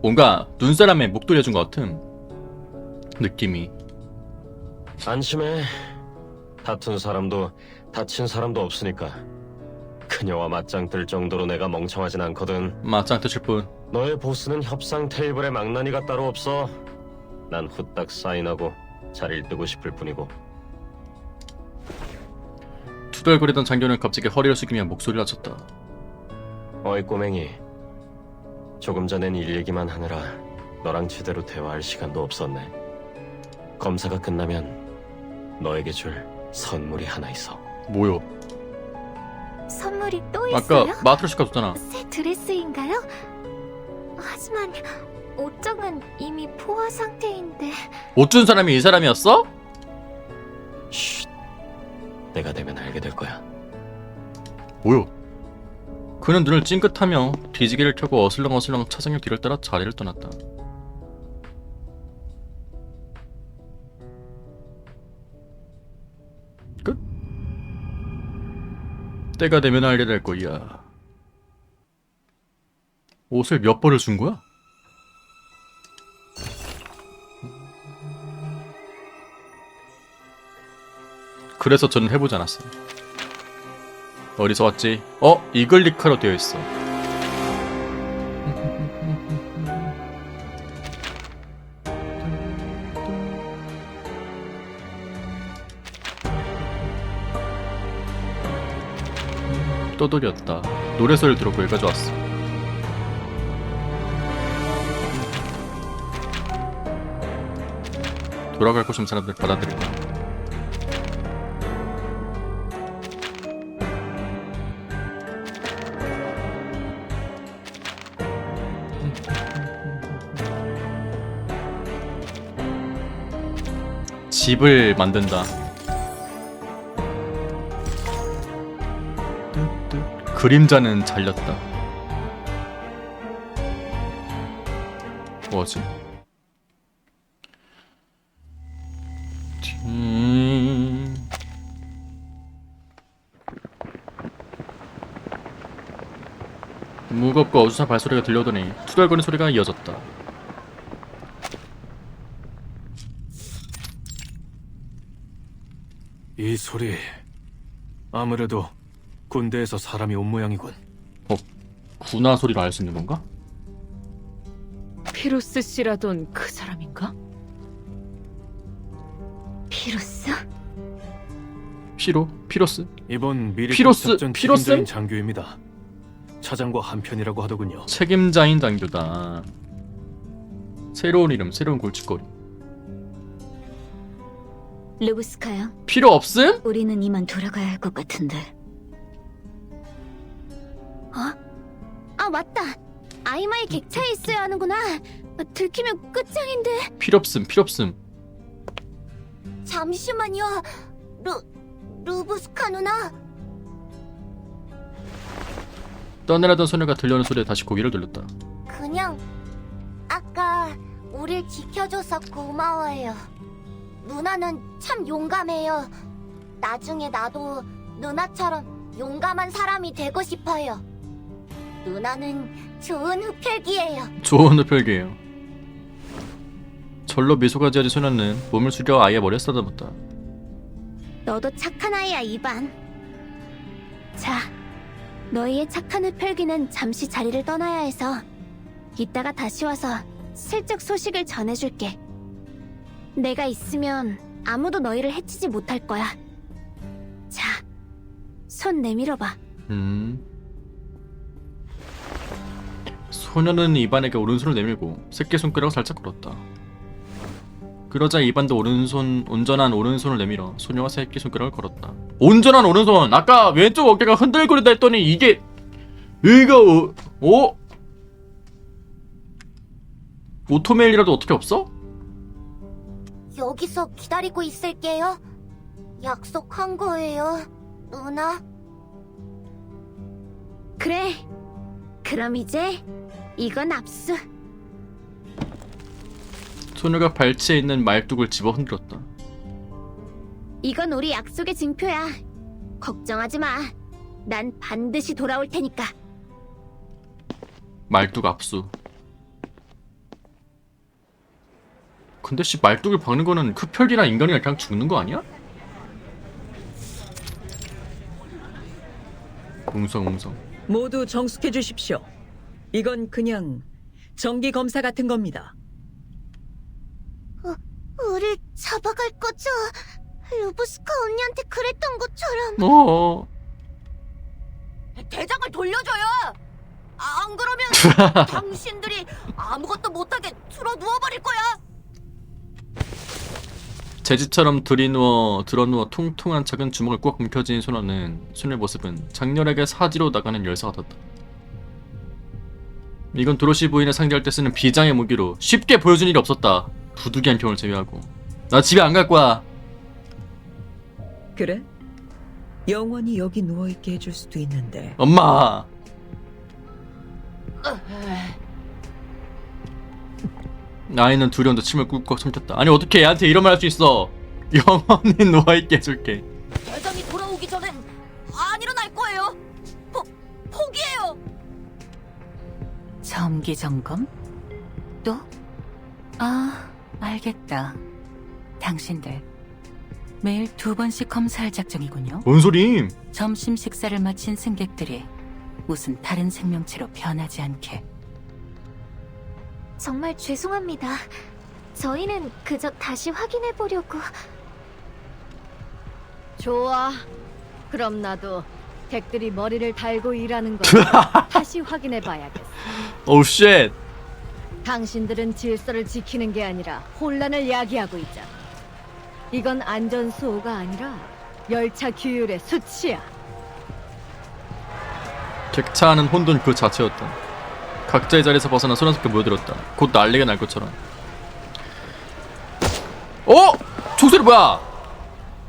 Speaker 1: 뭔가 눈사람에 목 돌려준 것 같은 느낌이.
Speaker 11: 안심해. 다툰 사람도 다친 사람도 없으니까. 그녀와 맞짱 뜰 정도로 내가 멍청하진 않거든.
Speaker 1: 맞짱 뜨실 분.
Speaker 11: 너의 보스는 협상 테이블에 망나니가 따로 없어. 난 후딱 사인하고 자리를 뜨고 싶을 뿐이고.
Speaker 1: 투덜거리던 장교는 갑자기 허리를 숙이며 목소리를 낮췄다.
Speaker 11: 어이 꼬맹이, 조금 전엔 일 얘기만 하느라 너랑 제대로 대화할 시간도 없었네. 검사가 끝나면 너에게 줄 선물이 하나 있어.
Speaker 1: 뭐요?
Speaker 3: 선물이 또
Speaker 1: 아까
Speaker 3: 있어요?
Speaker 1: 마트로시카 줬잖아.
Speaker 3: 새 드레스인가요? 하지만 옷장은 이미 포화 상태인데.
Speaker 1: 옷 준 사람이 이 사람이었어?
Speaker 11: 쉿. 내가 되면 알게 될 거야.
Speaker 1: 뭐요? 그는 눈을 찡긋하며 뒤지기를 켜고 어슬렁어슬렁 차장의 뒤를 따라 자리를 떠났다. 끝? 때가 되면 알게 될 거야. 옷을 몇 벌을 준 거야? 그래서 저는 해보지 않았어요. 어디서 왔지? 이글리카로 되어 있어. 떠돌이었다. 노래소리를 들었고 여기까지 왔어. 돌아갈 곳 좀 사람들 받아들일 거야. 집을 만든다. 그림자는 잘렸다. 뭐지? 무겁고 어수선한 발소리가 들려오더니 투덜거리는 소리가 이어졌다.
Speaker 12: 이 소리 아무래도 군대에서 사람이 온 모양이군.
Speaker 1: 군화 소리로 알 수 있는 건가?
Speaker 8: 피로스 씨라던 그 사람인가?
Speaker 3: 피로스?
Speaker 1: 피로스?
Speaker 12: 이번 미리
Speaker 1: 피로스?
Speaker 12: 작전
Speaker 1: 피로스?
Speaker 12: 책임자인 장교입니다. 차장과 한편이라고 하더군요.
Speaker 1: 책임자인 장교다. 새로운 이름, 새로운 골칫거리.
Speaker 6: 루브스카요.
Speaker 1: 필요 없음?
Speaker 6: 우리는 이만 돌아가야 할 것 같은데.
Speaker 3: 아, 맞다. 아이마의 객차에 있어야 하는구나. 들키면 끝장인데.
Speaker 1: 필요 없음.
Speaker 3: 잠시만요. 루브스카 누나.
Speaker 1: 떠내려던 소녀가 들려오는 소리에 다시 고개를 돌렸다.
Speaker 3: 그냥 아까 우릴 지켜줘서 고마워요. 누나는 참 용감해요. 나중에 나도 누나처럼 용감한 사람이 되고 싶어요. 누나는 좋은 흡혈귀예요.
Speaker 1: 좋은 흡혈귀예요. 절로 미소가 지어진 소녀는 몸을 숙여 아이의 머리에 쓰다듬었다.
Speaker 3: 너도 착한 아이야, 이반. 자, 너희의 착한 흡혈귀는 잠시 자리를 떠나야 해서 이따가 다시 와서 슬쩍 소식을 전해줄게. 내가 있으면 아무도 너희를 해치지 못할 거야. 자, 손 내밀어봐.
Speaker 1: 소녀는 이반에게 오른손을 내밀고 새끼손가락을 살짝 걸었다. 그러자 이반도 온전한 오른손을 내밀어 소녀와 새끼손가락을 걸었다. 온전한 오른손! 아까 왼쪽 어깨가 흔들거리다 했더니 이거 오토메일이라도 어떻게 없어?
Speaker 3: 여기서 기다리고 있을게요. 약속한 거예요, 누나. 그래. 그럼 이제 이건 압수.
Speaker 1: 소녀가 발치에 있는 말뚝을 집어 흔들었다.
Speaker 3: 이건 우리 약속의 증표야. 걱정하지 마. 난 반드시 돌아올 테니까.
Speaker 1: 말뚝 압수. 근데 말뚝을 박는 거는 흡혈귀나 인간이나 그냥 죽는 거 아니야? 웅성웅성.
Speaker 8: 모두 정숙해 주십시오. 이건 그냥 정기 검사 같은 겁니다.
Speaker 3: 우릴 잡아갈 거죠, 루브스카 언니한테 그랬던 것처럼.
Speaker 1: 어.
Speaker 4: 대장을 돌려줘요. 안 그러면 당신들이 아무것도 못하게 틀어 누워버릴 거야.
Speaker 1: 재지처럼 드러누워 통통한 작은 주먹을 꽉 움켜쥔 손의 모습은 장렬하게 사지로 나가는 열사 같았다. 이건 도로시 부인을 상대할 때 쓰는 비장의 무기로 쉽게 보여준 일이 없었다. 부득이 한 경우를 제외하고. 나 집에 안 갈 거야.
Speaker 8: 그래? 영원히 여기 누워있게 해줄 수도 있는데.
Speaker 1: 엄마. 아이는 두려움도 침을 꿀꺽 삼켰다. 아니 어떻게 얘한테 이런 말 할 수 있어. 영원히 누워있게 해줄게.
Speaker 4: 대장이 돌아오기 전엔 안 일어날 거예요. 포기해요.
Speaker 9: 정기 점검? 또? 아, 알겠다. 당신들 매일 2번씩 검사할 작정이군요.
Speaker 1: 뭔 소림?
Speaker 9: 점심 식사를 마친 승객들이 무슨 다른 생명체로 변하지 않게.
Speaker 3: 정말 죄송합니다. 저희는 그저 다시 확인해 보려고.
Speaker 10: 좋아. 그럼 나도 객들이 머리를 달고 일하는 걸 다시 확인해 봐야겠어.
Speaker 1: 오우 쉣.
Speaker 10: 당신들은 질서를 지키는 게 아니라 혼란을 야기하고 있잖아. 이건 안전수호가 아니라 열차 규율의 수치야.
Speaker 1: 객차하는 혼돈 그 자체였다. 각자의 자리에서 벗어나 소란스럽게 모여들었다. 곧 난리가 날 것처럼. 어? 총소리 뭐야?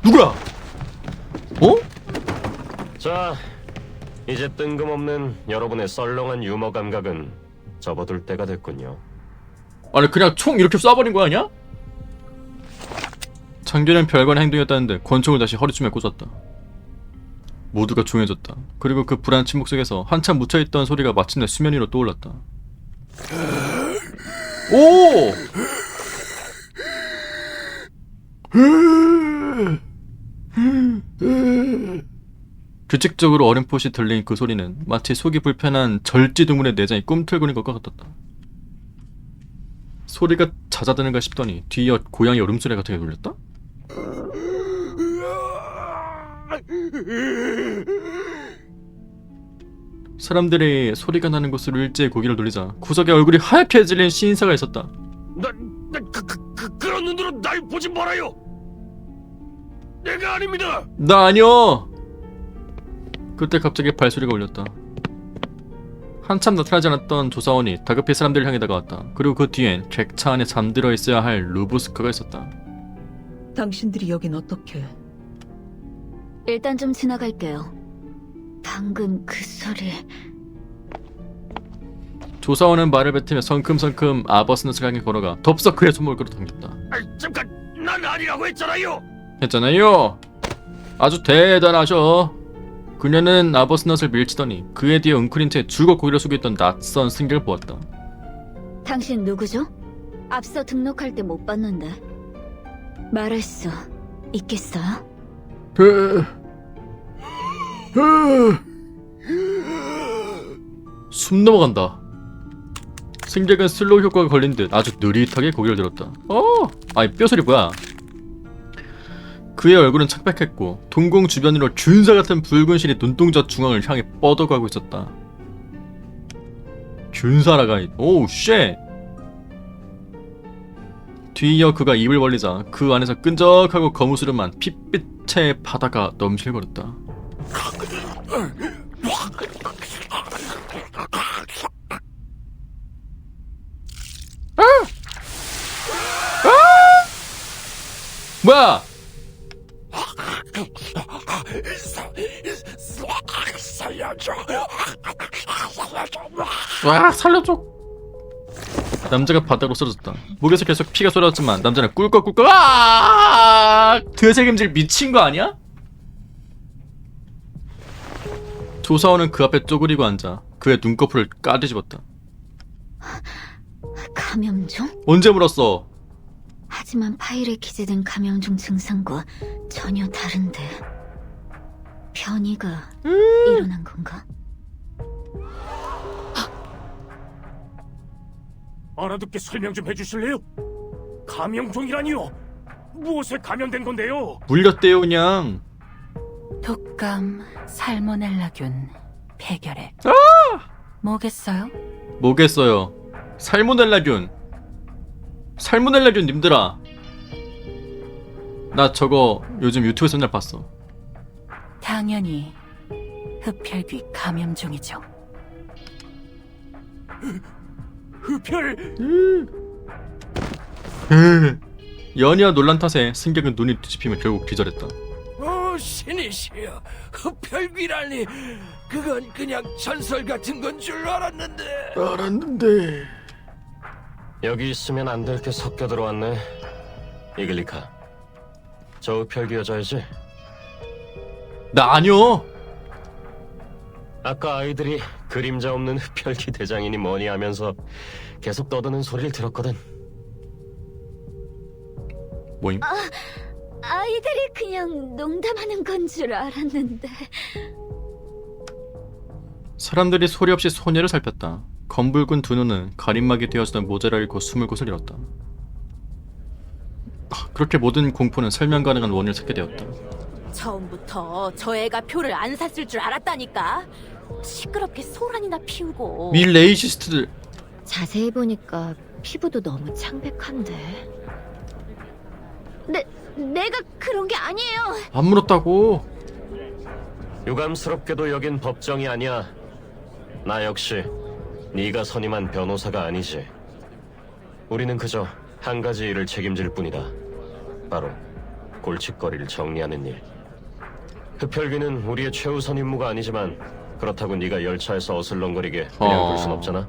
Speaker 1: 누구야? 어?
Speaker 11: 자, 이제 뜬금없는 여러분의 썰렁한 유머 감각은 접어둘 때가 됐군요.
Speaker 1: 아니 그냥 총 이렇게 쏴버린 거 아니야? 장교는 별관의 행동이었다는데 권총을 다시 허리춤에 꽂았다. 모두가 조용해졌다. 그리고 그 불안한 침묵 속에서 한참 묻혀있던 소리가 마침내 수면 위로 떠올랐다. 오! 규칙적으로 어렴풋이 들린 그 소리는 마치 속이 불편한 절지동물의 내장이 꿈틀거리는 것과 같았다. 소리가 잦아드는가 싶더니 뒤이어 고양이 울음소리 같은 게 들렸다? 사람들이 소리가 나는 곳으로 일제히 고개를 돌리자 구석에 얼굴이 하얗게 질린 시인사가 있었다.
Speaker 7: 그런 눈으로 날 보지 말아요. 내가 아닙니다.
Speaker 1: 나 아니요. 그때 갑자기 발소리가 울렸다. 한참 나타나지 않았던 조사원이 다급히 사람들을 향해 다가왔다. 그리고 그 뒤엔 객차 안에 잠들어 있어야 할 루브스카가 있었다.
Speaker 8: 당신들이 여긴 어떻게?
Speaker 6: 일단 좀 지나갈게요. 방금 그 소리.
Speaker 1: 조사원은 말을 뱉으며 성큼성큼 아버스넛을 향해 걸어가 덥석 그의 손목을 끌어당겼다.
Speaker 7: 잠깐, 난 아니라고 했잖아요.
Speaker 1: 했잖아요. 아주 대단하셔. 그녀는 아버스넛을 밀치더니 그의 뒤에 웅크린 채 줄곧 고개를 숙여 있던 낯선 승객을 보았다.
Speaker 6: 당신 누구죠? 앞서 등록할 때 못 봤는데. 말할 수 있겠어요?
Speaker 1: 숨 넘어간다. 승객은 슬로우 효과가 걸린 듯 아주 느릿하게 고개를 들었다. 아이 뼈소리 뭐야? 그의 얼굴은 창백했고 동공 주변으로 균사 같은 붉은 실이 눈동자 중앙을 향해 뻗어가고 있었다. 균사라가 오우 쉣. 뒤이어 그가 입을 벌리자 그 안에서 끈적하고 거무스름한 핏빛의 바다가 넘실거렸다. 뭐야? 와 살려줘. 남자가 바닥으로 쓰러졌다. 목에서 계속 피가 쏟아졌지만 남자는 꿀꺽꿀꺽 되새김질 미친 거 아니야? 조사원은 그 앞에 쪼그리고 앉아 그의 눈꺼풀을 까뒤집었다.
Speaker 6: 감염종?
Speaker 1: 언제 물었어?
Speaker 6: 하지만 파일에 기재된 감염종 증상과 전혀 다른데. 변이가 일어난 건가?
Speaker 7: 알아듣게 설명 좀 해주실래요? 감염종이라니요? 무엇에 감염된 건데요?
Speaker 1: 물렸대요 그냥.
Speaker 9: 독감, 살모넬라균, 폐결핵. 뭐겠어요?
Speaker 1: 뭐겠어요. 살모넬라균. 살모넬라균 님들아. 나 저거 요즘 유튜브에서 맨날 봤어.
Speaker 9: 당연히 흡혈귀 감염종이죠.
Speaker 7: 흡혈.
Speaker 1: 연이와 논란 탓에 승객은 눈이 뒤집히며 결국 기절했다.
Speaker 5: 신이시여, 흡혈귀라니. 그건 그냥 전설 같은 건 줄 알았는데.
Speaker 11: 여기 있으면 안 될 게 섞여 들어왔네. 이글리카, 저 흡혈귀 여자이지?
Speaker 1: 나 아니요.
Speaker 11: 아까 아이들이 그림자 없는 흡혈귀 대장이니 뭐니 하면서 계속 떠드는 소리를 들었거든.
Speaker 1: 뭐임?
Speaker 6: 아이들이 그냥 농담하는 건 줄 알았는데.
Speaker 1: 사람들이 소리 없이 소녀를 살폈다. 검붉은 두 눈은 가림막이 되어주던 모자를 잃고 숨을 곳을 잃었다. 그렇게 모든 공포는 설명 가능한 원인을 찾게 되었다.
Speaker 4: 처음부터 저 애가 표를 안 샀을 줄 알았다니까. 시끄럽게 소란이나 피우고.
Speaker 1: 밀레이시스트들.
Speaker 3: 자세히 보니까 피부도 너무 창백한데. 내가 그런 게 아니에요.
Speaker 1: 안 물었다고.
Speaker 11: 유감스럽게도 여긴 법정이 아니야. 나 역시 네가 선임한 변호사가 아니지. 우리는 그저 한 가지 일을 책임질 뿐이다. 바로 골칫거리를 정리하는 일. 흡혈귀는 우리의 최우선 임무가 아니지만 그렇다고 네가 열차에서 어슬렁거리게 그냥 둘 순 없잖아.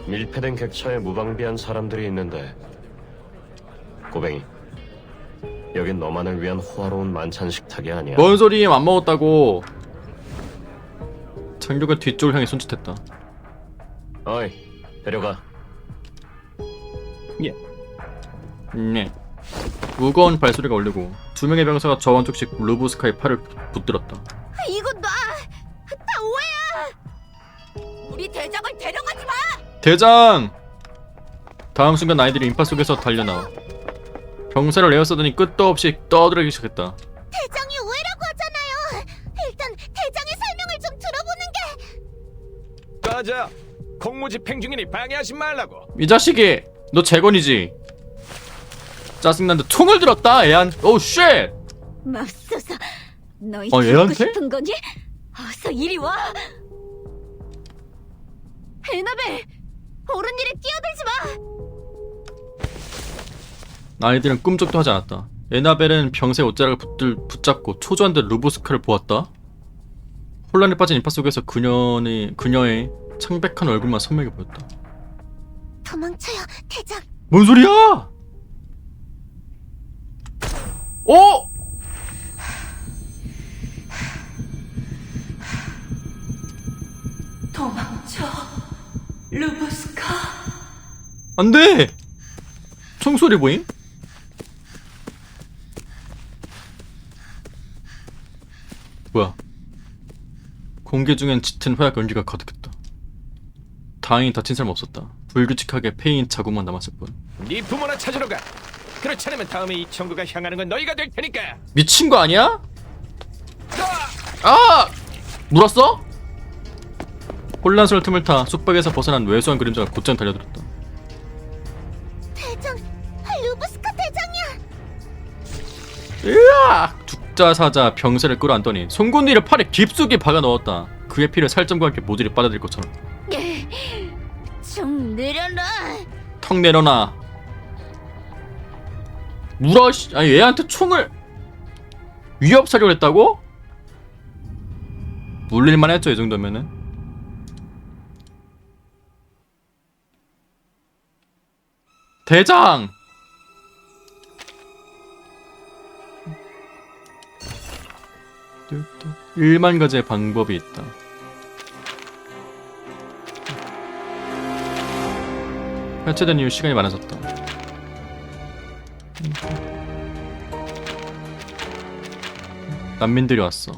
Speaker 11: 밀폐된 객차에 무방비한 사람들이 있는데. 고뱅이, 여긴 너만을 위한 호화로운 만찬 식탁이 아니야.
Speaker 1: 뭔 소리임, 안 먹었다고. 장교가 뒤쪽을 향해 손짓했다.
Speaker 11: 어이, 데려가.
Speaker 1: 네. 무거운 발소리가 울리고 두 명의 병사가 저원 쪽씩 루브스카의 팔을 붙들었다.
Speaker 3: 이거 놔! 다 오해야!
Speaker 4: 우리 대장을 데려가지 마!
Speaker 1: 대장! 다음 순간 아이들이 인파 속에서 달려나와 병사를 에워싸더니 끝도 없이 떠들기 시작했다.
Speaker 3: 대장이 오해라고 하잖아요. 일단 대장의 설명을 좀 들어보는 게.
Speaker 13: 맞아. 공무집행 중이니 방해하지 말라고.
Speaker 1: 이 자식이! 너 재건이지? 짜증난데 총을 들었다 애한. 오우 쉣!
Speaker 6: 맙소사, 너희
Speaker 1: 얘한테?
Speaker 6: 죽고 싶은 거니? 어서 이리 와.
Speaker 3: 에나벨, 옳은 일에 끼어들지 마.
Speaker 1: 아이들은 꿈쩍도 하지 않았다. 에나벨은 병사의 옷자락을 붙잡고 초조한 듯 루브스카를 보았다. 혼란에 빠진 인파 속에서 그녀의 창백한 얼굴만 선명해 보였다.
Speaker 3: 도망쳐요, 대장.
Speaker 1: 뭔 소리야! 어?
Speaker 9: 도망쳐, 루브스카.
Speaker 1: 안 돼! 총소리 보임? 뭐야? 공기 중엔 짙은 화약 연기가 가득했다. 다행히 다친 사람 없었다. 불규칙하게 페인 자국만 남았을 뿐.
Speaker 13: 네 부모나 찾으러 가. 그렇지 않으면 다음에 이 천국가 향하는 건 너희가 될 테니까.
Speaker 1: 미친 거 아니야? 아! 물었어? 혼란스러운 틈을 타 쑥박에서 벗어난 왜소한 그림자가 곧장 달려들었다.
Speaker 3: 대장, 루브스카 대장이야.
Speaker 1: 으악! 죽자사자 병사를 끌어안더니 송곳니를 팔에 깊숙이 박아 넣었다. 그의 피를 살점과 함께 모조리 빨아들일 것처럼.
Speaker 3: 좀 내려놔.
Speaker 1: 턱 내려놔. 물어. 아니 얘한테 총을 위협 사격을 했다고? 물릴만 했죠 이 정도면은. 대장! 1만 가지의 방법이 있다. 해체된 이후 시간이 많아졌다. 난민들이 왔어.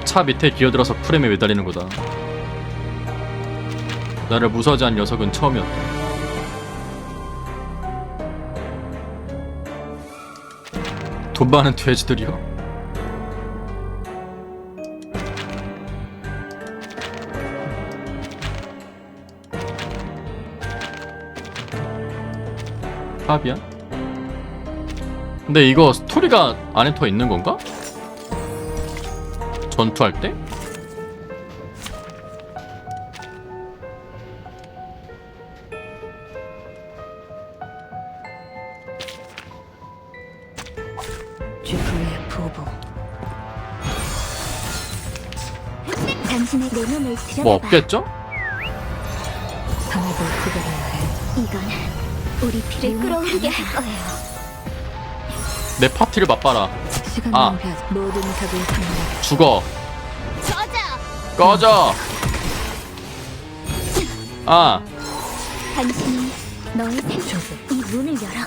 Speaker 1: 차 밑에 기어들어서 프렘에 매달리는 거다. 나를 무서워하지 않은 녀석은 처음이었다. 돈 많은 돼지들이요? 파비안? 근데 이거 스토리가 안에 더 있는 건가? 전투할 때?
Speaker 6: 주프의 부부. 당신의 내 눈을 들여다봐.
Speaker 1: 뭐 없겠죠?
Speaker 6: 성읍을 구별해야 해. 이건 우리 피를 끌어오르게 할 거예요.
Speaker 1: 내 파티를 맛봐라.
Speaker 6: 시간
Speaker 1: 아.
Speaker 6: 낭비하지. 모든 적을 상관하게.
Speaker 1: 죽어.
Speaker 3: 저자.
Speaker 1: 꺼져. 아,
Speaker 6: 당신이 너의 이 문을 열어.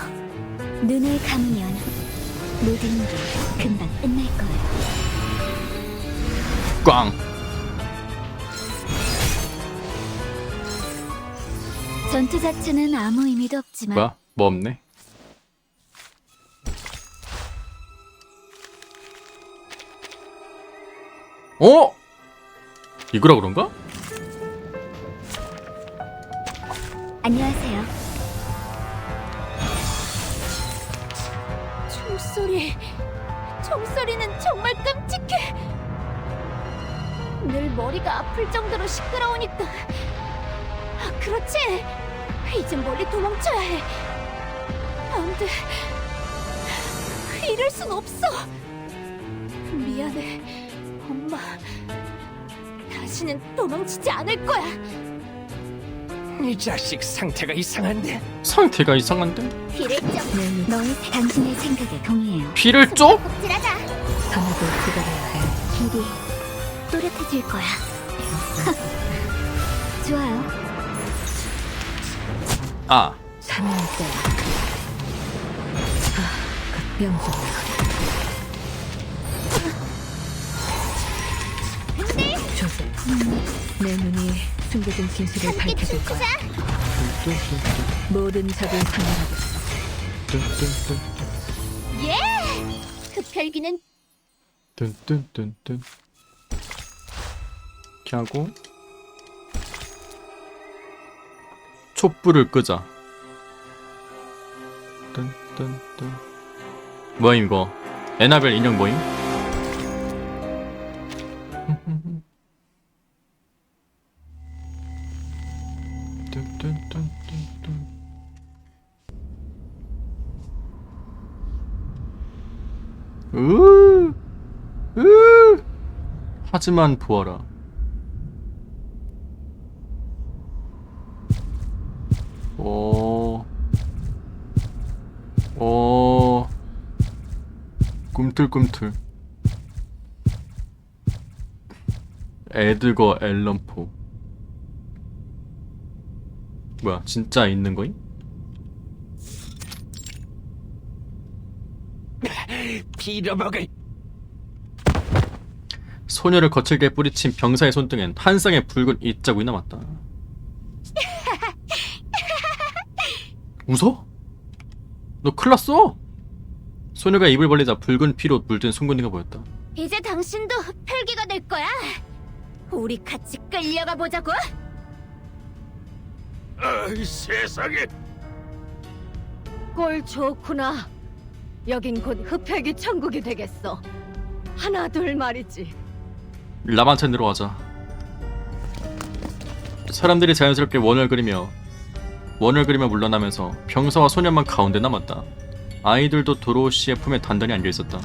Speaker 6: 눈을 감으면 모든 게 금방 끝날 거예요.
Speaker 1: 꽝.
Speaker 6: 전투 자체는 아무 의미도 없지만
Speaker 1: 뭐야? 뭐 없네. 어? 이거라 그런가?
Speaker 6: 안녕하세요.
Speaker 3: 총소리는 정말 끔찍해. 늘 머리가 아플 정도로 시끄러우니까. 아, 그렇지. 이젠 멀리 도망쳐야 해. 안 돼. 이럴 순 없어. 미안해, 엄마. 다시는 도망치지 않을 거야.
Speaker 13: 이 자식 상태가 이상한데.
Speaker 1: 상태가 이상한데?
Speaker 3: 피를 좀.
Speaker 6: 너의 당신의 생각에 동의해요.
Speaker 1: 피를 쪽?
Speaker 3: 껍질하자.
Speaker 6: 성읍을 구별해야 해. 길이 또렷해질 거야. 좋아요.
Speaker 1: 아,
Speaker 8: 참여할 때야. 그 명성을. 조세, 내 눈이 숨겨진 진실을 밝혀줄 거야. 모든 적을 상관하겠어.
Speaker 3: 예! 흡혈귀는
Speaker 1: 뚠뚠뚠뚠. 이렇게 하고 촛불을 끄자. 뚠뚠뚠. 뭐임 이거? 에나벨 인형 뭐임? 뚠뚠뚠뚠뚠. 하지만 보아라. 꿈틀꿈틀. 애들과 앨런포. 뭐야, 진짜 있는 거임?
Speaker 13: 빌어먹을.
Speaker 1: 소녀를 거칠게 뿌리친 병사의 손등엔 한 쌍의 붉은 입자국이 남았다. 웃어? 너 큰일 났어! 소녀가 입을 벌리자 붉은 피로 물든 송곳니가 보였다.
Speaker 3: 이제 당신도 흡혈귀가 될 거야. 우리 같이 끌려가 보자고.
Speaker 7: 아이 세상에.
Speaker 10: 꼴 좋구나. 여긴 곧 흡혈귀 천국이 되겠어. 하나 둘 말이지.
Speaker 1: 라반텐으로 가자. 사람들이 자연스럽게 원을 그리며 물러나면서 병사와 소년만 가운데 남았다. 아이들도 도로시의 품에 단단히 안겨있었다.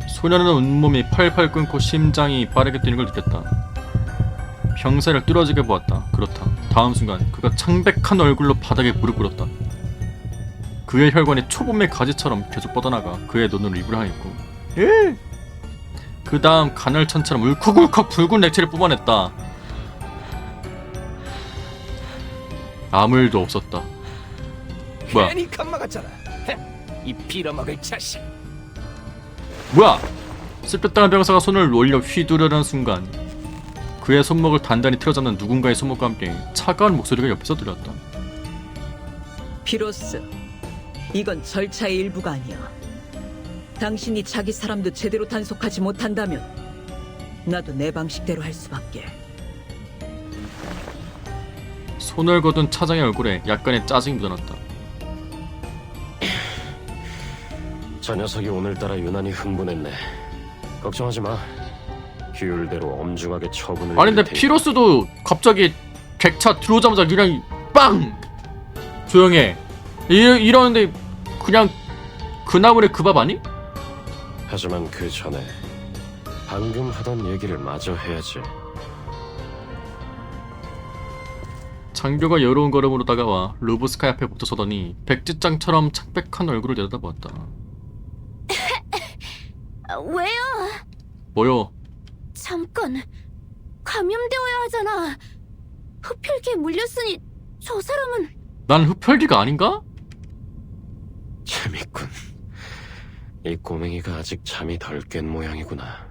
Speaker 1: 소년은 온몸이 팔팔 끓고 심장이 빠르게 뛰는 걸 느꼈다. 병사를 뚫어지게 보았다. 그렇다. 다음 순간 그가 창백한 얼굴로 바닥에 무릎 꿇었다. 그의 혈관이 초봄의 가지처럼 계속 뻗어나가 그의 눈으로 입을 향했고, 그 다음 간헐천처럼 울컥울컥 붉은 액체를 뿜어냈다. 아무 일도 없었다. 뭐야?
Speaker 13: 괜히 겁먹었잖아. 이 빌어먹을 자식.
Speaker 1: 뭐야? 쓸데없는 병사가 손을 올려 휘두르는 순간 그의 손목을 단단히 틀어잡는 누군가의 손목과 함께 차가운 목소리가 옆에서 들렸다.
Speaker 8: 피로스, 이건 절차의 일부가 아니야. 당신이 자기 사람도 제대로 단속하지 못한다면 나도 내 방식대로 할 수밖에.
Speaker 1: 손을 거둔 차장의 얼굴에 약간의 짜증이 묻어났다.
Speaker 11: 저 녀석이 오늘따라 유난히 흥분했네. 걱정하지 마. 규율대로 엄중하게 처분을
Speaker 1: 아니 근데
Speaker 11: 내릴 테니까.
Speaker 1: 피로스도 갑자기 객차 들어오자마자 그냥 빵! 조용해. 이러는데 그냥 그나물의 그 밥 아니?
Speaker 11: 하지만 그 전에 방금 하던 얘기를 마저 해야지.
Speaker 1: 장교가 여로운 걸음으로 다가와 루브스카 앞에 붙어서더니 백지장처럼 창백한 얼굴을 내려다보았다.
Speaker 3: 왜요?
Speaker 1: 뭐요?
Speaker 3: 잠깐. 감염되어야 하잖아. 흡혈귀에 물렸으니 저 사람은...
Speaker 1: 난 흡혈귀가 아닌가?
Speaker 11: 재밌군. 이 꼬맹이가 아직 잠이 덜 깬 모양이구나.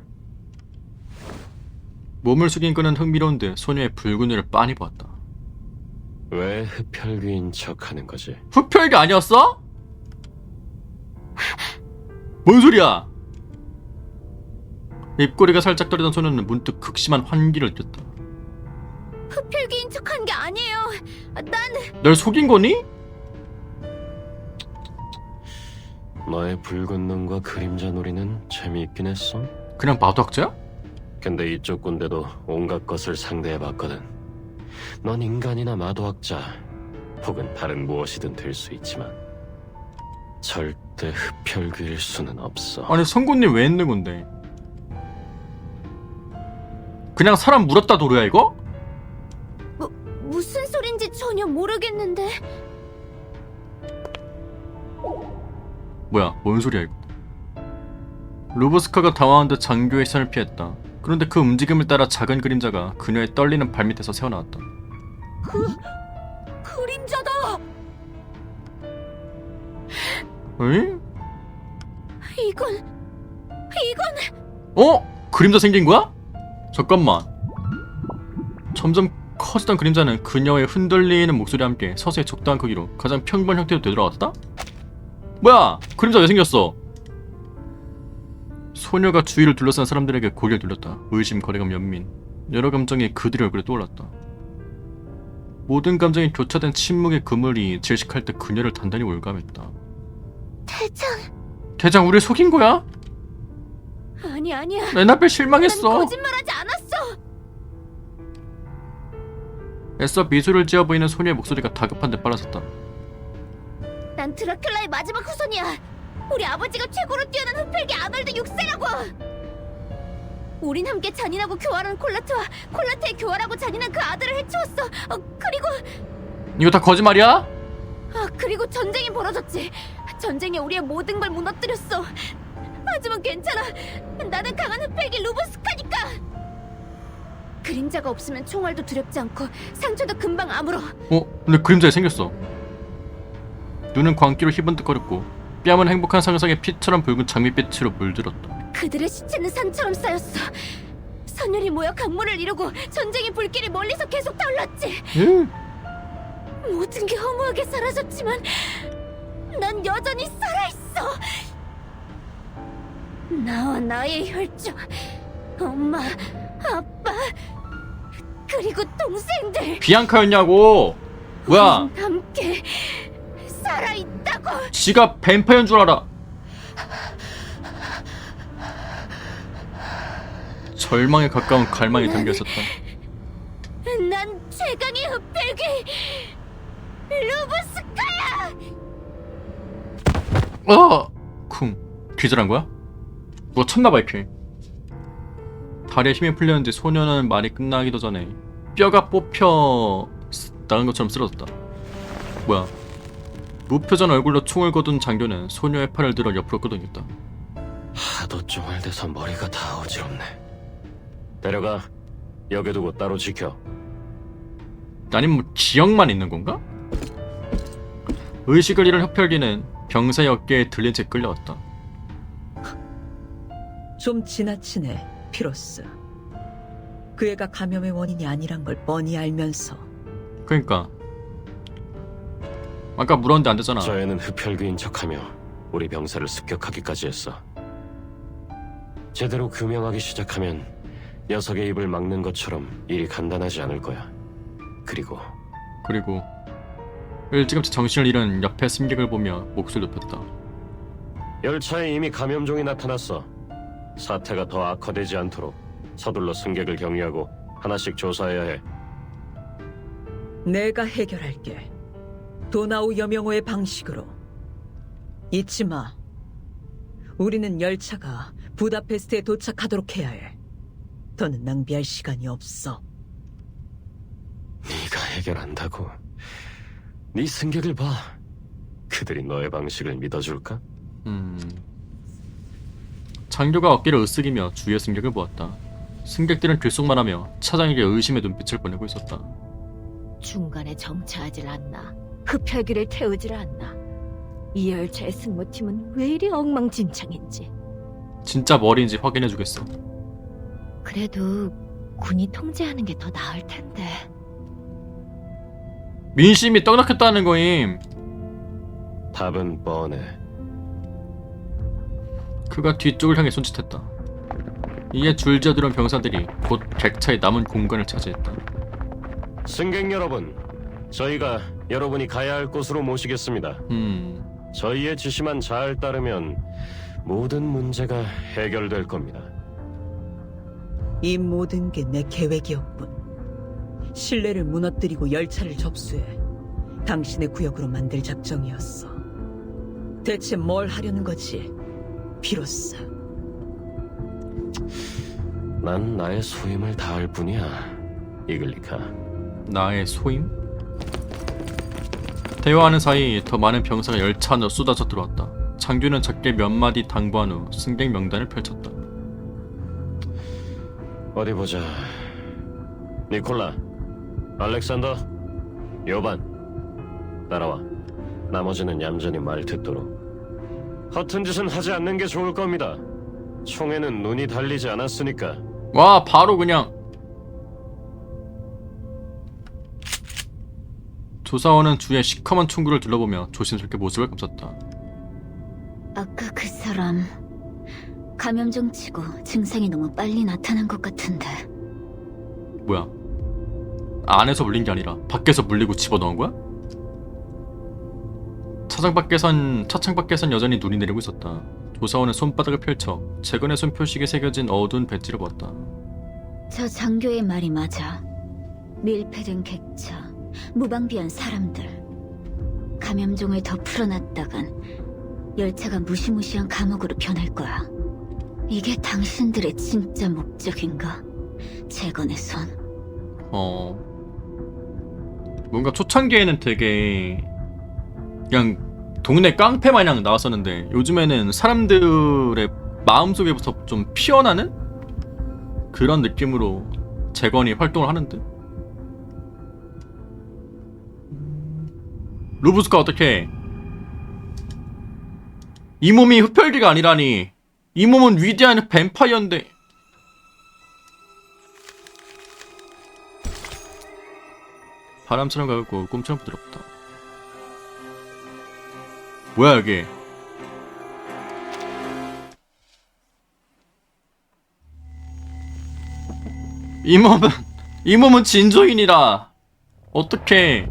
Speaker 1: 몸을 숙인 그는 흥미로운 듯 소녀의 붉은 눈을 빤히 보았다.
Speaker 11: 왜 흡혈귀인 척하는 거지?
Speaker 1: 흡혈귀 아니었어? 뭔 소리야? 입꼬리가 살짝 떨리던 소녀는 문득 극심한 환기를 느꼈다.
Speaker 3: 흡혈귀인 척한 게 아니에요. 난...
Speaker 1: 널 속인 거니?
Speaker 11: 너의 붉은 눈과 그림자 놀이는 재미있긴 했어.
Speaker 1: 그냥 마도학자야?
Speaker 11: 근데 이쪽 군대도 온갖 것을 상대해봤거든. 넌 인간이나 마도학자 혹은 다른 무엇이든 될 수 있지만 절대 흡혈귀일 수는 없어.
Speaker 1: 아니 성군님 왜 있는 건데? 그냥 사람 물었다 도루야 이거?
Speaker 3: 무슨 소린지 전혀 모르겠는데...
Speaker 1: 뭐야 뭔 소리야 이거? 루브스카가 당황한 듯 장교의 시선을 피했다. 그런데 그 움직임을 따라 작은 그림자가 그녀의 떨리는 발밑에서 새어나왔다.
Speaker 3: 그림자다!
Speaker 1: 응?
Speaker 3: 이건...
Speaker 1: 어? 그림자 생긴 거야? 잠깐만. 점점 커지던 그림자는 그녀의 흔들리는 목소리와 함께 서서히 적당한 크기로 가장 평범한 형태로 되돌아왔다? 뭐야? 그림자 왜 생겼어? 소녀가 주위를 둘러싼 사람들에게 고개를 돌렸다. 의심, 거래감, 연민, 여러 감정이 그들의 얼굴에 떠올랐다. 모든 감정이 교차된 침묵의 그물이 질식할 때 그녀를 단단히 올감했다. 대장 우리 속인 거야?
Speaker 3: 아니야.
Speaker 1: 내 앞에 실망했어.
Speaker 3: 난 거짓말하지 않았어.
Speaker 1: 애써 미소를 지어 보이는 소녀의 목소리가 다급한 듯 빨라졌다.
Speaker 3: 난 드라큘라의 마지막 후손이야. 우리 아버지가 최고로 뛰어난 흡혈귀 아놀드 6세라고. 우린 함께 잔인하고 교활한 콜라트와 콜라트의 교활하고 잔인한 그 아들을 해치웠어. 그리고
Speaker 1: 이거 다 거짓말이야?
Speaker 3: 그리고 전쟁이 벌어졌지. 전쟁에 우리의 모든 걸 무너뜨렸어. 하지만 괜찮아. 나는 강한 흡혈귀 루브스카니까. 그림자가 없으면 총알도 두렵지 않고 상처도 금방 아물어.
Speaker 1: 근데 그림자에 생겼어. 눈은 광기로 희번뜩거렸고 뺨은 행복한 상상의 피처럼 붉은 장밋빛으로 물들었다.
Speaker 3: 그들의 시체는 산처럼 쌓였어. 선율이 모여 강물을 이루고 전쟁의 불길이 멀리서 계속 타올랐지. 모든 게 허무하게 사라졌지만 난 여전히 살아있어. 나와 나의 혈족, 엄마, 아빠, 그리고 동생들.
Speaker 1: 비앙카였냐고. 뭐야?
Speaker 3: 함께 살아있다고.
Speaker 1: 지가 뱀파이어인 줄 알아. 절망에 가까운 갈망이 담겨있었다.
Speaker 3: 난 최강의 흡혈귀 루브스카야.
Speaker 1: 쿵. 기절한 거야? 누가 쳤나봐 이렇게. 다리에 힘이 풀렸는지 소녀는 말이 끝나기도 전에 뼈가 뽑혀 나간 것처럼 쓰러졌다. 뭐야? 무표정 얼굴로 총을 거둔 장교는 소녀의 팔을 들어 옆으로 끄덕였다.
Speaker 11: 하도 쫑알대서 머리가 다 어지럽네. 데려가. 여기 두고 따로 지켜.
Speaker 1: 아님 뭐 기억만 있는 건가? 의식을 잃은 흡혈귀는 병사의 어깨에 들린 채 끌려왔다.
Speaker 8: 좀 지나치네, 피로스. 그 애가 감염의 원인이 아니란 걸 뻔히 알면서.
Speaker 1: 그러니까 아까 물었는데 안 되잖아.
Speaker 11: 저 애는 흡혈귀인 척하며 우리 병사를 습격하기까지 했어. 제대로 규명하기 시작하면 녀석의 입을 막는 것처럼 일이 간단하지 않을 거야. 그리고
Speaker 1: 일찌감치 정신을 잃은 옆에 승객을 보며 목소리 높였다.
Speaker 11: 열차에 이미 감염종이 나타났어. 사태가 더 악화되지 않도록 서둘러 승객을 격리하고 하나씩 조사해야 해.
Speaker 8: 내가 해결할게. 도나우 여명호의 방식으로. 잊지 마. 우리는 열차가 부다페스트에 도착하도록 해야 해. 더는 낭비할 시간이 없어.
Speaker 11: 네가 해결한다고? 네 승객을 봐. 그들이 너의 방식을 믿어줄까?
Speaker 1: 장교가 어깨를 으쓱이며 주위의 승객을 보았다. 승객들은 들쑥말하며 차장에게 의심의 눈빛을 보내고 있었다.
Speaker 10: 중간에 정차하질 않나. 흡혈귀를 태우질 않나. 이 열차의 승무팀은 왜 이리 엉망진창인지.
Speaker 1: 진짜 머리인지 확인해주겠어.
Speaker 10: 그래도 군이 통제하는 게 더 나을 텐데.
Speaker 1: 민심이 떡락했다는 거임.
Speaker 11: 답은 뻔해.
Speaker 1: 그가 뒤쪽을 향해 손짓했다. 이에 줄지어 들어온 병사들이 곧 객차의 남은 공간을 차지했다.
Speaker 11: 승객 여러분, 저희가 여러분이 가야 할 곳으로 모시겠습니다. 저희의 지시만 잘 따르면 모든 문제가 해결될 겁니다.
Speaker 8: 이 모든 게 내 계획이었군. 신뢰를 무너뜨리고 열차를 접수해 당신의 구역으로 만들 작정이었어. 대체 뭘 하려는 거지? 비로소.
Speaker 11: 난 나의 소임을 다할 뿐이야, 이글리카.
Speaker 1: 나의 소임? 대화하는 사이 더 많은 병사가 열차 안으로 쏟아져 들어왔다. 장교는 작게 몇 마디 당부한 후 승객 명단을 펼쳤다.
Speaker 11: 어디 보자. 니콜라, 알렉산더, 요반, 따라와. 나머지는 얌전히 말 듣도록. 허튼 짓은 하지 않는 게 좋을 겁니다. 총에는 눈이 달리지 않았으니까.
Speaker 1: 와, 바로 그냥. 조사원은 주위의 시커먼 총구를 둘러보며 조심스럽게 모습을 감쌌다.
Speaker 6: 아까 그 사람 감염종 치고 증상이 너무 빨리 나타난 것 같은데.
Speaker 1: 뭐야? 안에서 물린 게 아니라 밖에서 물리고 집어넣은 거야? 차창 밖에선 여전히 눈이 내리고 있었다. 조사원은 손바닥을 펼쳐 재건의 손 표식에 새겨진 어두운 배지를 보았다.
Speaker 6: 저 장교의 말이 맞아. 밀폐된 객차, 무방비한 사람들. 감염종을 더 풀어놨다간 열차가 무시무시한 감옥으로 변할 거야. 이게 당신들의 진짜 목적인가? 재건의 손.
Speaker 1: 뭔가 초창기에는 되게 그냥 동네 깡패 마냥 나왔었는데 요즘에는 사람들의 마음속에부터 좀 피어나는 그런 느낌으로 재건이 활동을 하는 듯. 루브스카 어떻게? 이 몸이 흡혈귀가 아니라니. 이 몸은 위대한 뱀파이어인데. 바람처럼 가볍고 꿈처럼 부드럽다. 뭐야 여기? 이 몸은 진조인이라. 어떡해?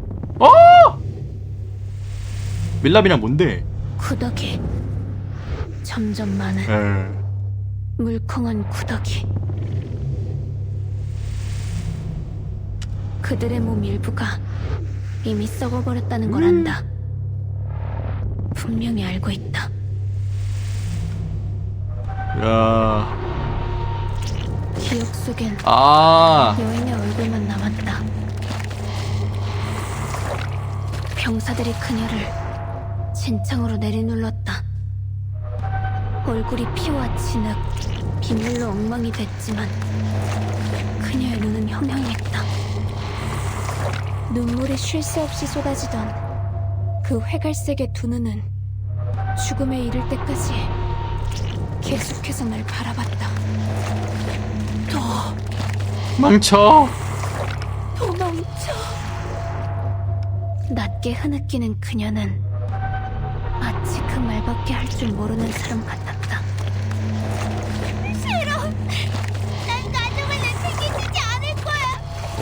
Speaker 1: 밀랍이랑 뭔데?
Speaker 2: 구더기. 점점 많은 물컹한 구더기. 그들의 몸 일부가 이미 썩어버렸다는 걸 안다. 분명히 알고 있다.
Speaker 1: 야.
Speaker 2: 기억 속엔
Speaker 1: 아.
Speaker 2: 여인의 얼굴만 남았다. 병사들이 그녀를 진창으로 내리눌렀다. 얼굴이 피와 진흙, 비밀로 엉망이 됐지만 그녀의 눈은 형형했다. 눈물이 쉴 새 없이 쏟아지던 그 회갈색의 두 눈은 죽음에 이를 때까지 계속해서 날 바라봤다.
Speaker 1: 망쳐.
Speaker 3: 도망쳐. 낮게 흐느끼는 그녀는 마치 그 말밖에 할 줄 모르는 사람 같았다. 싫어. 난 가족을 내팽개치지 않을 거야.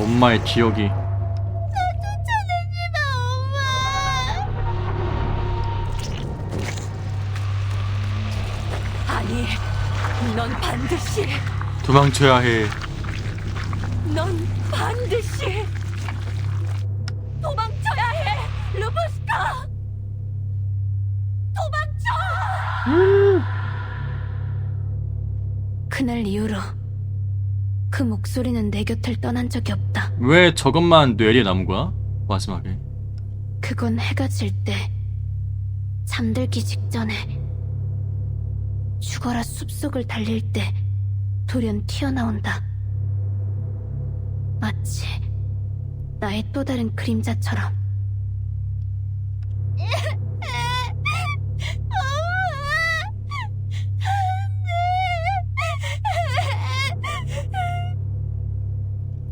Speaker 1: 엄마의 기억이.
Speaker 3: 쫓아내지 마, 엄마.
Speaker 4: 아니, 넌 반드시,
Speaker 1: 도망쳐야 해.
Speaker 4: 넌 반드시 도망쳐야 해, 루브스카. 도망쳐!
Speaker 3: 그날 이후로 그 목소리는 내 곁을 떠난 적이 없다.
Speaker 1: 왜 저것만 뇌리에 남은 거야? 마지막에.
Speaker 3: 그건 해가 질 때 잠들기 직전에 죽어라 숲속을 달릴 때 돌연 튀어나온다. 마치 나의 또 다른 그림자처럼.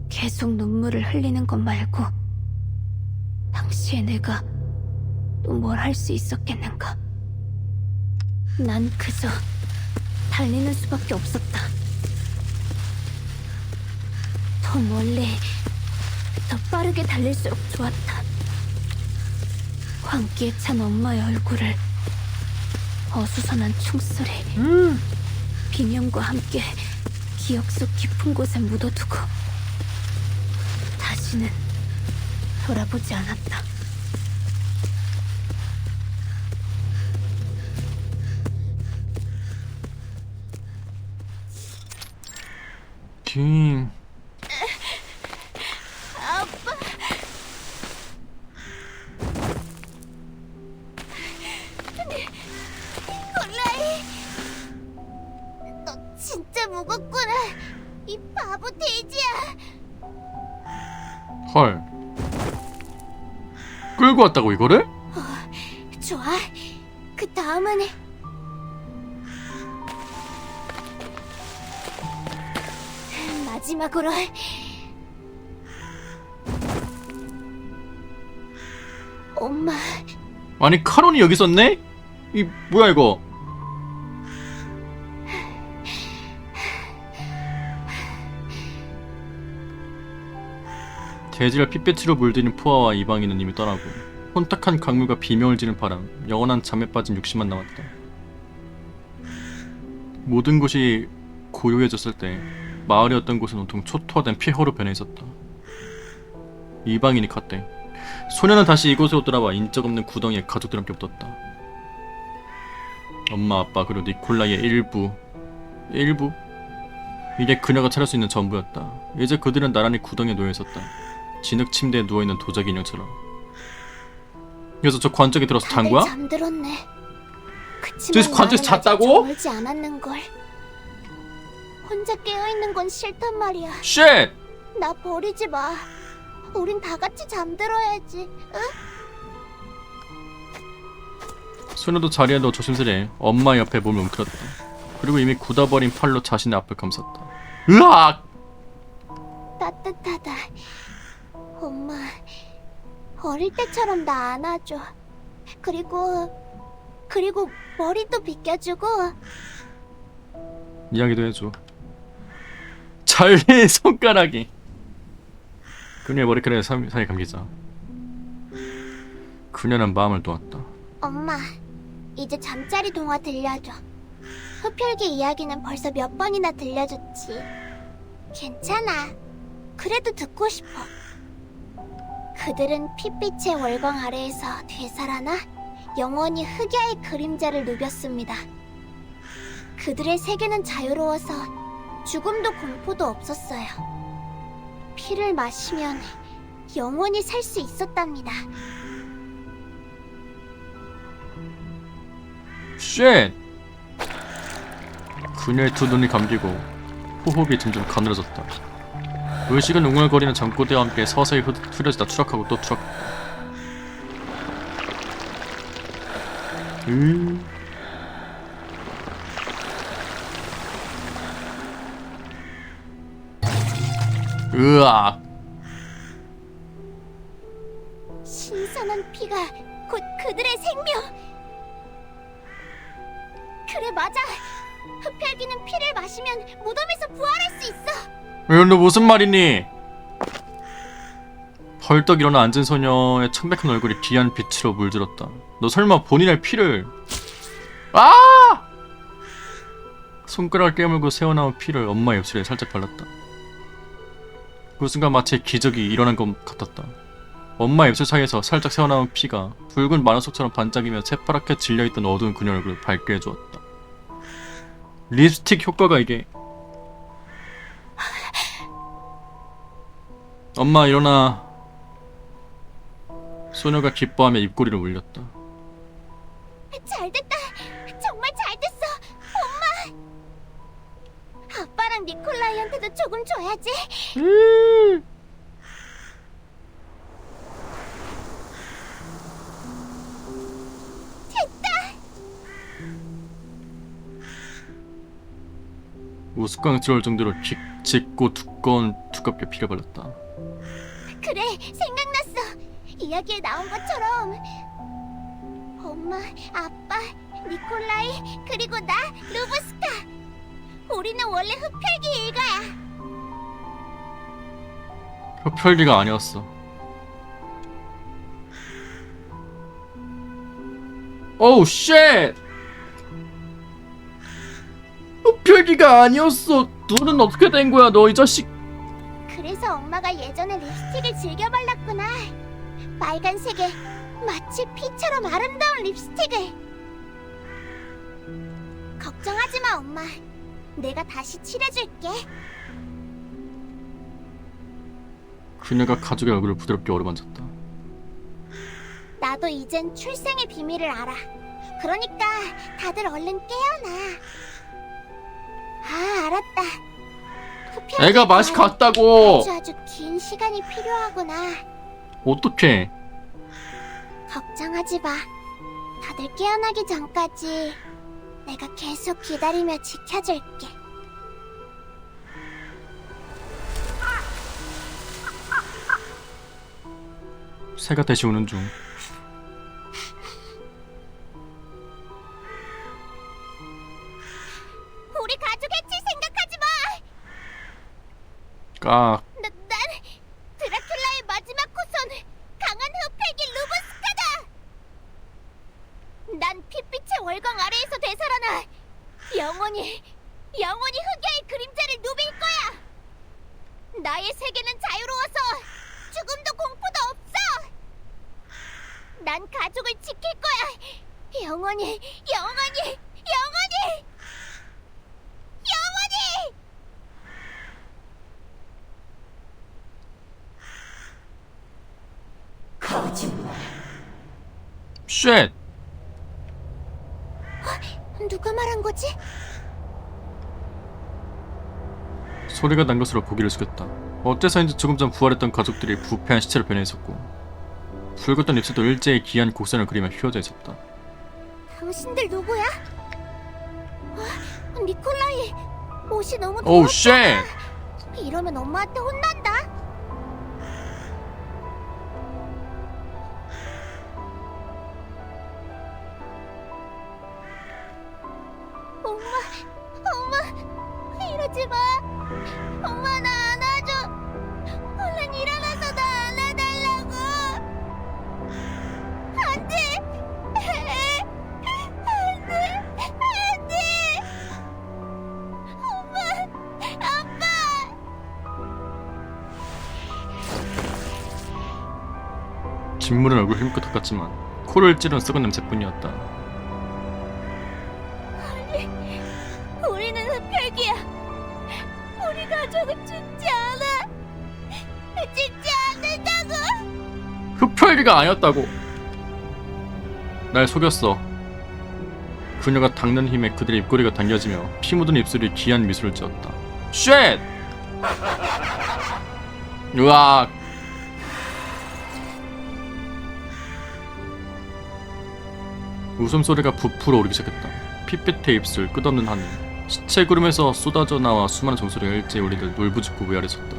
Speaker 3: 계속 눈물을 흘리는 것 말고 당시에 내가 또 뭘 할 수 있었겠는가. 난 그저 달리는 수밖에 없었다. 더 멀리, 더 빠르게 달릴수록 좋았다. 광기에 찬 엄마의 얼굴을, 어수선한 총소리, 비명과 함께 기억 속 깊은 곳에 묻어두고 다시는 돌아보지 않았다.
Speaker 1: 킹.
Speaker 3: 아빠. 니콜라이. 너 진짜 무겁구나. 이 바보 돼지야.
Speaker 1: 헐. 끌고 왔다고 이거를?
Speaker 3: 좋아. 그 다음은 마지막으로 엄마.
Speaker 1: 아니 카론이 여기 있었네? 이 뭐야 이거? 대지를 핏빛으로 물드는 푸아와 이방인은 이미 떠나고 혼탁한 강물과 비명을 지른 바람, 영원한 잠에 빠진 육신만 남았다. 모든 곳이 고요해졌을 때 마을의 어떤 곳은 온통 초토화된 폐허로 변해 있었다. 이방인이 컸대. 소녀는 다시 이곳으로 돌아와 인적 없는 구덩이에 가족들 함께 묻었다. 엄마, 아빠, 그리고 니콜라이의 일부. 이게 그녀가 찾을 수 있는 전부였다. 이제 그들은 나란히 구덩이에 놓여 있었다. 진흙 침대에 누워있는 도자기 인형처럼. 그래서 저 관쪽에 들어서 잔 거야?
Speaker 3: 잠들었네.
Speaker 1: 저기서 관쪽에서 잤다고?
Speaker 3: 멀지 않았는 걸. 혼자 깨어 있는 건 싫단 말이야.
Speaker 1: 쉣!
Speaker 3: 나 버리지 마. 우린 다 같이 잠들어야지. 응?
Speaker 1: 소녀도 자리에 누워 조심스레 엄마 옆에 몸을 웅크렸다. 그리고 이미 굳어버린 팔로 자신의 앞을 감쌌다. 으악!
Speaker 3: 따뜻하다. 엄마, 어릴 때처럼 나 안아줘. 그리고 머리도 빗겨주고.
Speaker 1: 이야기도 해줘. 잘해 손가락이. 그녀의 머리카락에 사이 감기자 그녀는 마음을 놓았다.
Speaker 3: 엄마, 이제 잠자리 동화 들려줘. 흡혈귀 이야기는 벌써 몇 번이나 들려줬지. 괜찮아. 그래도 듣고 싶어. 그들은 핏빛의 월광 아래에서 되살아나 영원히 흑야의 그림자를 누볐습니다. 그들의 세계는 자유로워서 죽음도 공포도 없었어요. 피를 마시면 영원히 살 수 있었답니다.
Speaker 1: 쉣! 그녀의 두 눈이 감기고 호흡이 점점 가늘어졌다. 의식은 웅얼거리는 잠꼬대와 함께 서서히 흐려지다 추락하고 또 추락했다. 으악.
Speaker 3: 신선한 피가 곧 그들의 생명. 그래 맞아. 흡혈귀는 피를 마시면 무덤에서 부활할 수 있어.
Speaker 1: 이건 너 무슨 말이니? 벌떡 일어나 앉은 소녀의 창백한 얼굴이 귀한 빛으로 물들었다. 너 설마 본인의 피를... 아! 손가락을 깨물고 새어나온 피를 엄마의 입술에 살짝 발랐다. 그 순간 마치 기적이 일어난 것 같았다. 엄마의 입술 사이에서 살짝 새어나온 피가 붉은 만화속처럼 반짝이며 새파랗게 질려있던 어두운 그녀 얼굴을 밝게 해주었다. 립스틱 효과가 이게... 엄마 일어나. 소녀가 기뻐하며 입꼬리를 울렸다.
Speaker 3: 잘됐다. 정말 잘됐어. 엄마. 아빠랑 니콜라이한테도 조금 줘야지. 됐다.
Speaker 1: 우스꽝스러울 정도로 짙고 두껍게 피를 발랐다.
Speaker 3: 그래, 생각났어. 이야기에 나온 것처럼 엄마, 아빠, 니콜라이, 그리고 나, 루브스카. 우리는 원래 흡혈귀 일가야.
Speaker 1: 흡혈귀가 아니었어. 오우 쉣! 흡혈귀가 아니었어. 눈은 어떻게 된 거야, 너 이 자식?
Speaker 3: 그래서 엄마가 예전에 립스틱을 즐겨 발랐구나. 빨간색에 마치 피처럼 아름다운 립스틱을. 걱정하지 마, 엄마. 내가 다시 칠해줄게.
Speaker 1: 그녀가 가족의 얼굴을 부드럽게 어루만졌다.
Speaker 3: 나도 이젠 출생의 비밀을 알아. 그러니까 다들 얼른 깨어나. 아, 알았다.
Speaker 1: 애가 맛이 갔다고.
Speaker 3: 아주 긴 시간이 필요하구나.
Speaker 1: 어떡해.
Speaker 3: 걱정하지 마. 다들 깨어나기 전까지 내가 계속 기다리며 지켜줄게.
Speaker 1: 새가 대시 우는 중.
Speaker 3: 우리 가족 해칠 생각하지 마.
Speaker 1: 깍.
Speaker 3: 난 드라큘라의 마지막 후손 강한 흡혈귀 루브스카다. 난 핏빛의 월광 아래에서 되살아나 영원히 흑야의 그림자를 누빌 거야. 나의 세계는 자유로워서 죽음도 공포도 없어. 난 가족을 지킬 거야. 영원히.
Speaker 1: 쉣!
Speaker 3: 누가 말한 거지?
Speaker 1: 소리가 난 것으로 고개를 숙였다. 어째서인지 조금 전 부활했던 가족들이 부패한 시체로 변해 있었고 붉었던 입술도 일제히 귀한 곡선을 그리며 휘어져 있었다.
Speaker 3: 당신들 누구야? 니콜라이, 옷이 너무
Speaker 1: 오우
Speaker 3: 더럽잖아.
Speaker 1: 쉣!
Speaker 3: 이러면 엄마한테 혼난다. 엄마, 이러지 마. 엄마, 나 안아줘. 얼른 일어나서 나 안아달라고. 안 돼. 안 돼. 엄마, 아빠.
Speaker 1: 진물은 얼굴 힘껏 닦았지만 코를 찌른 썩은 냄새뿐이었다.
Speaker 3: 우리는 흡혈귀야. 우리 가족은 죽지 않아. 죽지 않는다고.
Speaker 1: 흡혈귀가 아니었다고. 날 속였어. 그녀가 닦는 힘에 그들의 입꼬리가 당겨지며 피 묻은 입술이 귀한 미소를 지었다. 쉣! 으악! 웃음소리가 부풀어 오르기 시작했다. 핏빛의 입술, 끝없는 하늘, 시체 구름에서 쏟아져 나와 수많은 종소리가 일제히 울리듯 울부짖고 위아래 섰다.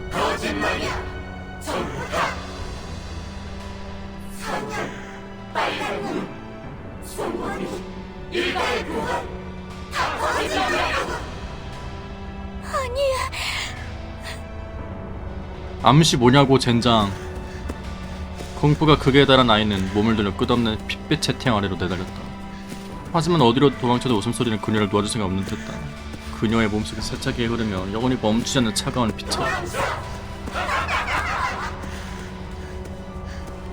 Speaker 1: 암시 뭐냐고 젠장. 공포가 극에 달한 아이는 몸을 들여 끝없는 핏빛의 태양 아래로 내달렸다. 하지만 어디로 도망쳐도 웃음소리는 그녀를 놓아줄 수가 없는 듯했다. 그녀의 몸속에 세차게 흐르며 영원히 멈추지 않는 차가운 빛이었다.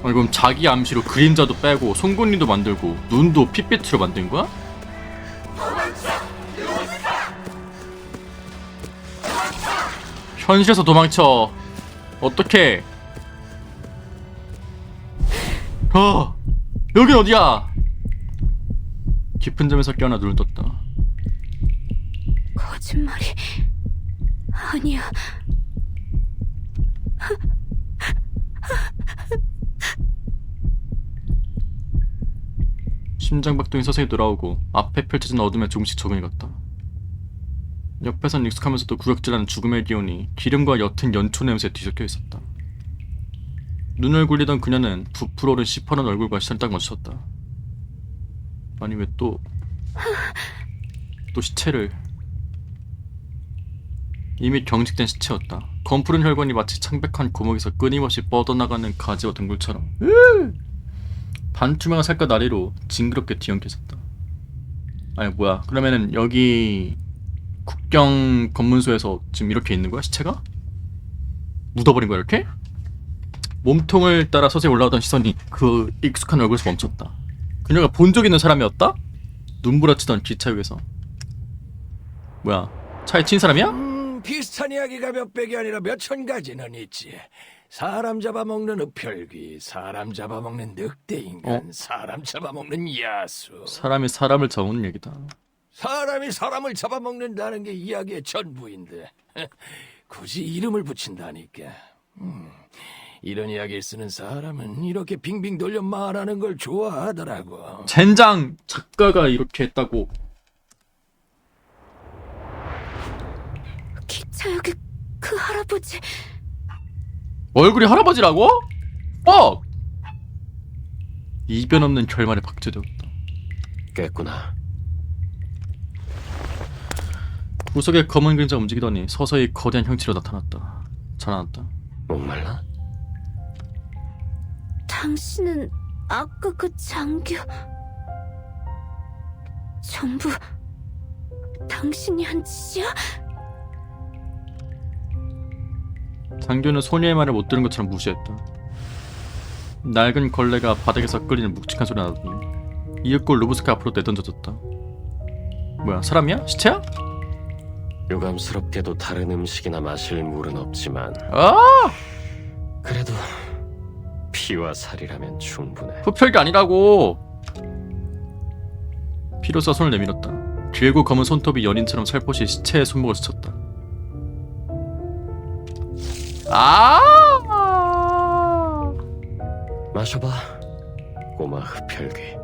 Speaker 1: 아니 그럼 자기 암시로 그림자도 빼고 송곳니도 만들고 눈도 핏빛으로 만든 거야? 현실에서 도망쳐. 어떡해. 여긴 어디야? 깊은 잠에서 깨어나 눈을 떴다.
Speaker 3: 거짓말이 아니야.
Speaker 1: 심장박동이 서서히 돌아오고 앞에 펼쳐진 어둠에 조금씩 적응해갔다. 옆에선 익숙하면서도 구역질하는 죽음의 기운이 기름과 옅은 연초 냄새에 뒤섞여 있었다. 눈을 굴리던 그녀는 부풀어오른 시퍼런 얼굴과 시선을 딱 맞췄다. 아니 왜 또 시체를. 이미 경직된 시체였다. 검푸른 혈관이 마치 창백한 고목에서 끊임없이 뻗어나가는 가지와 둥글처럼 반투명한 살갗 아래로 징그럽게 뒤엉켜 있었다. 아니 뭐야, 그러면은 여기 국경 검문소에서 지금 이렇게 있는 거야? 시체가? 묻어버린 거야 이렇게? 몸통을 따라 서서히 올라오던 시선이 그 익숙한 얼굴에서 멈췄다. 그녀가 본 적 있는 사람이었다? 눈부라치던 기차 위에서. 뭐야, 차에 친 사람이야?
Speaker 5: 비슷한 이야기가 몇백이 아니라 몇천 가지는 있지. 사람 잡아먹는 흡혈귀, 사람 잡아먹는 늑대인간, 사람 잡아먹는 야수.
Speaker 1: 사람이 사람을 잡아먹는 얘기다.
Speaker 5: 사람이 사람을 잡아먹는다는 게 이야기의 전부인데 굳이 이름을 붙인다니까. 이런 이야기를 쓰는 사람은 이렇게 빙빙 돌려 말하는 걸 좋아하더라고.
Speaker 1: 젠장! 작가가 이렇게 했다고.
Speaker 3: 기차역의 그 할아버지.
Speaker 1: 얼굴이 할아버지라고? 이변 없는 결말에 박제되었다.
Speaker 11: 깼구나.
Speaker 1: 구석에 검은 그림자가 움직이더니 서서히 거대한 형체로 나타났다. 자라났다.
Speaker 11: 목말라?
Speaker 3: 당신은 아까 그 장교 전부 당신이 한 짓이야?
Speaker 1: 장교는 소녀의 말을 못 들은 것처럼 무시했다. 낡은 걸레가 바닥에서 끓이는 묵직한 소리가 나더니 이윽고 루브스카 앞으로 내던져졌다. 뭐야, 사람이야? 시체야?
Speaker 11: 유감스럽게도 다른 음식이나 마실 물은 없지만 그래도 피와 살이라면 충분해.
Speaker 1: 흡혈이 아니라고. 피로써 손을 내밀었다. 길고 검은 손톱이 연인처럼 살포시 시체의 손목을 스쳤다.
Speaker 11: 마셔봐, 꼬마 흡혈귀.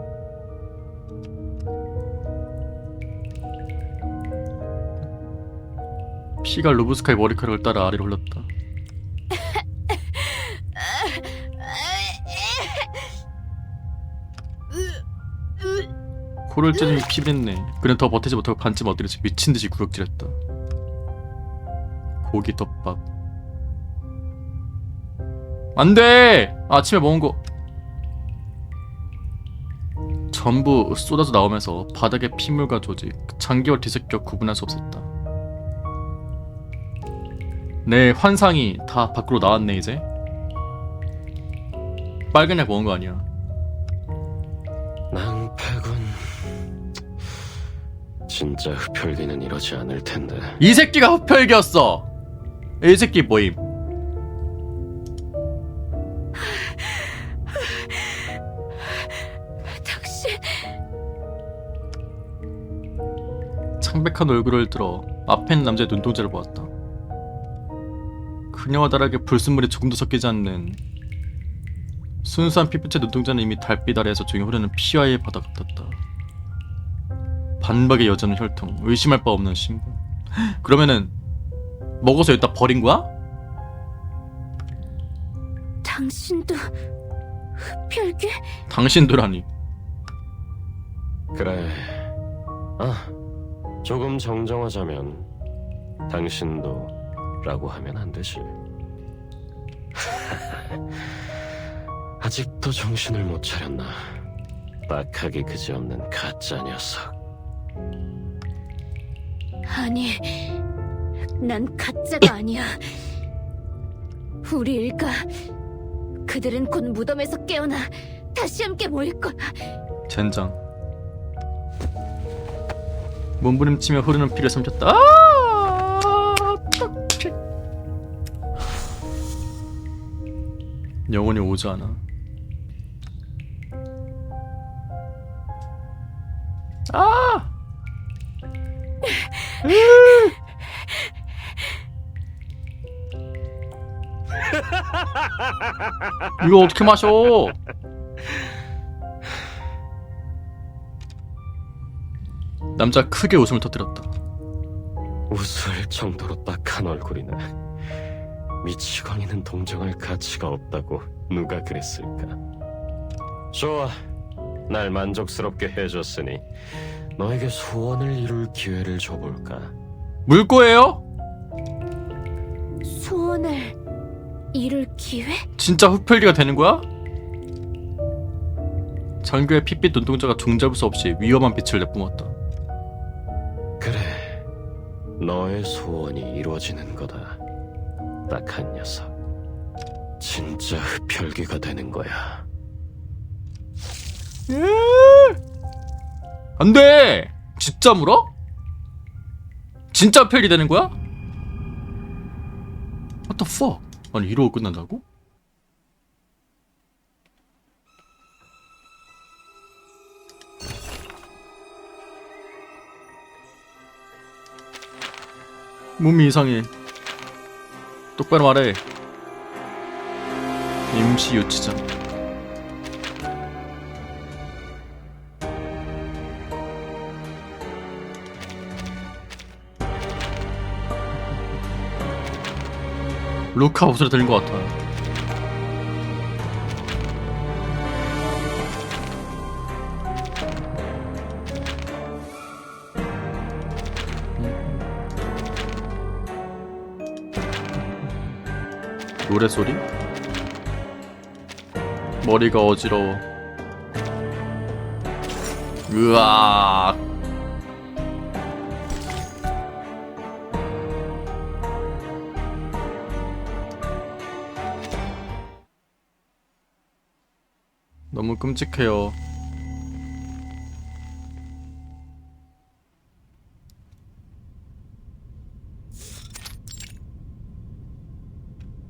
Speaker 1: 피가 루브스카의 머리카락을 따라 아래로 흘렀다. 코를 찌르며 피했네. 그는 더 버티지 못하고 반쯤 엎드려서 미친듯이 구역질했다. 고기 덮밥. 안돼! 아침에 먹은 거 전부 쏟아져 나오면서 바닥에 핏물과 조직, 장기와 뒤섞여 구분할 수 없었다. 내 환상이 다 밖으로 나왔네 이제. 빨간 약 먹은 거 아니야.
Speaker 11: 낭패군. 진짜 흡혈귀는 이러지 않을 텐데.
Speaker 1: 이 새끼가 흡혈귀였어. 이 새끼 뭐임?
Speaker 3: 당신
Speaker 1: 창백한 얼굴을 들어 앞에 있는 남자의 눈동자를 보았다. 그녀와 다르게 불순물이 조금도 섞이지 않는 순수한 핏빛의 눈동자는 이미 달빛 아래에서 조용히 흐르는 피와의 바다 같았다. 반박의 여전한 혈통, 의심할 바 없는 신분. 그러면은 먹어서 여기다 버린 거야?
Speaker 3: 당신도 별개?
Speaker 1: 당신도라니.
Speaker 11: 그래. 조금 정정하자면 당신도라고 하면 안 되지. 아직도 정신을 못 차렸나. 딱하기 그지없는 가짜 녀석.
Speaker 3: 아니, 난 가짜가 아니야. 우리 일가, 그들은 곧 무덤에서 깨어나 다시 함께 모일 거야.
Speaker 1: 젠장. 몸부림치며 흐르는 피를 삼켰다. 영혼이 오지 않아. 이거 어떻게 마셔? 남자 크게 웃음을 터뜨렸다.
Speaker 11: 웃을 정도로 딱한 얼굴이네. 미치광이는 동정할 가치가 없다고 누가 그랬을까? 좋아, 날 만족스럽게 해줬으니 너에게 소원을 이룰 기회를 줘볼까?
Speaker 1: 물 거예요?
Speaker 3: 소원을 이룰 기회?
Speaker 1: 진짜 흡혈귀가 되는 거야? 장교의 핏빛 눈동자가 종잡을 수 없이 위험한 빛을 내뿜었다.
Speaker 11: 그래, 너의 소원이 이루어지는 거다. 딱한 녀석. 진짜 흡혈귀가 되는 거야.
Speaker 1: 안 돼! 진짜 물어? 진짜 흡혈귀 되는 거야? What the fuck? 아니 이러고 끝난다고? 몸이 이상해. 똑바로 말해. 임시 유치장. 루카 옷을 들린 것 같아. 노래소리? 머리가 어지러워. 으악. 너무 끔찍해요.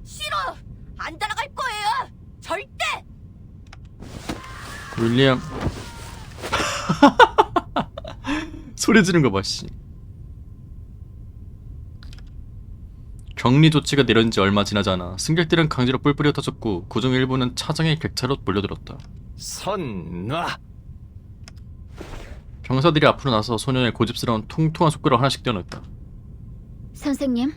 Speaker 4: 싫어! 안 따라갈 거예요! 절대!
Speaker 1: 윌리엄. 소리 지르는 거 봐, 씨. 격리 조치가 내려진 지 얼마 지나지 않아 승객들은 강제로 뿔뿔이 흩어졌고 그중 일부는 차장의 객차로 몰려들었다.
Speaker 13: 선 놔.
Speaker 1: 병사들이 앞으로 나서 소년의 고집스러운 통통한 손가락 하나씩 떼어냈다.
Speaker 6: 선생님,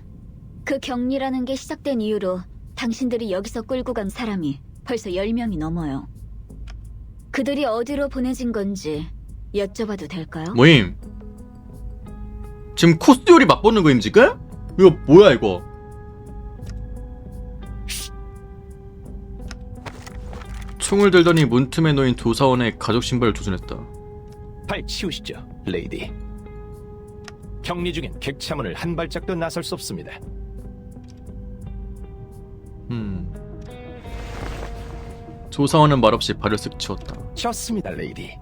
Speaker 6: 그 격리라는 게 시작된 이후로 당신들이 여기서 끌고 간 사람이 벌써 10명이 넘어요. 그들이 어디로 보내진 건지 여쭤봐도 될까요?
Speaker 1: 모임. 지금 코스 요리 맛보는 거임 지금? 이거 뭐야 이거? 총을 들더니 문틈에 놓인 조사원의 가죽 신발을 조준했다.
Speaker 13: 발 치우시죠, 레이디. 격리 중엔 객차문을 한 발짝도 나설 수 없습니다.
Speaker 1: 조사원은 말없이 발을 쓱 치웠다.
Speaker 13: 좋습니다, 레이디.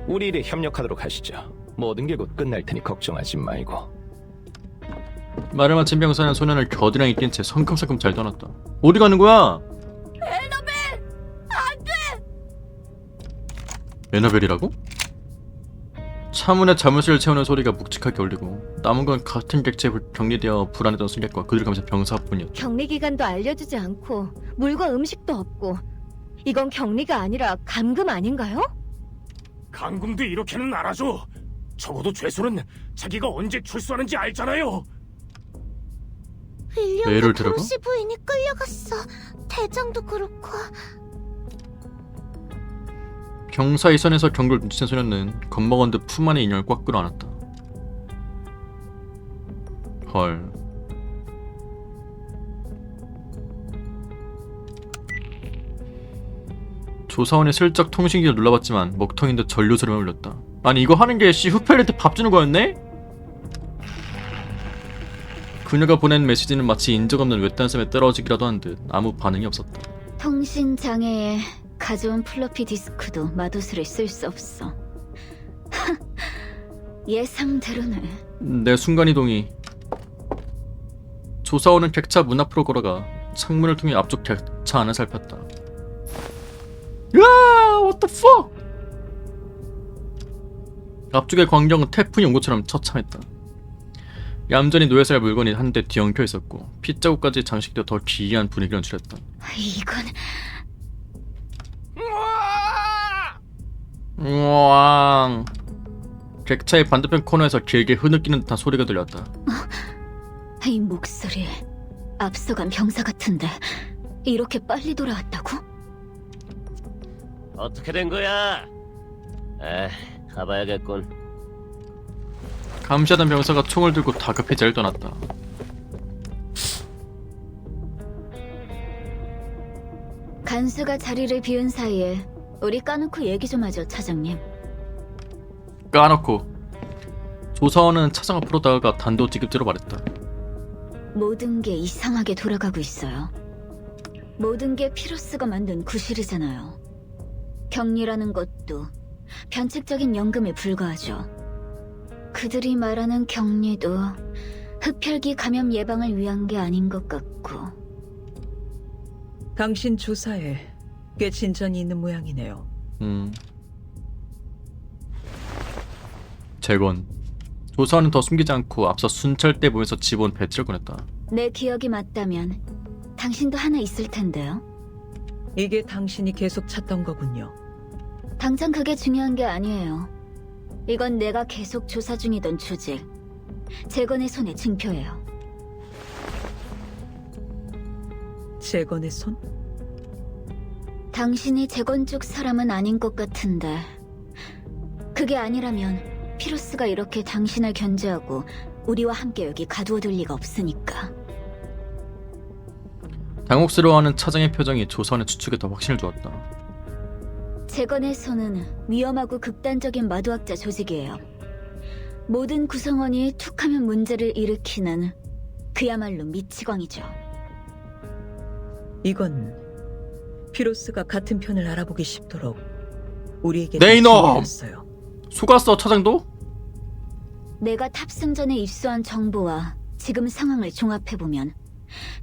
Speaker 13: 우리 일에 협력하도록 하시죠. 모든 게 곧 끝날 테니 걱정하지 말고.
Speaker 1: 말을 마친 병사는 소년을 겨드랑이 낀 채 성큼성큼 잘 떠났다. 어디 가는 거야?
Speaker 4: 에너벨! 안 돼!
Speaker 1: 에너벨이라고? 차문에 자물쇠를 채우는 소리가 묵직하게 울리고 남은 건 같은 객체에 격리되어 불안했던 승객과 그들 감사 병사뿐이었다.
Speaker 10: 격리 기간도 알려주지 않고 물과 음식도 없고 이건 격리가 아니라 감금 아닌가요?
Speaker 7: 강궁도 이렇게는 알아줘. 적어도 죄수는 자기가 언제 출소하는지 알잖아요.
Speaker 1: 예를 들어가?
Speaker 3: 도시 부인이 끌려갔어. 대장도 그렇고.
Speaker 1: 경사의 선에서 경고를 눈치챈 소녀는 겁먹은 듯 품 안에 인형을 꽉 끌어안았다. 헐. 조사원이 슬쩍 통신기를 눌러봤지만 먹통인 듯 전류 소리만 울렸다. 아니 이거 하는 게 흡혈한테 밥 주는 거였네? 그녀가 보낸 메시지는 마치 인적 없는 외딴 셈에 떨어지기라도 한 듯 아무 반응이 없었다.
Speaker 6: 통신 장애에 가져온 플로피 디스크도 마도스를 쓸 수 없어. 예상대로네.
Speaker 1: 내 순간이동이. 조사원은 객차 문 앞으로 걸어가 창문을 통해 앞쪽 객차 안을 살폈다. 으아! What the fuck! 앞쪽의 광경은 태풍 연고처럼 처참했다. 얌전히 노예살 물건이 한 대 뒤엉켜 있었고 핏자국까지 장식되어 더 기이한 분위기를 연출했다.
Speaker 6: 이건
Speaker 1: 우왕. 객차의 반대편 코너에서 길게 흐느끼는 듯한 소리가 들렸다.
Speaker 6: 이 목소리 앞서간 병사 같은데 이렇게 빨리 돌아왔다고?
Speaker 7: 어떻게 된 거야? 가봐야겠군.
Speaker 1: 감시하던 병사가 총을 들고 다급히 자리를 떠났다.
Speaker 6: 간수가 자리를 비운 사이에 우리 까놓고 얘기 좀 하죠, 차장님.
Speaker 1: 까놓고. 조사원은 차장 앞으로 다가가 단도직입적으로 말했다.
Speaker 6: 모든 게 이상하게 돌아가고 있어요. 모든 게 피로스가 만든 구실이잖아요. 격리라는 것도 변칙적인 연금에 불과하죠. 그들이 말하는 격리도 흡혈귀 감염 예방을 위한 게 아닌 것 같고.
Speaker 8: 당신 조사에 꽤 진전이 있는 모양이네요.
Speaker 1: 재건. 조사원은 더 숨기지 않고 앞서 순찰대 모여서 집어온 배지를 꺼냈다.
Speaker 6: 내 기억이 맞다면 당신도 하나 있을 텐데요.
Speaker 8: 이게 당신이 계속 찾던 거군요.
Speaker 6: 당장 그게 중요한 게 아니에요. 이건 내가 계속 조사 중이던 주제. 재건의 손의 증표예요.
Speaker 8: 재건의 손?
Speaker 6: 당신이 재건 쪽 사람은 아닌 것 같은데 그게 아니라면 피로스가 이렇게 당신을 견제하고 우리와 함께 여기 가두어둘 리가 없으니까.
Speaker 1: 당혹스러워하는 차장의 표정이 조사원의 추측에 더 확신을 주었다.
Speaker 6: 재건의 손은 위험하고 극단적인 마도학자 조직이에요. 모든 구성원이 툭하면 문제를 일으키는 그야말로 미치광이죠.
Speaker 8: 이건 피로스가 같은 편을 알아보기 쉽도록 우리에게
Speaker 1: 네 이놈!
Speaker 8: 었어요.
Speaker 1: 속았어 차장도?
Speaker 6: 내가 탑승 전에 입수한 정보와 지금 상황을 종합해보면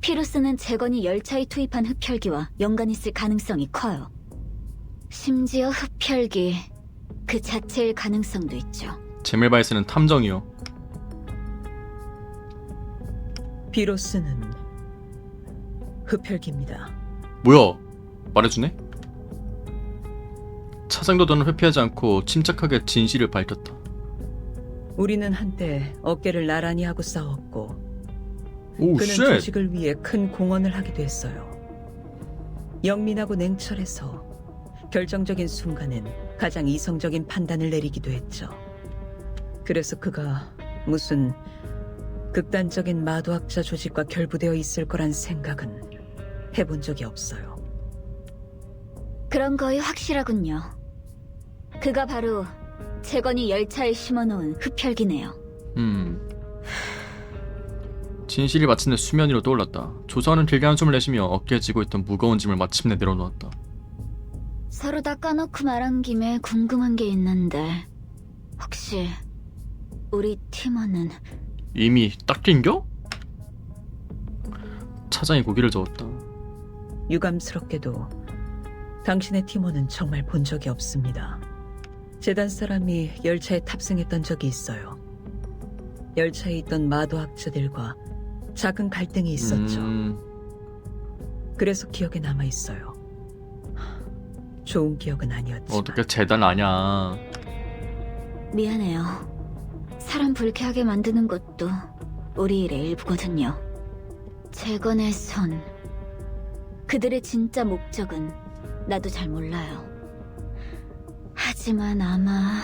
Speaker 6: 피로스는 재건이 열차에 투입한 흡혈귀와 연관 있을 가능성이 커요. 심지어 흡혈귀 그 자체일 가능성도 있죠.
Speaker 1: 제멜바이스는 탐정이요.
Speaker 8: 피로스는 흡혈귀입니다.
Speaker 1: 뭐야? 말해주네? 차장도 너는 회피하지 않고 침착하게 진실을 밝혔다.
Speaker 8: 우리는 한때 어깨를 나란히 하고 싸웠고
Speaker 1: 오
Speaker 8: 그는
Speaker 1: 쉣!
Speaker 8: 조직을 위해 큰 공헌을 하기도 했어요. 영민하고 냉철해서 결정적인 순간엔 가장 이성적인 판단을 내리기도 했죠. 그래서 그가 무슨 극단적인 마도학자 조직과 결부되어 있을 거란 생각은 해본 적이 없어요.
Speaker 6: 그런 거의 확실하군요. 그가 바로 재건이 열차에 심어놓은 흡혈귀네요.
Speaker 1: 진실이 마침내 수면 위로 떠올랐다. 조사원은 길게 한숨을 내쉬며 어깨에 쥐고 있던 무거운 짐을 마침내 내려놓았다.
Speaker 6: 서로 다 까놓고 말한 김에 궁금한 게 있는데 혹시 우리 팀원은
Speaker 1: 이미 딱 낀겨? 차장이 고개를 저었다.
Speaker 8: 유감스럽게도 당신의 팀원은 정말 본 적이 없습니다. 재단 사람이 열차에 탑승했던 적이 있어요. 열차에 있던 마도학자들과 작은 갈등이 있었죠. 그래서 기억에 남아있어요. 좋은 기억은 아니었지만.
Speaker 1: 어떻게 재단 아냐.
Speaker 6: 미안해요. 사람 불쾌하게 만드는 것도 우리 일의 일부거든요. 재건의 손. 그들의 진짜 목적은 나도 잘 몰라요. 하지만 아마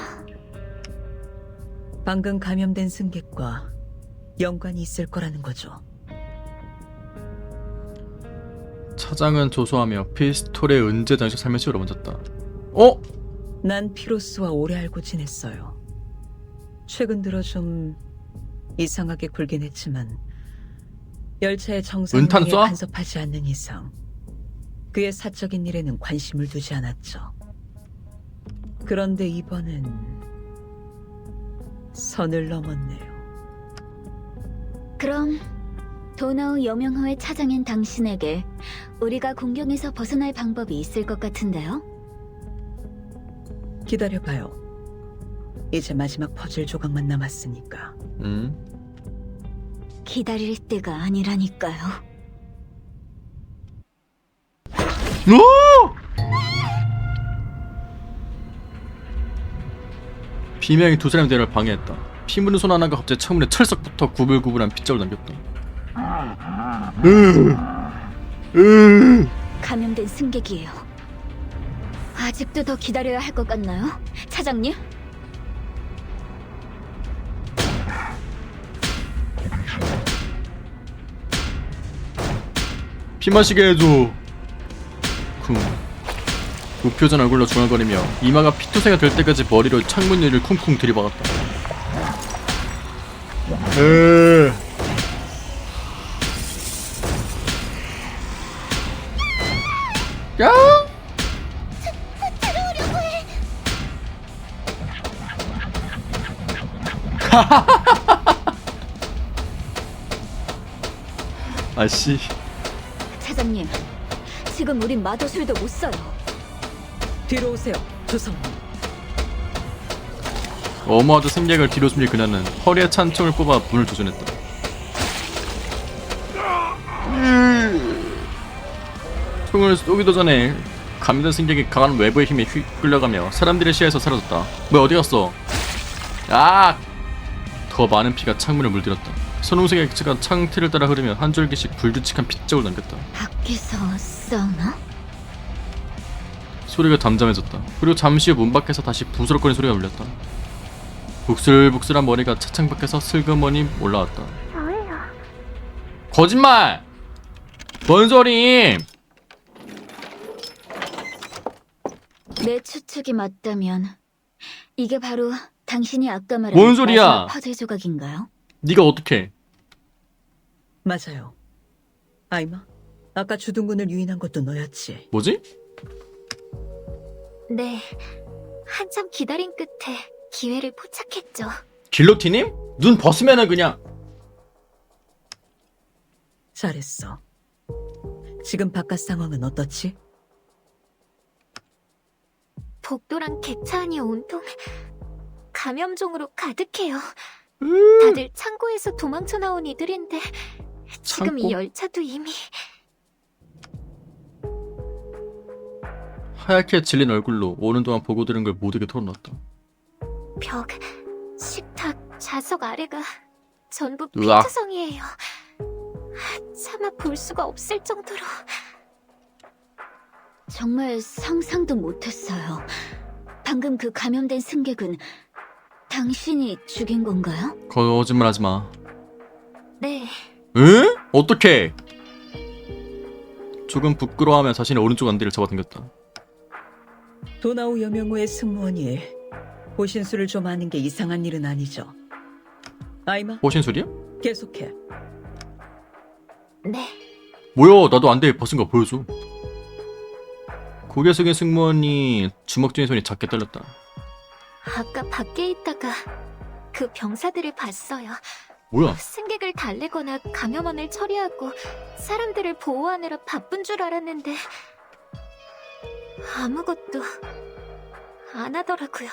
Speaker 8: 방금 감염된 승객과 연관이 있을 거라는 거죠.
Speaker 1: 차장은 조소하며 피스톨의 은재 장식 살며시 울어만졌다. 어?
Speaker 8: 난 피로스와 오래 알고 지냈어요. 최근 들어 좀 이상하게 굴긴 했지만 열차의 정상
Speaker 1: 은탄
Speaker 8: 운행에
Speaker 1: 쏴?
Speaker 8: 간섭하지 않는 이상 그의 사적인 일에는 관심을 두지 않았죠. 그런데 이번은 선을 넘었네요.
Speaker 6: 그럼 도나우 여명호의 차장인 당신에게 우리가 공경에서 벗어날 방법이 있을 것 같은데요?
Speaker 8: 기다려봐요. 이제 마지막 퍼즐 조각만 남았으니까.
Speaker 6: 기다릴 때가 아니라니까요.
Speaker 1: 오! 비명이 두 사람의 대화를 방해했다. 피 묻은 손 하나가 갑자기 창문에 철썩부터 구불구불한 핏자국을 남겼다.
Speaker 6: 감염된 승객이에요. 아직도 더 기다려야 할 것 같나요? 차장님?
Speaker 1: 피 마시게 해줘. 쿵. 무표정 얼굴로 중얼거리며 이마가 피투성이가 될 때까지 머리로 창문 유리를 쿵쿵 들이박았다. 야! 아씨.
Speaker 6: 차장님, 지금 우린 마도술도 못 써요.
Speaker 8: 뒤로 오세요, 조성님.
Speaker 1: 어머하자 승객을 뒤로 숨길 그녀는 허리에 찬 총을 꼽아 문을 조준했다. 총을 쏘기도 전에 감염된 승객이 강한 외부의 힘에 끌려가며 사람들의 시야에서 사라졌다. 왜 어디 갔어? 아! 더 많은 피가 창문을 물들였다. 선홍색의 액체가 창틀을 따라 흐르며 한 줄기씩 불규칙한 핏자국을 남겼다.
Speaker 6: 밖에서 싸우나?
Speaker 1: 소리가 잠잠해졌다. 그리고 잠시 후 문 밖에서 다시 부스럭거리는 소리가 울렸다. 북슬북슬한 머리가 차창 밖에서 슬그머니 올라왔다. 거짓말! 뭔 소리?
Speaker 6: 내 추측이 맞다면 이게 바로 당신이 아까 말한
Speaker 1: 뭔 소리야?
Speaker 6: 마지막 퍼즐 조각인가요?
Speaker 1: 네가 어떻게?
Speaker 8: 맞아요. 아이마, 아까 주둔군을 유인한 것도 너였지.
Speaker 1: 뭐지?
Speaker 3: 네, 한참 기다린 끝에 기회를 포착했죠.
Speaker 1: 길로티님? 눈 벗으면은 그냥.
Speaker 8: 잘했어. 지금 바깥 상황은 어떻지?
Speaker 3: 복도랑 객차 안이 온통 감염종으로 가득해요. 다들 창고에서 도망쳐 나온 이들인데 지금
Speaker 1: 창고?
Speaker 3: 이 열차도 이미
Speaker 1: 하얗게 질린 얼굴로 오는 동안 보고 들은 걸 모두에게 털어놨다.
Speaker 3: 벽, 식탁, 좌석 아래가 전부
Speaker 1: 으악.
Speaker 3: 피투성이에요. 차마 볼 수가 없을 정도로.
Speaker 6: 정말 상상도 못했어요. 방금 그 감염된 승객은 당신이 죽인 건가요?
Speaker 1: 거짓말하지 마.
Speaker 3: 네,
Speaker 1: 응? 어떻게? 조금 부끄러워하며 자신의 오른쪽 안대를 잡아당겼다.
Speaker 8: 도나우 여명호의 승무원이 호신술을 좀 아는 게 이상한 일은 아니죠. 아이마,
Speaker 1: 호신술이야?
Speaker 8: 계속해.
Speaker 3: 네.
Speaker 1: 뭐야? 나도 안대 벗은 거 보여줘. 고개 숙인 승무원이 주먹 쥐는 손이 작게 떨렸다.
Speaker 3: 아까 밖에 있다가 그 병사들을 봤어요.
Speaker 1: 뭐야?
Speaker 3: 승객을 달래거나 감염원을 처리하고 사람들을 보호하느라 바쁜 줄 알았는데 아무것도 안 하더라고요.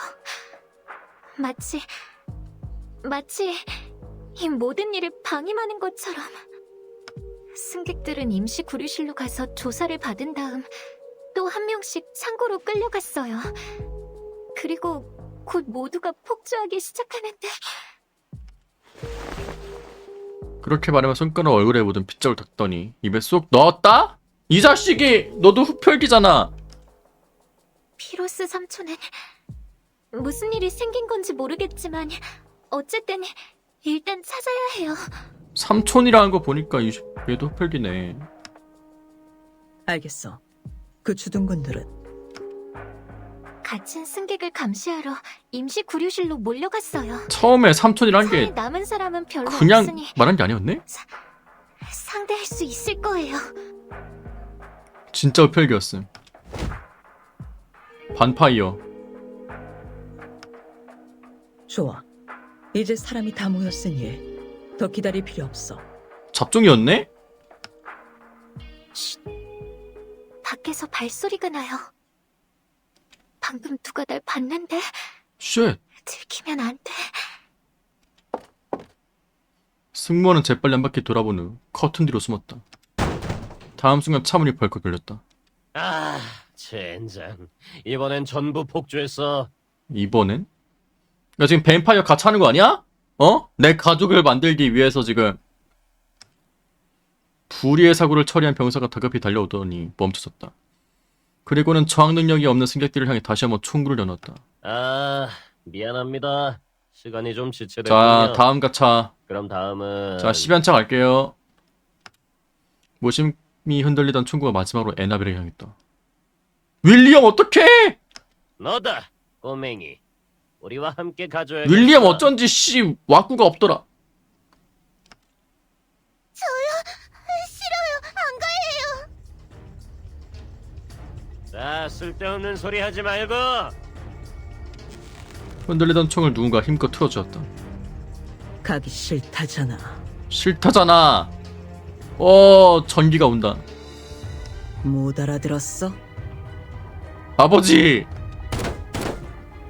Speaker 3: 마치 이 모든 일을 방임하는 것처럼. 승객들은 임시 구류실로 가서 조사를 받은 다음 또 한 명씩 창고로 끌려갔어요. 그리고 곧 모두가 폭주하기 시작하는데
Speaker 1: 그렇게 말하며 손가락 얼굴에 묻은 핏자국을 닦더니 입에 쏙 넣었다? 이 자식이! 너도 흡혈귀잖아.
Speaker 3: 피로스 삼촌은 무슨 일이 생긴 건지 모르겠지만 어쨌든 일단 찾아야 해요.
Speaker 1: 삼촌이라는 거 보니까 얘도 흡혈귀네.
Speaker 8: 알겠어. 그 주둔군들은
Speaker 3: 갇힌 승객을 감시하러 임시 구류실로 몰려갔어요.
Speaker 1: 처음에 삼촌이란
Speaker 3: 차에
Speaker 1: 게
Speaker 3: 남은 사람은 별로
Speaker 1: 그냥
Speaker 3: 없으니
Speaker 1: 말한 게 아니었네?
Speaker 3: 상대할 수 있을 거예요.
Speaker 1: 진짜 흡혈귀였음. 반파이어.
Speaker 8: 좋아. 이제 사람이 다 모였으니 더 기다릴 필요 없어.
Speaker 1: 잡종이었네?
Speaker 3: 밖에서 발소리가 나요. 방금 누가 날 봤는데
Speaker 1: 쉣.
Speaker 3: 들키면 안 돼.
Speaker 1: 승무원은 재빨리 한 바퀴 돌아본 후 커튼 뒤로 숨었다. 다음 순간 차문이 벌컥 열렸다.
Speaker 11: 아, 젠장. 이번엔 전부 폭주했어.
Speaker 1: 이번엔? 야 지금 뱀파이어 같이 하는 거 아니야? 어? 내 가족을 만들기 위해서 지금 불의의 사고를 처리한 병사가 다급히 달려오더니 멈춰섰다. 그리고는 저항 능력이 없는 승객들을 향해 다시 한번 총구를 겨눴다.
Speaker 11: 아, 미안합니다. 시간이 좀
Speaker 1: 자,
Speaker 11: 지체됐군요.
Speaker 1: 다음 가차.
Speaker 11: 그럼 다음은...
Speaker 1: 자, 10연차 갈게요. 모심이 흔들리던 총구가 마지막으로 에나벨을 향했다. 윌리엄 어떡해!
Speaker 11: 너다, 꼬맹이. 우리와 함께 가줘야겠어.
Speaker 1: 윌리엄 어쩐지 씨 와꾸가 없더라.
Speaker 3: 싫어요. 안 가요.
Speaker 11: 자, 쓸데없는 소리 하지 말고.
Speaker 1: 흔들리던 총을 누군가 힘껏 틀어주었다.
Speaker 8: 가기 싫다잖아.
Speaker 1: 싫다잖아. 전기가 온다.
Speaker 8: 못 알아들었어?
Speaker 1: 아버지!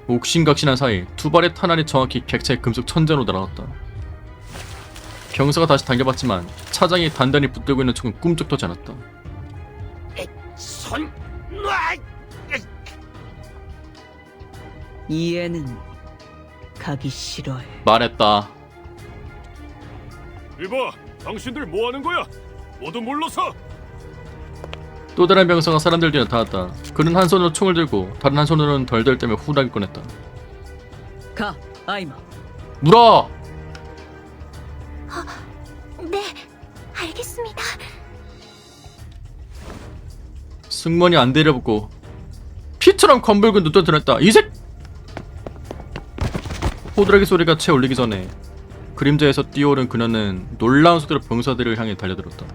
Speaker 1: 옥신각신한 사이 두 발의 탄환이 정확히 객차의 금속 천장으로 날아갔다. 병사가 다시 당겨봤지만 차장이 단단히 붙들고 있는 총은 꿈쩍도 하지 않았다.
Speaker 7: 손 놔!
Speaker 8: 이 애는 가기 싫어해.
Speaker 1: 말했다.
Speaker 12: 이봐, 당신들 뭐 하는 거야? 모두 물러서!
Speaker 1: 또 다른 병사가 사람들 뒤에 나타났다. 그는 한 손으로 총을 들고 다른 한 손으로는 덜덜 떼며 후락을 꺼냈다.
Speaker 8: 가, 아이마.
Speaker 1: 물어!
Speaker 3: 네, 알겠습니다.
Speaker 1: 승무원이 안 내려보고 피처럼 검붉은 눈도 드러냈다. 이색! 호드라기 소리가 채 울리기 전에 그림자에서 뛰어오른 그녀는 놀라운 속도로 병사들을 향해 달려들었다.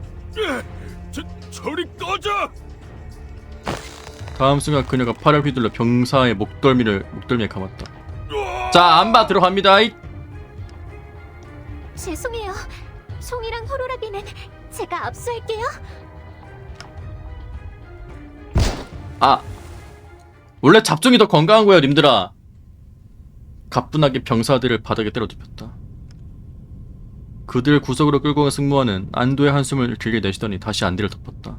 Speaker 12: 저리 꺼져!
Speaker 1: 다음 순간 그녀가 팔을 휘둘러 병사의 목덜미에 감았다. 자, 안바 들어갑니다.
Speaker 3: 죄송해요. 송이랑 호루라기는 제가 압수할게요.
Speaker 1: 원래 잡종이 더 건강한 거야, 님들아. 가뿐하게 병사들을 바닥에 때려 눕혔다. 그들 구석으로 끌고 간 승무원은 안도의 한숨을 길게 내쉬더니 다시 안대를 덮었다.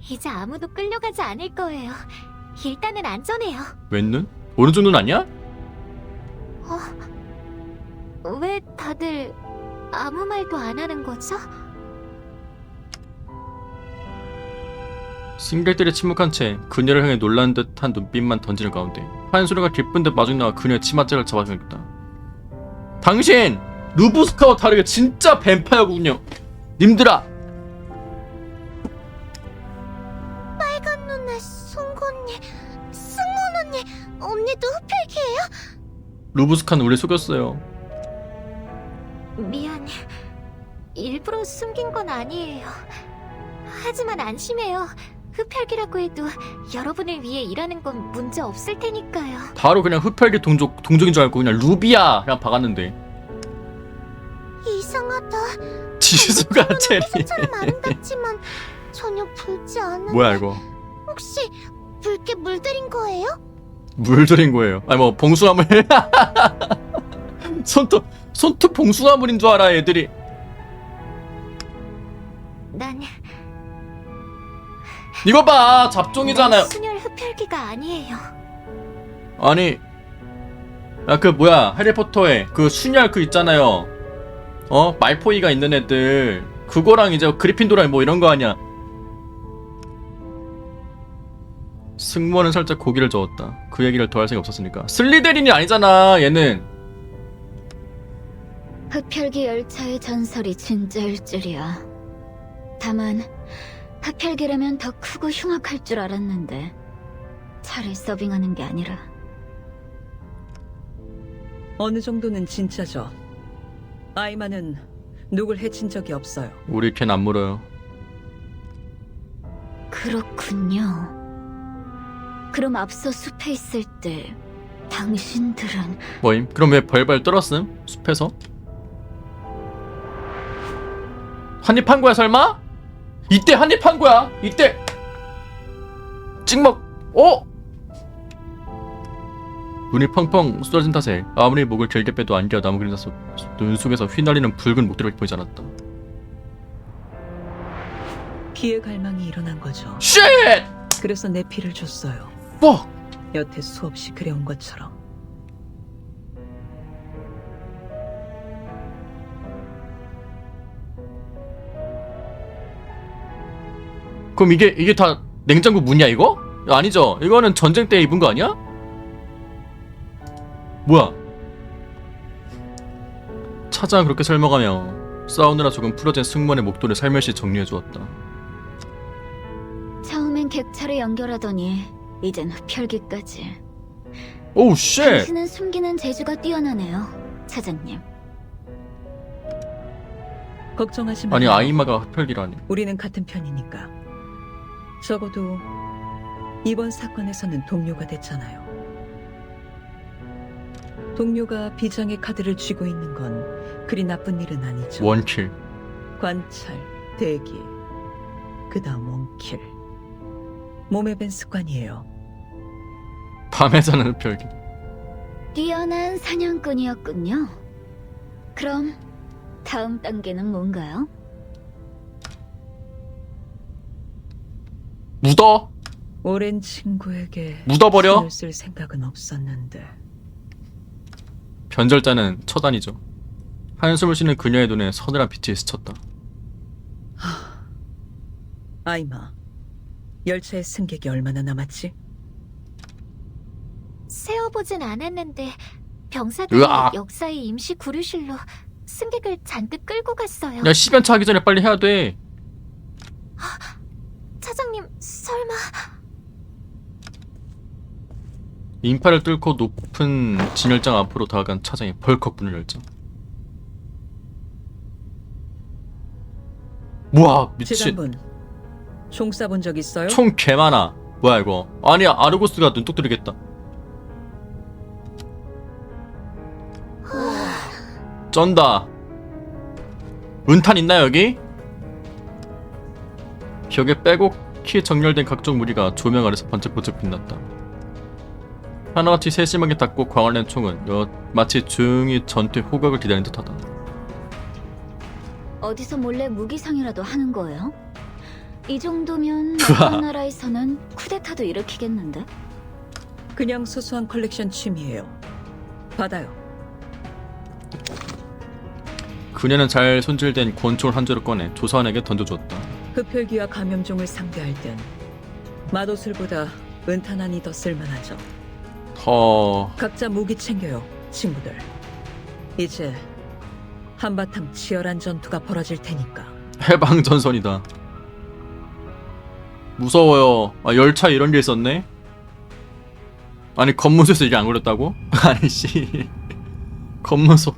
Speaker 3: 이제 아무도 끌려가지 않을 거예요. 일단은 안전해요.
Speaker 1: 왼눈? 오른쪽 눈 아니야?
Speaker 3: 왜 다들 아무 말도 안 하는 거죠?
Speaker 1: 승객들이 침묵한 채 그녀를 향해 놀란 듯한 눈빛만 던지는 가운데 한소리가 기쁜 듯 마중 나와 그녀의 치맛짝을 잡아당겼다. 당신! 루브스카와 다르게 진짜 뱀파이어군요. 님들아!
Speaker 3: 빨간 눈의 송곳니, 승무원 언니, 언니도 흡혈귀예요?
Speaker 1: 루브스카는 우리 속였어요.
Speaker 3: 미안. 일부러 숨긴 건 아니에요. 하지만 안심해요. 흡혈귀라고 해도 여러분을 위해 일하는 건 문제 없을 테니까요.
Speaker 1: 바로 그냥 흡혈귀 동족인 줄 알고 그냥 루비야! 그냥 박았는데.
Speaker 3: 이상하다.
Speaker 1: 지수가 체리.
Speaker 3: 처럼 아름답지만 전혀 붉지 않은.
Speaker 1: 뭐야 이거.
Speaker 3: 혹시 붉게 물들인 거예요?
Speaker 1: 물들인 거예요. 아니 뭐 봉숭아물. 손톱 봉숭아물인 줄 알아 애들이.
Speaker 3: 난
Speaker 1: 이거 봐 잡종이잖아요.
Speaker 3: 순혈 흡혈귀가 아니에요.
Speaker 1: 아니 그 뭐야 해리포터에 그 순혈 그 있잖아요. 말포이가 있는 애들 그거랑 이제 그리핀도랑 뭐 이런 거 아니야. 승무원은 살짝 고개를 저었다. 그 얘기를 더 할 생각 없었으니까. 슬리데린이 아니잖아 얘는.
Speaker 6: 흡혈귀 열차의 전설이 진짜일 줄이야. 다만 흡혈귀라면 더 크고 흉악할 줄 알았는데 차를 서빙하는 게 아니라.
Speaker 8: 어느 정도는 진짜죠. 아이마는 누굴 해친 적이 없어요.
Speaker 1: 우리 걘 안 물어요.
Speaker 6: 그렇군요. 그럼 앞서 숲에 있을 때 당신들은
Speaker 1: 뭐임? 그럼 왜 벌벌 떨었음? 숲에서? 한입한 거야 설마? 이때 한입한 거야. 이때 찍먹. 어? 눈이 펑펑 쏟아진 탓에 아무리 목을 길게 빼도 안개와 나무 그림자 속 눈 속에서 휘날리는 붉은 목들을 보이지 않았다.
Speaker 8: 피해 갈망이 일어난 거죠.
Speaker 1: 쉣!
Speaker 8: 그래서 내 피를 줬어요.
Speaker 1: 뭐?
Speaker 8: 여태 수없이 그래온 것처럼.
Speaker 1: 그럼 이게 다 냉장고 문이야 이거? 아니죠. 이거는 전쟁 때 입은 거 아니야? 뭐야? 차장은 그렇게 설명하며 싸우느라 조금 풀어진 승무원의 목도를 살며시 정리해 주었다.
Speaker 6: 처음엔 객차를 연결하더니 이젠 흡혈귀까지.
Speaker 1: 오우 쉣!
Speaker 6: 당신은 숨기는 재주가 뛰어나네요, 차장님.
Speaker 8: 걱정하지 마세요.
Speaker 1: 아니 아이마가 흡혈귀라니.
Speaker 8: 우리는 같은 편이니까. 적어도 이번 사건에서는 동료가 됐잖아요. 동료가 비장의 카드를 쥐고 있는 건 그리 나쁜 일은 아니죠.
Speaker 1: 원킬.
Speaker 8: 관찰, 대기, 그 다음 원킬. 몸에 밴 습관이에요.
Speaker 1: 밤에 자는 흡혈귀.
Speaker 6: 뛰어난 사냥꾼이었군요. 그럼 다음 단계는 뭔가요?
Speaker 1: 묻어?
Speaker 8: 오랜 친구에게
Speaker 1: 묻어버려?
Speaker 8: 손을 쓸 생각은 없었는데.
Speaker 1: 변절자는 처단이죠. 한숨을 쉬는 그녀의 눈에 서늘한 빛이 스쳤다.
Speaker 8: 아이마, 열차의 승객이 얼마나 남았지?
Speaker 3: 세어보진 않았는데 병사들이
Speaker 1: 으악!
Speaker 3: 역사의 임시 구류실로 승객을 잔뜩 끌고 갔어요.
Speaker 1: 야 10연차 하기 전에 빨리 해야 돼.
Speaker 3: 차장님, 설마...
Speaker 1: 인파를 뚫고 높은 진열장 앞으로 다가간 차장이 벌컥 문을 열자. 우와 미친.
Speaker 8: 지단분, 총 쏴본 적 있어요?
Speaker 1: 총 개많아. 뭐야 이거. 아니 아르고스가 눈독 들이겠다. 쩐다. 은탄 있나 여기? 벽에 빼곡히 정렬된 각종 무리가 조명 아래서 번쩍번쩍 빛났다. 하나같이 세심하게 닦고 광을 낸 총은 마치 조용히 전투의 호각을 기다리는 듯하다.
Speaker 6: 어디서 몰래 무기상이라도 하는 거예요? 이 정도면 어떤 나라에서는 쿠데타도 일으키겠는데?
Speaker 8: 그냥 소소한 컬렉션 취미예요. 받아요.
Speaker 1: 그녀는 잘 손질된 권총을 한 줄을 꺼내 조사원에게 던져주었다.
Speaker 8: 흡혈귀와 감염종을 상대할 땐 마도술보다 은탄환이 더 쓸만하죠. 각자 무기 챙겨요, 친구들. 이제 한바탕 치열한 전투가 벌어질 테니까.
Speaker 1: 해방전선이다. 무서워요. 아 열차 이런 게 있었네? 아니 검문소에서 이게 안 걸렸다고? 아니 씨 검문소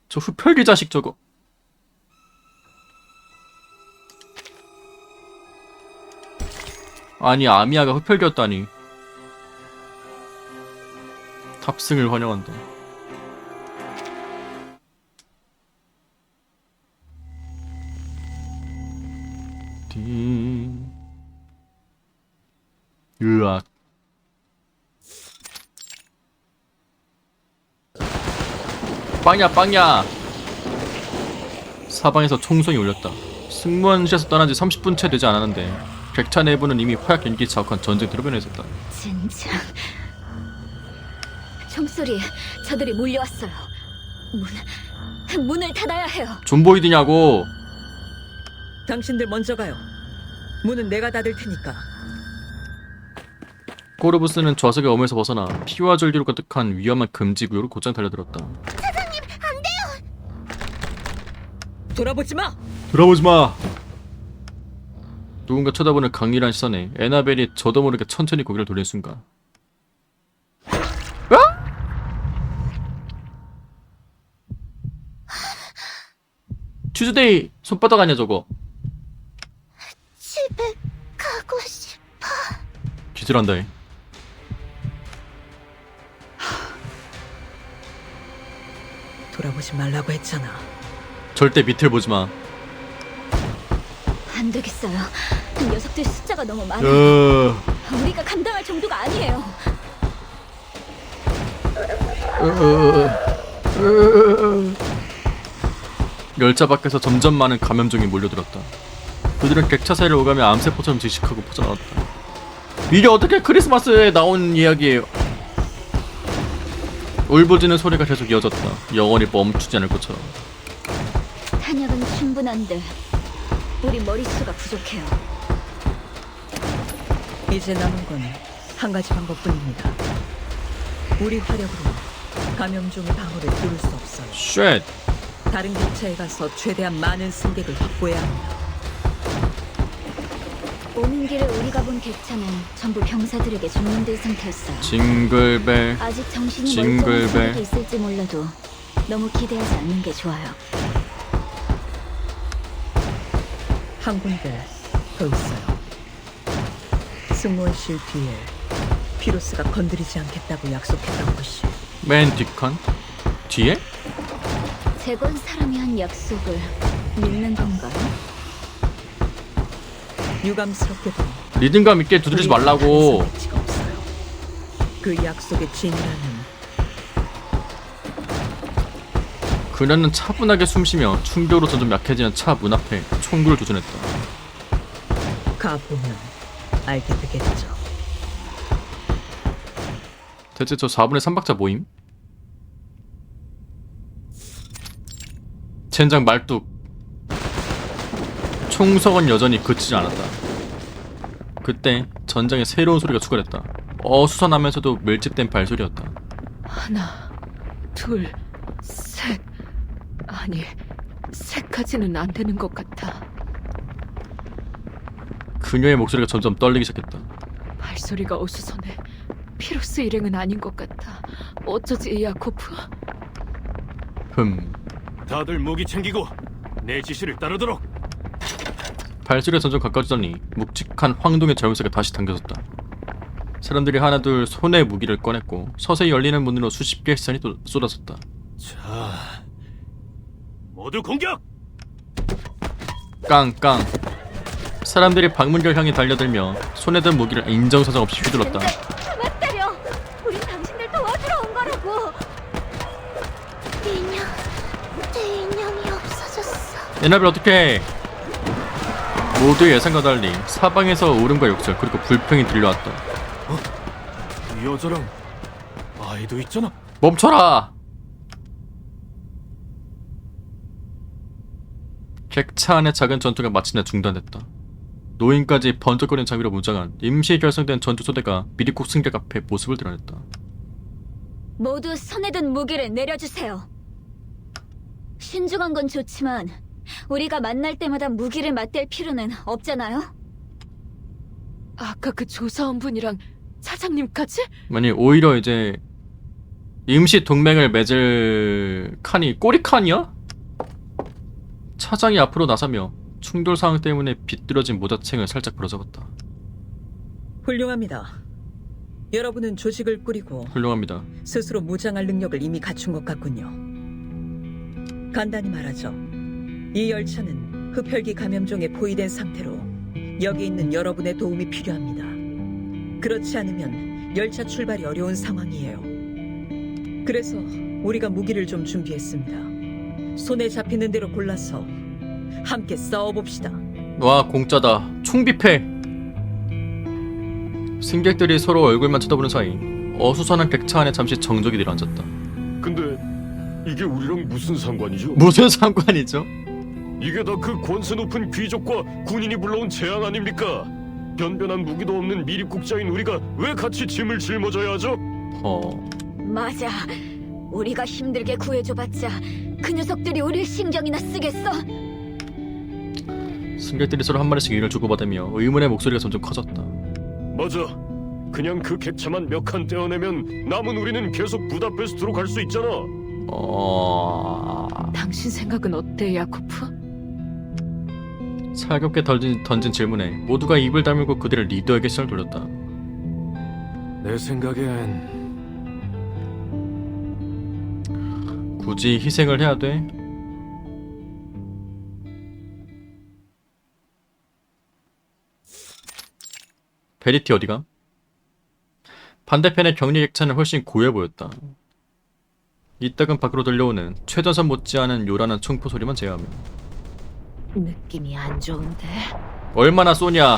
Speaker 1: 저 흡혈귀 자식 저거. 아니 아미아가 흡혈귀였다니. 탑승을 환영한다. 으악. 빵야. 사방에서 총성이 울렸다. 승무원실에서 떠난 지 30분 채 되지 않았는데 객차 내부는 이미 화약 연기에 자욱한 전쟁 드러변에 있었다.
Speaker 6: 진짜... 총소리에 저들이 몰려왔어요. 문을 닫아야 해요.
Speaker 1: 존보이드냐고.
Speaker 8: 당신들 먼저 가요. 문은 내가 닫을 테니까.
Speaker 1: 코르부스는 좌석의 어머에서 벗어나 피와 절기로 가득한 위험한 금지 구역으로 곧장 달려들었다.
Speaker 8: 돌아보지 마.
Speaker 1: 돌아보지 마! 누군가 쳐다보는 강렬한 시선에 에나벨이 저도 모르게 천천히 고개를 돌린 순간 어? 튜즈데이 손바닥 아니야 저거.
Speaker 3: 집에 가고 싶어.
Speaker 1: 기절한다 해.
Speaker 8: 돌아보지 말라고 했잖아.
Speaker 1: 절대 밑을 보지 마.
Speaker 6: 안 되겠어요. 녀석들 숫자가 너무 많아. 우리가 감당할 정도가 아니에요.
Speaker 1: 열차 밖에서 점점 많은 감염종이 몰려들었다. 그들은 객차 사이를 오가며 암세포처럼 질식하고 퍼져나왔다. 미리 어떻게 크리스마스에 나온 이야기예요. 울부짖는 소리가 계속 이어졌다. 영원히 멈추지 않을 것처럼.
Speaker 6: 탄약은 충분한데 우리 머릿수가 부족해요.
Speaker 8: 이제 남은 건 한 가지 방법뿐입니다. 우리 화력으로 감염종의 방어를 뚫을 수 없어요.
Speaker 1: 쉣!
Speaker 8: 다른 객차에 가서 최대한 많은 승객을 확보해야 합니다.
Speaker 6: 오는 길에 우리가 본 객차는 전부 병사들에게 종용된 상태였어요.
Speaker 1: 징글벨.
Speaker 6: 아직 정신이
Speaker 1: 징글벨.
Speaker 6: 멀쩡한 승객이 있을지 몰라도 너무 기대하지 않는 게 좋아요.
Speaker 8: 한 군데 더 있어요. 승무원실 뒤에 피로스가 건드리지 않겠다고 약속했던 곳이.
Speaker 1: 맨 뒷칸? 뒤에?
Speaker 6: 재건 사람이 한 약속을 믿는 건가요?
Speaker 8: 유감스럽게도
Speaker 1: 리듬감 있게 두드리지 말라고.
Speaker 8: 선택지가 없어요. 그 약속의 진이라는
Speaker 1: 그녀는 차분하게 숨쉬며 충격으로 점점 약해지는 차 문 앞에 총구를 조준했다.
Speaker 8: 가보면 알게 되겠죠.
Speaker 1: 대체 저 4분의 3박자 모임? 젠장 말뚝. 총성은 여전히 그치지 않았다. 그때 전장에 새로운 소리가 추가됐다. 어수선하면서도 밀집된 발소리였다.
Speaker 4: 하나, 둘, 셋. 아니, 셋까지는 안 되는 것 같아.
Speaker 1: 그녀의 목소리가 점점 떨리기 시작했다.
Speaker 4: 발소리가 어수선해. 피로스 일행은 아닌 것 같아. 어쩌지, 야코프?
Speaker 12: 다들 무기 챙기고 내 지시를 따르도록.
Speaker 1: 발소리가 점점 가까워지더니 묵직한 황동의 자물쇠가 다시 당겨졌다. 사람들이 하나둘 손에 무기를 꺼냈고 서서히 열리는 문으로 수십 개의 시선이 쏟아졌다.
Speaker 12: 자, 모두 공격!
Speaker 1: 깡깡. 사람들이 방문결 향해 달려들며 손에 든 무기를 인정사정 없이 휘둘렀다.
Speaker 3: 왜 때려? 우린 당신들 도와주러 온 거라고. 내 인형이 없어졌어.
Speaker 1: 에나벨 어떡해. 모두의 예상과 달리 사방에서 울음과 욕설 그리고 불평이 들려왔다.
Speaker 12: 이 여자랑 아이도 있잖아.
Speaker 1: 멈춰라! 객차 안의 작은 전투가 마침내 중단됐다. 노인까지 번쩍거리는 장비로 무장한 임시 결성된 전투소대가 미리국 승객 앞에 모습을 드러냈다.
Speaker 6: 모두 손에 든 무기를 내려주세요. 신중한 건 좋지만 우리가 만날 때마다 무기를 맞댈 필요는 없잖아요?
Speaker 4: 아까 그 조사원분이랑 차장님까지?
Speaker 1: 아니 오히려 이제 임시 동맹을 맺을 칸이 꼬리칸이야? 차장이 앞으로 나서며 충돌 상황 때문에 비뚤어진 모자챙을 살짝 부러잡았다.
Speaker 8: 훌륭합니다. 여러분은 조직을 꾸리고
Speaker 1: 훌륭합니다.
Speaker 8: 스스로 무장할 능력을 이미 갖춘 것 같군요. 간단히 말하죠. 이 열차는 흡혈귀 감염종에 포위된 상태로 여기 있는 여러분의 도움이 필요합니다. 그렇지 않으면 열차 출발이 어려운 상황이에요. 그래서 우리가 무기를 좀 준비했습니다. 손에 잡히는 대로 골라서 함께 싸워봅시다.
Speaker 1: 와 공짜다. 총비패. 승객들이 서로 얼굴만 쳐다보는 사이 어수선한 객차 안에 잠시 정적이 내려앉았다.
Speaker 11: 근데 이게 우리랑 무슨 상관이죠?
Speaker 1: 무슨 상관이죠?
Speaker 11: 이게 다 그 권세 높은 귀족과 군인이 불러온 재앙 아닙니까? 변변한 무기도 없는 미립국자인 우리가 왜 같이 짐을 짊어져야 하죠?
Speaker 6: 맞아. 우리가 힘들게 구해줘봤자 그 녀석들이 우릴 신경이나 쓰겠어?
Speaker 1: 승객들이 서로 한 마리씩 일을 주고받으며 의문의 목소리가 점점 커졌다.
Speaker 11: 맞아. 그냥 그 객차만 몇 칸 떼어내면 남은 우리는 계속 부다페스트로 갈 수 있잖아.
Speaker 8: 당신 생각은 어때, 야코프?
Speaker 1: 살갑게 던진 질문에 모두가 입을 다물고 그들의 리더에게 시선을 돌렸다.
Speaker 12: 내 생각엔
Speaker 1: 굳이 희생을 해야 돼? 베리티 어디가? 반대편의 격리 객차는 훨씬 고요해 보였다. 이따금 밖으로 들려오는 최전선 못지않은 요란한 총포 소리만 제외하면
Speaker 10: 느낌이 안 좋은데.
Speaker 1: 얼마나 쏘냐.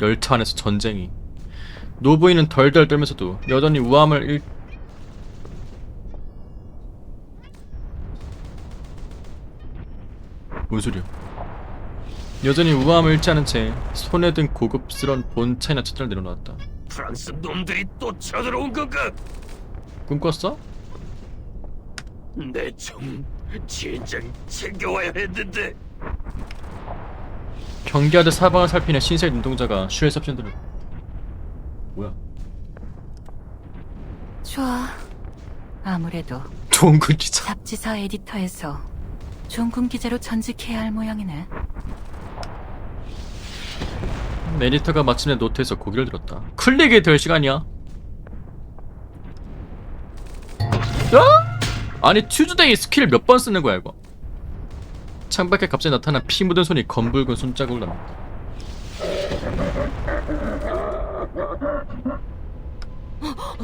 Speaker 1: 열차 안에서 전쟁이. 노부인은 덜덜 떨면서도 여전히 우함을 뭔 소리야? 여전히 우아함을 잃지 않은 채 손에 든 고급스러운 본차이나 차를 내려놓았다.
Speaker 7: 프랑스 놈들이 또 쳐들어온 건가?
Speaker 1: 꿈꿨어?
Speaker 7: 내 총 진작 챙겨와야 했는데.
Speaker 1: 경계하듯 사방을 살피는 신세 눈동자가 슈에서 핀들을. 뭐야?
Speaker 9: 좋아. 아무래도
Speaker 1: 종군 기자.
Speaker 9: 잡지사 에디터에서 종군 기자로 전직해야 할 모양이네.
Speaker 1: 에디터가 마침내 노트에서 고개를 들었다. 클릭이 될 시간이야. 아니 튜즈데이 스킬 몇 번 쓰는 거야 이거. 창밖에 갑자기 나타난 피 묻은 손이 검붉은 손자국을 남겼다.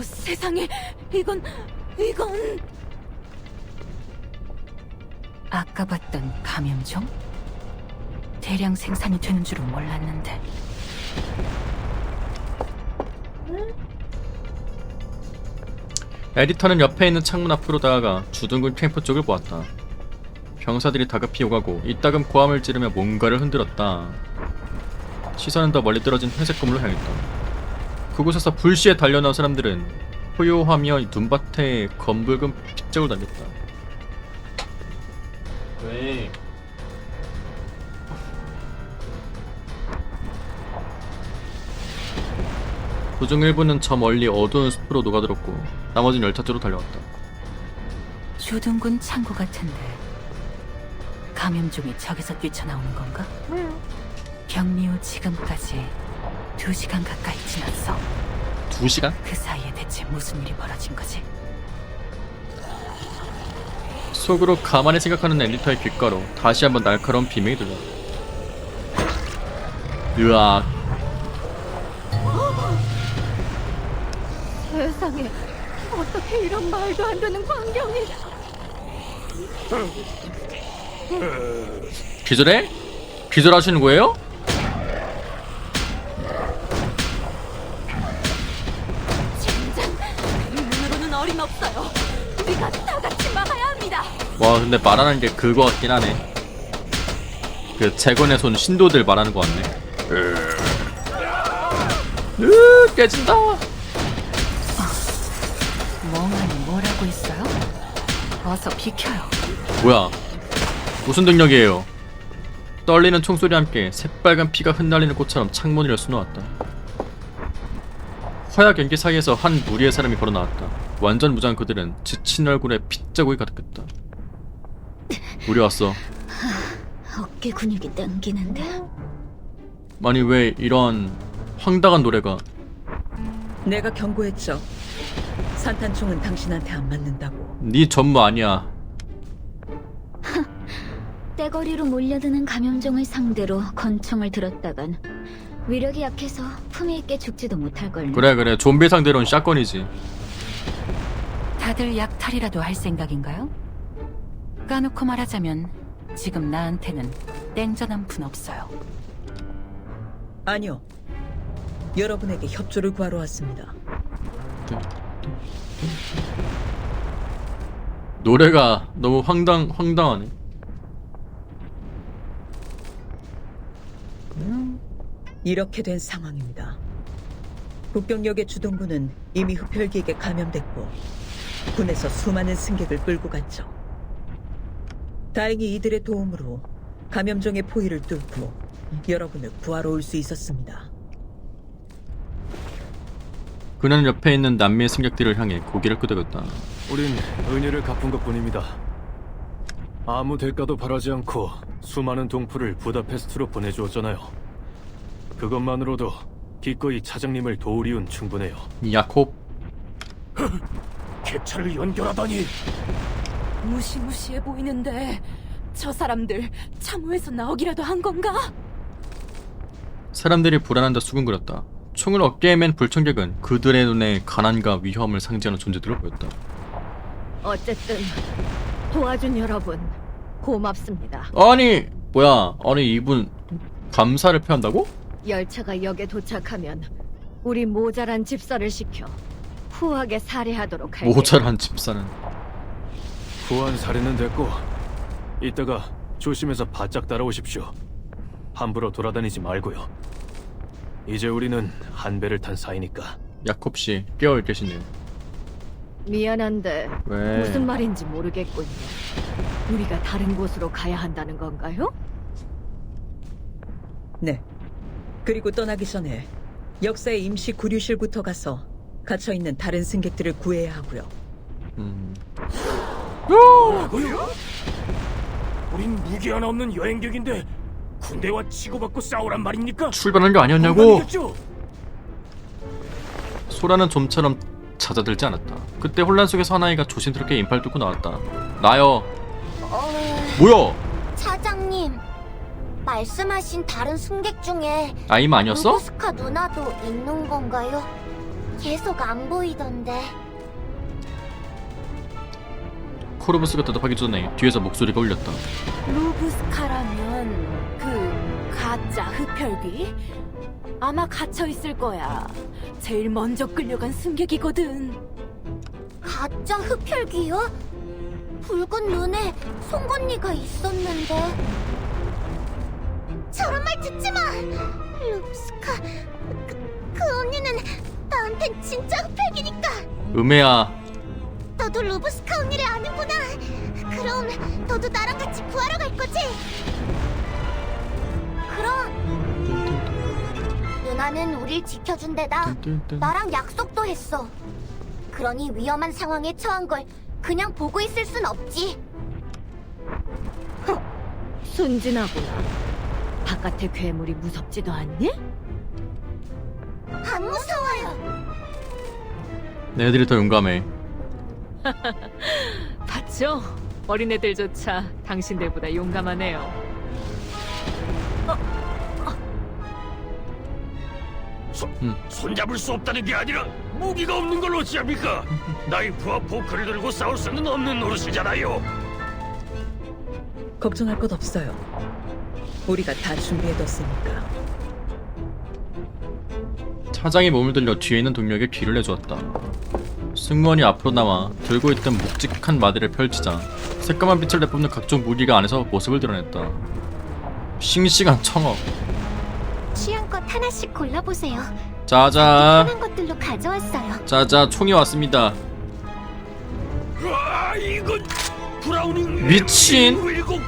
Speaker 4: 세상에, 이건
Speaker 9: 아까 봤던 감염종? 대량 생산이 되는 줄은 몰랐는데.
Speaker 1: 에디터는 옆에 있는 창문 앞으로 다가가 주둔군 캠프 쪽을 보았다. 병사들이 다급히 오가고 이따금 고함을 지르며 뭔가를 흔들었다. 시선은 더 멀리 떨어진 회색 건물로 향했다. 그곳에서 불시에 달려나온 사람들은 호요하며 눈밭에 검붉은 핏자국을 남겼다. 왜? 도중 일부는 저 멀리 어두운 숲으로 녹아들었고 나머진 열차 쪽으로 달려왔다.
Speaker 9: 주둔군 창고 같은데 감염종이 저기서 뛰쳐나오는 건가? 격리 후 지금까지 2시간 가까이 지났어.
Speaker 1: 2시간?
Speaker 9: 그 사이에 대체 무슨 일이 벌어진 거지?
Speaker 1: 속으로 가만히 생각하는 에디터의 귓가로 다시 한번 날카로운 비명이 들렸다. 으악.
Speaker 3: 세상에, 어떻게 이런 말도 안 되는 광경이.
Speaker 1: 기절해? 기절하시는 거예요?
Speaker 4: 젠장, 이 눈으로는 어림없어요. 우리가 다 같이 막아야 합니다.
Speaker 1: 와 근데 말하는 게 그거 같긴 하네. 그 재건의 손 신도들 말하는 거 같네. 깨진다.
Speaker 9: 멍하니 뭘 하고 있어요? 어서 비켜요.
Speaker 1: 뭐야? 무슨 능력이에요? 떨리는 총소리와 함께 새빨간 피가 흩날리는 꽃처럼 창문을 수놓았다. 화약 연기 사이에서 한 무리의 사람이 걸어나왔다. 완전 무장한 그들은 지친 얼굴에 핏자국이 가득했다. 우리 왔어.
Speaker 6: 어깨 근육이 당기는데.
Speaker 1: 아니 왜 이런 황당한 노래가.
Speaker 8: 내가 경고했죠. 산탄총은 당신한테 안 맞는다고.
Speaker 1: 네 전무 아니야.
Speaker 6: 떼거리로 몰려드는 감염종을 상대로 권총을 들었다간 위력이 약해서 품위 있게 죽지도 못할 걸.
Speaker 1: 그래 좀비 상대로는 샷건이지.
Speaker 9: 다들 약탈이라도 할 생각인가요? 까놓고 말하자면 지금 나한테는 땡전 한 푼 없어요.
Speaker 8: 아니요. 여러분에게 협조를 구하러 왔습니다.
Speaker 1: 노래가 너무 황당하네.
Speaker 8: 이렇게 된 상황입니다. 국경역의 주동부는 이미 흡혈귀에게 감염됐고 군에서 수많은 승객을 끌고 갔죠. 다행히 이들의 도움으로 감염종의 포위를 뚫고 여러분을 구하러 올 수 있었습니다.
Speaker 1: 그는 옆에 있는 남미의 승객들을 향해 고개를 끄덕였다.
Speaker 12: 우린 은혜를 갚은 것뿐입니다. 아무 대가도 바라지 않고 수많은 동포를 부다페스트로 보내주었잖아요. 그것만으로도 기꺼이 차장님을 도우리운 충분해요.
Speaker 1: 야콥.
Speaker 5: 객차를 연결하다니.
Speaker 4: 무시무시해 보이는데 저 사람들 참호에서 나오기라도 한 건가?
Speaker 1: 사람들이 불안한 듯 수근거렸다. 총을 어깨에 맨 불청객은 그들의 눈에 가난과 위험을 상징하는 존재들로 보였다.
Speaker 10: 어쨌든 도와준 여러분 고맙습니다.
Speaker 1: 아니 뭐야, 아니 이분 감사를 표한다고?
Speaker 10: 열차가 역에 도착하면 우리 모자란 집사를 시켜 후하게 살해하도록 할게요.
Speaker 1: 모자란 집사는.
Speaker 12: 후한 살인은 됐고 이따가 조심해서 바짝 따라오십시오. 함부로 돌아다니지 말고요. 이제 우리는 한 배를 탄 사이니까.
Speaker 1: 야콥씨 깨어 계시네요.
Speaker 10: 미안한데
Speaker 1: 왜?
Speaker 10: 무슨 말인지 모르겠군요. 우리가 다른 곳으로 가야 한다는 건가요?
Speaker 8: 네. 그리고 떠나기 전에 역사의 임시 구류실부터 가서 갇혀있는 다른 승객들을 구해야 하고요.
Speaker 5: 뭐라고요? 우린 무기 하나 없는 여행객인데 군대와 치고받고 싸우란 말입니까?
Speaker 1: 출발한 게 아니었냐고?
Speaker 5: 공간이겠죠?
Speaker 1: 소라는 좀처럼 잦아들지 않았다. 그때 혼란 속에서 하나이가 조심스럽게 인파를 뚫고 나왔다. 나요. 뭐야?
Speaker 3: 차장님, 말씀하신 다른 승객 중에
Speaker 1: 아임 아니었어?
Speaker 3: 루브스카 누나도 있는 건가요? 계속 안 보이던데.
Speaker 1: 코르부스가 대답하기 전에 뒤에서 목소리가 울렸다.
Speaker 4: 루브스카라면 그 가짜 흡혈귀? 아마 갇혀 있을 거야. 제일 먼저 끌려간 승객이거든.
Speaker 3: 가짜 흡혈귀요? 붉은 눈에 송곳니가 있었는데. 저런 말 듣지 마! 루브스카, 그 언니는 나한텐 진짜 흡혈귀니까.
Speaker 1: 음해야.
Speaker 3: 너도 루브스카 언니를 아는구나. 그럼 너도 나랑 같이 구하러 갈 거지? 그럼 누나는 우릴 지켜준대다. 나랑 약속도 했어. 그러니 위험한 상황에 처한 걸 그냥 보고 있을 순 없지.
Speaker 10: 순진하구나. 바깥의 괴물이 무섭지도 않니?
Speaker 3: 안 무서워요.
Speaker 1: 내들이 더 용감해.
Speaker 10: 봤죠? 어린애들조차 당신들보다 용감하네요.
Speaker 7: 손잡을 수 없다는 게 아니라 무기가 없는 걸 어찌합니까? 나이프와 포크를 들고 싸울 수는 없는 노릇이잖아요.
Speaker 8: 걱정할 것 없어요. 우리가 다 준비해뒀으니까.
Speaker 1: 차장이 몸을 들려 뒤에 있는 동료에게 귀를 내주었다. 승무원이 앞으로 나와 들고 있던 묵직한 마디를 펼치자 새까만 빛을 내뿜는 각종 무기가 안에서 모습을 드러냈다. 싱싱한 청어.
Speaker 3: 취향껏 하나씩 골라보세요.
Speaker 1: 자자.
Speaker 3: 편한 것들로 가져왔어요.
Speaker 1: 자자, 총이 왔습니다.
Speaker 7: 와, 이건 브라우닝
Speaker 1: 미친.
Speaker 7: M7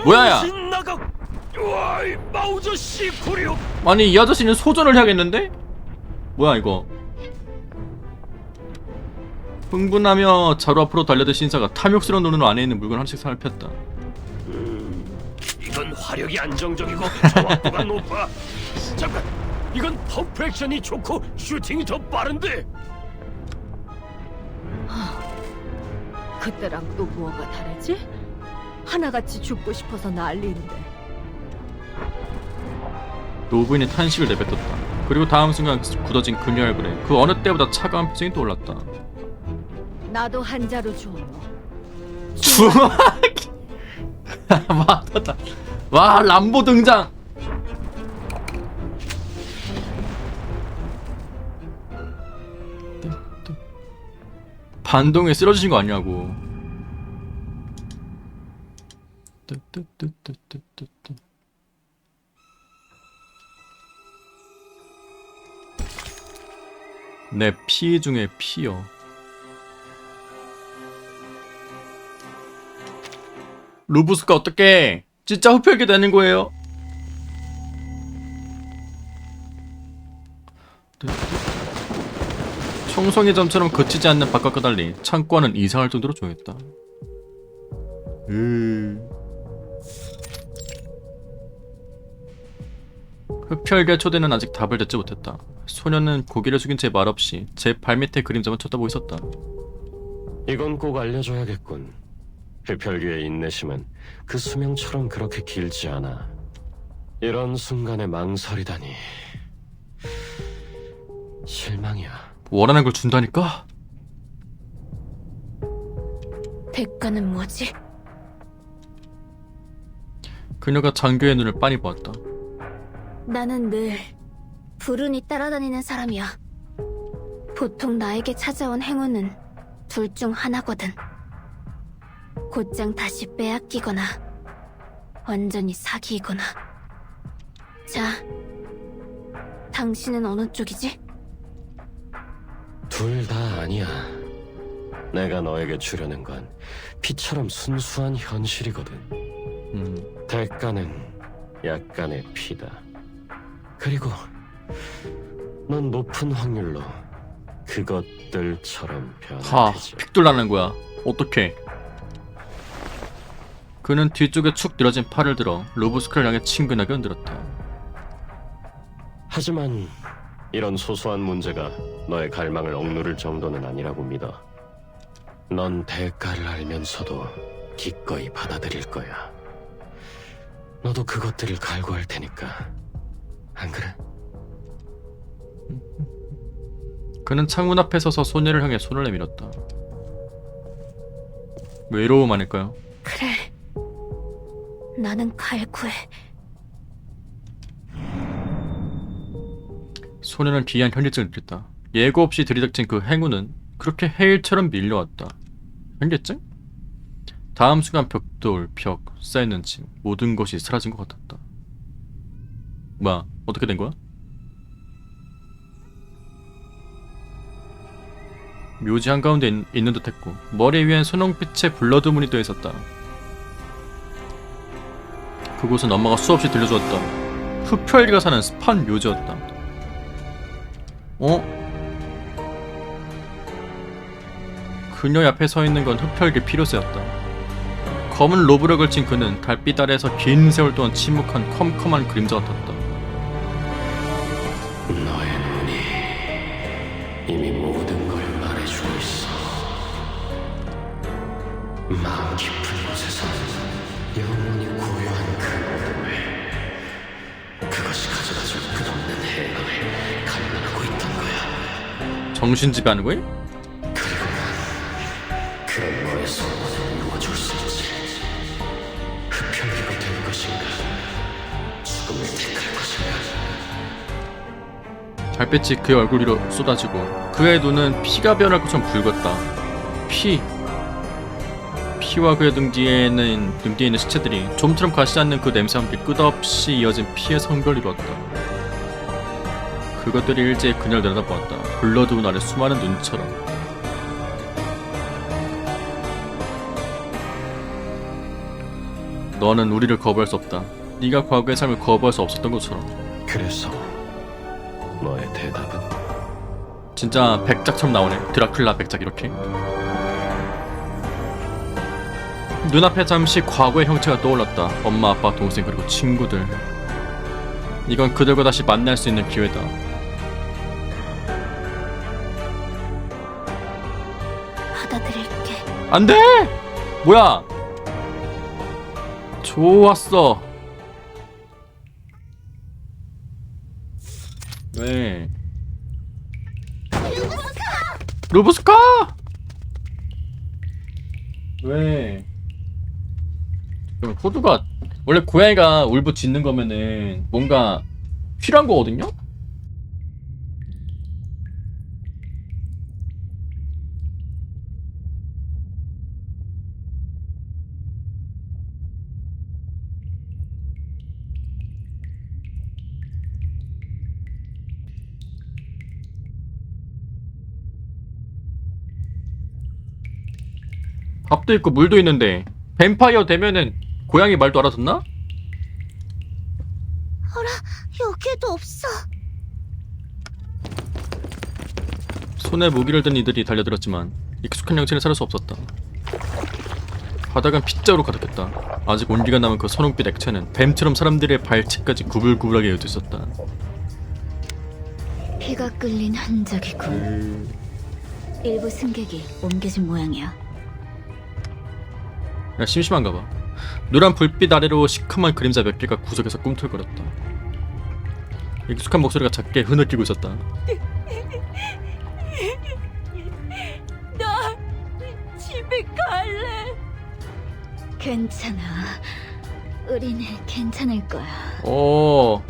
Speaker 1: 뭐야야?
Speaker 7: 신나각. 와, 이 마우저 C96.
Speaker 1: 아니 이 아저씨는 소전을 해야겠는데? 뭐야 이거? 흥분하며 자루 앞으로 달려든 신사가 탐욕스러운 눈으로 안에 있는 물건 하나씩 살폈다.
Speaker 7: 이건 화력이 안정적이고 정확도가 높아. 잠깐, 이건 펌프 액션이 좋고 슈팅이 더 빠른데.
Speaker 10: 그때랑 또 뭐가 다르지? 하나같이 죽고 싶어서 난리인데.
Speaker 1: 노부인이 탄식을 내뱉었다. 그리고 다음 순간 굳어진 그녀의 얼굴에 그 어느 때보다 차가운 표정이 떠올랐다.
Speaker 10: 나도 한 자루 줘.
Speaker 1: 주먹이. 맞았다. 와, 람보 등장. 반동에 쓰러지신 거 아니냐고. 내 피 중에 피요. 루브스가 어떻게 진짜 흡혈귀 되는 거예요? 청송이 점처럼 거치지 않는 바깥과 달리 창고와는 이상할 정도로 조용했다. 흡혈귀의 초대는 아직 답을 듣지 못했다. 소녀는 고개를 숙인 채 말없이 제 발밑에 그림자만 쳐다보고 있었다.
Speaker 11: 이건 꼭 알려줘야겠군. 흡혈귀의 인내심은 그 수명처럼 그렇게 길지 않아. 이런 순간에 망설이다니. 실망이야.
Speaker 1: 원하는 걸 준다니까?
Speaker 3: 대가는 뭐지?
Speaker 1: 그녀가 장교의 눈을 빤히 보았다.
Speaker 3: 나는 늘 불운이 따라다니는 사람이야. 보통 나에게 찾아온 행운은 둘 중 하나거든. 곧장 다시 빼앗기거나 완전히 사기이거나. 자, 당신은 어느 쪽이지?
Speaker 11: 둘 다 아니야. 내가 너에게 주려는 건 피처럼 순수한 현실이거든. 대가는 약간의 피다. 그리고 넌 높은 확률로 그것들처럼 변하지.
Speaker 1: 픽돌라는 거야. 어떡해. 그는 뒤쪽에 축 늘어진 팔을 들어 루브스크를 향해 친근하게 흔들었다.
Speaker 11: 하지만 이런 소소한 문제가 너의 갈망을 억누를 정도는 아니라고 믿어. 넌 대가를 알면서도 기꺼이 받아들일 거야. 너도 그것들을 갈구할 테니까. 안 그래?
Speaker 1: 그는 창문 앞에 서서 소녀를 향해 손을 내밀었다. 외로움 아닐까요?
Speaker 3: 그래. 나는 갈구해.
Speaker 1: 소녀는 기이한 현기증을 느꼈다. 예고 없이 들이닥친 그 행운은 그렇게 해일처럼 밀려왔다. 현기증? 다음 순간 벽돌, 벽, 쌓여있는 짐 모든 것이 사라진 것 같았다. 뭐야? 어떻게 된 거야? 묘지 한가운데 있는 듯했고 머리 위엔 선홍빛의 블러드문이 떠 있었다. 그곳은 엄마가 수없이 들려주었다. 흡혈귀가 사는 습한 묘지였다. 그녀 앞에 서 있는 건 흡혈귀 피로새였다. 검은 로브를 걸친 그는 달빛 아래에서 긴 세월 동안 침묵한 컴컴한 그림자 같았다.
Speaker 11: 너의 눈이 이미 모든 걸 말해주고 있어. 마음 깊은 곳에서 영원히 고요한 그 어둠을, 그것이 가져다줄 끝없는 해방을 갈망하고 있던 거야.
Speaker 1: 정신지배하는 거야?
Speaker 11: 그리고 난 그런 너의 소원을 이루어줄 수 있지. 흡혈귀가 될 것인가, 죽음을 택할 것인가.
Speaker 1: 달빛이 그의 얼굴 위로 쏟아지고 그의 눈은 피가 변할 것처럼 붉었다. 피와 그의 등 뒤에 있는 시체들이 좀처럼 가시지 않는 그 냄새와 함께 끝없이 이어진 피의 성별을 이루었다. 그것들이 일제히 그녀를 내려다보았다. 블러드문 아래 수많은 눈처럼. 너는 우리를 거부할 수 없다. 네가 과거의 삶을 거부할 수 없었던 것처럼.
Speaker 11: 그래서 너의 대답은?
Speaker 1: 진짜 백작처럼 나오네. 드라큘라 백작 이렇게. 눈앞에 잠시 과거의 형체가 떠올랐다. 엄마, 아빠, 동생 그리고 친구들. 이건 그들과 다시 만날 수 있는 기회다.
Speaker 3: 받아들일게.
Speaker 1: 안 돼! 뭐야? 좋았어. 왜? 루브스카! 왜? 그럼 호두가 원래 고양이가 울부 짖는 거면은 뭔가 필요한 거거든요? 밥도 있고 물도 있는데 뱀파이어 되면은 고양이 말도 알아듣나?
Speaker 3: 여기에도 없어.
Speaker 1: 손에 무기를 든 이들이 달려들었지만 익숙한 형체는 찾을 수 없었다. 바닥은 핏자루로 가득했다. 아직 온기가 남은 그 선홍빛 액체는 뱀처럼 사람들의 발치까지 구불구불하게 이어져 있었다.
Speaker 6: 피가 끌린 흔적이고 일부 승객이 옮겨진 모양이야.
Speaker 1: 야, 심심한가 봐. 노란 불빛 아래로 시커먼 그림자 몇 개가 구석에서 꿈틀거렸다. 익숙한 목소리가 작게 흐느끼고 있었다.
Speaker 4: 나 집에 갈래.
Speaker 6: 괜찮아. 우리는 괜찮을 거야.
Speaker 1: 오,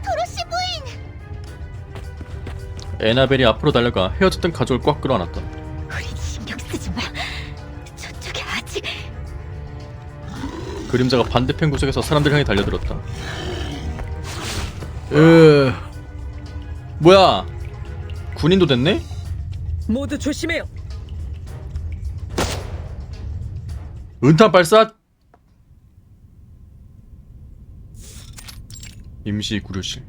Speaker 3: 도로시 부인!
Speaker 1: 에나벨이 앞으로 달려가 헤어졌던 가족을 꽉 끌어안았다.
Speaker 6: 우린 신경 쓰지 마. 저쪽에 아직
Speaker 1: 그림자가 반대편 구석에서 사람들 향해 달려들었다. 뭐야? 군인도 됐네?
Speaker 8: 모두 조심해요.
Speaker 1: 은탄 발사! 임시 구류실.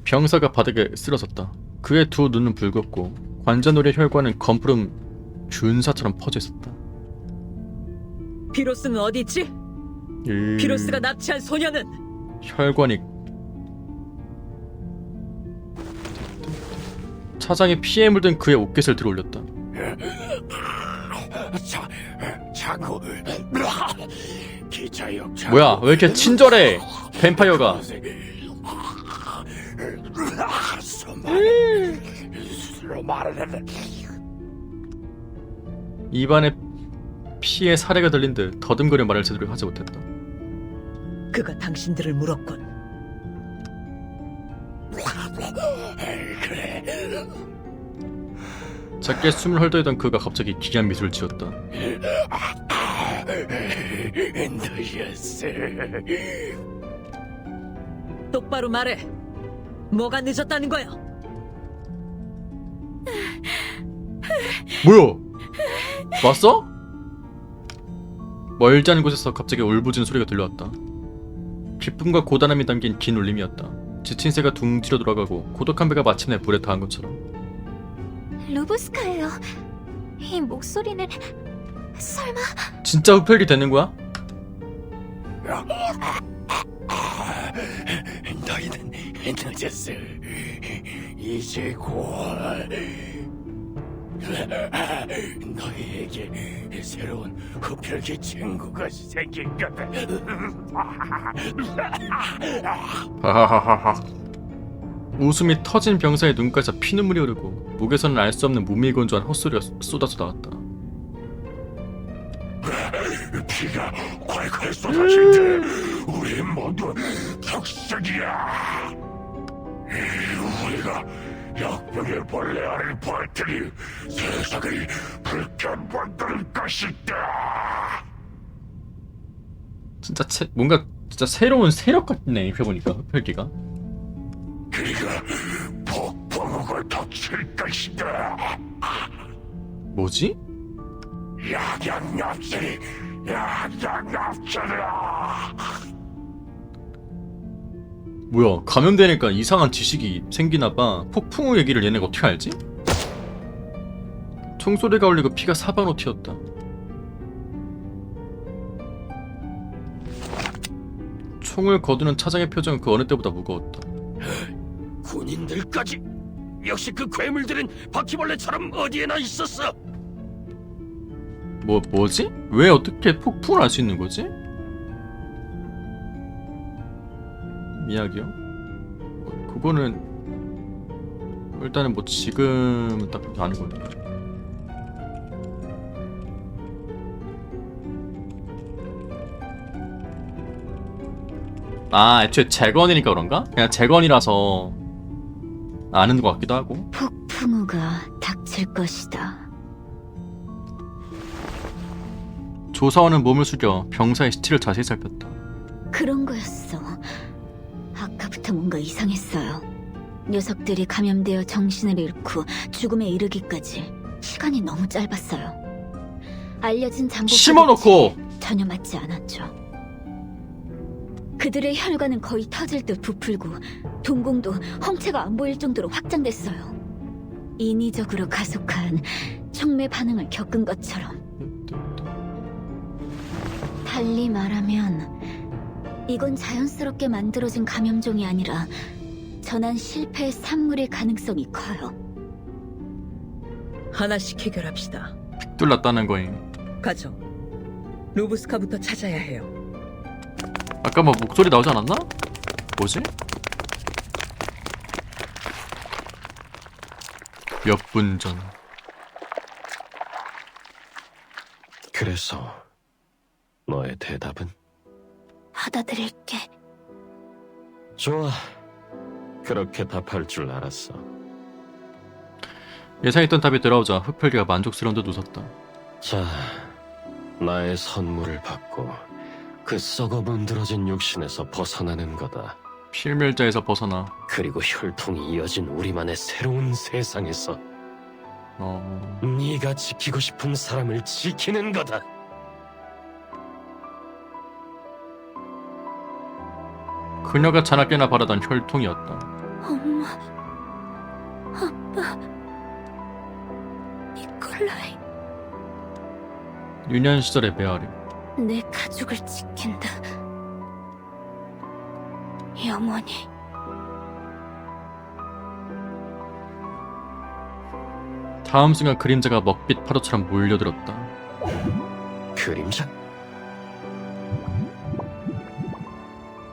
Speaker 1: 병사가 바닥에 쓰러졌다. 그의 두 눈은 붉었고 관자놀이의 혈관은 검푸른 균사처럼 퍼져 있었다.
Speaker 8: 비로스는 어디 있지? 비로스가 납치한 소녀는
Speaker 1: 혈관이 차장이 피에 물든 그의 옷깃을 들어올렸다.
Speaker 5: 자꾸 기차역
Speaker 1: 뭐야, 왜 이렇게 친절해? 뱀파이어가. 입안에 피에 사례가 들린 듯 더듬거려 말을 제대로 하지 못했다.
Speaker 8: 그가 당신들을 물었군.
Speaker 5: 그래.
Speaker 1: 작게 숨을 헐떡이던 그가 갑자기 기이한 미소를 지었다.
Speaker 5: 너였어.
Speaker 8: 똑바로 말해. 뭐가 늦었다는 거야?
Speaker 1: 뭐야? 왔어? 멀지 않은 곳에서 갑자기 울부짖는 소리가 들려왔다. 기쁨과 고단함이 담긴 긴 울림이었다. 지친 새가 둥지로 돌아가고 고독한 배가 마침내 물에 닿은 것처럼.
Speaker 3: 루브스카예요. 이 목소리는 설마...
Speaker 1: 진짜 흡혈이 되는 거야?
Speaker 5: 너희는 늦었어. 이제 곧 너희에게 새로운 흡혈귀 친구가 생길 거다.
Speaker 1: 하하하하. 웃음이 터진 병사의 눈가에서 피눈물이 흐르고 목에서는 알 수 없는 무미건조한 헛소리가 쏟아져 나왔다.
Speaker 7: 피가 콸콸 쏟아질 때 우리 모두 적색이야. 우리가 역병의 벌레 알을 퍼뜨리 세상을 불켜 만들 것이다.
Speaker 1: 진짜 뭔가 진짜 새로운 세력 같네, 펴보니까 흡혈귀가.
Speaker 7: 그리가 폭풍우가 덮칠 것이다.
Speaker 1: 뭐지?
Speaker 7: 야경납치, 야경납치라.
Speaker 1: 뭐야, 감염되니까 이상한 지식이 생기나봐. 폭풍우 얘기를 얘네가 어떻게 알지? 총소리가 울리고 피가 사방으로 튀었다. 총을 거두는 차장의 표정은 그 어느 때보다 무거웠다.
Speaker 7: 군인들까지 역시 그 괴물들은 바퀴벌레처럼 어디에나 있었어.
Speaker 1: 뭐지? 왜 어떻게 폭풍을 알 수 있는 거지? 미야기요? 그거는 일단은 뭐 지금 딱 아니거든요. 아, 애초에 재건이니까 그런가? 그냥 재건이라서 아는 것 같기도 하고.
Speaker 6: 폭풍우가 닥칠 것이다.
Speaker 1: 조사원은 몸을 숙여 병사의 시체를 자세히 살폈다.
Speaker 6: 그런 거였어. 아까부터 뭔가 이상했어요. 녀석들이 감염되어 정신을 잃고 죽음에 이르기까지 시간이 너무 짧았어요. 알려진 장복
Speaker 1: 심어놓고!
Speaker 6: 전혀 맞지 않았죠. 그들의 혈관은 거의 터질 듯 부풀고 동공도 홍채가 안 보일 정도로 확장됐어요. 인위적으로 가속한 촉매 반응을 겪은 것처럼. 달리 말하면 이건 자연스럽게 만들어진 감염종이 아니라 전환 실패의 산물일 가능성이 커요.
Speaker 8: 하나씩 해결합시다.
Speaker 1: 뚫렸다는 거임.
Speaker 8: 가죠. 로브스카부터 찾아야 해요.
Speaker 1: 아까 뭐 목소리 나오지 않았나? 뭐지? 몇 분 전.
Speaker 11: 그래서 너의 대답은?
Speaker 3: 받아들일게.
Speaker 11: 좋아. 그렇게 답할 줄 알았어.
Speaker 1: 예상했던 답이 들어오자 흡혈귀가 만족스러운 듯 웃었다.
Speaker 11: 자, 나의 선물을 받고 그 썩어 문드러진 육신에서 벗어나는 거다.
Speaker 1: 필멸자에서 벗어나.
Speaker 11: 그리고 혈통이 이어진 우리만의 새로운 세상에서 네가 지키고 싶은 사람을 지키는 거다.
Speaker 1: 그녀가 자나깨나 바라던 혈통이었다.
Speaker 3: 엄마, 아빠, 니콜라이.
Speaker 1: 유년 시절의 메아리.
Speaker 3: 내 가족을 지킨다. 영원히.
Speaker 1: 다음 순간 그림자가 먹빛 파도처럼 몰려들었다.
Speaker 11: 그림자?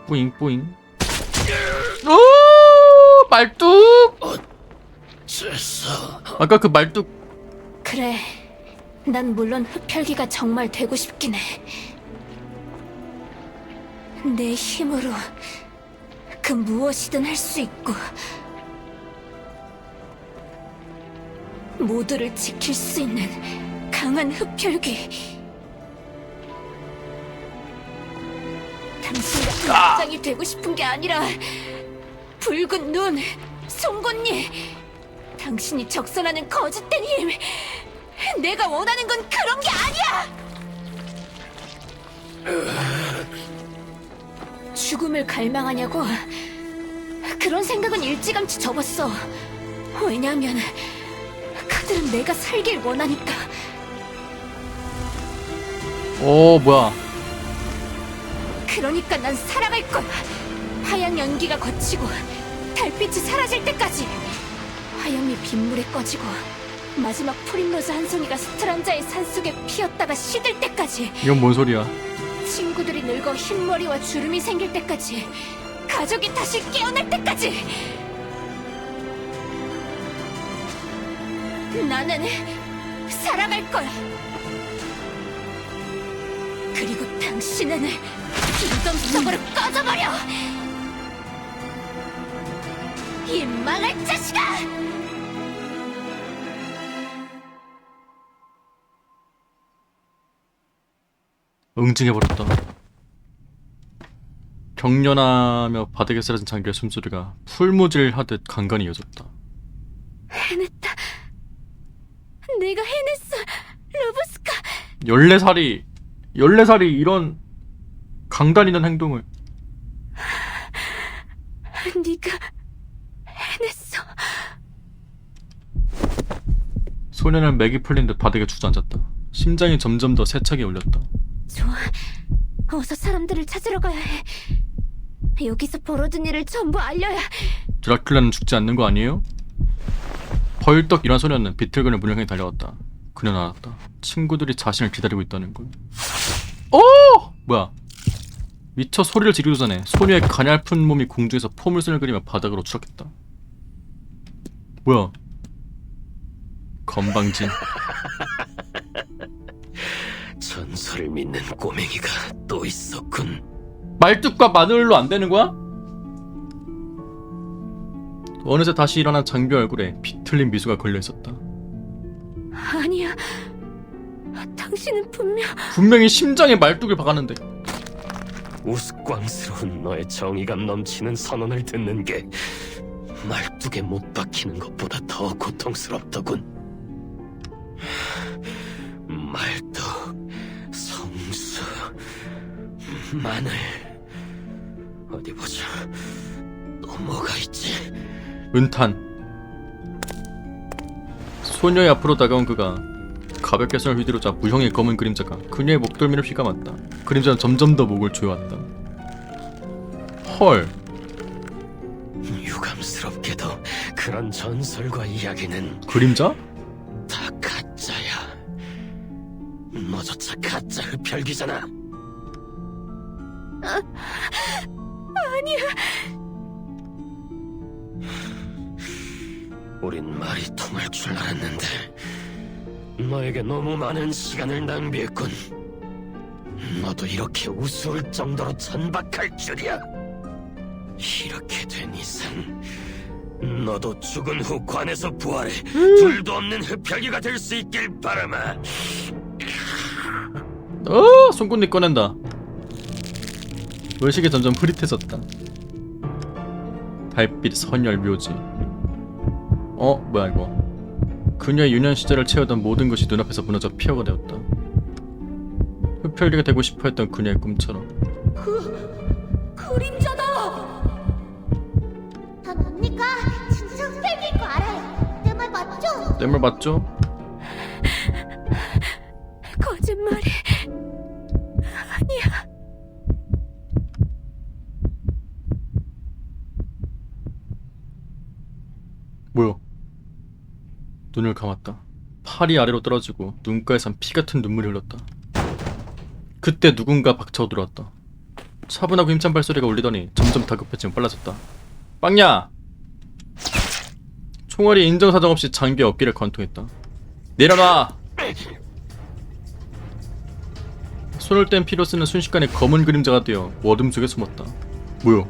Speaker 1: 뿌잉뿌잉. 오! 말뚝!
Speaker 5: 어째서?
Speaker 1: 아까 그 말뚝.
Speaker 2: 그래, 난 물론 흡혈귀가 정말 되고 싶긴 해. 내 힘으로 그 무엇이든 할 수 있고 모두를 지킬 수 있는 강한 흡혈귀. 당신 같은 악장이 되고 싶은 게 아니라 붉은 눈, 송곳니, 당신이 적선하는 거짓된 힘. 내가 원하는 건 그런 게 아니야! 죽음을 갈망하냐고? 그런 생각은 일찌감치 접었어. 왜냐하면 그들은 내가 살길 원하니까.
Speaker 1: 오, 뭐야.
Speaker 2: 그러니까 난 살아갈 거야. 화양 연기가 거치고 달빛이 사라질 때까지. 화염이 빗물에 꺼지고 마지막 프림로즈 한 송이가 스트란자의 산속에 피었다가 시들 때까지.
Speaker 1: 이건 뭔 소리야?
Speaker 2: 친구들이 늙어 흰머리와 주름이 생길 때까지. 가족이 다시 깨어날 때까지. 나는 살아갈 거야. 그리고 당신은 인정석으로 꺼져버려. 이 망할 자식아!
Speaker 1: 응징해버렸다. 경련하며 바닥에 쓰러진 장교의 숨소리가 풀무질하듯 간간히 이어졌다.
Speaker 3: 해냈다. 내가 해냈어. 로브스카.
Speaker 1: 14살이 이런 강단 있는 행동을.
Speaker 3: 네가 해냈어.
Speaker 1: 소년은 맥이 풀린 듯 바닥에 주저앉았다. 심장이 점점 더 세차게 울렸다.
Speaker 3: 좋아. 어서 사람들을 찾으러 가야 해. 여기서 벌어진 일을 전부 알려야.
Speaker 1: 드라큘라는 죽지 않는 거 아니에요? 벌떡 일어난 소년은 비틀거리는 문을 향해 달려갔다. 그녀는 알았다. 친구들이 자신을 기다리고 있다는 걸. 오! 뭐야? 미처 소리를 지르기 전에 소녀의 가냘픈 몸이 공중에서 포물선을 그리며 바닥으로 추락했다. 뭐야? 건방진.
Speaker 7: 전설을 믿는 꼬맹이가 또 있었군.
Speaker 1: 말뚝과 마늘로 안 되는 거야? 어느새 다시 일어난 장비 얼굴에 비틀린 미소가 걸려 있었다.
Speaker 3: 아니야. 당신은
Speaker 1: 분명히 심장에 말뚝을 박았는데.
Speaker 11: 우스꽝스러운 너의 정의감 넘치는 선언을 듣는 게
Speaker 7: 말뚝에 못 박히는 것보다 더 고통스럽더군. 말뚝, 성수, 마늘. 어디 보자. 또 뭐가 있지?
Speaker 1: 은탄. 소녀의 앞으로 다가온 그가 가볍게 손을 휘두르자 무형의 검은 그림자가 그녀의 목덜미를 휘감았다. 그림자는 점점 더 목을 조여왔다. 헐.
Speaker 7: 유감스럽게도 그런 전설과 이야기는
Speaker 1: 그림자?
Speaker 7: 다 가짜야. 너조차 가짜 흡혈귀잖아.
Speaker 3: 아니야.
Speaker 7: 우린 말이 통할 줄 알았는데 너에게 너무 많은 시간을 낭비했군. 너도 이렇게 우스울 정도로 천박할 줄이야. 이렇게 된 이상 너도 죽은 후 관에서 부활해 둘도 없는 흡혈귀가 될 수 있길 바라마.
Speaker 1: 손군이 꺼낸다. 의식이 점점 흐릿해졌다. 달빛 선열 묘지. 뭐야 이거. 그녀의 유년 시절을 채우던 모든 것이 눈앞에서 무너져 피어가 되었다. 흡혈귀가 되고 싶어했던 그녀의 꿈처럼.
Speaker 3: 그림자다! 난 언니가 진짜 흡혈귀인 거 알아요. 내 말 맞죠?
Speaker 1: 내 말 맞죠?
Speaker 3: 거짓말이 아니야.
Speaker 1: 뭐야? 눈을 감았다. 팔이 아래로 떨어지고 눈가에선 피 같은 눈물이 흘렀다. 그때 누군가 박차고 들어왔다. 차분하고 힘찬 발소리가 울리더니 점점 다급해지며 빨라졌다. 빵야! 총알이 인정사정 없이 장비의 어깨를 관통했다. 내려놔! 손을 뗀 피로 쓰는 순식간에 검은 그림자가 되어 어둠 속에 숨었다. 뭐야?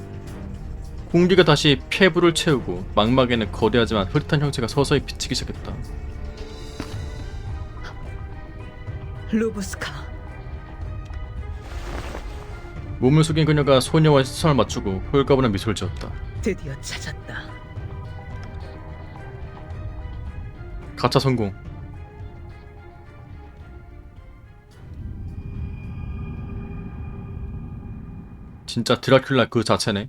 Speaker 1: 공기가 다시 폐부를 채우고 망막에는 거대하지만 흐릿한 형체가 서서히 비치기 시작했다.
Speaker 8: 루브스카.
Speaker 1: 몸을 숙인 그녀가 소녀와 시선을 맞추고 홀가분한 미소를 지었다.
Speaker 8: 드디어 찾았다.
Speaker 1: 가차 성공. 진짜 드라큘라 그 자체네.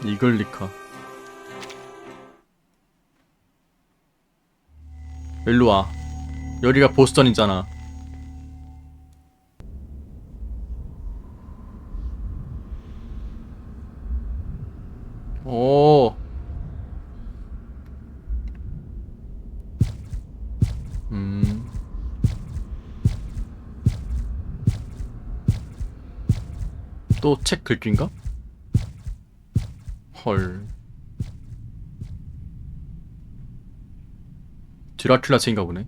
Speaker 1: 이글리카. 일로와. 여기가 보스턴이잖아. 오. 또 책 긁기인가? 헐. 드라큘라 책인가 보네.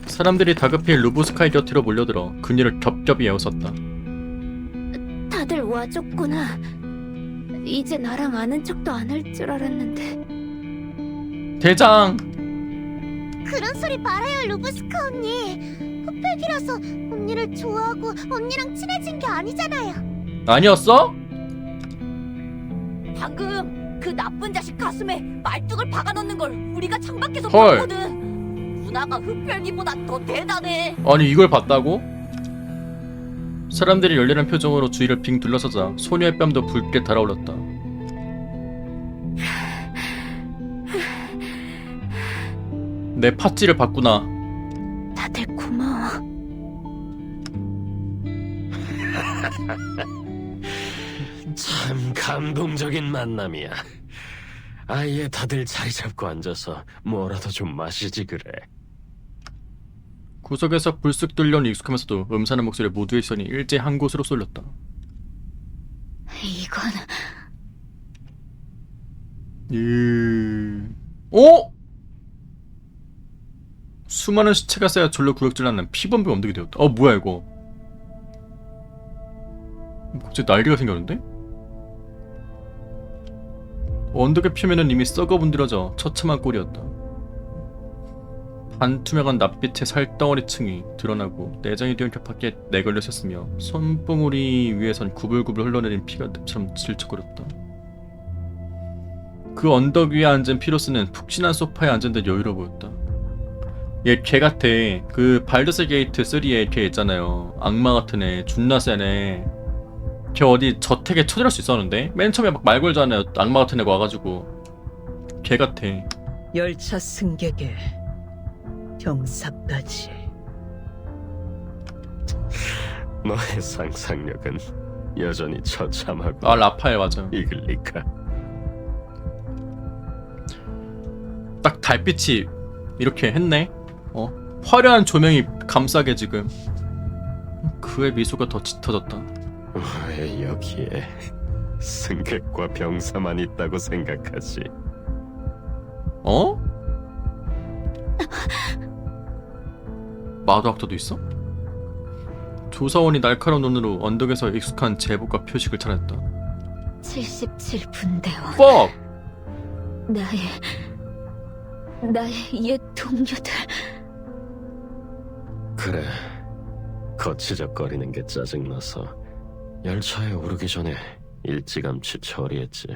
Speaker 1: 사람들이 다급히 루브스카의 곁으로 몰려들어 그녀를 겹겹이 에워쌌다.
Speaker 3: 다들 와줬구나. 이제 나랑 아는 척도 안 할 줄 알았는데.
Speaker 1: 대장!
Speaker 3: 그런 소리 말아요, 루브스카 언니. 흡혈귀라서 언니를 좋아하고 언니랑 친해진 게 아니잖아요.
Speaker 1: 아니었어?
Speaker 4: 방금 그 나쁜 자식 가슴에 말뚝을 박아넣는 걸 우리가 창밖에서
Speaker 1: 헐.
Speaker 4: 봤거든. 누나가 흡혈귀보다 더 대단해.
Speaker 1: 아니 이걸 봤다고? 사람들이 열렬한 표정으로 주위를 빙 둘러서자 소녀의 뺨도 붉게 달아올랐다. 내 팥쥐를 봤구나.
Speaker 3: 다들 고마워.
Speaker 7: 참 감동적인 만남이야. 아예 다들 자리 잡고 앉아서 뭐라도 좀 마시지 그래.
Speaker 1: 구석에서 불쑥 들려온 익숙하면서도 음산한 목소리에 모두의 시선이 일제히 한 곳으로 쏠렸다.
Speaker 6: 이건
Speaker 1: 어? 수많은 시체가 쌓여 절로 구역질 나는 피범벅이 엄두게 되었다. 뭐야 이거? 갑자기 난리가 생겼는데? 언덕의 표면은 이미 썩어 문드러져 처참한 꼴이었다. 반투명한 낯빛의 살덩어리층이 드러나고 내장이 뒤엉켜 밖에 내걸려 있었으며 손봉우리 위에선 구불구불 흘러내린 피가 늪처럼 질척거렸다. 그 언덕 위에 앉은 피로스는 푹신한 소파에 앉은 듯 여유로워 보였다. 얘 걔 같아. 그 발더스 게이트 3에 걔 있잖아요. 악마 같은 애, 존나 센 애. 걔 어디 저택에 쳐들을 수 있었는데? 맨 처음에 막 말 걸잖아요. 악마 같은 애가 와가지고. 걔 같아.
Speaker 8: 열차 승객의 병사까지.
Speaker 11: 너의 상상력은 여전히 처참하고.
Speaker 1: 아, 라파엘 맞아.
Speaker 11: 이글리카.
Speaker 1: 딱 달빛이 이렇게 했네. 화려한 조명이 감싸게 지금. 그의 미소가 더 짙어졌다.
Speaker 11: 왜 여기에 승객과 병사만 있다고 생각하지?
Speaker 1: 어? 마도학도도 있어? 조사원이 날카로운 눈으로 언덕에서 익숙한 제복과 표식을 찾았다.
Speaker 6: 77분대원.
Speaker 1: 뻑!
Speaker 6: 나의 옛 동료들.
Speaker 11: 그래, 거치적거리는 게 짜증나서 열차에 오르기 전에 일찌감치 처리했지.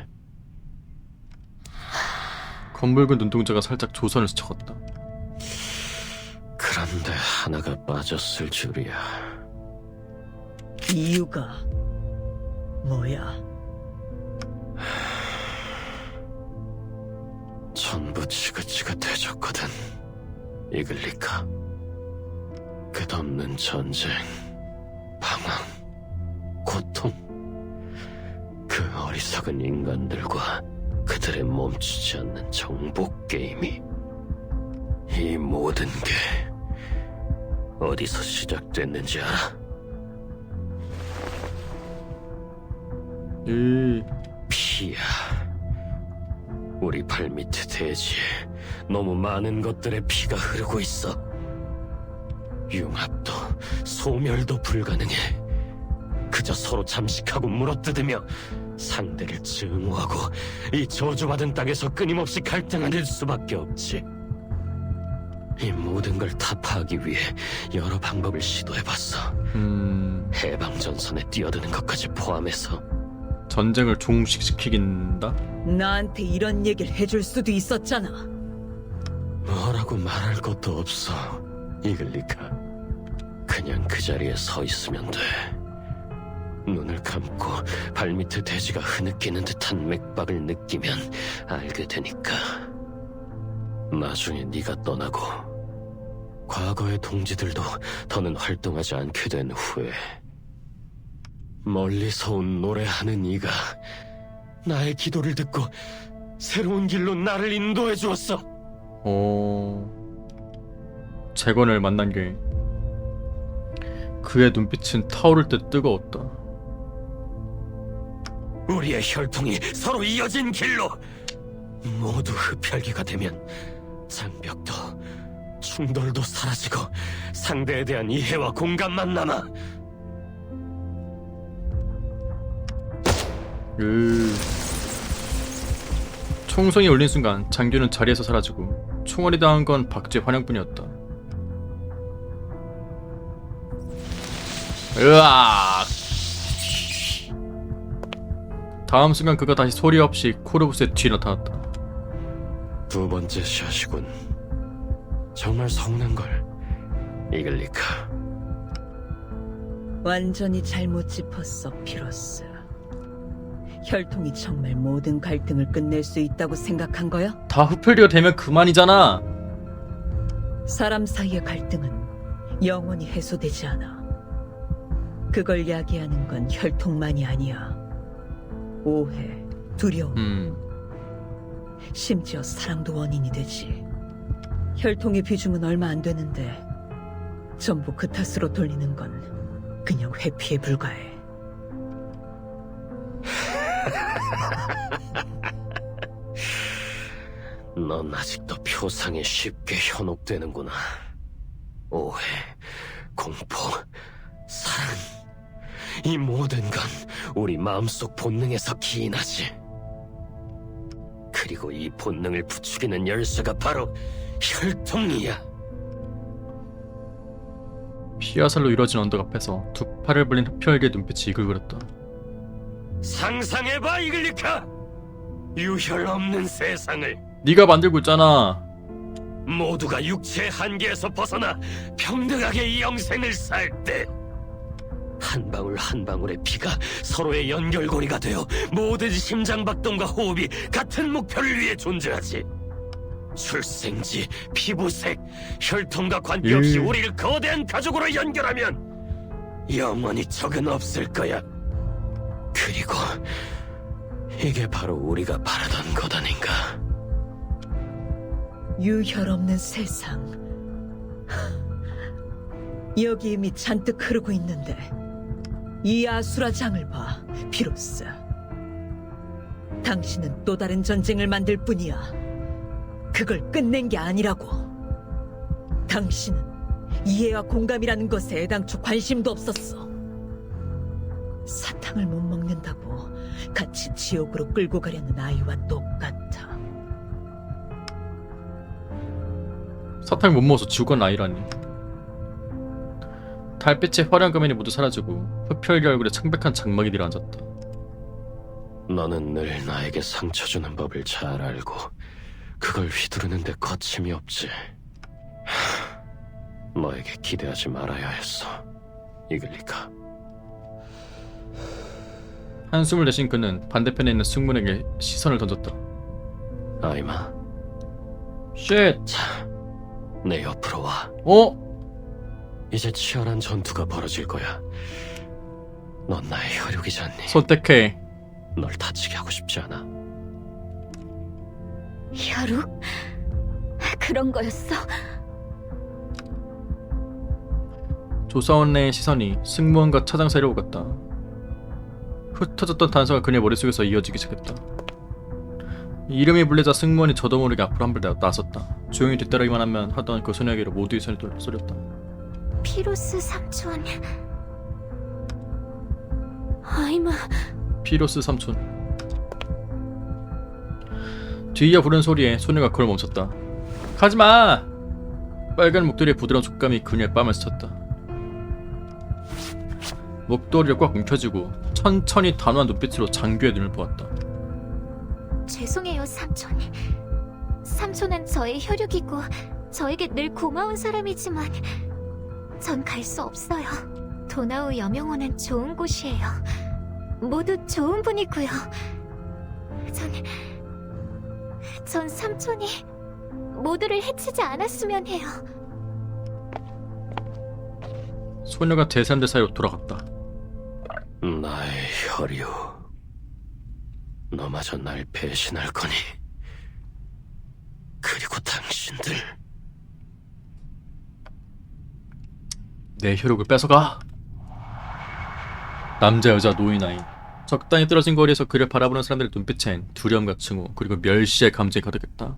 Speaker 1: 검붉은 눈동자가 살짝 조선을 스쳐갔다.
Speaker 11: 그런데 하나가 빠졌을 줄이야.
Speaker 8: 이유가 뭐야?
Speaker 11: 전부 지긋지긋해졌거든, 이글리카. 끝없는 전쟁, 방황, 고통. 그 어리석은 인간들과 그들의 멈추지 않는 정복 게임이. 이 모든 게 어디서 시작됐는지 알아? 피야. 우리 발밑의 대지에 너무 많은 것들의 피가 흐르고 있어. 융합도 소멸도 불가능해. 그저 서로 잠식하고 물어뜯으며 상대를 증오하고 이 저주받은 땅에서 끊임없이 갈등하는 수밖에 없지. 이 모든 걸 타파하기 위해 여러 방법을 시도해봤어. 해방전선에 뛰어드는 것까지 포함해서.
Speaker 1: 전쟁을 종식시키긴다?
Speaker 8: 나한테 이런 얘기를 해줄 수도 있었잖아.
Speaker 11: 뭐라고 말할 것도 없어, 이글리카. 그냥 그 자리에 서 있으면 돼. 눈을 감고 발밑의 대지가 흐느끼는 듯한 맥박을 느끼면 알게 되니까. 나중에 네가 떠나고 과거의 동지들도 더는 활동하지 않게 된 후에 멀리서 온 노래하는 이가 나의 기도를 듣고 새로운 길로 나를 인도해 주었어.
Speaker 1: 재건을 만난 게 그의 눈빛은 타오를 듯 뜨거웠다.
Speaker 7: 우리의 혈통이 서로 이어진 길로
Speaker 11: 모두 흡혈귀가 되면 장벽도 충돌도 사라지고 상대에 대한 이해와 공감만 남아.
Speaker 1: 총성이 울린 순간 장규는 자리에서 사라지고 총알이 당한 건 박쥐의 환영뿐이었다. 으악! 다음 순간 그가 다시 소리 없이 코르부스의 뒤에 나타났다.
Speaker 11: 두 번째 샷이군. 정말 성난걸, 이글리카.
Speaker 8: 완전히 잘못 짚었어, 피로스. 혈통이 정말 모든 갈등을 끝낼 수 있다고 생각한 거야?
Speaker 1: 다 흡혈귀가 되면 그만이잖아.
Speaker 8: 사람 사이의 갈등은 영원히 해소되지 않아. 그걸 야기하는 건 혈통만이 아니야. 오해, 두려움, 심지어 사랑도 원인이 되지. 혈통의 비중은 얼마 안 되는데 전부 그 탓으로 돌리는 건 그냥 회피에 불과해.
Speaker 11: 넌 아직도 표상에 쉽게 현혹되는구나. 오해, 공포, 사랑, 이 모든 건 우리 마음속 본능에서 기인하지.
Speaker 7: 그리고 이 본능을 부추기는 열쇠가 바로 혈통이야.
Speaker 1: 피화살로 이루어진 언덕 앞에서 두 팔을 벌린 흡혈귀의 눈빛이 이글거렸다.
Speaker 7: 상상해봐, 이글리카. 유혈 없는 세상을.
Speaker 1: 네가 만들고 있잖아.
Speaker 7: 모두가 육체의 한계에서 벗어나 평등하게 이 영생을 살 때, 한 방울 한 방울의 피가 서로의 연결고리가 되어 모든 심장박동과 호흡이 같은 목표를 위해 존재하지. 출생지, 피부색, 혈통과 관계없이 우리를 거대한 가족으로 연결하면 영원히 적은 없을 거야. 그리고 이게 바로 우리가 바라던 것 아닌가.
Speaker 8: 유혈 없는 세상. 여기 이미 잔뜩 흐르고 있는데 이 아수라장을 봐, 피로스. 당신은 또 다른 전쟁을 만들 뿐이야. 그걸 끝낸 게 아니라고. 당신은 이해와 공감이라는 것에 애당초 관심도 없었어. 사탕을 못 먹는다고 같이 지옥으로 끌고 가려는 아이와 똑같아.
Speaker 1: 사탕을 못 먹어서 지옥 간 아이라니. 달빛의 화려한 가면이 모두 사라지고 흡혈귀 얼굴에 창백한 장막이 내려앉았다.
Speaker 11: 너는 늘 나에게 상처 주는 법을 잘 알고 그걸 휘두르는데 거침이 없지. 너에게 기대하지 말아야 했어, 이글리카.
Speaker 1: 한숨을 내쉰 그는 반대편에 있는 승문에게 시선을 던졌다.
Speaker 11: 아이마,
Speaker 1: 쉣!
Speaker 11: 자, 내 옆으로 와. 이제 치열한 전투가 벌어질 거야. 넌 나의 혈육이지 않니?
Speaker 1: 선택해.
Speaker 11: 널 다치게 하고 싶지 않아.
Speaker 6: 혈육? 그런 거였어?
Speaker 1: 조사원의 시선이 승무원과 차장 사이로 오갔다. 흩어졌던 단서가 그녀의 머릿속에서 이어지기 시작했다. 이름이 불리자 승무원이 저도 모르게 앞으로 한 발 나섰다. 조용히 뒤따르기만 하면 하던 그 소녀에게로 모두의 손이 쏠렸다.
Speaker 3: 피로스 삼촌. 아이마.
Speaker 1: 피로스 삼촌. 뒤이어 부른 소리에 소녀가 그걸 멈췄다. 가지마! 빨간 목도리의 부드러운 촉감이 그녀의 뺨을 스쳤다. 목도리를 꽉 움켜쥐고 천천히 단호한 눈빛으로 장교의 눈을 보았다.
Speaker 3: 죄송해요, 삼촌. 삼촌은 저의 혈육이고 저에게 늘 고마운 사람이지만 전 갈 수 없어요. 도나우 여명원은 좋은 곳이에요. 모두 좋은 분이고요. 전 삼촌이 모두를 해치지 않았으면 해요.
Speaker 1: 소녀가 제3대 사이로 돌아갔다.
Speaker 11: 나의 혈육, 너마저 날 배신할 거니? 그리고 당신들,
Speaker 1: 내 혈육을 뺏어가! 남자, 여자, 노인, 아이. 적당히 떨어진 거리에서 그를 바라보는 사람들의 눈빛엔 두려움과 증오, 그리고 멸시의 감정이 가득했다.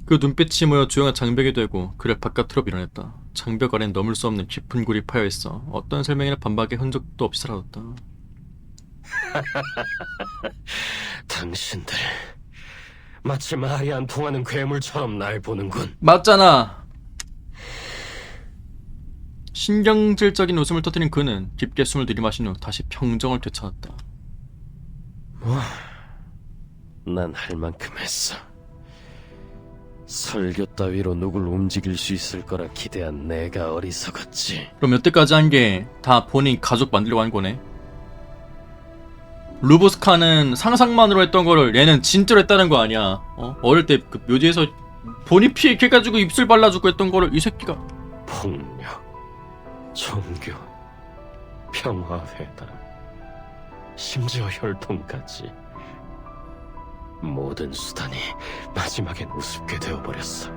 Speaker 1: 그 눈빛이 모여 조용한 장벽이 되고 그를 바깥으로 밀어냈다. 장벽 아래는 넘을 수 없는 깊은 굴이 파여있어 어떤 설명이나 반박의 흔적도 없이 사라졌다.
Speaker 11: 당신들 마치 말이 안 통하는 괴물처럼 날 보는군.
Speaker 1: 맞잖아! 신경질적인 웃음을 터뜨린 그는 깊게 숨을 들이마신 후 다시 평정을 되찾았다.
Speaker 11: 난 할 만큼 했어. 설교 따위로 누굴 움직일 수 있을 거라 기대한 내가 어리석었지.
Speaker 1: 그럼 여태까지 한 게 다 본인 가족 만들려고 한 거네? 루브스카는 상상만으로 했던 거를 얘는 진짜로 했다는 거 아니야. 어릴 때 그 묘지에서 본인 피 이렇게 해가지고 입술 발라주고 했던 거를 이 새끼가.
Speaker 11: 폭력, 종교, 평화회담, 심지어 혈통까지. 모든 수단이 마지막엔 우습게 되어버렸어.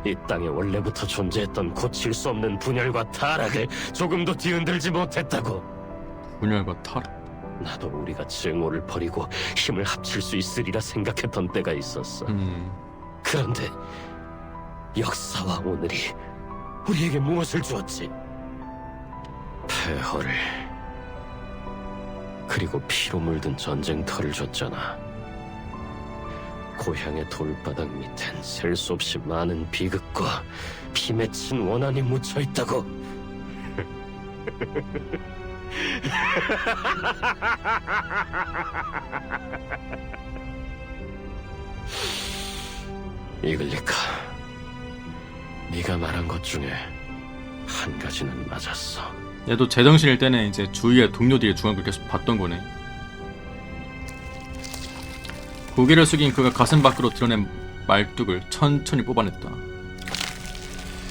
Speaker 11: 이 땅에 원래부터 존재했던 고칠 수 없는 분열과 타락을 조금도 뒤흔들지 못했다고.
Speaker 1: 분열과 타락.
Speaker 11: 나도 우리가 증오를 버리고 힘을 합칠 수 있으리라 생각했던 때가 있었어. 그런데 역사와 오늘이 우리에게 무엇을 주었지? 폐허를. 그리고 피로 물든 전쟁터를 줬잖아. 고향의 돌바닥 밑엔 셀 수 없이 많은 비극과 피 맺힌 원한이 묻혀 있다고. 이글리카, 네가 말한 것 중에 한 가지는 맞았어.
Speaker 1: 얘도 제정신일 때는 이제 주위의 동료들의 중앙을 계속 봤던 거네. 고개를 숙인 그가 가슴 밖으로 드러낸 말뚝을 천천히 뽑아냈다.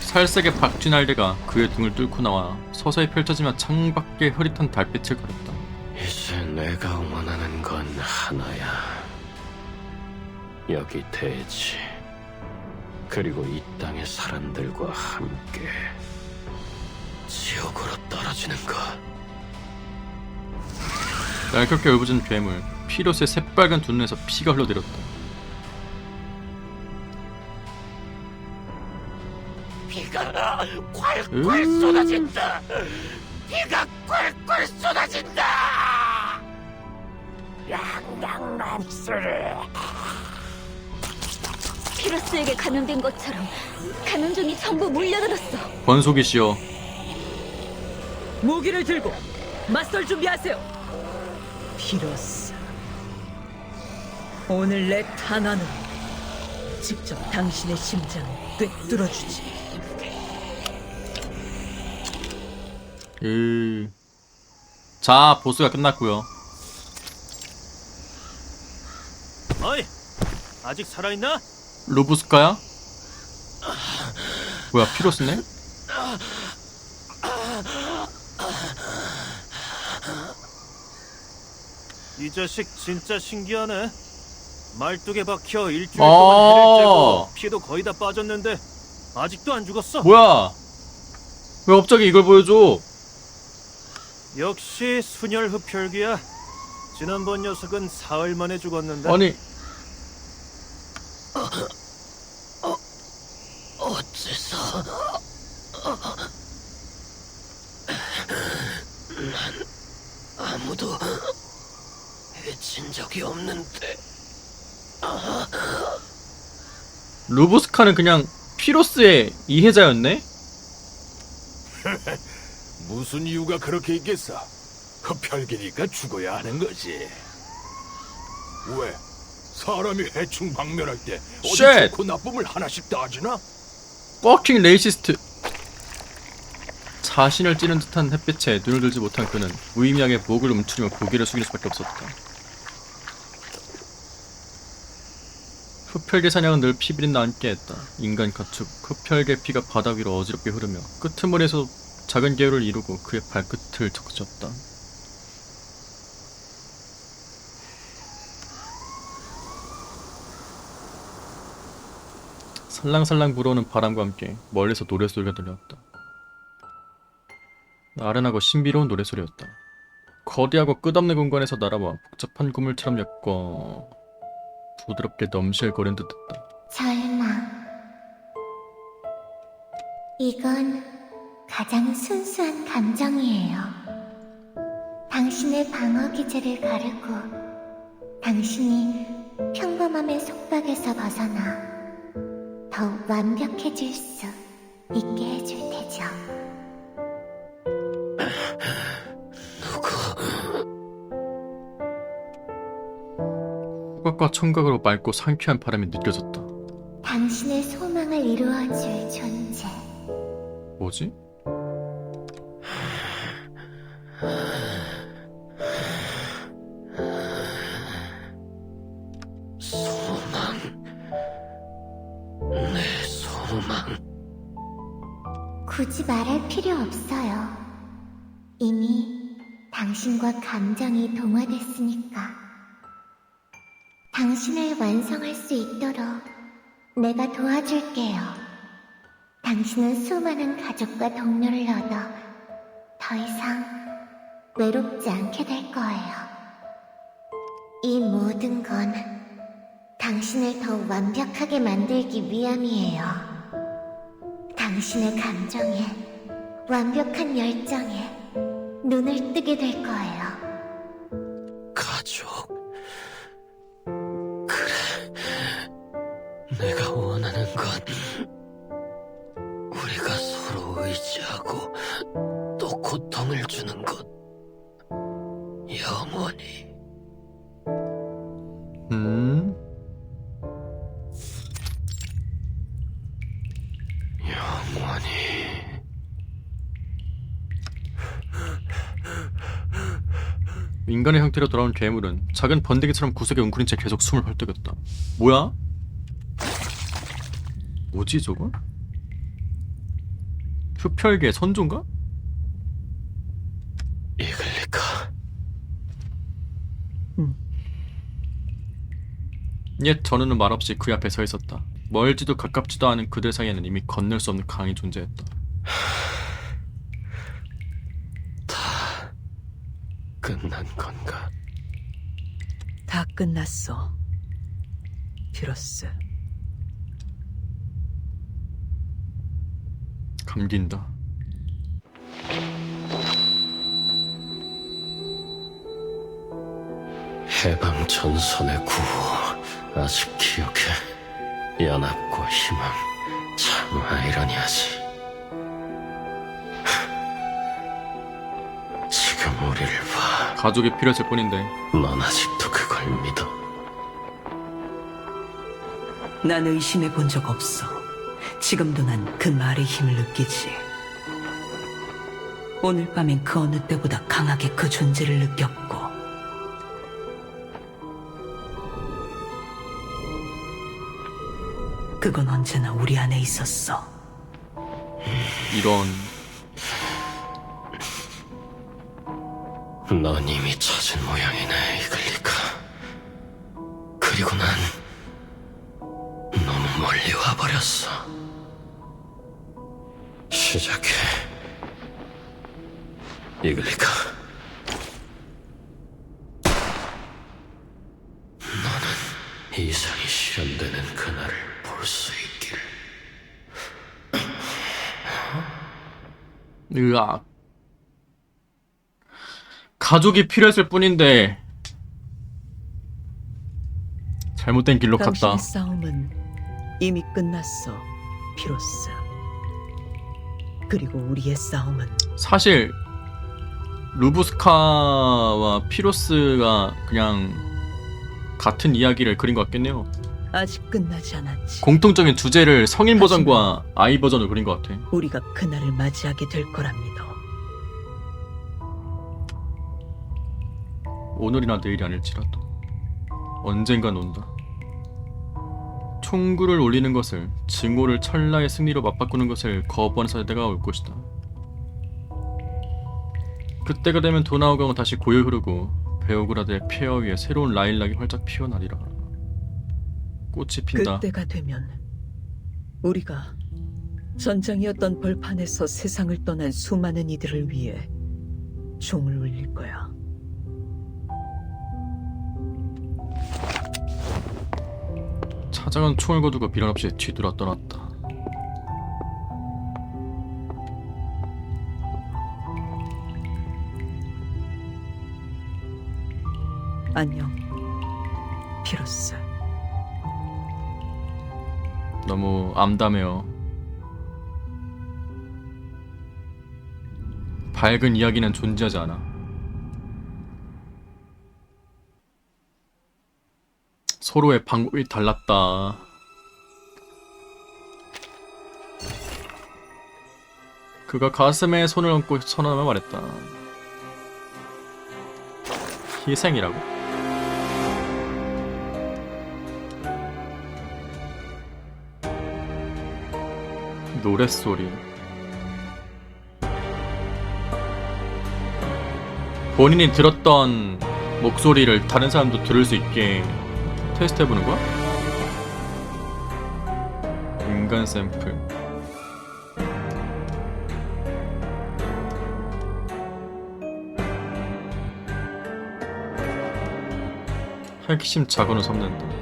Speaker 1: 살색의 박쥐날개가 그의 등을 뚫고 나와 서서히 펼쳐지며 창밖의 흐릿한 달빛을 가렸다.
Speaker 11: 이제 내가 원하는 건 하나야. 여기 대지, 그리고 이 땅의 사람들과 함께 지옥으로 떨어지는 것.
Speaker 1: 날카롭게 울부짖은 괴물, 피로스의 새빨간 두 눈에서 피가 흘러내렸다.
Speaker 7: 비가 콸콸 쏟아진다. 비가 콸콸 쏟아진다. 양양nap수를.
Speaker 6: 피로스에게 감염된 것처럼 감염종이 전부 몰려들었어.
Speaker 1: 권속이시여,
Speaker 8: 무기를 들고 맞설 준비하세요. 피로스, 오늘 내 탄환으로 직접 당신의 심장을 꿰뚫어주지.
Speaker 1: 자, 보스가 끝났고요.
Speaker 12: 어이, 아직 살아있나?
Speaker 1: 루브스카야? 뭐야, 피로스네?
Speaker 12: 이 자식 진짜 신기하네. 말뚝에 박혀 일주일 동안 해를 째고 피도 거의 다 빠졌는데 아직도 안 죽었어.
Speaker 1: 뭐야? 왜 갑자기 이걸 보여줘?
Speaker 12: 역시 순혈 흡혈귀야. 지난번 녀석은 사흘 만에 죽었는데.
Speaker 1: 아니,
Speaker 7: 어째서 난 아무도 해친 적이 없는데.
Speaker 1: 루브스카는 그냥 피로스의 이해자였네?
Speaker 5: 무슨 이유가 그렇게 있겠어? 흡혈귀니까 죽어야 하는 거지. 왜? 사람이 해충 방면할 때 어디
Speaker 1: 쉣!
Speaker 5: 좋고 나쁨을 하나씩 따지나?
Speaker 1: 퍼킹 레이시스트. 자신을 찌는 듯한 햇빛에 눈을 들지 못한 그는 무의미하게 목을 움츠리며 고개를 숙일 수밖에 없었다. 흡혈개 사냥은 늘 피비린내 함께했다. 인간 가축, 흡혈개 피가 바닥 위로 어지럽게 흐르며 끄트머리에서 작은 개울을 이루고 그의 발끝을 적셨다. 살랑살랑 불어오는 바람과 함께 멀리서 노래소리가 들려왔다. 아련하고 신비로운 노래소리였다. 거대하고 끝없는 공간에서 날아와 복잡한 구물처럼 엮어 부드럽게 넘실거리는 듯했다.
Speaker 3: 설마 이건 가장 순수한 감정이에요. 당신의 방어 기제를 가르고 당신이 평범함의 속박에서 벗어나 더욱 완벽해질 수 있게 해줄 테죠.
Speaker 1: 후각과 청각으로 맑고 상쾌한 바람이 느껴졌다.
Speaker 3: 당신의 소망을 이루어줄 존재.
Speaker 1: 뭐지?
Speaker 7: 소망, 내 소망.
Speaker 3: 굳이 말할 필요 없어요. 이미 당신과 감정이 동화됐으니까. 당신을 완성할 수 있도록 내가 도와줄게요. 당신은 수많은 가족과 동료를 얻어 더 이상 외롭지 않게 될 거예요. 이 모든 건 당신을 더 완벽하게 만들기 위함이에요. 당신의 감정에, 완벽한 열정에 눈을 뜨게 될 거예요.
Speaker 7: 가족. 그래, 내가 원하는 건 우리가 서로 의지하고 또 고통을 주는 것. 영원히. 영원히.
Speaker 1: 인간의 형태로 돌아온 괴물은 작은 번데기처럼 구석에 웅크린 채 계속 숨을 헐떡였다. 뭐야? 뭐지 저거? 흡혈계 선조인가?
Speaker 7: 이글리카.
Speaker 1: 옛 전우는 말없이 그 앞에 서 있었다. 멀지도 가깝지도 않은 그들 사이에는 이미 건널 수 없는 강이 존재했다.
Speaker 7: 다 끝난 건가?
Speaker 8: 다 끝났어. 피러스.
Speaker 1: 감긴다.
Speaker 7: 해방 전선의 구호 아직 기억해. 연합과 희망 참 아이러니하지. 지금 우리를 봐.
Speaker 1: 가족이 필요했을 뿐인데.
Speaker 7: 넌 아직도 그걸 믿어?
Speaker 8: 난 의심해 본 적 없어. 지금도 난 그 말의 힘을 느끼지. 오늘 밤엔 그 어느 때보다 강하게 그 존재를 느꼈고, 그건 언제나 우리 안에 있었어.
Speaker 1: 이런.
Speaker 7: 넌 이미 찾은 모양이네, 이글리카. 그리고 난 너무 멀리 와버렸어. 시작해, 이글리카. 너는 이상이 실현되는 그날을 볼 수 있기를.
Speaker 1: 으악. 가족이 필요했을 뿐인데 잘못된 길로 갔다.
Speaker 8: 당신의 싸움은 이미 끝났어, 피로스. 그리고 우리의 싸움은
Speaker 1: 사실 루브스카와 피로스가 그냥 같은 이야기를 그린 것 같겠네요.
Speaker 8: 아직 끝나지 않았지.
Speaker 1: 공통적인 주제를 성인 버전과 아이 버전으로 그린 것 같아.
Speaker 8: 우리가 그날을 맞이하게 될 거라 믿어.
Speaker 1: 오늘이나 내일이 아닐지라도 언젠간 온다. 총구를 올리는 것을, 증오를 찰나의 승리로 맞바꾸는 것을 거부하는 세대가 올 것이다. 그때가 되면 도나우강은 다시 고요 흐르고 베오그라드의 폐허 위에 새로운 라일락이 활짝 피어나리라. 꽃이 핀다.
Speaker 8: 그때가 되면 우리가 전장이었던 벌판에서 세상을 떠난 수많은 이들을 위해 종을 울릴 거야.
Speaker 1: 차장은 총을 거두고 미련 없이 뒤돌아 떠났다.
Speaker 8: 안녕, 피로스.
Speaker 1: 너무 암담해요. 밝은 이야기는 존재하지 않아. 서로의 방법이 달랐다. 그가 가슴에 손을 얹고 선언하며 말했다. 희생이라고? 노랫소리. 본인이 들었던 목소리를 다른 사람도 들을 수 있게 테스트해보는 거야? 인간 샘플. 핵심 자원을 섭는다.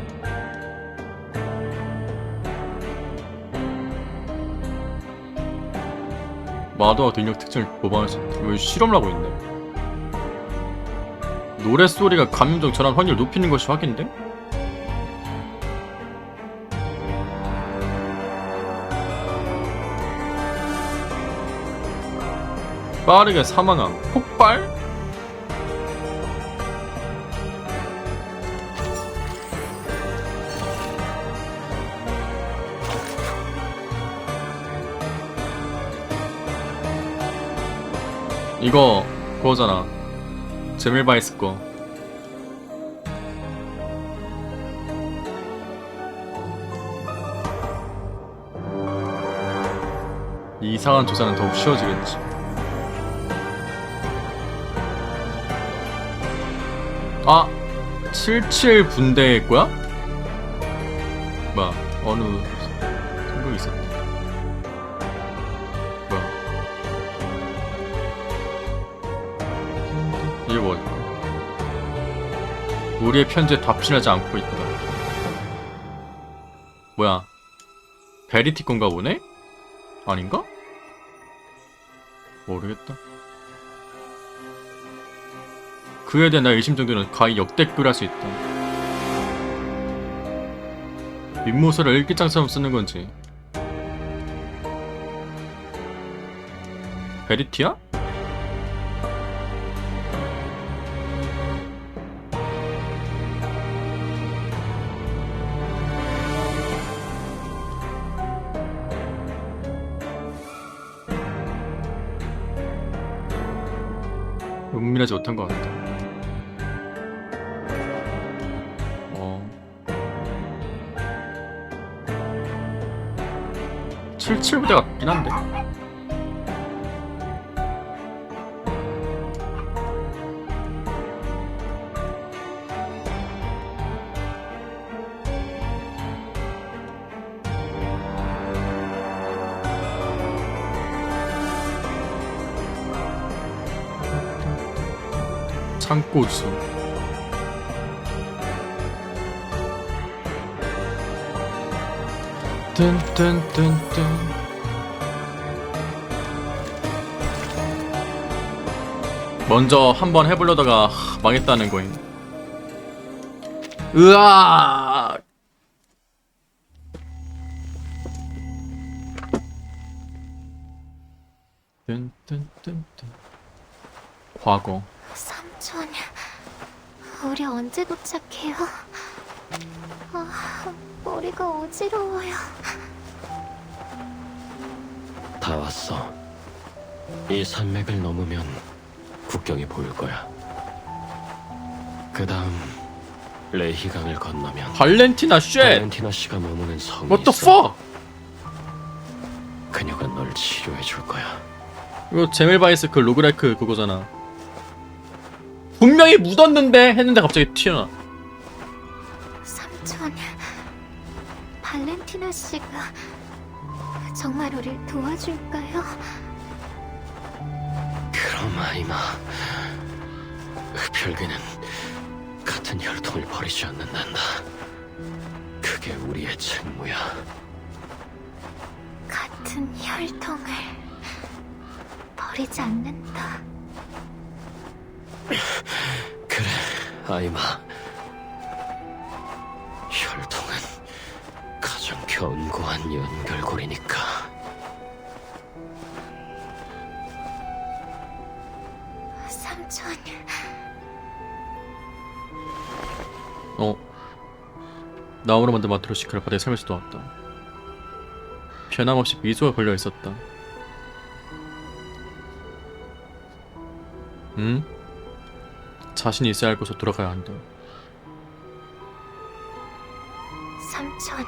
Speaker 1: 마도와 능력 특징을 보완할 수 있다. 왜 실험을 하고 있네. 노랫소리가 감염적 전환 확률을 높이는 것이 확인돼? 빠르게 사망함. 폭발? 이거 그거잖아. 제밀바이스 거. 이 이상한 조사는 더욱 쉬워지겠지. 아! 77 분대의 거야? 뭐야, 어느 생각이 있었다. 뭐야. 이게 뭐야? 우리의 편지에 답신하지 않고 있다. 뭐야? 베리티 건가 보네? 아닌가? 모르겠다. 그에 대한 나의 의심 정도는 가히 역대급할 수 있다. 윗모서를 일기장처럼 쓰는 건지. 베리티야? 은밀하지 못한 것 같다. 77부대 같긴 한데. 창고수. 뜬뜬뜬뜬. 먼저 한번 해보려다가 망했다는 거임. 으아! 뜬뜬뜬뜬. 과거.
Speaker 3: 삼촌, 우리 언제 도착해요? 아, 머리가 어지러워요.
Speaker 11: 다 왔어. 이 산맥을 넘으면 국경이 보일 거야. 그 다음 레히강을 건너면
Speaker 1: 발렌티나 쉣!
Speaker 11: 발렌티나 씨가 머무는 성이
Speaker 1: What the
Speaker 11: 있어.
Speaker 1: fuck?
Speaker 11: 그녀가 널 치료해 줄 거야.
Speaker 1: 이거 제밀바이스 그 로그라이크 그거잖아. 분명히 묻었는데 했는데 갑자기 튀어나와.
Speaker 3: 삼촌, 발렌티나 씨가 정말 우릴 도와줄까요?
Speaker 11: 그럼 아이마, 흡혈귀는 같은 혈통을 버리지 않는단다. 그게 우리의 책무야.
Speaker 3: 같은 혈통을 버리지 않는다.
Speaker 11: 그래, 아이마. 혈통은 가장 견고한 연결고리니까.
Speaker 3: 삼촌,
Speaker 1: 나무로 만든 마트로시카를 바다에 삶에서 놓았다. 변함없이 미소가 걸려 있었다. 응? 자신이 있어야 할 곳으로 돌아가야 한다.
Speaker 3: 삼촌,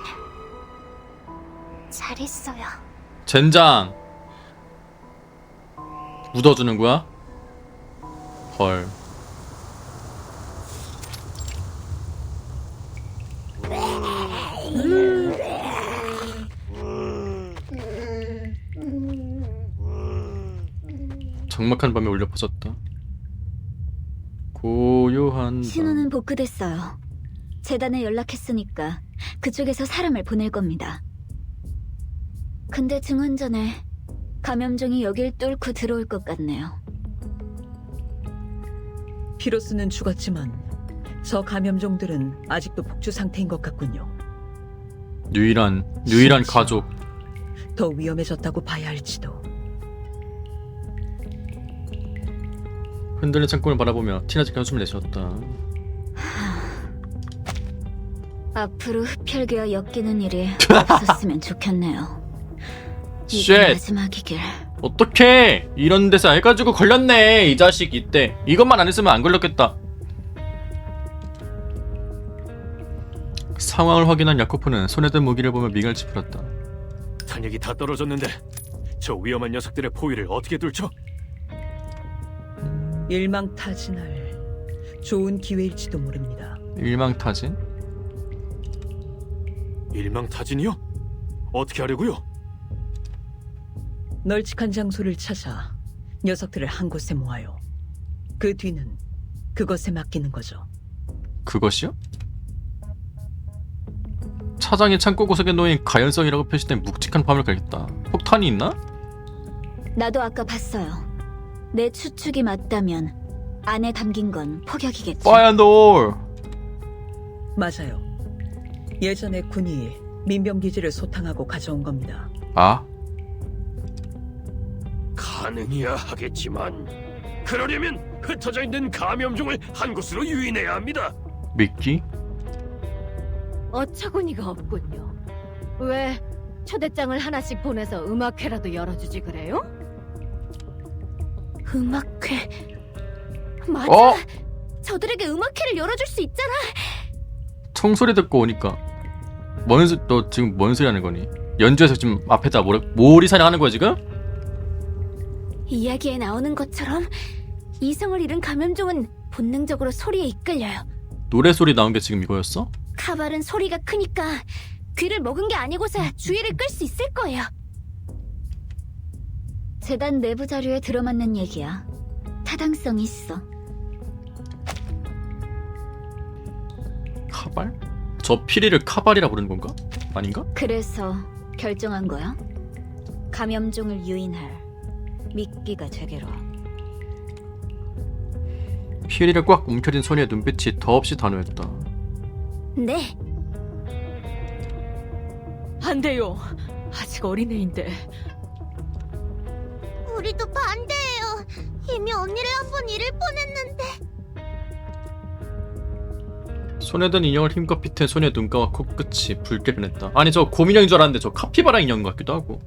Speaker 3: 잘 있어요.
Speaker 1: 젠장! 묻어주는 거야? 헐. 적막한 밤에 울려 퍼졌다. 고요한 밤.
Speaker 6: 신호는 복구됐어요. 재단에 연락했으니까 그쪽에서 사람을 보낼 겁니다. 근데 증언 전에 감염종이 여길 뚫고 들어올 것 같네요.
Speaker 8: 피로스는 죽었지만 저 감염종들은 아직도 폭주 상태인 것 같군요.
Speaker 1: 유일한 가족.
Speaker 8: 더 위험해졌다고 봐야 할지도.
Speaker 1: 흔들린 창문을 바라보며 티나지 한숨을 내쉬었다.
Speaker 6: 앞으로 흡혈귀와 엮이는 일이 없었으면 좋겠네요. 이게
Speaker 1: 쉣!
Speaker 6: 마지막이길.
Speaker 1: 어떡해! 이런 데서 해가지고 걸렸네! 이 자식 이때. 이것만 안 했으면 안 걸렸겠다. 상황을 확인한 야코프는 손에 든 무기를 보며 미간을 찌푸렸다.
Speaker 12: 탄약이 다 떨어졌는데 저 위험한 녀석들의 포위를 어떻게 뚫죠?
Speaker 8: 일망타진할 좋은 기회일지도 모릅니다.
Speaker 1: 일망타진?
Speaker 12: 일망타진이요? 어떻게 하려고요?
Speaker 8: 널찍한 장소를 찾아 녀석들을 한 곳에 모아요. 그 뒤는 그것에 맡기는 거죠.
Speaker 1: 그것이요? 차장이 창고 구석에 놓인 가연성이라고 표시된 묵직한 밤을 갈겠다. 폭탄이 있나?
Speaker 6: 나도 아까 봤어요. 내 추측이 맞다면 안에 담긴 건 폭약이겠지.
Speaker 1: 파이어돌!
Speaker 8: 맞아요. 예전에 군이 민병기지를 소탕하고 가져온 겁니다.
Speaker 1: 아?
Speaker 7: 가능해야 하겠지만 그러려면 흩어져 있는 감염종을 한 곳으로 유인해야 합니다.
Speaker 1: 미끼?
Speaker 10: 어처구니가 없군요. 왜 초대장을 하나씩 보내서 음악회라도 열어주지 그래요?
Speaker 3: 음악회. 맞아.
Speaker 1: 어?
Speaker 3: 저들에게 음악회를 열어줄 수 있잖아.
Speaker 1: 총소리 듣고 오니까 너 지금 뭔 소리 하는 거니? 연주에서 지금 앞에다 모리 사냥하는 거야 지금?
Speaker 3: 이야기에 나오는 것처럼 이성을 잃은 감염종은 본능적으로 소리에 이끌려요.
Speaker 1: 노래소리 나온 게 지금 이거였어?
Speaker 3: 카발은 소리가 크니까 귀를 먹은 게 아니고서야 주의를 끌 수 있을 거예요.
Speaker 6: 재단 내부 자료에 들어맞는 얘기야. 타당성 있어.
Speaker 1: 카발? 저 피리를 카발이라 부르는 건가? 아닌가?
Speaker 6: 그래서 결정한 거야? 감염종을 유인할 미끼가 되기로.
Speaker 1: 피리를 꽉 움켜쥔 소니의 눈빛이 더없이 단호했다.
Speaker 3: 네.
Speaker 10: 안 돼요. 아직 어린애인데.
Speaker 3: 우리도 반대해요. 이미 언니를 한 번 잃을 뻔했는데.
Speaker 1: 손에 든 인형을 힘껏 비튼 소니의 눈가와 코끝이 붉게 변했다. 아니 저 곰인형인 줄 알았는데 저 카피바라 인형인 것 같기도 하고.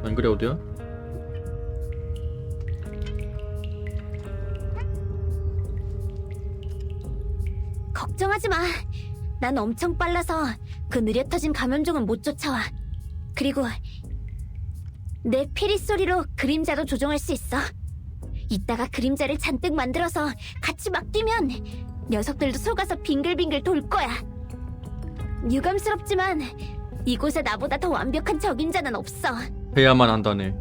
Speaker 1: 안 그래 어디야?
Speaker 3: 걱정하지 마. 난 엄청 빨라서 그 느려 터진 감염종은 못 쫓아와. 그리고 내 피리 소리로 그림자도 조종할 수 있어. 이따가 그림자를 잔뜩 만들어서 같이 막 뛰면 녀석들도 속아서 빙글빙글 돌 거야. 유감스럽지만 이곳에 나보다 더 완벽한 적임자는 없어.
Speaker 1: 해야만 한다네.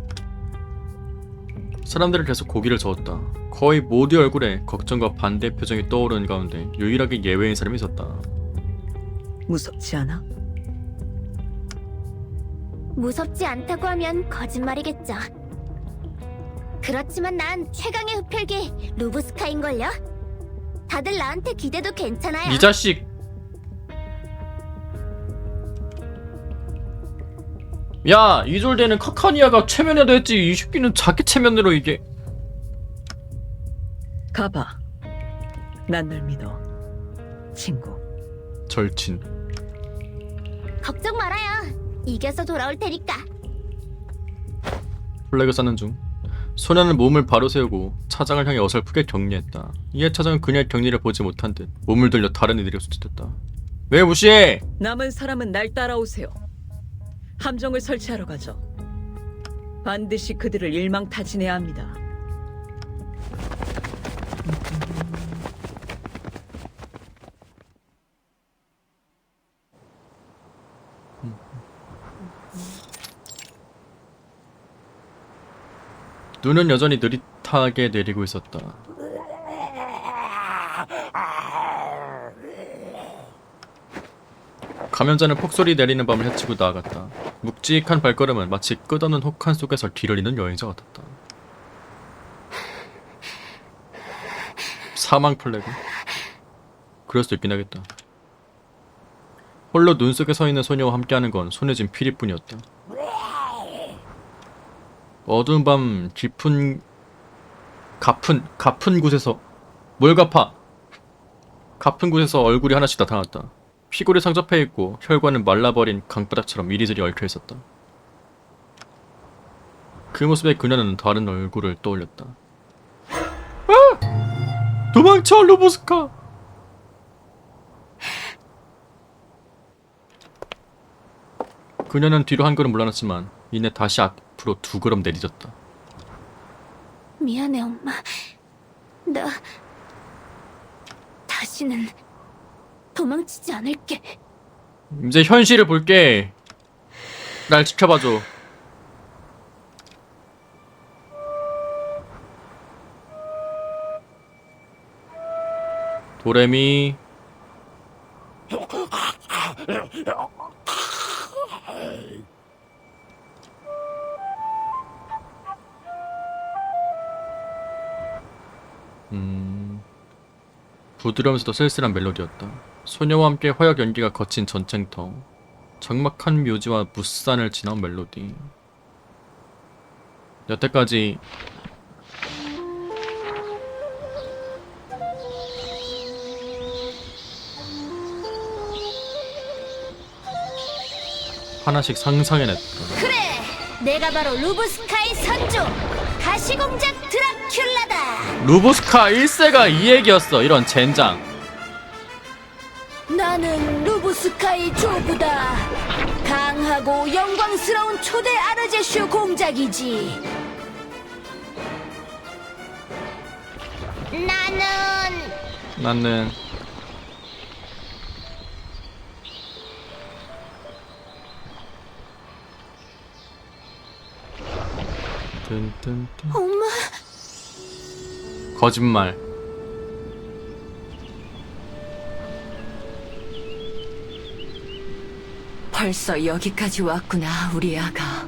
Speaker 1: 사람들은 계속 고기를 저었다. 거의 모두의 얼굴에 걱정과 반대의 표정이 떠오르는 가운데 유일하게 예외인 사람이 있었다.
Speaker 8: 무섭지 않아?
Speaker 3: 무섭지 않다고 하면 거짓말이겠죠. 그렇지만 난 최강의 흡혈귀 루브스카인걸요? 다들 나한테 기대도 괜찮아요.
Speaker 1: 이 자식! 야! 이졸대는 카카니아가 체면에도 했지 이 새끼는 자기 체면으로 이게.
Speaker 8: 가봐. 난 널 믿어. 친구.
Speaker 1: 절친.
Speaker 3: 걱정 말아요. 이겨서 돌아올 테니까.
Speaker 1: 플래그 쌓는 중 소녀는 몸을 바로 세우고 차장을 향해 어설프게 격리했다. 이에 차장은 그녀의 격리를 보지 못한 듯 몸을 들려 다른 이들에게 수치됐다. 왜 무시해?
Speaker 8: 남은 사람은 날 따라오세요. 함정을 설치하러 가죠. 반드시 그들을 일망타진해야 합니다.
Speaker 1: 눈은 여전히 느릿하게 내리고 있었다. 감염자는 폭소리 내리는 밤을 헤치고 나아갔다. 묵직한 발걸음은 마치 끝없는 혹한 속에서 길을 잇는 여행자 같았다. 사망 플래그? 그럴 수도 있긴 하겠다. 홀로 눈 속에 서 있는 소녀와 함께하는 건 손에 쥔 피리뿐이었다. 어두운 밤 깊은 가픈 곳에서 뭘 갚아? 가픈 곳에서 얼굴이 하나씩 나타났다. 피골이 상접해 있고 혈관은 말라버린 강바닥처럼 이리저리 얽혀 있었다. 그 모습에 그녀는 다른 얼굴을 떠올렸다. 아! 도망쳐, 루보스카! 그녀는 뒤로 한 걸음 물러났지만 이내 다시 앞으로 2걸음 내디뎠다.
Speaker 3: 미안해, 엄마. 나 다시는 도망치지 않을게.
Speaker 1: 이제 현실을 볼게. 날 지켜봐줘. 도레미. 부드러우면서도 쓸쓸한 멜로디였다. 소녀와 함께 화역 연기가 거친 전쟁터, 적막한 묘지와 무산을 지나온 멜로디. 여태까지 하나씩 상상해냈다.
Speaker 2: 그래! 내가 바로 루브스카의 선조! 가시공작 드라큘라다!
Speaker 1: 루보스카 1세가 이 얘기였어. 이런 젠장.
Speaker 2: 나는 루브스카의 조부다. 강하고 영광스러운 초대 아르제슈 공작이지.
Speaker 1: 나는
Speaker 2: 엄마.
Speaker 1: 거짓말.
Speaker 9: 벌써 여기까지 왔구나, 우리 아가.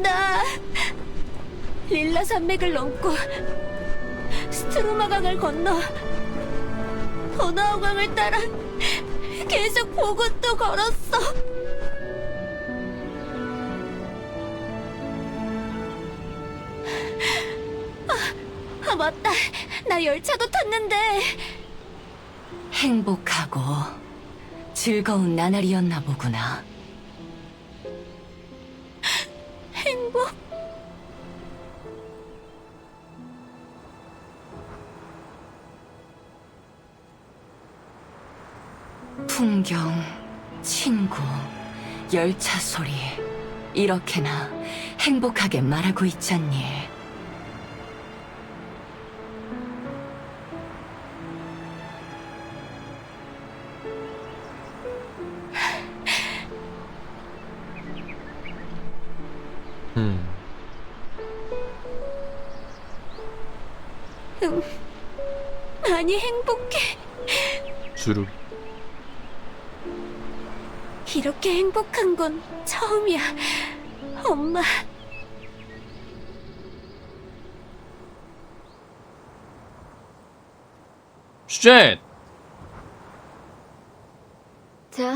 Speaker 2: 나 릴라 산맥을 넘고 스트루마강을 건너 버나우강을 따라 계속 보고또 걸었어. 아, 맞다. 나 열차도 탔는데.
Speaker 9: 행복하고 즐거운 나날이었나 보구나.
Speaker 2: 행복?
Speaker 9: 풍경, 친구, 열차 소리, 이렇게나 행복하게 말하고 있잖니.
Speaker 2: 많이 행복해.
Speaker 1: 주룩.
Speaker 2: 이렇게 행복한 건 처음이야, 엄마.
Speaker 1: 쉣!
Speaker 6: 자,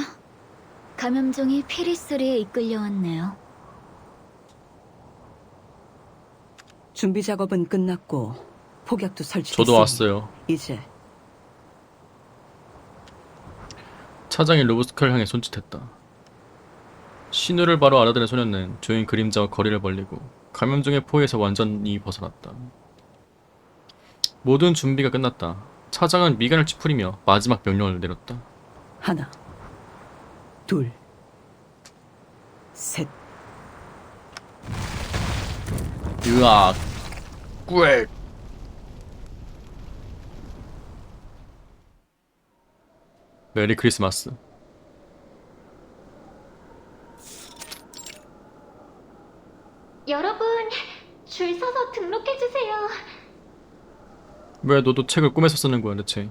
Speaker 6: 감염종이 피리 소리에 이끌려왔네요.
Speaker 8: 준비 작업은 끝났고 폭약도 설치됐으니
Speaker 1: 저도 왔어요.
Speaker 8: 이제
Speaker 1: 차장이 루보스카를 향해 손짓했다. 신호를 바로 알아들은 소녀는 조용히 그림자와 거리를 벌리고 감염종의 포위에서 완전히 벗어났다. 모든 준비가 끝났다. 차장은 미간을 찌푸리며 마지막 명령을 내렸다.
Speaker 8: 하나, 둘, 셋.
Speaker 1: 으악. 꽥. 메리 크리스마스.
Speaker 3: 여러분, 줄 서서 등록해주세요.
Speaker 1: 왜 너도 책을 꿈에서 쓰는 거야 대체?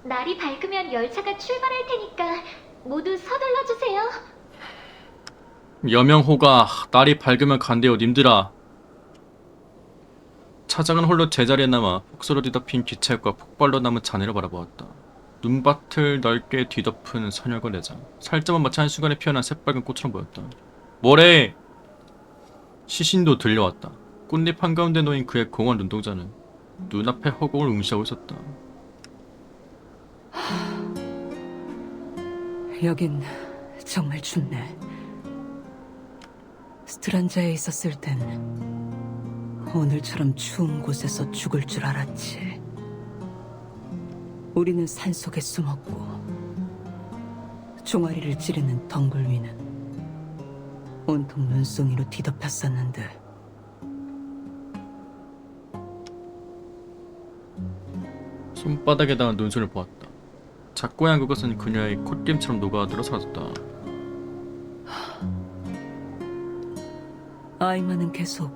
Speaker 3: 날이 밝으면 열차가 출발할 테니까 모두 서둘러주세요.
Speaker 1: 여명호가 날이 밝으면 간대요 님들아. 차장은 홀로 제자리에 남아 폭소로 뒤덮인 기차역과 폭발로 남은 잔해를 바라보았다. 눈밭을 넓게 뒤덮은 선열과 내장, 살점은 마치 한순간에 피어난 새빨간 꽃처럼 보였다. 뭐래! 시신도 들려왔다. 꽃잎 한가운데 놓인 그의 공허한 눈동자는 눈앞의 허공을 응시하고 있었다.
Speaker 8: 여긴 정말 춥네. 스트란자에 있었을 땐 오늘처럼 추운 곳에서 죽을 줄 알았지. 우리는 산속에 숨었고 종아리를 찌르는 덩굴 위는 온통 눈송이로 뒤덮였었는데
Speaker 1: 손바닥에 닿은 눈송이를 보았다. 작고 한 그것은 그녀의 콧김처럼 녹아들어 사라졌다.
Speaker 8: 아이마는 계속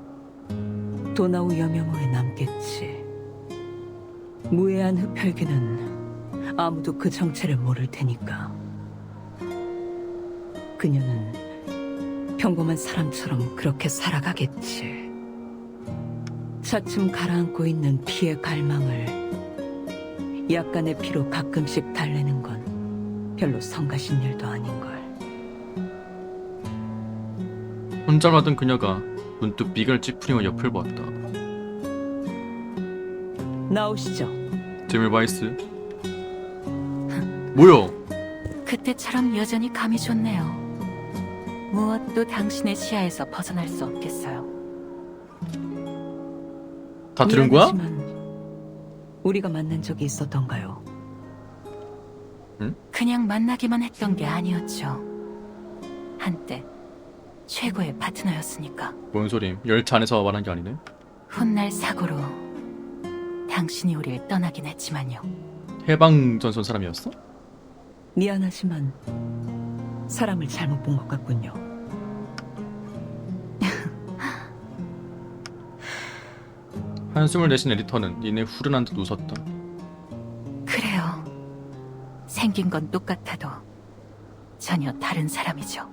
Speaker 8: 도나우 여명호에 남겠지. 무해한 흡혈귀는 아무도 그 정체를 모를 테니까. 그녀는 평범한 사람처럼 그렇게 살아가겠지. 차츰 가라앉고 있는 피의 갈망을 약간의 피로 가끔씩 달래는 건 별로 성가신 일도 아닌걸.
Speaker 1: 혼자 가던 그녀가 문득 미간을 찌푸리며 옆을 보았다.
Speaker 8: 나오시죠.
Speaker 1: 데밀바이스. 뭐야?
Speaker 9: 그때처럼 여전히 감이 좋네요. 무엇도 당신의 시야에서 벗어날 수 없겠어요.
Speaker 1: 다 들은 거야?
Speaker 8: 미안하지만 우리가 만난 적이 있었던가요?
Speaker 9: 그냥 만나기만 했던 게 아니었죠. 한때 최고의 파트너였으니까.
Speaker 1: 뭔 소림? 열차 안에서 말한 게 아니네.
Speaker 9: 훗날 사고로 당신이 우리를 떠나긴 했지만요.
Speaker 1: 해방전선 사람이었어?
Speaker 8: 미안하지만 사람을 잘못 본 것 같군요.
Speaker 1: 한숨을 내쉰 에디터는 니네 후련한 듯 웃었다.
Speaker 9: 그래요. 생긴 건 똑같아도 전혀 다른 사람이죠.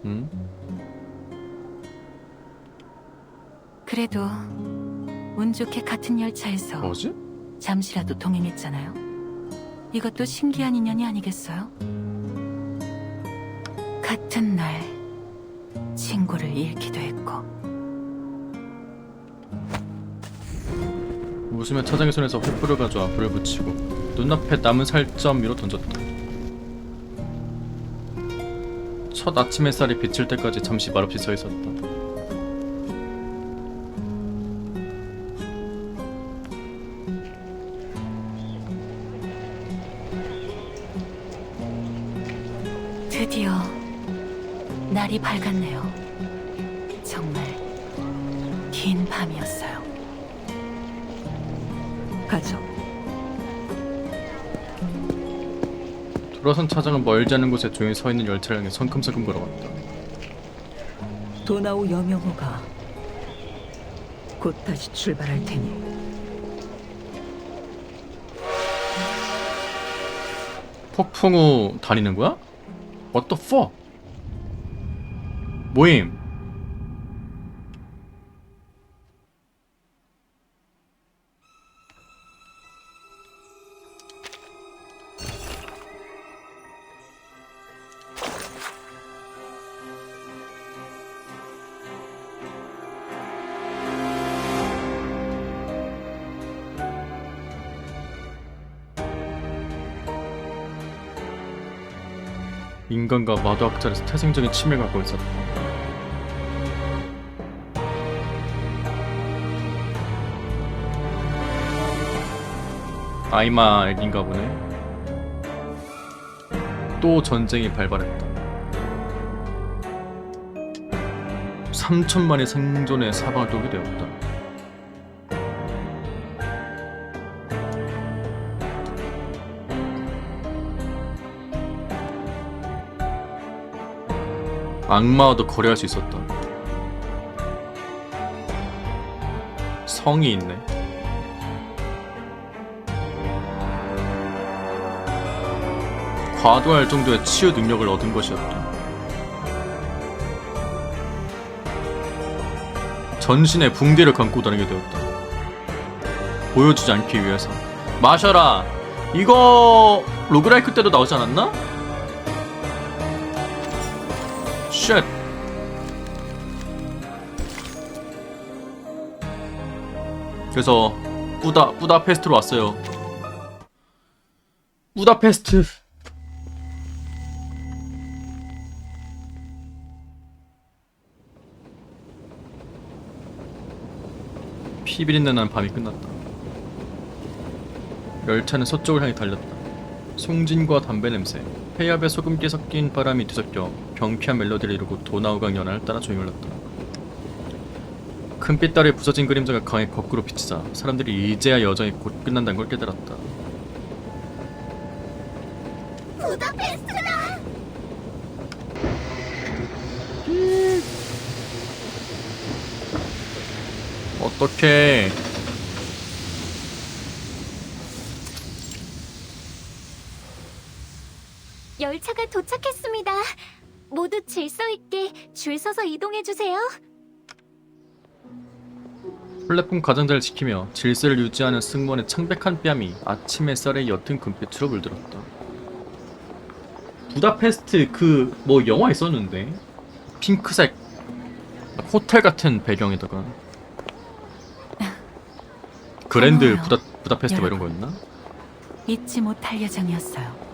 Speaker 1: 응?
Speaker 9: 그래도 운 좋게 같은 열차에서
Speaker 1: 뭐지?
Speaker 9: 잠시라도 동행했잖아요. 이것도 신기한 인연이 아니겠어요? 같은 날 친구를 잃기도 했고.
Speaker 1: 웃으며 차장의 손에서 횃불을 가져와 불을 붙이고 눈앞에 남은 살점 위로 던졌다. 첫 아침 햇살이 비칠 때까지 잠시 말없이 서 있었다.
Speaker 9: 드디어 날이 밝았네요. 정말 긴 밤이었어요.
Speaker 8: 가죠.
Speaker 1: 돌아선 차장은 멀지 않은 곳에 조용히 서 있는 열차를 향해 성큼성큼 걸어갔다.
Speaker 8: 도나우 여명호가 곧 다시 출발할 테니
Speaker 1: 폭풍우 다니는 거야? What the fuck? 모임. 인간과 마도학자에서 태생적인 치매를 갖고 있었다. 아이마 애기인가 보네. 또 전쟁이 발발했다. 3천만의 생존의 사방을 돌게 되었다. 악마와도 거래할 수 있었다. 성이 있네. 과도할 정도의 치유 능력을 얻은 것이었다. 전신에 붕대를 감고 다니게 되었다. 보여주지 않기 위해서. 마셔라. 이거 로그라이크 때도 나오지 않았나? 쉣. 그래서 부다페스트로 왔어요. 부다페스트. 피비린내 나는 밤이 끝났다. 열차는 서쪽을 향해 달렸다. 송진과 담배 냄새, 폐압에 소금기 섞인 바람이 뒤섞여 경쾌한 멜로디를 이루고 도나우강 연안을 따라 조용히 흘렀다. 큰빛 달의 부서진 그림자가 강에 거꾸로 비치자 사람들이 이제야 여정이 곧 끝난다는 걸 깨달았다.
Speaker 3: 부다페스트다!
Speaker 1: 어떡해.
Speaker 3: 열차가 도착했습니다. 모두 질서 있게 줄 서서 이동해 주세요.
Speaker 1: 플랫폼 가장자를 지키며 질서를 유지하는 승무원의 창백한 뺨이 아침 햇살에 옅은 금빛으로 물들었다. 부다페스트 그 뭐 영화 있었는데 핑크색 호텔 같은 배경에다가 그랜드
Speaker 9: 고마워요.
Speaker 1: 부다페스트 뭐 이런
Speaker 9: 여러분.
Speaker 1: 거였나?
Speaker 9: 잊지 못할 여정이었어요.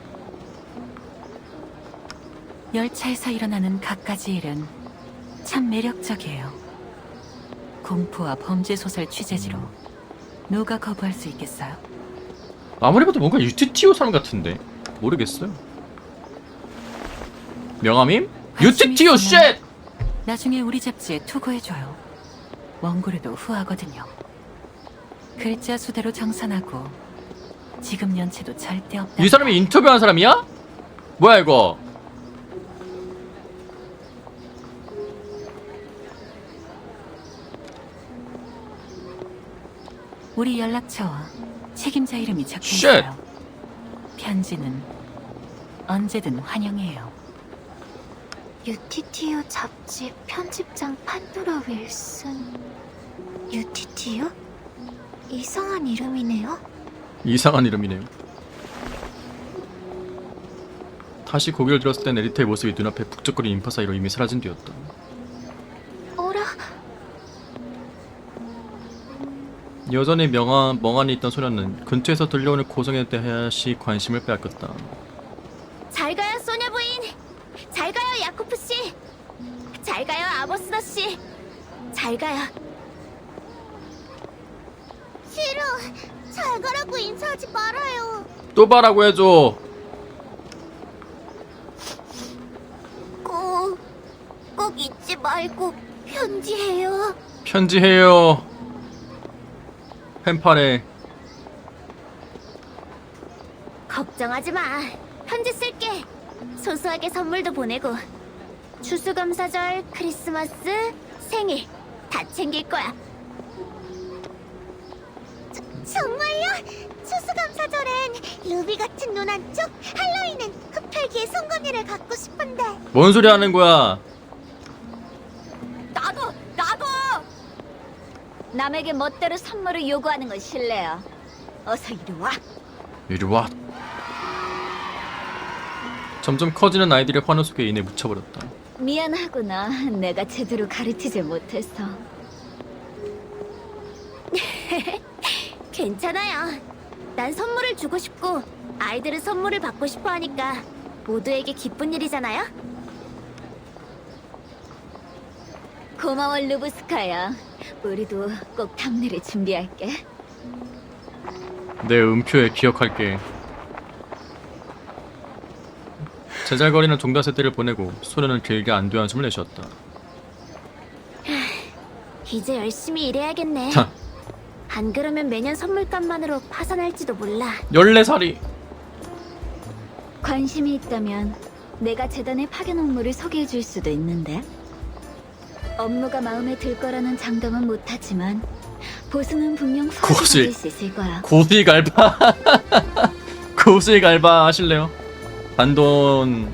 Speaker 9: 열차에서 일어나는 갖가지 일은 참 매력적이에요. 공포와 범죄 소설 취재지로 누가 거부할 수 있겠어요?
Speaker 1: 아무리 봐도 뭔가 UTTO 사람 같은데 모르겠어요. 명함임? UTTO 쉣!
Speaker 9: 나중에 우리 잡지에 투고해줘요. 원고료도 후하거든요. 글자 수대로 정산하고 지금 연체도 절대 없다.
Speaker 1: 이 사람이 인터뷰한 사람이야? 뭐야 이거?
Speaker 9: 우리 연락처와 책임자 이름이 적혀
Speaker 1: 쉣!
Speaker 9: 있어요. 편지는 언제든 환영해요.
Speaker 3: UTTU 잡지 편집장 판도라 윌슨. UTTU? 이상한 이름이네요.
Speaker 1: 이상한 이름이네요. 다시 고개를 들었을 땐 에리타의 모습이 눈앞에 북적거리는 인파 사이로 이미 사라진 뒤였다.
Speaker 3: 어라?
Speaker 1: 여전히 멍하니 있던 소녀는 근처에서 들려오는 고성에 대하시 관심을 빼앗겼다.
Speaker 3: 잘 가요, 소녀 부인. 잘 가요, 야코프 씨. 잘 가요, 아버스더 씨. 잘 가요. 싫어. 잘 가라고 인사하지 말아요.
Speaker 1: 또 봐라고 해줘.
Speaker 3: 꼭 잊지 말고 편지해요.
Speaker 1: 편지해요. 펜팔에.
Speaker 3: 걱정하지 마. 편지 쓸게. 소소하게 선물도 보내고. 추수감사절, 크리스마스, 생일 다 챙길 거야. 정말요? 추수감사절엔 루비 같은 눈 한쪽, 할로윈은 흡혈귀의 송곳니를 갖고 싶은데.
Speaker 1: 뭔 소리 하는 거야?
Speaker 3: 나도!
Speaker 6: 남에게 멋대로 선물을 요구하는 건 실례야. 어서 이리 와.
Speaker 1: 이리 와. 점점 커지는 아이들의 환호 속에 인해 묻혀버렸다.
Speaker 6: 미안하구나. 내가 제대로 가르치지 못해서.
Speaker 3: 괜찮아요. 난 선물을 주고 싶고 아이들은 선물을 받고 싶어 하니까 모두에게 기쁜 일이잖아요.
Speaker 6: 고마워, 루브스카야. 우리도 꼭 답례를 준비할게.
Speaker 1: 내 음표에 기억할게. 제잘거리는 종다새떼를 보내고 소녀는 길게 안도의 한숨을 내쉬었다.
Speaker 3: 이제 열심히 일해야겠네.
Speaker 1: 하.
Speaker 3: 안 그러면 매년 선물값만으로 파산할지도 몰라.
Speaker 1: 14살이.
Speaker 6: 관심이 있다면 내가 재단의 파견 업무를 소개해 줄 수도 있는데. 업무가 마음에 들 거라는 장담은 못하지만 보수는 분명 후하게
Speaker 1: 고수익.
Speaker 6: 받을 수 있을 거야.
Speaker 1: 고수익 알바. 고수익 알바 하실래요? 단돈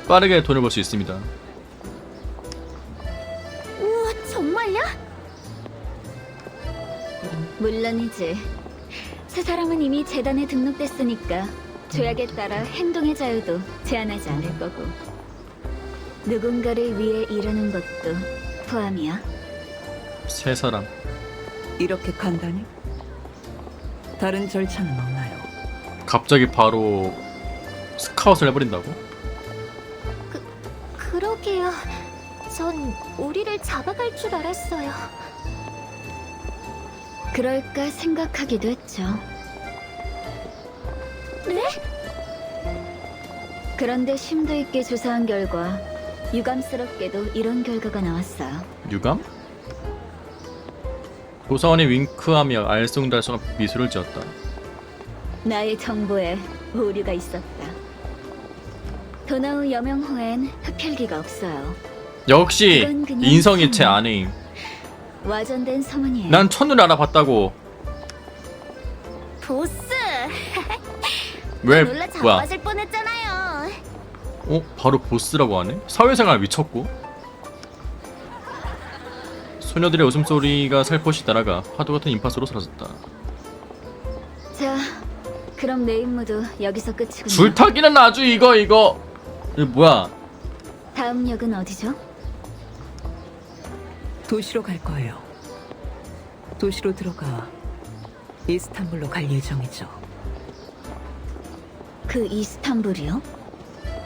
Speaker 1: 빠르게 돈을 벌 수 있습니다.
Speaker 3: 우와, 정말요?
Speaker 6: 물론이지. 세 사람은 이미 재단에 등록됐으니까 조약에 따라 행동의 자유도 제한하지 않을 거고 누군가를 위해 이르는 것도 포함이야.
Speaker 1: 세 사람.
Speaker 8: 이렇게 간단히? 다른 절차는 없나요?
Speaker 1: 갑자기 바로 스카웃을 해버린다고?
Speaker 3: 그러게요. 전 우리를 잡아갈 줄 알았어요.
Speaker 6: 그럴까 생각하기도 했죠.
Speaker 3: 네?
Speaker 6: 그런데 심도 있게 조사한 결과 유감스럽게도 이런 결과가 나왔어요.
Speaker 1: 유감? 조사원이 윙크하며 알쏭달쏭한 미소를 지었다.
Speaker 6: 나의 정보에 오류가 있었다. 도나우 여명호엔 흡혈귀가 없어요.
Speaker 1: 역시
Speaker 6: 그건 그냥
Speaker 1: 인성일체
Speaker 6: 소문.
Speaker 1: 아님.
Speaker 6: 와전된 소문이에요.
Speaker 1: 난 첫눈에 알아봤다고.
Speaker 3: 보스!
Speaker 1: 왜
Speaker 3: 놀라
Speaker 1: 뭐야?
Speaker 3: 자빠질 뻔했잖아요.
Speaker 1: 어? 바로 보스라고 하네? 사회생활 미쳤고. 소녀들의 웃음소리가 살포시 날아가 파도같은 인파수로 사라졌다.
Speaker 6: 자, 그럼 내 임무도 여기서 끝이군요.
Speaker 1: 줄타기는 아주 이거 이거 뭐야?
Speaker 6: 다음 역은 어디죠?
Speaker 8: 도시로 갈 거예요. 도시로 들어가 이스탄불로 갈 예정이죠.
Speaker 6: 그 이스탄불이요?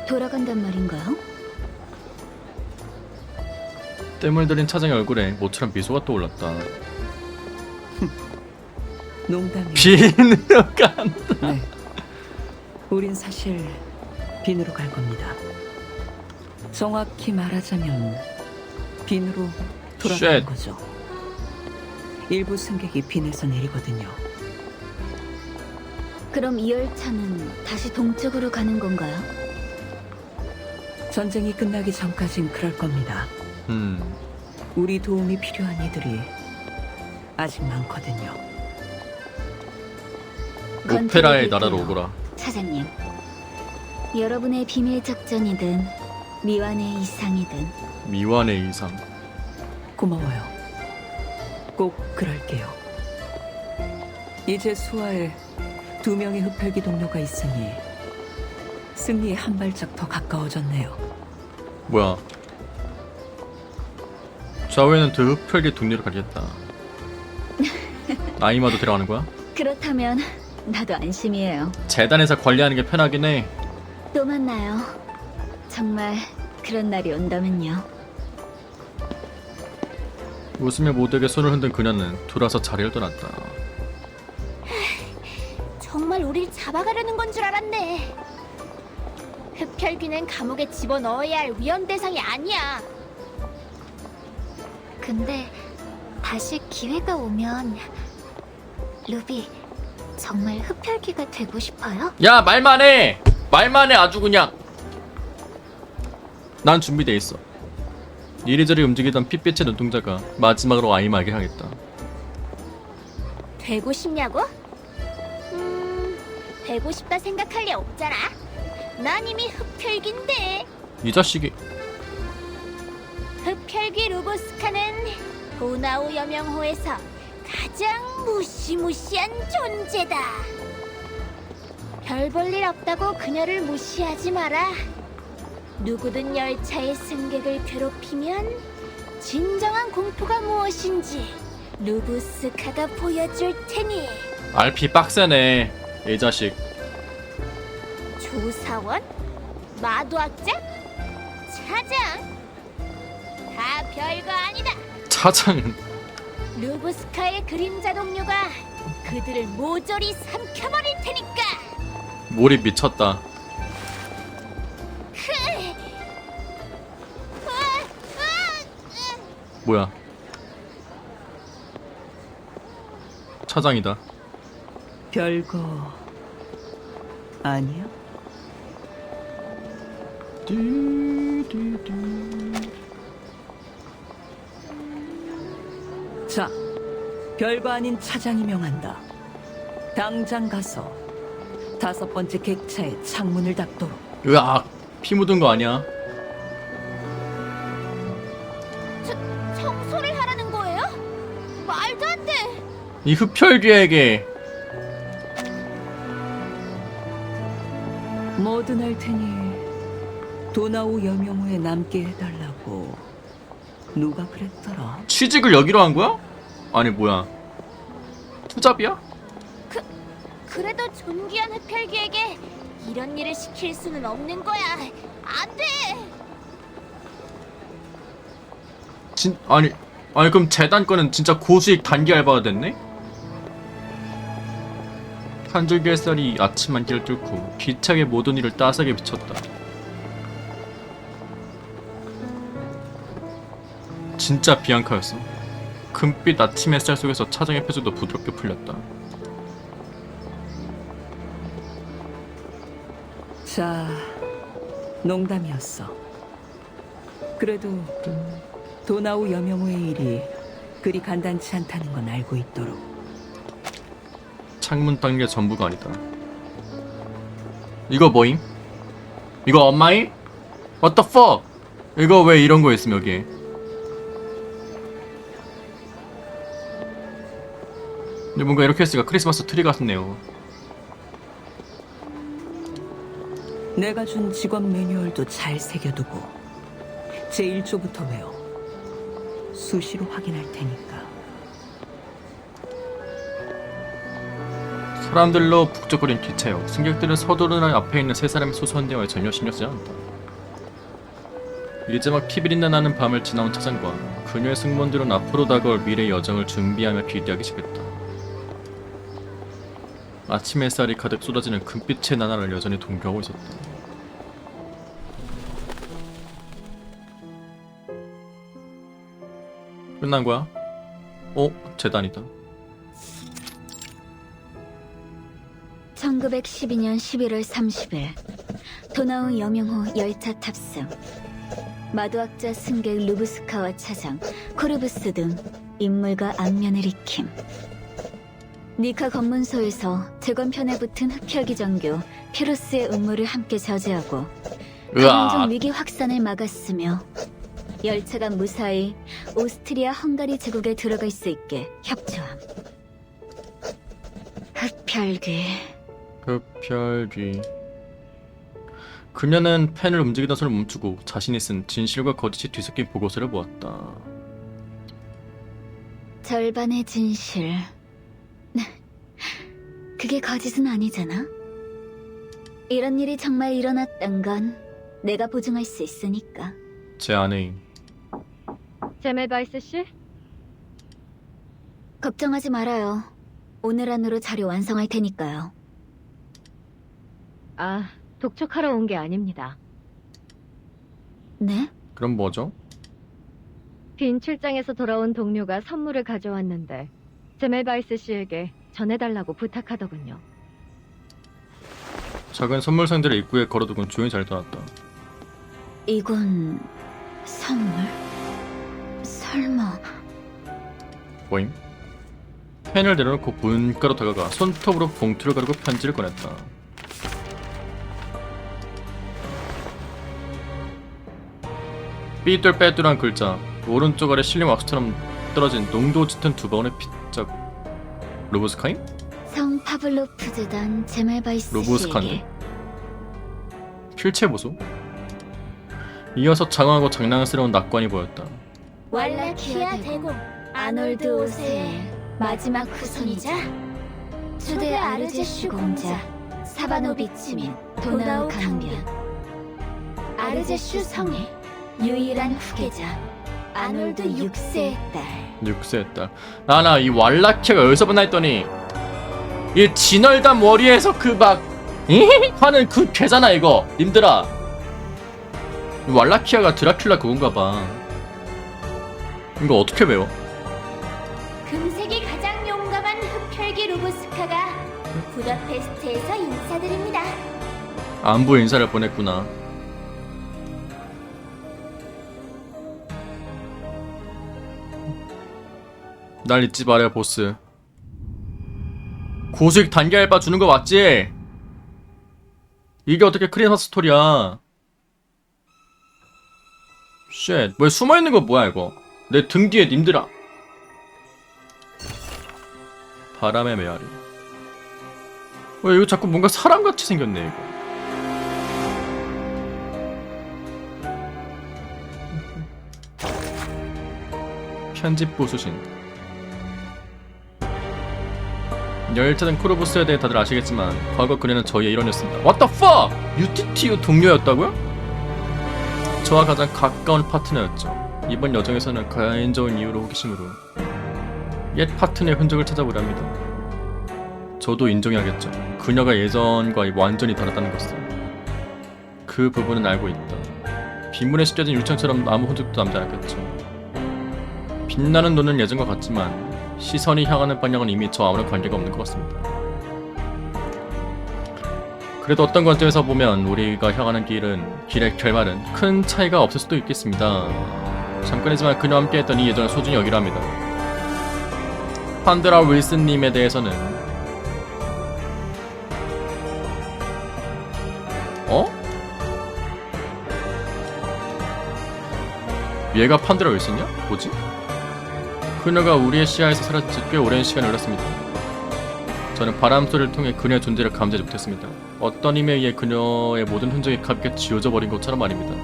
Speaker 6: 돌아간단 말인가요?
Speaker 1: 땀을 들인 차장의 얼굴에 모처럼 미소가 떠올랐다.
Speaker 8: 농담이에요.
Speaker 1: 비누로 간다.
Speaker 8: 네. 우린 사실 빈으로 갈 겁니다. 정확히 말하자면 빈으로 돌아가는
Speaker 1: 쉣.
Speaker 8: 거죠. 일부 승객이 빈에서 내리거든요.
Speaker 6: 그럼 이 열차는 다시 동쪽으로 가는 건가요?
Speaker 8: 전쟁이 끝나기 전까진 그럴 겁니다. 우리 도움이 필요한 이들이 아직 많거든요.
Speaker 1: 오페라의
Speaker 6: 건투를
Speaker 1: 나라로
Speaker 6: 빌게요.
Speaker 1: 오거라.
Speaker 6: 차장님, 여러분의 비밀 작전이든 미완의 이상이든
Speaker 1: 미완의 이상.
Speaker 8: 고마워요. 꼭 그럴게요. 이제 수하에 2명의 흡혈귀 동료가 있으니 승리에 한 발짝 더 가까워졌네요.
Speaker 1: 뭐야? 좌우에는 두 흡혈귀 동료를 가리겠다. 아이마도 데려가는 거야?
Speaker 6: 그렇다면 나도 안심이에요.
Speaker 1: 재단에서 관리하는 게 편하긴 해.
Speaker 6: 또 만나요. 정말 그런 날이 온다면요.
Speaker 1: 웃으며 모두에게 손을 흔든 그녀는 돌아서 자리를 떠났다.
Speaker 3: 정말 우릴 잡아가려는 건 줄 알았네. 흡혈귀는 감옥에 집어넣어야 할 위험 대상이 아니야. 근데 다시 기회가 오면 루비 정말 흡혈귀가 되고 싶어요?
Speaker 1: 야 말만 해! 말만 해 아주 그냥. 난 준비돼 있어. 이리저리 움직이던 핏빛의 눈동자가 마지막으로 아이마에게 향했다.
Speaker 3: 되고 싶냐고? 되고 싶다 생각할 리 없잖아. 난 이미 흡혈귀인데.
Speaker 1: 이 자식이.
Speaker 3: 흡혈귀 루브스카는 도나우 여명호에서 가장 무시무시한 존재다. 별 볼 일 없다고 그녀를 무시하지 마라. 누구든 열차의 승객을 괴롭히면 진정한 공포가 무엇인지 루브스카가 보여줄 테니.
Speaker 1: RP 빡세네 이 자식.
Speaker 3: 조사원? 마도학자? 차장? 다 별거 아니다.
Speaker 1: 차장은
Speaker 3: 루브스카의 그림자 동료가 그들을 모조리 삼켜버릴 테니까.
Speaker 1: 몰입 미쳤다. 뭐야? 차장이다.
Speaker 8: 별거 아니야? 자, 별거 아닌 차장이 명한다. 당장 가서 5번째 객차의 창문을 닫도록.
Speaker 1: 으악, 피 묻은 거 아니야?
Speaker 3: 청소를 하라는 거예요? 말도 안 돼.
Speaker 1: 이 흡혈귀에게
Speaker 8: 뭐든 할 테니 도나우 여명호에 남게 해달라고 누가 그랬더라?
Speaker 1: 취직을 여기로 한 거야? 아니 뭐야, 투잡이야?
Speaker 3: 그래도 존귀한 흡혈귀에게 이런 일을 시킬 수는 없는 거야. 안 돼.
Speaker 1: 아니 그럼 재단 거는 진짜 고수익 단기 알바가 됐네? 한 줄기 햇살이 아침 안개를 뚫고 기차의 모든 일을 따스하게 비쳤다. 진짜 비앙카였어. 금빛 아침 햇살 속에서 차정의 표정도 부드럽게 풀렸다.
Speaker 8: 자, 농담이었어. 그래도 도나우 여명호의 일이 그리 간단치 않다는 건 알고 있도록.
Speaker 1: 창문 딴 게 전부가 아니다. 이거 뭐임? 이거 엄마임? What the fuck? 이거 왜 이런 거 있음 여기에? 근데 뭔가 이렇게 했으니까 크리스마스 트리 같네요.
Speaker 8: 내가 준 직업 매뉴얼도 잘 새겨두고 제1조부터 외워. 수시로 확인할 테니까.
Speaker 1: 사람들로 북적거린 기차역. 승객들은 서두르는 앞에 있는 세 사람의 소소한 대화에 전혀 신경 쓰지 않았다. 이제 막 피비린내 나는 밤을 지나온 차장과 그녀의 승무원들은 앞으로 다가올 미래의 여정을 준비하며 기대하기 시작했다. 아침 햇살이 가득 쏟아지는 금빛의 나날을 여전히 동경하고 있었다. 끝난 거야? 재단이다.
Speaker 6: 1912년 11월 30일 도나우 여명호 열차 탑승. 마도학자 승객 루브스카와 차장 코르부스 등 인물과 안면을 익힘. 니카 검문소에서 재건편에 붙은 흡혈귀 정교 피로스의 음모를 함께 저지하고 감염종 위기 확산을 막았으며 열차가 무사히 오스트리아 헝가리 제국에 들어갈 수 있게 협조함. 흡혈귀.
Speaker 1: 그녀는 펜을 움직이던 손을 멈추고 자신이 쓴 진실과 거짓이 뒤섞인 보고서를 보았다.
Speaker 6: 절반의 진실. 그게 거짓은 아니잖아. 이런 일이 정말 일어났단 건 내가 보증할 수 있으니까.
Speaker 1: 제 아내인.
Speaker 10: 제멜바이스 씨?
Speaker 6: 걱정하지 말아요. 오늘 안으로 자료 완성할 테니까요.
Speaker 10: 아, 독촉하러 온 게 아닙니다.
Speaker 6: 네?
Speaker 1: 그럼 뭐죠?
Speaker 10: 빈 출장에서 돌아온 동료가 선물을 가져왔는데 제멜바이스 씨에게 전해달라고 부탁하더군요.
Speaker 1: 작은 선물 상자를 입구에 걸어두곤 조용히 잘 떠났다.
Speaker 6: 이건 선물? 설마...
Speaker 1: 뭐임? 펜을 내려놓고 문가로 다가가 손톱으로 봉투를 가르고 편지를 꺼냈다. 삐뚤빼뚤한 글자, 오른쪽 아래 실린 왁스처럼 떨어진 농도 짙은 두 번의 핏자국. 로브스카임?
Speaker 6: 성 파블로프 재단 제멜바이스
Speaker 1: 로브스카인데?
Speaker 6: 씨에게.
Speaker 1: 필체 보소? 이어서 장황하고 장난스러운 낙관이 보였다.
Speaker 3: 왈라키아 대공 아놀드 5세의 마지막 후손이자 초대 아르제슈 공자 사바노비치 및 도나우 강변 아르제슈 성의 유일한 후계자 아놀드 6세의 딸.
Speaker 1: 6세의 딸. 나 이 왈라키아가 어디서 봤나 했더니 이 진월담 머리에서 그 막 하는 그 걔잖아 이거. 님들아, 이 왈라키아가 드라큘라 그건가봐. 이거 어떻게 배워?
Speaker 3: 금색이 가장 용감한 흡혈귀 루브스카가 부다페스트에서 인사드립니다.
Speaker 1: 안부 인사를 보냈구나. 날 잊지 말아요 보스. 고수익 단기 알바 주는 거 맞지? 이게 어떻게 크리스마스 스토리야? 쉣, 왜 숨어있는 거 뭐야 이거? 내 등 뒤에 님들아. 바람의 메아리. 왜 이거 자꾸 뭔가 사람같이 생겼네 이거. 편집부 수신. 열차된 크로부스에 대해 다들 아시겠지만 과거 그녀는 저희의 일원이었습니다. What the fuck? UTTU 동료였다고요? 저와 가장 가까운 파트너였죠. 이번 여정에서는 개인적인 이유로 호기심으로 옛 파트너의 흔적을 찾아보렵니다. 저도 인정해야겠죠. 그녀가 예전과 완전히 다르다는 것을. 그 부분은 알고 있다. 빗물에 씻겨진 유리창처럼 아무 흔적도 남지 않았겠죠. 빛나는 눈은 예전과 같지만 시선이 향하는 방향은 이미 저와 아무런 관계가 없는 것 같습니다. 그래도 어떤 관점에서 보면 우리가 향하는 길의 결말은 큰 차이가 없을 수도 있겠습니다. 잠깐이지만 그녀와 함께했던 이 예전을 소중히 여기려 합니다. 판드라 윌슨님에 대해서는 얘가 판드라 윌슨이야? 뭐지? 그녀가 우리의 시야에서 사라진 지 꽤 오랜 시간이 흘렀습니다. 저는 바람소리를 통해 그녀의 존재를 감지하지 못했습니다. 어떤 힘에 의해 그녀의 모든 흔적이 가볍게 지워져 버린 것처럼 말입니다.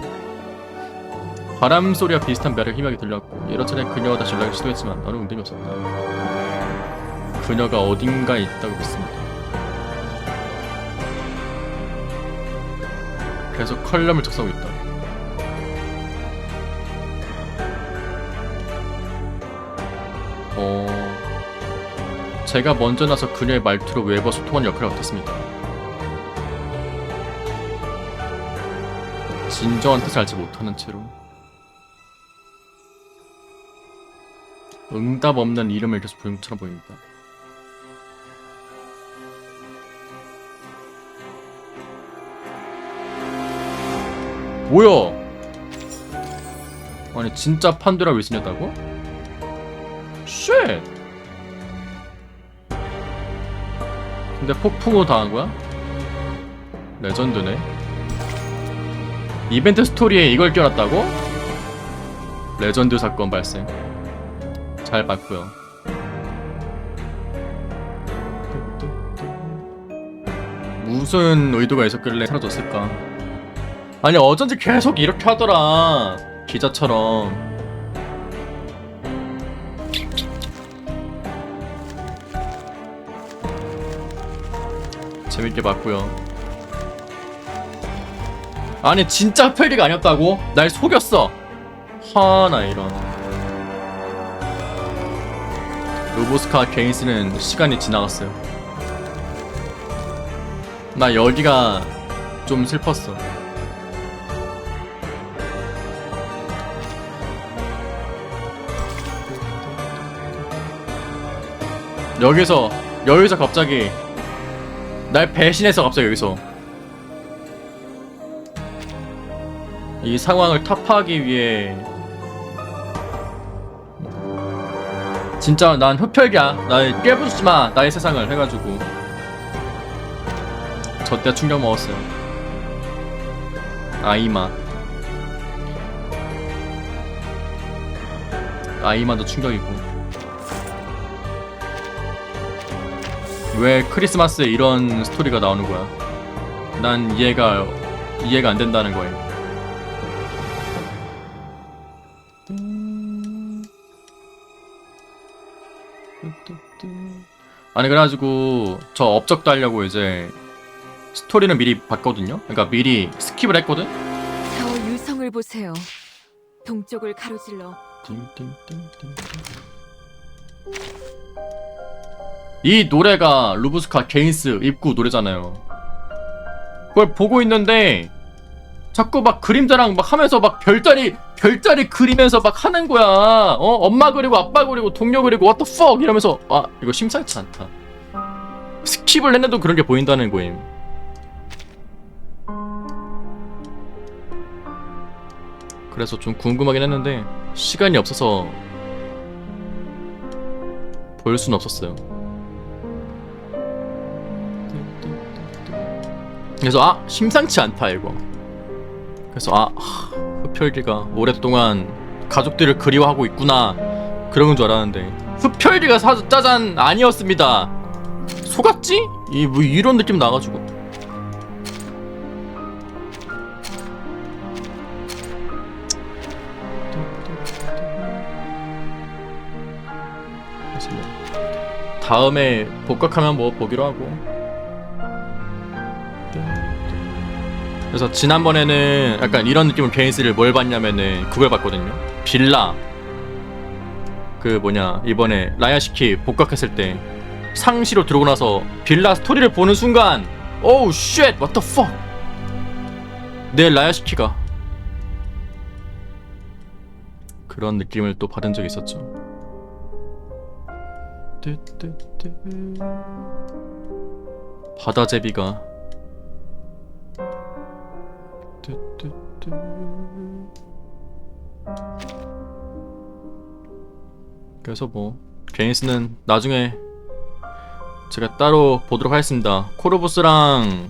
Speaker 1: 바람소리와 비슷한 매력이 희미하게 들렸고 여러 차례 그녀와 다시 연락을 시도했지만 어느 응답이 없었다. 그녀가 어딘가에 있다고 믿습니다. 계속 컬럼을 작성하고 있다. 제가 먼저 나서 그녀의 말투로 웨버 소통하는 역할을 맡았습니다. 진정한 뜻을 알지 못하는 채로 응답 없는 이름을 계속 부른 것처럼 보입니다. 뭐야? 아니 진짜 판도라 윌슨이었다고? 쉣! 근데 폭풍으로 당한 거야? 레전드네. 이벤트 스토리에 이걸 껴놨다고? 레전드 사건 발생. 잘 봤고요. 무슨 의도가 있었길래 사라졌을까? 아니 어쩐지 계속 이렇게 하더라. 기자처럼. 재밌게 봤고요. 아니 진짜 펠리가 아니었다고? 날 속였어. 하나 이런. 루보스카 게인스는 시간이 지나갔어요. 나 여기가 좀 슬펐어. 여기서 갑자기 날 배신해서 갑자기 여기서 이 상황을 타파하기 위해 진짜 난 흡혈귀야. 날 깨부수지마 나의 세상을 해가지고 저때 충격 먹었어요. 아이마도 충격이고. 왜 크리스마스에 이런 스토리가 나오는 거야? 난 이해가 안 된다는 거예요. 아니 그래가지고 저 업적도 하려고 이제 스토리는 미리 봤거든요. 그러니까 미리 스킵을 했거든.
Speaker 4: 저 유성을 보세요. 동쪽을 가로질러.
Speaker 1: 이 노래가 루브스카 게인스 입구 노래잖아요. 그걸 보고 있는데 자꾸 막 그림자랑 막 하면서 막 별자리 그리면서 막 하는 거야. 엄마 그리고 아빠 그리고 동료 그리고 what the fuck 이러면서 아 이거 심상치 않다. 스킵을 했는데도 그런 게 보인다는 거임. 그래서 좀 궁금하긴 했는데 시간이 없어서 볼 순 없었어요. 그래서 심상치 않다 이거. 그래서 흡혈귀가 오랫동안 가족들을 그리워하고 있구나 그런 건 줄 알았는데 흡혈귀가 짜잔 아니었습니다. 속았지? 뭐 이런 느낌 나가지고. 그래서 뭐 다음에 복각하면 뭐 보기로 하고. 그래서 지난번에는 약간 이런 느낌으로 베인스를 뭘 봤냐면은 그걸 봤거든요. 빌라. 그 뭐냐, 이번에 라야시키 복각했을 때 상시로 들어오고 나서 빌라 스토리를 보는 순간 오우 쉣 what the fuck, 내 라야시키가 그런 느낌을 또 받은 적이 있었죠. 바다제비가 그래서 뭐 베인스는 나중에 제가 따로 보도록 하겠습니다. 코르부스는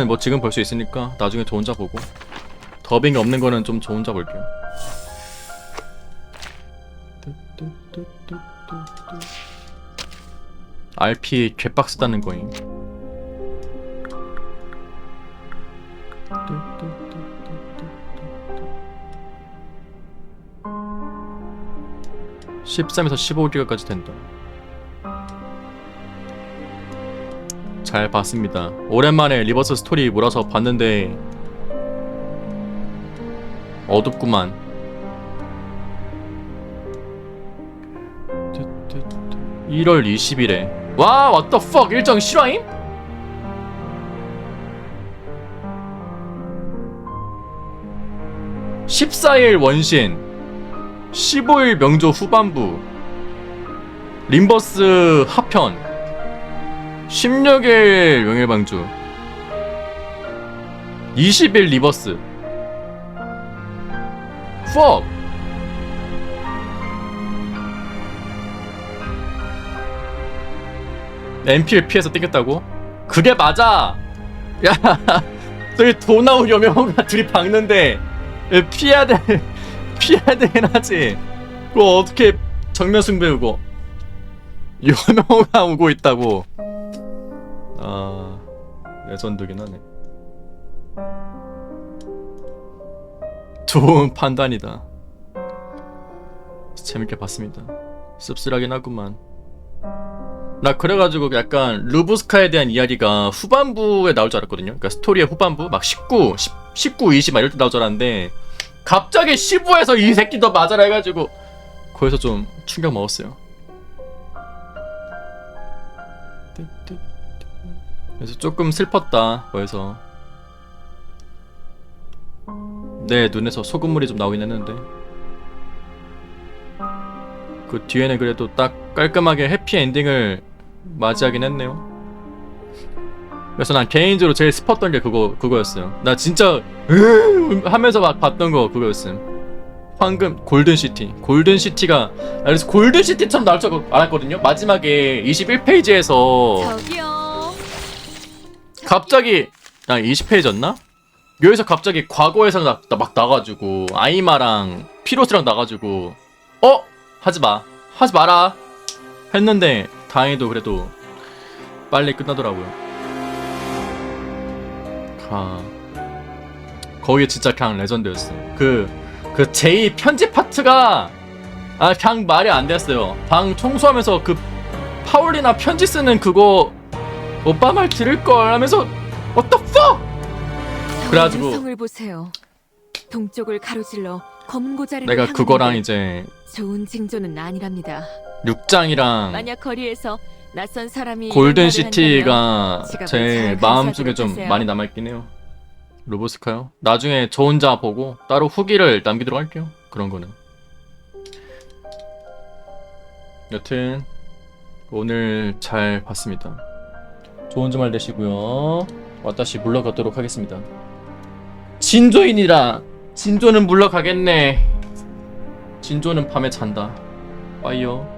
Speaker 1: 뭐 지금 볼 수 있으니까 나중에 저 혼자 보고, 더빙이 없는 거는 좀 저 혼자 볼게요. RP 개빡쓰다는 거임. (13에서 15기가까지) 된다. 잘 봤습니다. 오랜만에 리버스 스토리 몰아서 봤는데 어둡구만. 1월 20일에 와 what the fuck, 일정 실화임? (14일) 원신, 15일 명조 후반부, 림버스 하편, 16일 명예방주, 20일 리버스. fuck. MP를 피해서 땡겼다고? 그게 맞아! 야, 저기 도나우 여명호가 둘이 박는데 피해야 되긴 하지. 그거 어떻게 정면 승부고 여명호가 오고 있다고. 아, 레전드긴 하네. 좋은 판단이다. 재밌게 봤습니다. 씁쓸하긴 하구만. 나 그래가지고 약간 루브스카에 대한 이야기가 후반부에 나올 줄 알았거든요. 그러니까 스토리의 후반부 막 19, 20 막 이럴 때 나올 줄 알았는데 갑자기 15에서 이 새끼 너 맞아라 해가지고 거기서 좀 충격 먹었어요. 그래서 조금 슬펐다. 거기서 내 눈에서 소금물이 좀 나오긴 했는데 그 뒤에는 그래도 딱 깔끔하게 해피엔딩을 맞이하긴 했네요. 그래서 난 개인적으로 제일 슬펐던 게 그거였어요. 나 진짜 하면서 막 봤던 거 그거였음. 황금 골든시티가 그래서 골든시티처럼 나올 줄 알았거든요. 마지막에 21페이지에서
Speaker 4: 저기요.
Speaker 1: 갑자기 20페이지였나? 여기서 갑자기 과거에서 막 나가지고 아이마랑 피로스랑 나가지고 하지 마라 했는데 다행히도 그래도 빨리 끝나더라고요. 거기 진짜 그냥 레전드였어. 그 제2 편집 파트가 그냥 말이 안 됐어요. 방 청소하면서 그 파울리나 편지 쓰는 그거 오빠 말 들을걸 하면서 What the fuck? 그래가지고
Speaker 4: 성을 보세요. 동쪽을 가로질러 검은 고자를
Speaker 1: 내가 그거랑 이제
Speaker 4: 좋은 징조는 아니랍니다.
Speaker 1: 6장이랑
Speaker 4: 만약 거리에서 낯선 사람이
Speaker 1: 골든시티가
Speaker 4: 지갑을
Speaker 1: 제
Speaker 4: 잘
Speaker 1: 마음속에 좀
Speaker 4: 가져가세요.
Speaker 1: 많이 남아있긴 해요. 로보스카요? 나중에 저 혼자 보고 따로 후기를 남기도록 할게요. 그런 거는. 여튼 오늘 잘 봤습니다. 좋은 주말 되시고요. 와타시 물러가도록 하겠습니다. 진조인이라 진조는 물러가겠네. 진조는 밤에 잔다. 빠이요.